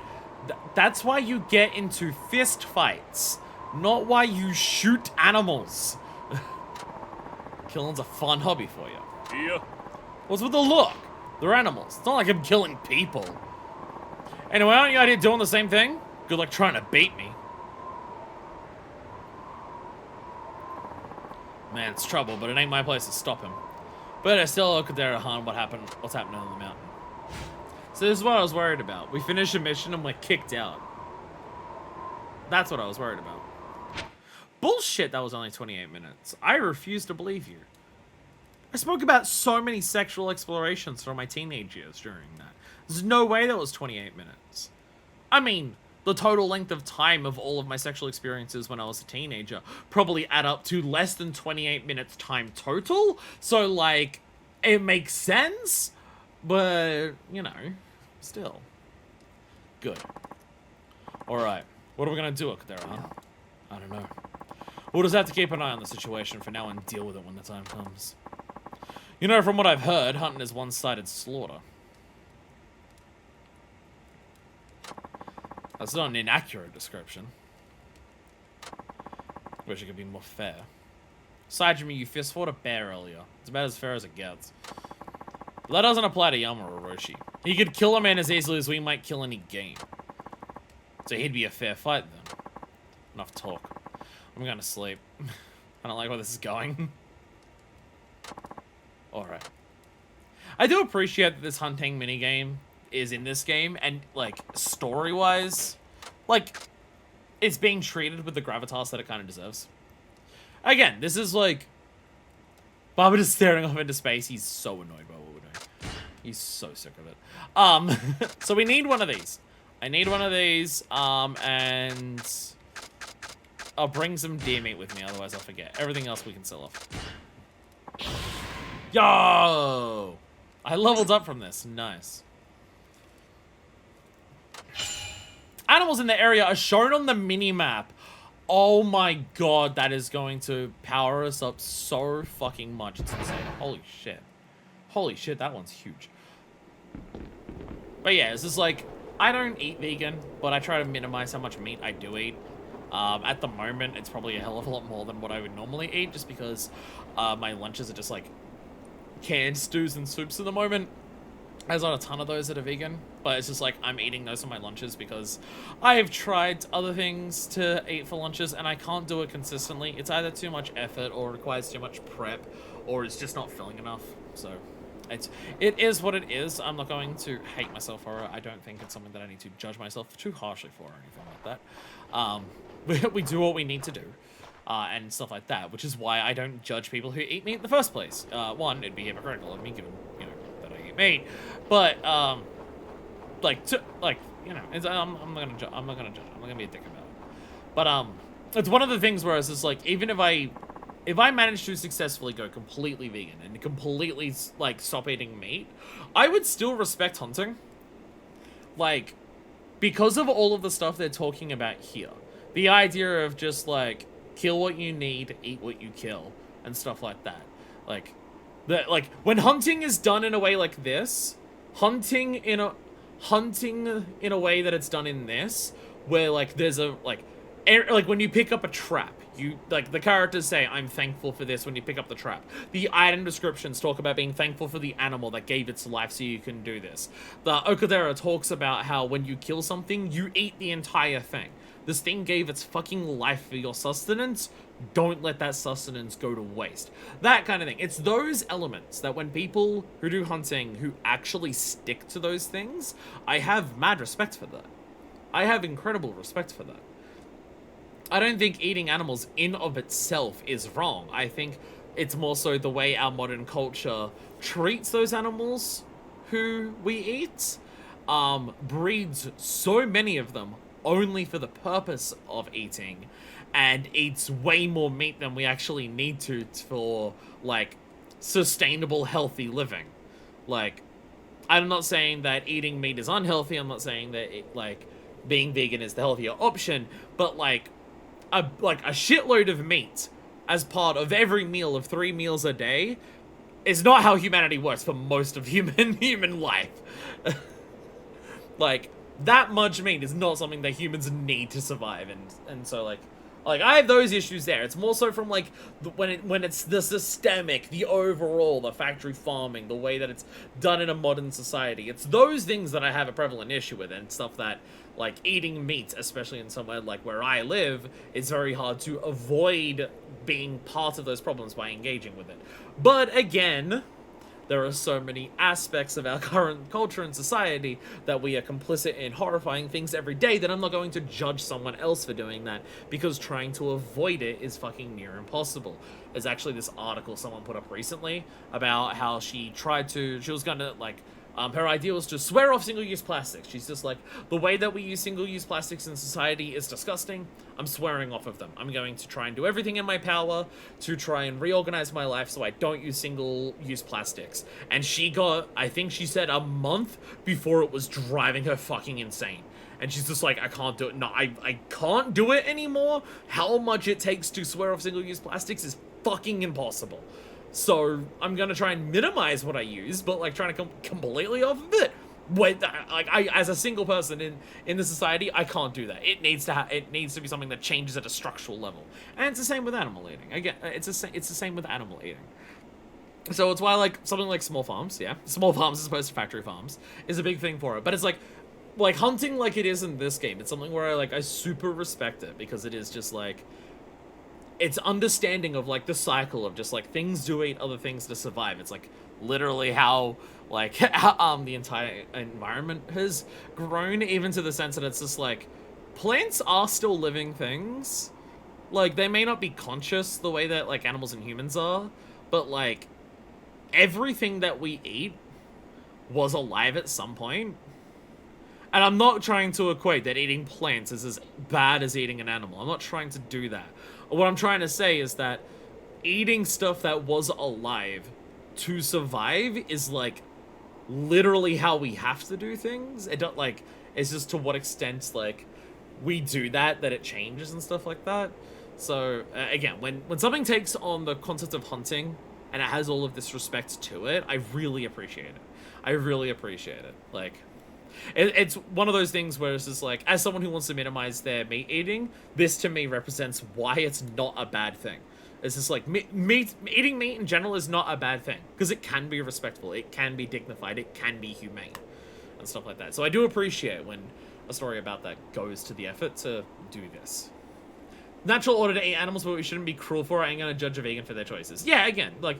That's why you get into fist fights, not why you shoot animals. Killing's a fun hobby for you. Yeah. What's with the look? They're animals. It's not like I'm killing people. Anyway, aren't you out here doing the same thing? Good luck trying to beat me. Man, it's trouble, but it ain't my place to stop him. But I still look at there, Han, what's happening on the mountain. So this is what I was worried about. We finished a mission and we're kicked out. That's what I was worried about. Bullshit, that was only 28 minutes. I refuse to believe you. I spoke about so many sexual explorations from my teenage years during that. There's no way that was 28 minutes. I mean, the total length of time of all of my sexual experiences when I was a teenager probably add up to less than 28 minutes time total. So, like, it makes sense, but, you know, still. Good. Alright, what are we gonna do, Okadera, huh? I don't know. We'll just have to keep an eye on the situation for now and deal with it when the time comes. You know, from what I've heard, hunting is one-sided slaughter. That's not an inaccurate description. Wish it could be more fair. Saejima, you fist fought a bear earlier. It's about as fair as it gets. But that doesn't apply to Yama or Orochi. He could kill a man as easily as we might kill any game. So he'd be a fair fight then. Enough talk. I'm gonna sleep. I don't like where this is going. Alright. I do appreciate that this hunting minigame is in this game, and, like, story-wise, like, it's being treated with the gravitas that it kind of deserves. Again, this is, like, Baba just staring off into space. He's so annoyed by what we're doing. He's so sick of it. So we need one of these. I need one of these, and I'll bring some deer meat with me, otherwise I'll forget. Everything else we can sell off. Yo! I leveled up from this. Nice. Animals in the area are shown on the mini-map. Oh my god, that is going to power us up so fucking much. It's insane. Holy shit. Holy shit, that one's huge. But yeah, it's just like, I don't eat vegan, but I try to minimize how much meat I do eat. At the moment, it's probably a hell of a lot more than what I would normally eat, just because my lunches are just like canned stews and soups at the moment. There's not a ton of those that are vegan, but it's just like I'm eating those for my lunches because I've tried other things to eat for lunches and I can't do it consistently. It's either too much effort or requires too much prep, or it's just not filling enough. So it is what it is. I'm not going to hate myself for it. I don't think it's something that I need to judge myself too harshly for or anything like that. We do what we need to do. And stuff like that, which is why I don't judge people who eat meat in the first place. One, it'd be hypocritical of me, given, you know, that I eat meat. But, you know, I'm not gonna judge. I'm not gonna be a dick about it. But, it's one of the things where it's just like, even if I manage to successfully go completely vegan and completely, like, stop eating meat, I would still respect hunting. Like, because of all of the stuff they're talking about here. The idea of just, like, kill what you need, eat what you kill, and stuff like that. Like, when hunting is done in a way like this, hunting in a way that it's done in this, where, like, there's a, like when you pick up a trap, you, like, the characters say, I'm thankful for this when you pick up the trap. The item descriptions talk about being thankful for the animal that gave its life so you can do this. The Okadera talks about how when you kill something, you eat the entire thing. This thing gave its fucking life for your sustenance. Don't let that sustenance go to waste. That kind of thing. It's those elements that when people who do hunting, who actually stick to those things, I have mad respect for that. I have incredible respect for that. I don't think eating animals in of itself is wrong. I think it's more so the way our modern culture treats those animals who we eat, breeds so many of them only for the purpose of eating, and eats way more meat than we actually need to for, like, sustainable, healthy living. Like, I'm not saying that eating meat is unhealthy, I'm not saying that, being vegan is the healthier option, but, like a shitload of meat as part of every meal of 3 meals a day is not how humanity works for most of human life. Like, that much meat is not something that humans need to survive, and so, like, I have those issues there. It's more so from, like, when it's the systemic, the overall, the factory farming, the way that it's done in a modern society. It's those things that I have a prevalent issue with, and stuff that, like, eating meat, especially in somewhere like where I live, it's very hard to avoid being part of those problems by engaging with it. But, again, there are so many aspects of our current culture and society that we are complicit in horrifying things every day that I'm not going to judge someone else for doing that, because trying to avoid it is fucking near impossible. There's actually this article someone put up recently about how she was gonna, like, her idea was to swear off single-use plastics. She's just like, the way that we use single-use plastics in society is disgusting. I'm swearing off of them. I'm going to try and do everything in my power to try and reorganize my life so I don't use single-use plastics. And she got, I think she said, a month before it was driving her fucking insane. And she's just like, I can't do it. No, I can't do it anymore. How much it takes to swear off single-use plastics is fucking impossible. So I'm gonna try and minimize what I use, but like trying to come completely off of it. Wait, like I, as a single person in the society, I can't do that. It needs to be something that changes at a structural level, and it's the same with animal eating. Again, it's the same with animal eating. So it's why like something like small farms, small farms as opposed to factory farms, is a big thing for it. But it's like hunting, like it is in this game. It's something where I super respect it, because it is just like, it's understanding of like the cycle of just like things do eat other things to survive. It's like literally how like the entire environment has grown, even to the sense that it's just like plants are still living things. Like they may not be conscious the way that like animals and humans are, but like everything that we eat was alive at some point. And I'm not trying to equate that eating plants is as bad as eating an animal. I'm not trying to do that. What I'm trying to say is that eating stuff that was alive to survive is like literally how we have to do things. It don't like, it's just to what extent like we do that it changes and stuff like that. So again, when something takes on the concept of hunting and it has all of this respect to it, I really appreciate it. I really appreciate it. Like, it's one of those things where it's just like, as someone who wants to minimize their meat eating, this to me represents why it's not a bad thing. It's just like, eating meat in general is not a bad thing, because it can be respectful, it can be dignified, it can be humane, and stuff like that. So I do appreciate when a story about that goes to the effort to do this. Natural order to eat animals, but we shouldn't be cruel for it. I ain't gonna judge a vegan for their choices. Yeah, again, like,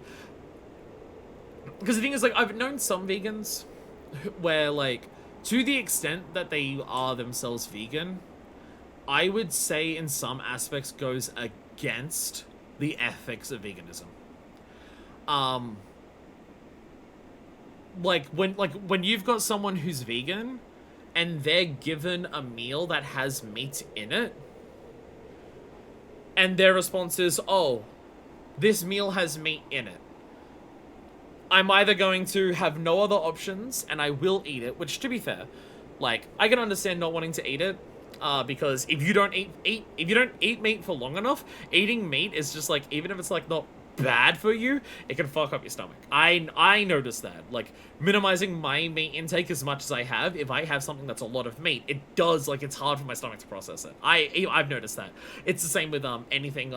because the thing is, like, I've known some vegans where, like, to the extent that they are themselves vegan, I would say in some aspects goes against the ethics of veganism. Like when you've got someone who's vegan and they're given a meal that has meat in it, and their response is, oh, this meal has meat in it, I'm either going to have no other options and I will eat it, which, to be fair, like, I can understand not wanting to eat it, because if you don't eat meat for long enough, eating meat is just like, even if it's like not bad for you, it can fuck up your stomach. I noticed that, like, minimizing my meat intake as much as I have, if I have something that's a lot of meat, it does, like, it's hard for my stomach to process it. I've noticed that. It's the same with anything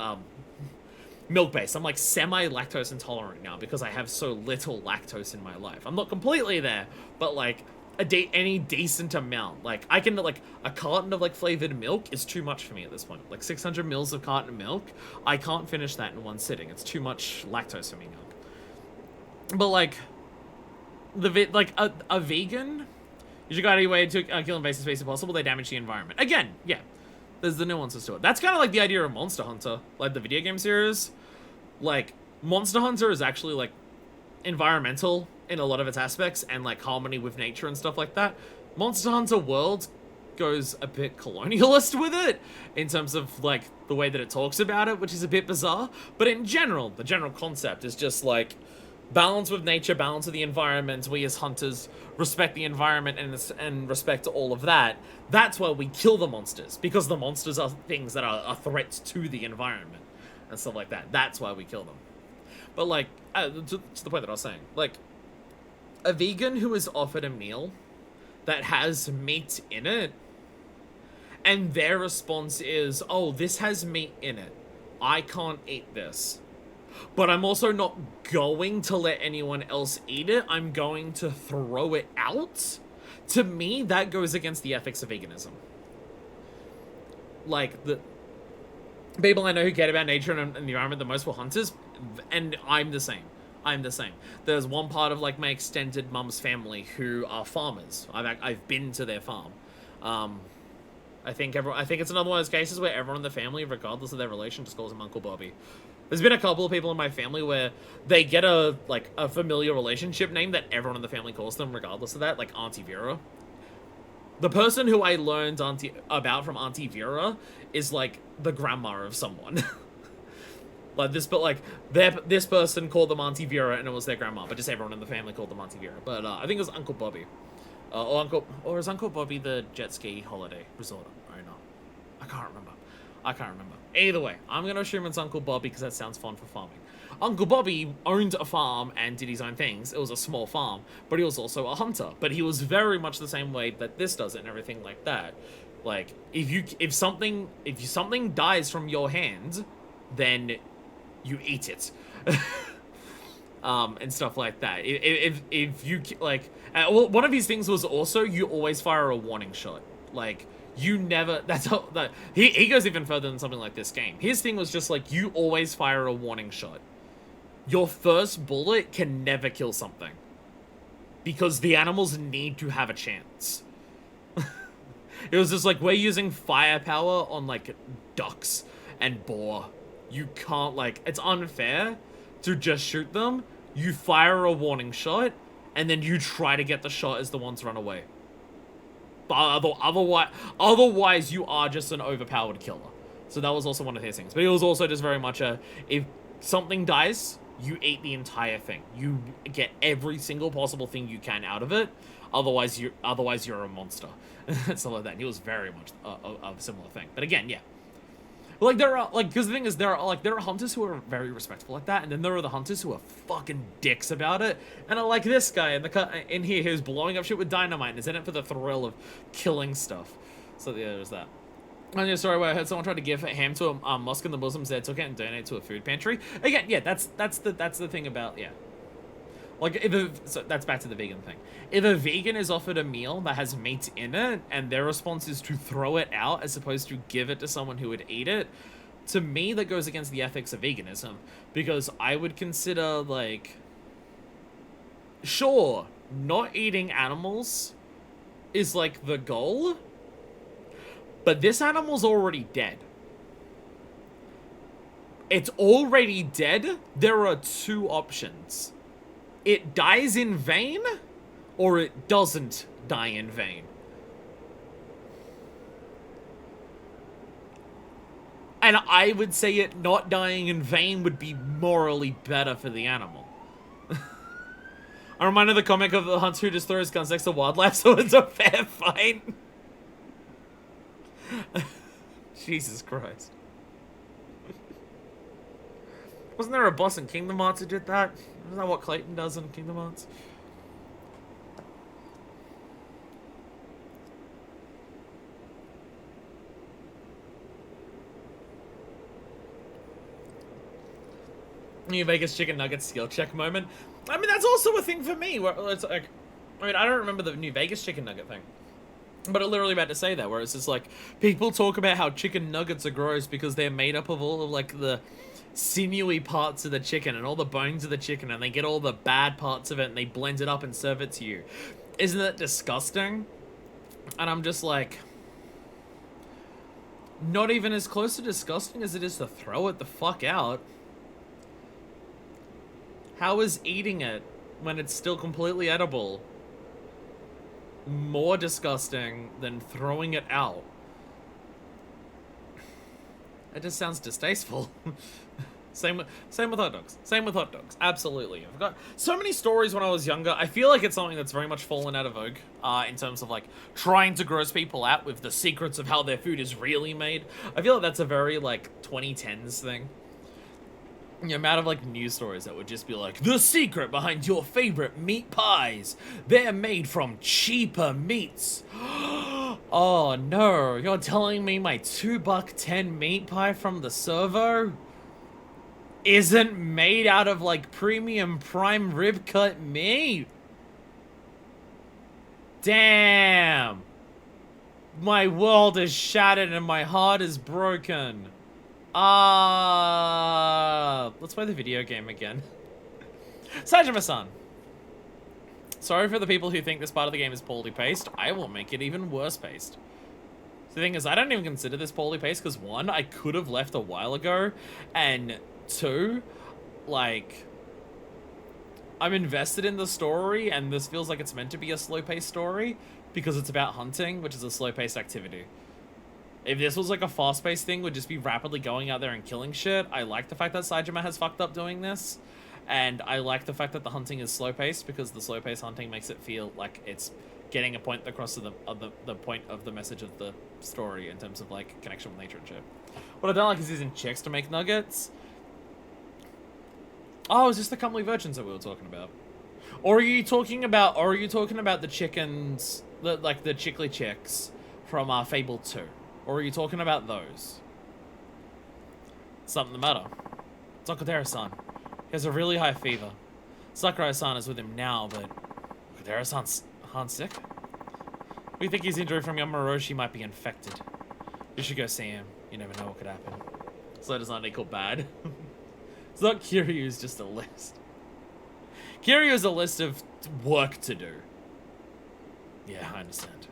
milk-based. I'm like semi-lactose intolerant now because I have so little lactose in my life. I'm not completely there, but like any decent amount. Like, I can, like, a carton of like flavored milk is too much for me at this point. Like 600 mils of carton of milk, I can't finish that in one sitting. It's too much lactose for me now. But like a vegan, you should go out of your way to kill invasive species if possible. They damage the environment. Again, yeah. There's the nuances to it. That's kind of like the idea of Monster Hunter, like the video game series. Like, Monster Hunter is actually, like, environmental in a lot of its aspects, and, like, harmony with nature and stuff like that. Monster Hunter World goes a bit colonialist with it, in terms of, like, the way that it talks about it, which is a bit bizarre. But in general, the general concept is just, like, balance with nature, balance with the environment. We as hunters respect the environment and respect all of that. That's why we kill the monsters, because the monsters are things that are threats to the environment and stuff like that. That's why we kill them. But like, to the point that I was saying, like, a vegan who is offered a meal that has meat in it, and their response is, oh, this has meat in it, I can't eat this. But I'm also not going to let anyone else eat it. I'm going to throw it out. To me, that goes against the ethics of veganism. Like, the people I know who care about nature and the environment the most were hunters, and I'm the same. I'm the same. There's one part of like my extended mum's family who are farmers. I've been to their farm. I think it's another one of those cases where everyone in the family, regardless of their relation, just calls him Uncle Bobby. There's been a couple of people in my family where they get a familiar relationship name that everyone in the family calls them, regardless of that, like Auntie Vera. The person who I learned about from Auntie Vera is like the grandma of someone. This person called them Auntie Vera and it was their grandma, but just everyone in the family called them Auntie Vera. But I think it was Uncle Bobby. Or is Uncle Bobby the jet ski holiday resort owner? I can't remember. Either way, I'm gonna assume it's Uncle Bobby because that sounds fun for farming. Uncle Bobby owned a farm and did his own things. It was a small farm, but he was also a hunter. But he was very much the same way that this does it and everything like that. Like, if something dies from your hand, then you eat it. And stuff like that. If you, like, one of his things was also, you always fire a warning shot. Like, you never, he goes even further than something like this game. His thing was just like, you always fire a warning shot. Your first bullet can never kill something. Because the animals need to have a chance. It was just like, we're using firepower on, like, ducks and boar. You can't, like, it's unfair to just shoot them. You fire a warning shot, and then you try to get the shot as the ones run away. But otherwise, you are just an overpowered killer. So that was also one of his things. But it was also just very much if something dies, you eat the entire thing. You get every single possible thing you can out of it. Otherwise you're a monster. Stuff like that. And he was very much a similar thing. But again, yeah. Like, there are, like, because the thing is, there are hunters who are very respectful like that, and then there are the hunters who are fucking dicks about it, and I like this guy in here who's blowing up shit with dynamite and is in it for the thrill of killing stuff. So yeah, there's that. And yeah, sorry, where I heard someone try to give ham to a mosque and the Muslims there took it and donate to a food pantry. Again, yeah, that's the thing about, yeah. Like, so that's back to the vegan thing. If a vegan is offered a meal that has meat in it, and their response is to throw it out as opposed to give it to someone who would eat it, to me, that goes against the ethics of veganism. Because I would consider, like, sure, not eating animals is, like, the goal, but this animal's already dead. It's already dead. There are two options. It dies in vain, or it doesn't die in vain. And I would say it not dying in vain would be morally better for the animal. I'm reminded of the comic of the hunter who just throws guns next to wildlife, so it's a fair fight. Jesus Christ. Wasn't there a boss in Kingdom Hearts who did that? Isn't that what Clayton does in Kingdom Hearts? New Vegas chicken nuggets skill check moment. I mean, that's also a thing for me. Where it's like, I mean, I don't remember the New Vegas chicken nugget thing, but I'm literally about to say that, where it's just like, people talk about how chicken nuggets are gross because they're made up of all of, like, the sinewy parts of the chicken and all the bones of the chicken, and they get all the bad parts of it and they blend it up and serve it to you. Isn't that disgusting? And I'm just like, not even as close to disgusting as it is to throw it the fuck out. How is eating it, when it's still completely edible, more disgusting than throwing it out? It just sounds distasteful. Same with hot dogs. Same with hot dogs. Absolutely. I've got so many stories when I was younger. I feel like it's something that's very much fallen out of vogue in terms of, like, trying to gross people out with the secrets of how their food is really made. I feel like that's a very, like, 2010s thing. The amount of, like, news stories that would just be like, the secret behind your favorite meat pies. They're made from cheaper meats. Oh no, you're telling me my $2.10 meat pie from the servo isn't made out of, like, premium prime rib cut meat? Damn. My world is shattered and my heart is broken. Let's play the video game again. Saejima-san. Sorry for the people who think this part of the game is poorly paced. I will make it even worse paced. The thing is, I don't even consider this poorly paced because, one, I could have left a while ago, and two, like, I'm invested in the story, and this feels like it's meant to be a slow-paced story because it's about hunting, which is a slow-paced activity. If this was like a fast-paced thing, would just be rapidly going out there and killing shit. I like the fact that Saejima has fucked up doing this, and I like the fact that the hunting is slow-paced because the slow-paced hunting makes it feel like it's getting a point across to the point of the message of the story in terms of like connection with nature and shit. What I don't like is using chicks to make nuggets. Oh, is this the comely virgins that we were talking about? Or are you talking about the chickens, the chickly chicks from Fable 2? Or are you talking about those? Something the matter. It's Okudera-san. He has a really high fever. Sakurai-san is with him now, but Okudera-san's sick? We think he's injured from Yamauroshi might be infected. You should go see him. You never know what could happen. So does not equal bad. It's not Kiryu's just a list. Kiryu is a list of work to do. Yeah, I understand.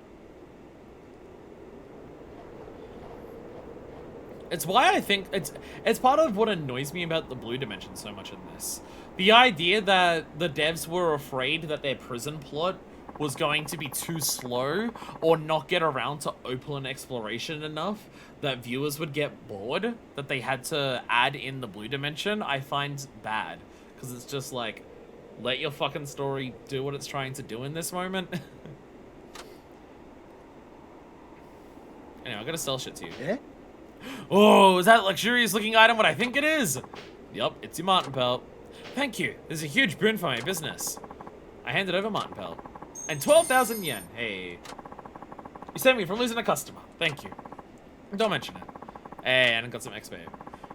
It's why I think it's part of what annoys me about the Blue Dimension so much in this. The idea that the devs were afraid that their prison plot was going to be too slow or not get around to open exploration enough that viewers would get bored, that they had to add in the Blue Dimension, I find bad. Because it's just like, let your fucking story do what it's trying to do in this moment. Anyway, I gotta sell shit to you. Eh? Oh, is that luxurious looking item what I think it is? Yup, it's your Martin Pelt. Thank you. This is a huge boon for my business. I handed over Martin Pelt. And 12,000 yen. Hey. You saved me from losing a customer. Thank you. Don't mention it. Hey, and I got some XP.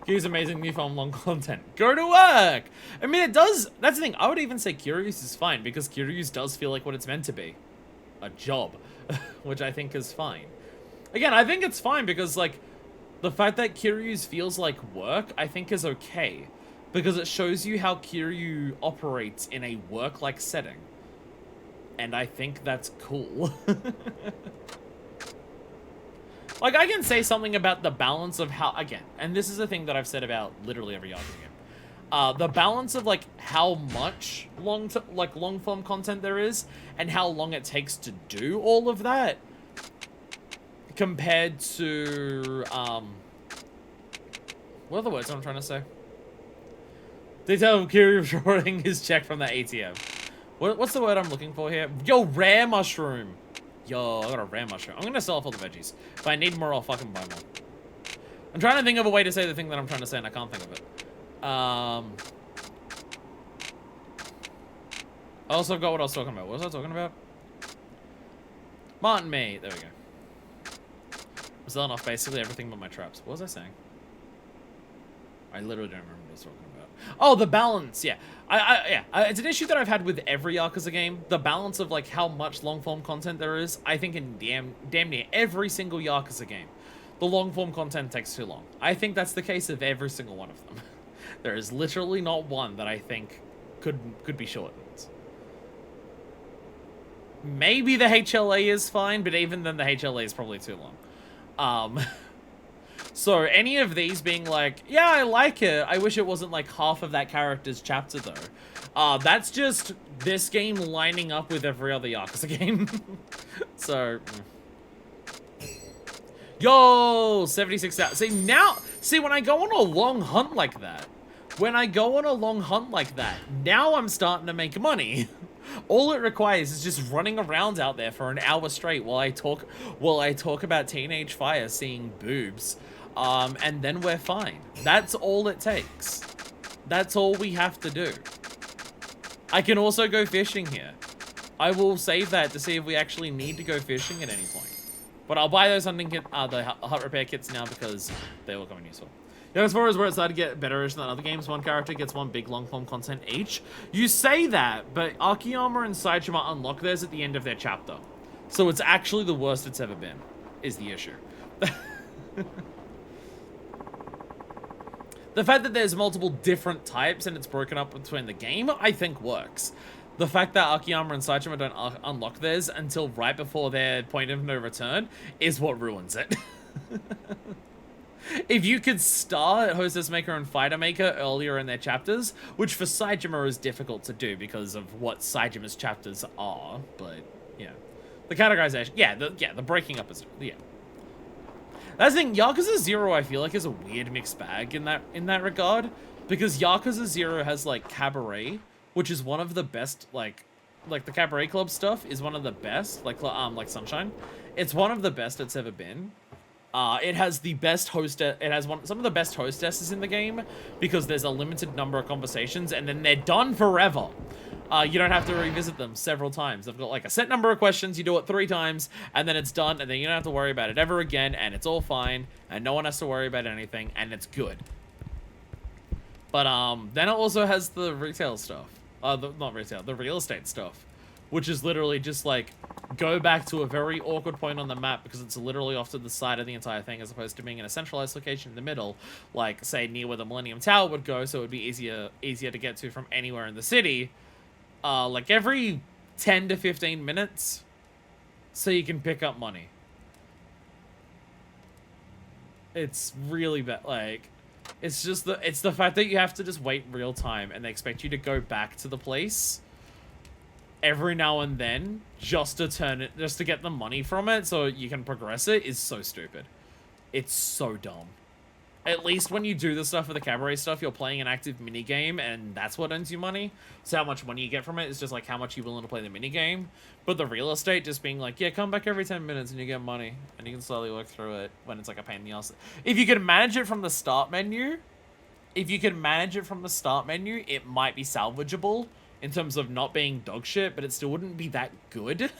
Here's amazing new film long content. Go to work! I mean, it does. That's the thing. I would even say Curious is fine because Curious does feel like what it's meant to be. A job. Which I think is fine. Again, I think it's fine because, like, the fact that Kiryu feels like work, I think is okay. Because it shows you how Kiryu operates in a work-like setting. And I think that's cool. Like, I can say something about the balance of how, again, and this is a thing that I've said about literally every Yakuza game. The balance of, like, how much long-form content there is and how long it takes to do all of that. Compared to, what are the words I'm trying to say? They tell him Kiryu shorting his check from the ATM. What's the word I'm looking for here? Yo, rare mushroom. Yo, I got a rare mushroom. I'm gonna sell off all the veggies. If I need more, I'll fucking buy more. I'm trying to think of a way to say the thing that I'm trying to say, and I can't think of it. I also got what I was talking about. What was I talking about? Martin May. There we go. I'm selling off basically everything but my traps. What was I saying? I literally don't remember what I was talking about. Oh, the balance. Yeah. It's an issue that I've had with every Yakuza game. The balance of, like, how much long-form content there is. I think in damn near every single Yakuza game, the long-form content takes too long. I think that's the case of every single one of them. There is literally not one that I think could be shortened. Maybe the HLA is fine, but even then the HLA is probably too long. So any of these being like, yeah, I like it. I wish it wasn't like half of that character's chapter though. That's just this game lining up with every other Yakuza game. So, yo, 76,000. See, when I go on a long hunt like that, now I'm starting to make money. All it requires is just running around out there for an hour straight while I talk about Teenage Fire seeing boobs. And then we're fine. That's all it takes. That's all we have to do. I can also go fishing here. I will save that to see if we actually need to go fishing at any point. But I'll buy those hunting kit, the hut repair kits now because they will come in useful. Yeah, as far as where it started to get better-ish than other games, one character gets one big long-form content each. You say that, but Akiyama and Saejima unlock theirs at the end of their chapter. So it's actually the worst it's ever been, is the issue. The fact that there's multiple different types and it's broken up between the game, I think works. The fact that Akiyama and Saejima don't unlock theirs until right before their point of no return is what ruins it. If you could start Hostess Maker and Fighter Maker earlier in their chapters, which for Saejima is difficult to do because of what Saejima's chapters are, but yeah. The categorization, the breaking up is, yeah. That's the thing, Yakuza 0 I feel like is a weird mixed bag in that regard, because Yakuza 0 has like Cabaret, which is one of the best, like the Cabaret Club stuff is one of the best, like Sunshine. It's one of the best it's ever been. It has the best some of the best hostesses in the game because there's a limited number of conversations and then they're done forever. You don't have to revisit them several times. They've got like a set number of questions, you do it 3 times, and then it's done, and then you don't have to worry about it ever again, and it's all fine, and no one has to worry about anything, and it's good. But then it also has the retail stuff. The real estate stuff, which is literally just like go back to a very awkward point on the map because it's literally off to the side of the entire thing as opposed to being in a centralized location in the middle, like say near where the Millennium Tower would go, so it would be easier to get to from anywhere in the city. Like every 10 to 15 minutes, so you can pick up money. It's really bad. Like, it's the fact that you have to just wait real time and they expect you to go back to the place every now and then just to get the money from it so you can progress it is so stupid. It's so dumb. At least when you do the stuff for the Cabaret stuff, you're playing an active minigame, and that's what earns you money. So how much money you get from it is just like how much you're willing to play the minigame. But the real estate just being like, yeah, come back every 10 minutes and you get money. And you can slowly work through it when it's like a pain in the ass. If you could manage it from the start menu, it might be salvageable in terms of not being dog shit, but it still wouldn't be that good.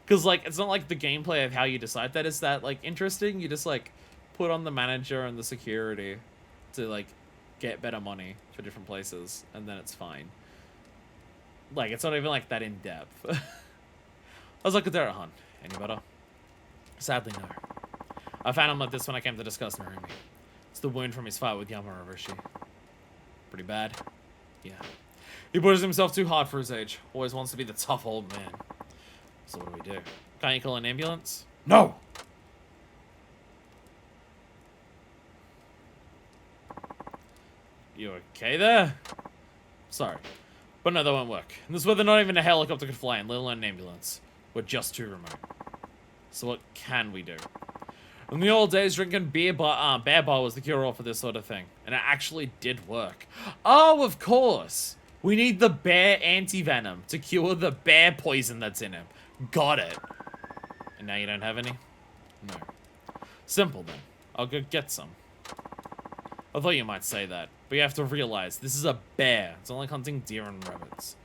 Because, like, it's not like the gameplay of how you decide that is that, like, interesting. You just, like, put on the manager and the security to, like, get better money for different places, and then it's fine. Like, it's not even, like, that in-depth. I was like, Kudera-han, any better? Sadly, no. I found him like this when I came to discuss Narumi. It's the wound from his fight with Yamauroshi. Pretty bad. Yeah. He pushes himself too hard for his age. Always wants to be the tough old man. So what do? Can't you call an ambulance? No! You okay there? Sorry. But no, that won't work. In this weather, not even a helicopter could fly in, let alone an ambulance. We're just too remote. So what can we do? In the old days, drinking bear bar was the cure-all for this sort of thing. And it actually did work. Oh, of course! We need the bear anti-venom to cure the bear poison that's in him. Got it. And now you don't have any? No. Simple then. I'll go get some. I thought you might say that, but you have to realize this is a bear. It's not like hunting deer and rabbits.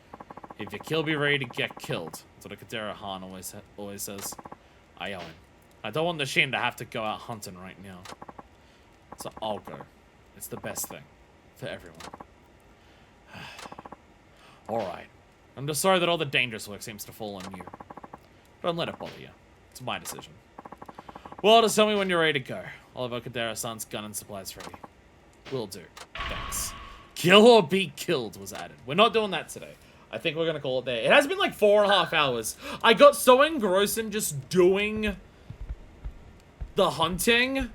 If you kill, be ready to get killed. That's what Akadera-han always says. I owe him. I don't want the Shin to have to go out hunting right now. So I'll go. It's the best thing. For everyone. Alright. I'm just sorry that all the dangerous work seems to fall on you. Don't let it bother you. It's my decision. Well, just tell me when you're ready to go. I'll have Okadera-san's gun and supplies ready. Will do. Thanks. Kill or be killed was added. We're not doing that today. I think we're going to call it there. It has been like 4.5 hours. I got so engrossed in just doing the hunting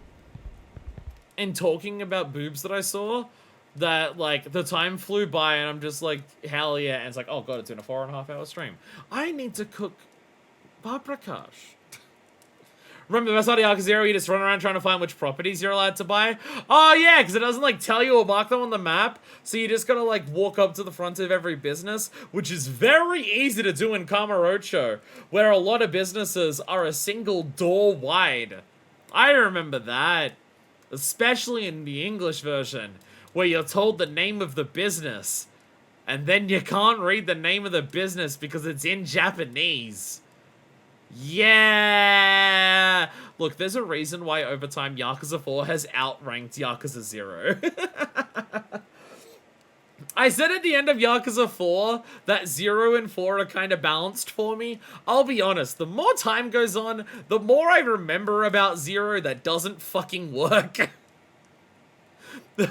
and talking about boobs that I saw that, like, the time flew by and I'm just like, hell yeah. And it's like, oh god, it's been a 4.5 hour stream. I need to cook Paprikash. Remember the best part of Yakuza 0, you just run around trying to find which properties you're allowed to buy? Oh yeah, because it doesn't like tell you or mark them on the map, so you just gotta like walk up to the front of every business, which is very easy to do in Kamurocho, where a lot of businesses are a single door wide. I remember that, especially in the English version, where you're told the name of the business, and then you can't read the name of the business because it's in Japanese. Yeah! Look, there's a reason why over time Yakuza 4 has outranked Yakuza 0. I said at the end of Yakuza 4 that 0 and 4 are kind of balanced for me. I'll be honest, the more time goes on, the more I remember about 0 that doesn't fucking work.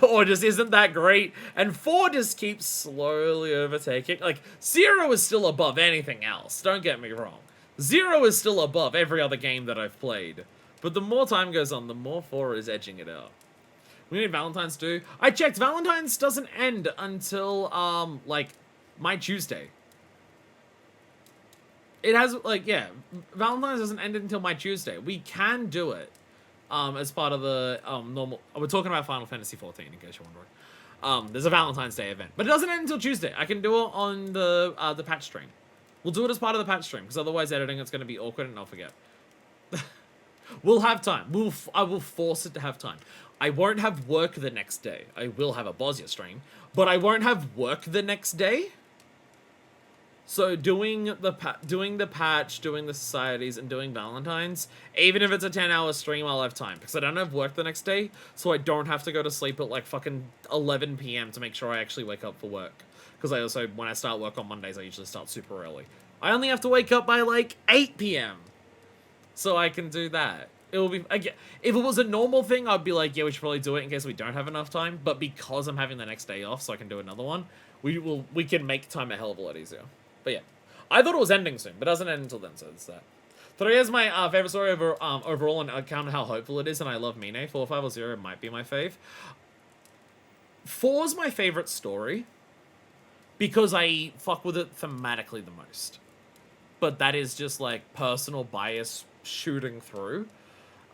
or just isn't that great, and 4 just keeps slowly overtaking. Like, 0 is still above anything else, don't get me wrong. 0 is still above every other game that I've played. But the more time goes on, the more 4 is edging it out. We need Valentine's too. I checked, Valentine's doesn't end until, like, my Tuesday. It has, like, yeah, Valentine's doesn't end until my Tuesday. We can do it. As part of the normal, we're talking about Final Fantasy 14 in case you're wondering. There's a Valentine's Day event, but it doesn't end until Tuesday. I can do it on the patch stream. We'll do it as part of the patch stream because otherwise editing it's going to be awkward and I'll forget. We'll have time. I will force it to have time. I won't have work the next day. I will have a Bosnia stream, but I won't have work the next day. So doing the patch, doing the societies, and doing Valentine's, even if it's a 10-hour stream, I'll have time. Because I don't have work the next day, so I don't have to go to sleep at like fucking 11 p.m. to make sure I actually wake up for work. Because I also, when I start work on Mondays, I usually start super early. I only have to wake up by like 8 p.m. So I can do that. It will be, again, if it was a normal thing, I'd be like, yeah, we should probably do it in case we don't have enough time. But because I'm having the next day off, so I can do another one, we can make time a hell of a lot easier. But yeah, I thought it was ending soon, but it doesn't end until then, so it's that. 3 is my favorite story overall, and I count how hopeful it is, and I love Mine. 4, 5, or 0 might be my fave. 4 is my favorite story, because I fuck with it thematically the most. But that is just, like, personal bias shooting through.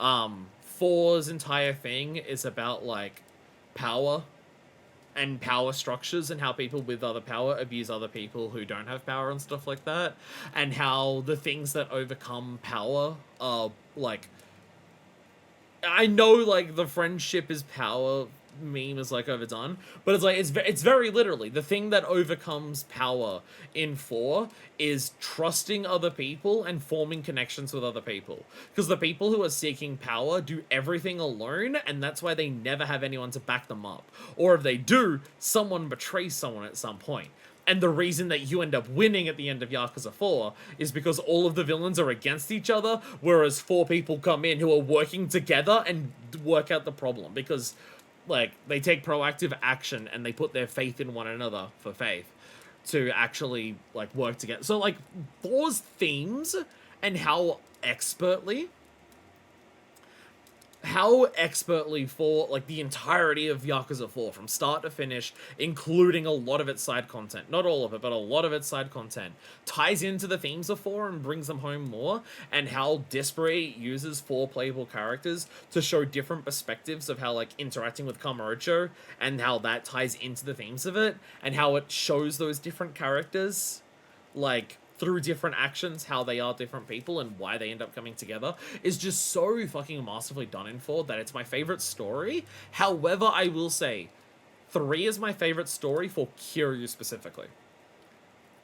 4's entire thing is about, like, power and power structures and how people with other power abuse other people who don't have power and stuff like that. And how the things that overcome power are, like... I know, like, the friendship is power meme is, like, overdone, but it's, like, it's very literally. The thing that overcomes power in 4 is trusting other people and forming connections with other people. Because the people who are seeking power do everything alone, and that's why they never have anyone to back them up. Or if they do, someone betrays someone at some point. And the reason that you end up winning at the end of Yakuza 4 is because all of the villains are against each other, whereas 4 people come in who are working together and work out the problem. Because, like, they take proactive action and they put their faith in one another for faith to actually, like, work together. So, like, 4's themes and how expertly 4, like, the entirety of Yakuza 4, from start to finish, including a lot of its side content, not all of it, but a lot of its side content, ties into the themes of 4 and brings them home more, and how disparate uses 4 playable characters to show different perspectives of how, like, interacting with Kamurocho, and how that ties into the themes of it, and how it shows those different characters, like, through different actions, how they are different people and why they end up coming together, is just so fucking masterfully done in 4 that it's my favorite story. However, I will say, 3 is my favorite story for Kiryu specifically.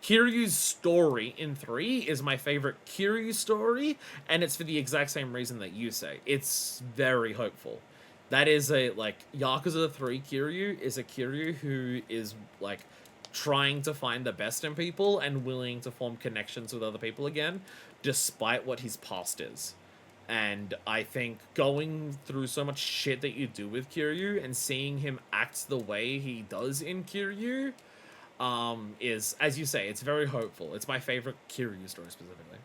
Kiryu's story in 3 is my favorite Kiryu story, and it's for the exact same reason that you say. It's very hopeful. That is a, like, Yakuza 3 Kiryu is a Kiryu who is, like, trying to find the best in people and willing to form connections with other people again, despite what his past is. And I think going through so much shit that you do with Kiryu and seeing him act the way he does in Kiryu, is, as you say, it's very hopeful. It's my favorite Kiryu story specifically.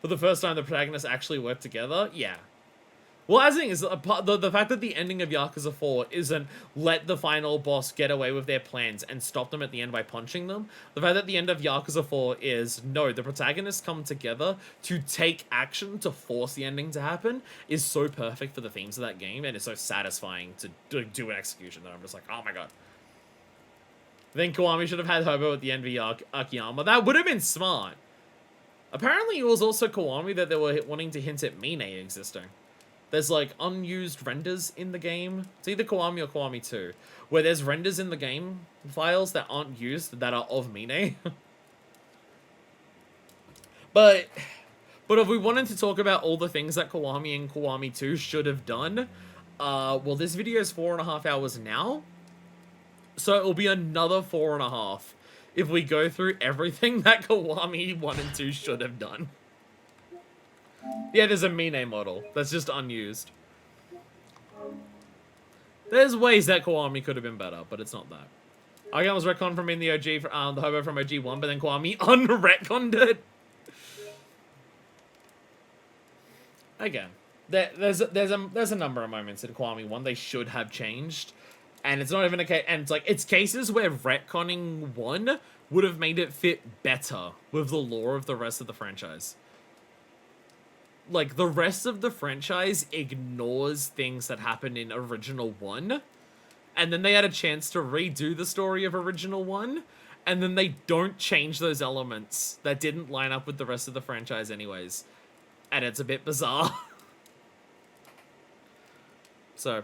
For the first time the protagonists actually work together, yeah. Well, as the thing is, the fact that the ending of Yakuza 4 isn't let the final boss get away with their plans and stop them at the end by punching them. The fact that the end of Yakuza 4 is, no, the protagonists come together to take action to force the ending to happen is so perfect for the themes of that game, and it's so satisfying to do an execution that I'm just like, oh my god. I think Kiwami should have had Hobo at the end of Akiyama. That would have been smart. Apparently it was also Kiwami that they were wanting to hint at Mine existing. There's, like, unused renders in the game. It's either Kiwami or Kiwami 2. Where there's renders in the game files that aren't used that are of Mine. But if we wanted to talk about all the things that Kiwami and Kiwami 2 should have done, well, this video is 4.5 hours now. So it'll be another 4.5 if we go through everything that Kiwami 1 and 2 should have done. Yeah, there's a Mine model that's just unused. There's ways that Kiwami could have been better, but it's not that. Again, was retconned from in the OG, the hobo from OG1, but then Kiwami unretconned it. Again, there's a number of moments in Kiwami 1 they should have changed, and it's not even a case, and it's like, it's cases where retconning 1 would have made it fit better with the lore of the rest of the franchise. Like, the rest of the franchise ignores things that happened in original 1, and then they had a chance to redo the story of original 1, and then they don't change those elements that didn't line up with the rest of the franchise anyways. And it's a bit bizarre. So,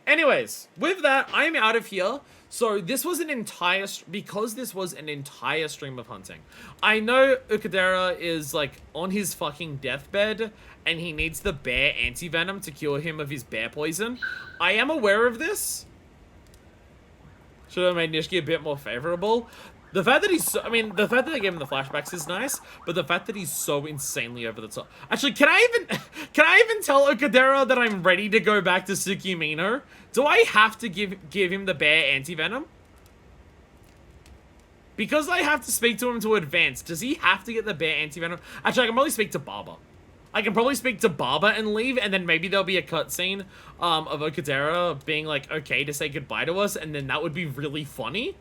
Anyways, with that, I'm out of here. So this was an entire, because this was an entire stream of hunting. I know Ukadera is like on his fucking deathbed and he needs the bear anti-venom to cure him of his bear poison. I am aware of this. Should have made Nishiki a bit more favorable. The fact that he's so, I mean, the fact that they gave him the flashbacks is nice, but the fact that he's so insanely over the top. Actually, can I even tell Ukadera that I'm ready to go back to Tsukimino? Do I have to give him the bear anti-venom? Because I have to speak to him to advance, does he have to get the bear anti-venom? Actually, I can probably speak to Baba. I can probably speak to Baba and leave, and then maybe there'll be a cutscene of Ukadera being like, okay to say goodbye to us, and then that would be really funny.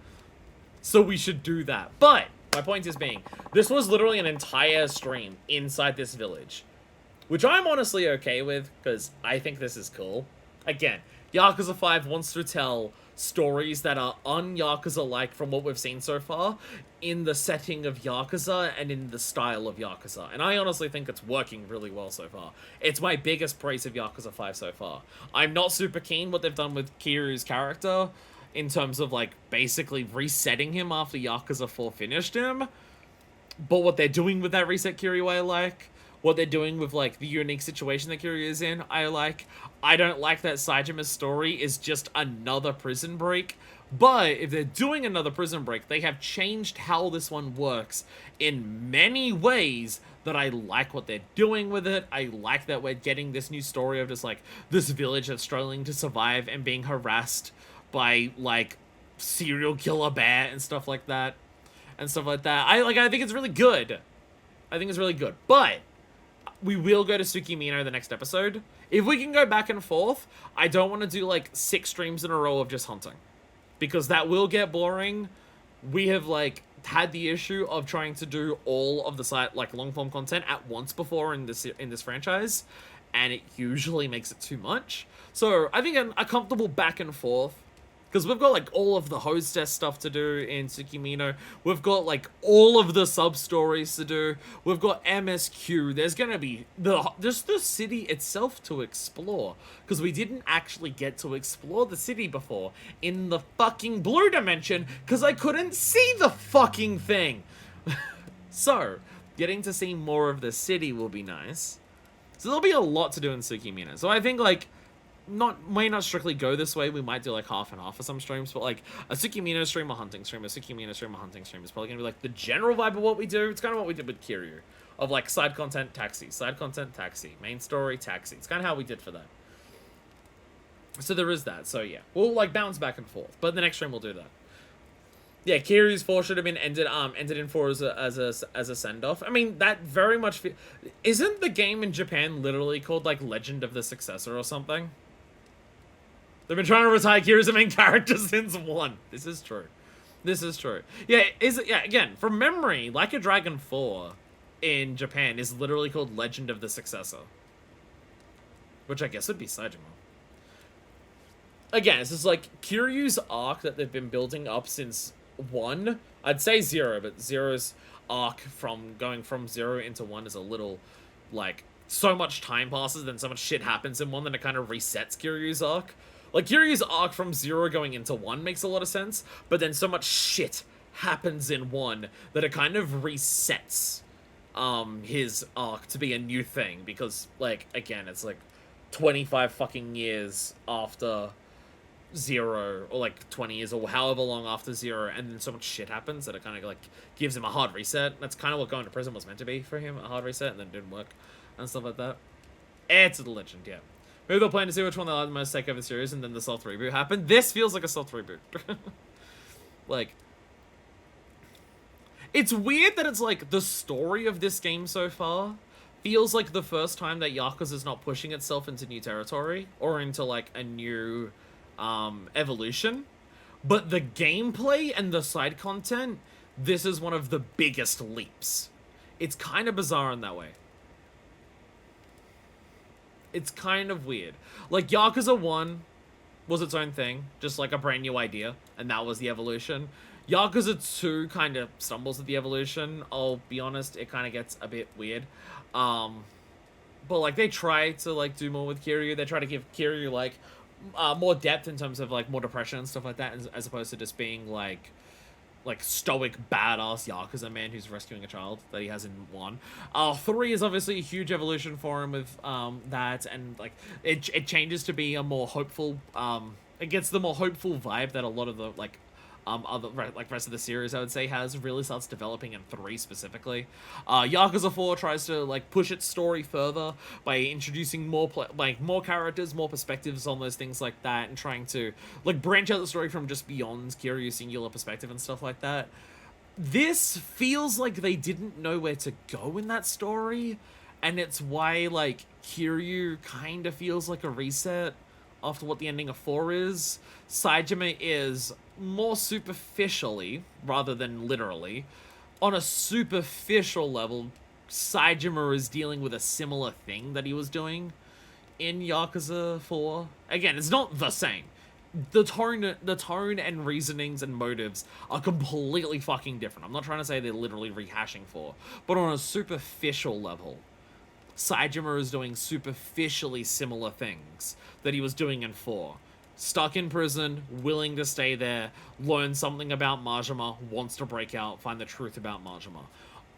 So we should do that. But my point is being, this was literally an entire stream inside this village, which I'm honestly okay with, because I think this is cool. Again, Yakuza 5 wants to tell stories that are un-Yakuza-like from what we've seen so far, in the setting of Yakuza and in the style of Yakuza. And I honestly think it's working really well so far. It's my biggest praise of Yakuza 5 so far. I'm not super keen what they've done with Kiryu's character, in terms of, like, basically resetting him after Yakuza 4 finished him. But what they're doing with that reset Kiryu, I like. What they're doing with, like, the unique situation that Kiryu is in, I like. I don't like that Saejima's story is just another prison break. But if they're doing another prison break, they have changed how this one works in many ways that I like what they're doing with it. I like that we're getting this new story of just, like, this village that's struggling to survive and being harassed by, like, serial killer bear and stuff like that. I think it's really good. I think it's really good. But we will go to Tsukimino the next episode. If we can go back and forth, I don't want to do, like, 6 streams in a row of just hunting. Because that will get boring. We have, like, had the issue of trying to do all of the site, like, long-form content at once before in this franchise. And it usually makes it too much. So I think a comfortable back and forth, because we've got, like, all of the hostess stuff to do in Tsukimino. We've got, like, all of the sub-stories to do. We've got MSQ. There's gonna be just the city itself to explore. Because we didn't actually get to explore the city before in the fucking blue dimension, because I couldn't see the fucking thing. So, getting to see more of the city will be nice. So there'll be a lot to do in Tsukimino. So I think, like, may not strictly go this way. We might do, like, half and half for some streams, but, like, a Tsukimino stream, a hunting stream, a Tsukimino stream, a hunting stream is probably gonna be, like, the general vibe of what we do. It's kind of what we did with Kiryu, of, like, side content, taxi, side content, taxi, main story, taxi. It's kind of how we did for that. So there is that. So yeah, we'll, like, bounce back and forth, but the next stream we'll do that. Yeah, Kiryu's 4 should have been ended in 4 as a send-off. I mean, that very much isn't the game in Japan literally called, like, Legend of the Successor or something? They've been trying to retire Kiryu as a main character since 1. This is true. This is true. Yeah, again, from memory, Like a Dragon 4 in Japan is literally called Legend of the Successor. Which I guess would be Saejima. Again, it's just like Kiryu's arc that they've been building up since 1. I'd say 0, but 0's arc from going from 0 into 1 is a little, like, so much time passes, then so much shit happens in 1 that it kind of resets Kiryu's arc. Like, Kiryu's arc from 0 going into 1 makes a lot of sense, but then so much shit happens in 1 that it kind of resets his arc to be a new thing, because, like, again, it's like 25 fucking years after 0, or like 20 years, or however long after 0, and then so much shit happens that it kind of, like, gives him a hard reset. That's kind of what going to prison was meant to be for him, a hard reset, and then it didn't work, and stuff like that. It's a legend, yeah. Maybe they'll plan to see which one they like the most, take over the series, and then the soft reboot happened. This feels like a soft reboot. Like, it's weird that it's like the story of this game so far feels like the first time that Yakuza's not pushing itself into new territory or into like a new evolution. But the gameplay and the side content, this is one of the biggest leaps. It's kind of bizarre in that way. It's kind of weird. Like, Yakuza 1 was its own thing, just like a brand new idea, and that was the evolution. Yakuza 2 kind of stumbles at the evolution. I'll be honest, it kind of gets a bit weird. But, like, they try to, like, do more with Kiryu. They try to give Kiryu, like, more depth in terms of, like, more depression and stuff like that, as opposed to just being, like stoic, badass Yakuza man who's rescuing a child that he has in 1. 3 is obviously a huge evolution for him with that, and like it changes to be a more hopeful, it gets the more hopeful vibe that a lot of the like other like rest of the series I would say really starts developing in 3 specifically. Yakuza 4 tries to like push its story further by introducing more more characters, more perspectives on those things like that, and trying to like branch out the story from just beyond Kiryu's singular perspective and stuff like that. This feels like they didn't know where to go in that story, and it's why like Kiryu kind of feels like a reset after what the ending of 4 is. Saejima is more superficially, rather than literally, on a superficial level, Saejima is dealing with a similar thing that he was doing in Yakuza 4. Again, it's not the same. The tone and reasonings and motives are completely fucking different. I'm not trying to say they're literally rehashing 4, but on a superficial level, Saejima is doing superficially similar things that he was doing in 4. Stuck in prison, willing to stay there, learn something about Majima, wants to break out, find the truth about Majima.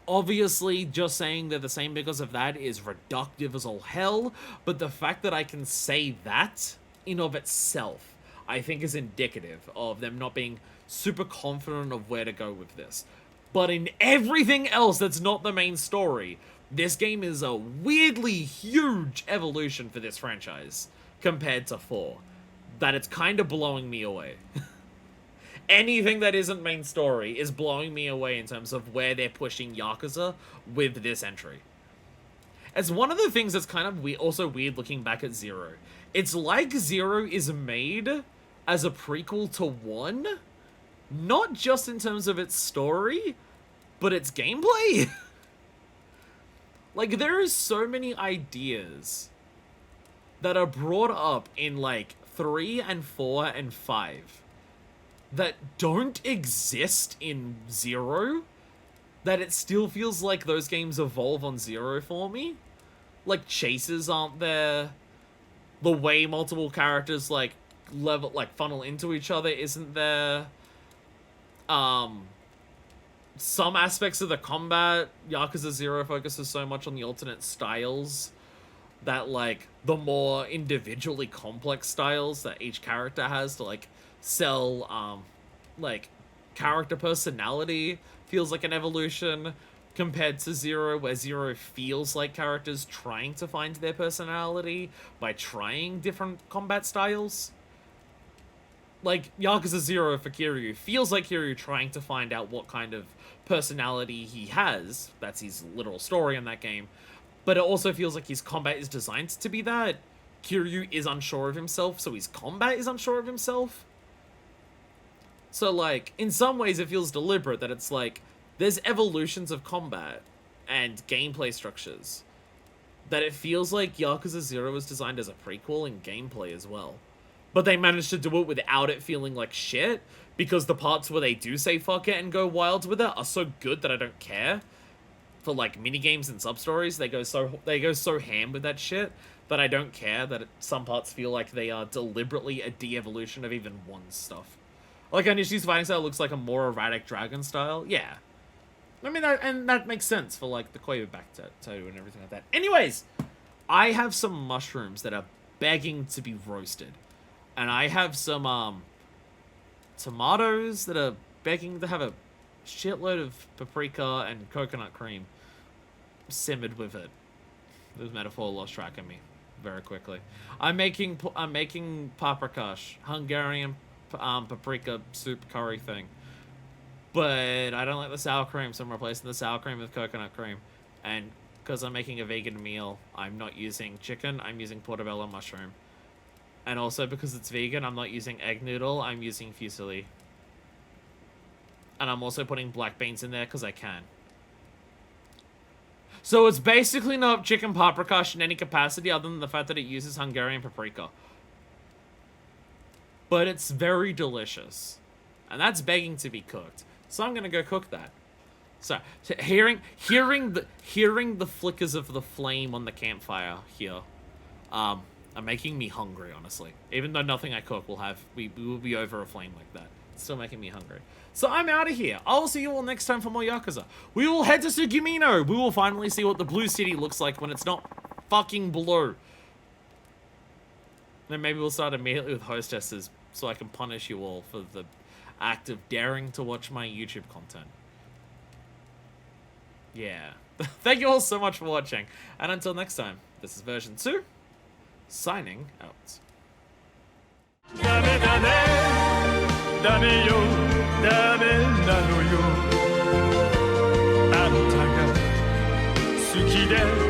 Obviously, just saying they're the same because of that is reductive as all hell, but the fact that I can say that in of itself, I think is indicative of them not being super confident of where to go with this. But in everything else that's not the main story, this game is a weirdly huge evolution for this franchise compared to 4. That it's kind of blowing me away. Anything that isn't main story is blowing me away in terms of where they're pushing Yakuza with this entry. It's one of the things that's kind of also weird looking back at 0. It's like 0 is made as a prequel to 1, not just in terms of its story, but its gameplay. Like, there is so many ideas that are brought up in, like, 3 and 4 and 5 that don't exist in 0, that it still feels like those games evolve on 0 for me. Like, chases aren't there. The way multiple characters, like, funnel into each other isn't there. Some aspects of the combat, Yakuza 0 focuses so much on the alternate styles that, like, the more individually complex styles that each character has to, like, sell, like, character personality feels like an evolution compared to 0, where 0 feels like characters trying to find their personality by trying different combat styles. Like, Yakuza 0 for Kiryu feels like Kiryu trying to find out what kind of personality he has. That's his literal story in that game. But it also feels like his combat is designed to be that. Kiryu is unsure of himself, so his combat is unsure of himself. So, like, in some ways it feels deliberate that it's like, there's evolutions of combat and gameplay structures that it feels like Yakuza 0 was designed as a prequel in gameplay as well. But they managed to do it without it feeling like shit, because the parts where they do say fuck it and go wild with it are so good that I don't care. For, like, minigames and sub-stories, they go so ham with that shit that I don't care that some parts feel like they are deliberately a de-evolution of even 1's stuff. Like, Anishi's fighting style looks like a more erratic dragon style. Yeah. I mean, that makes sense for, like, the Koiba back tattoo and everything like that. Anyways, I have some mushrooms that are begging to be roasted. And I have some, tomatoes that are begging to have a shitload of paprika and coconut cream simmered with it. This metaphor lost track of me. very quickly. I'm making paprikash, Hungarian paprika soup curry thing. But I don't like the sour cream, so I'm replacing the sour cream with coconut cream. And because I'm making a vegan meal, I'm not using chicken, I'm using portobello mushroom. And also because it's vegan, I'm not using egg noodle, I'm using fusilli. And I'm also putting black beans in there because I can. So it's basically not chicken paprikash in any capacity other than the fact that it uses Hungarian paprika. But it's very delicious. And that's begging to be cooked. So I'm gonna go cook that. So hearing the flickers of the flame on the campfire here, are making me hungry, honestly. Even though nothing I cook we will be over a flame like that. It's still making me hungry. So I'm out of here. I'll see you all next time for more Yakuza. We will head to Sugimino. We will finally see what the blue city looks like when it's not fucking blue. Then maybe we'll start immediately with hostesses so I can punish you all for the act of daring to watch my YouTube content. Yeah. Thank you all so much for watching. And until next time, this is version 2, signing out. ダメだねダメよダメなのよあんたが好きで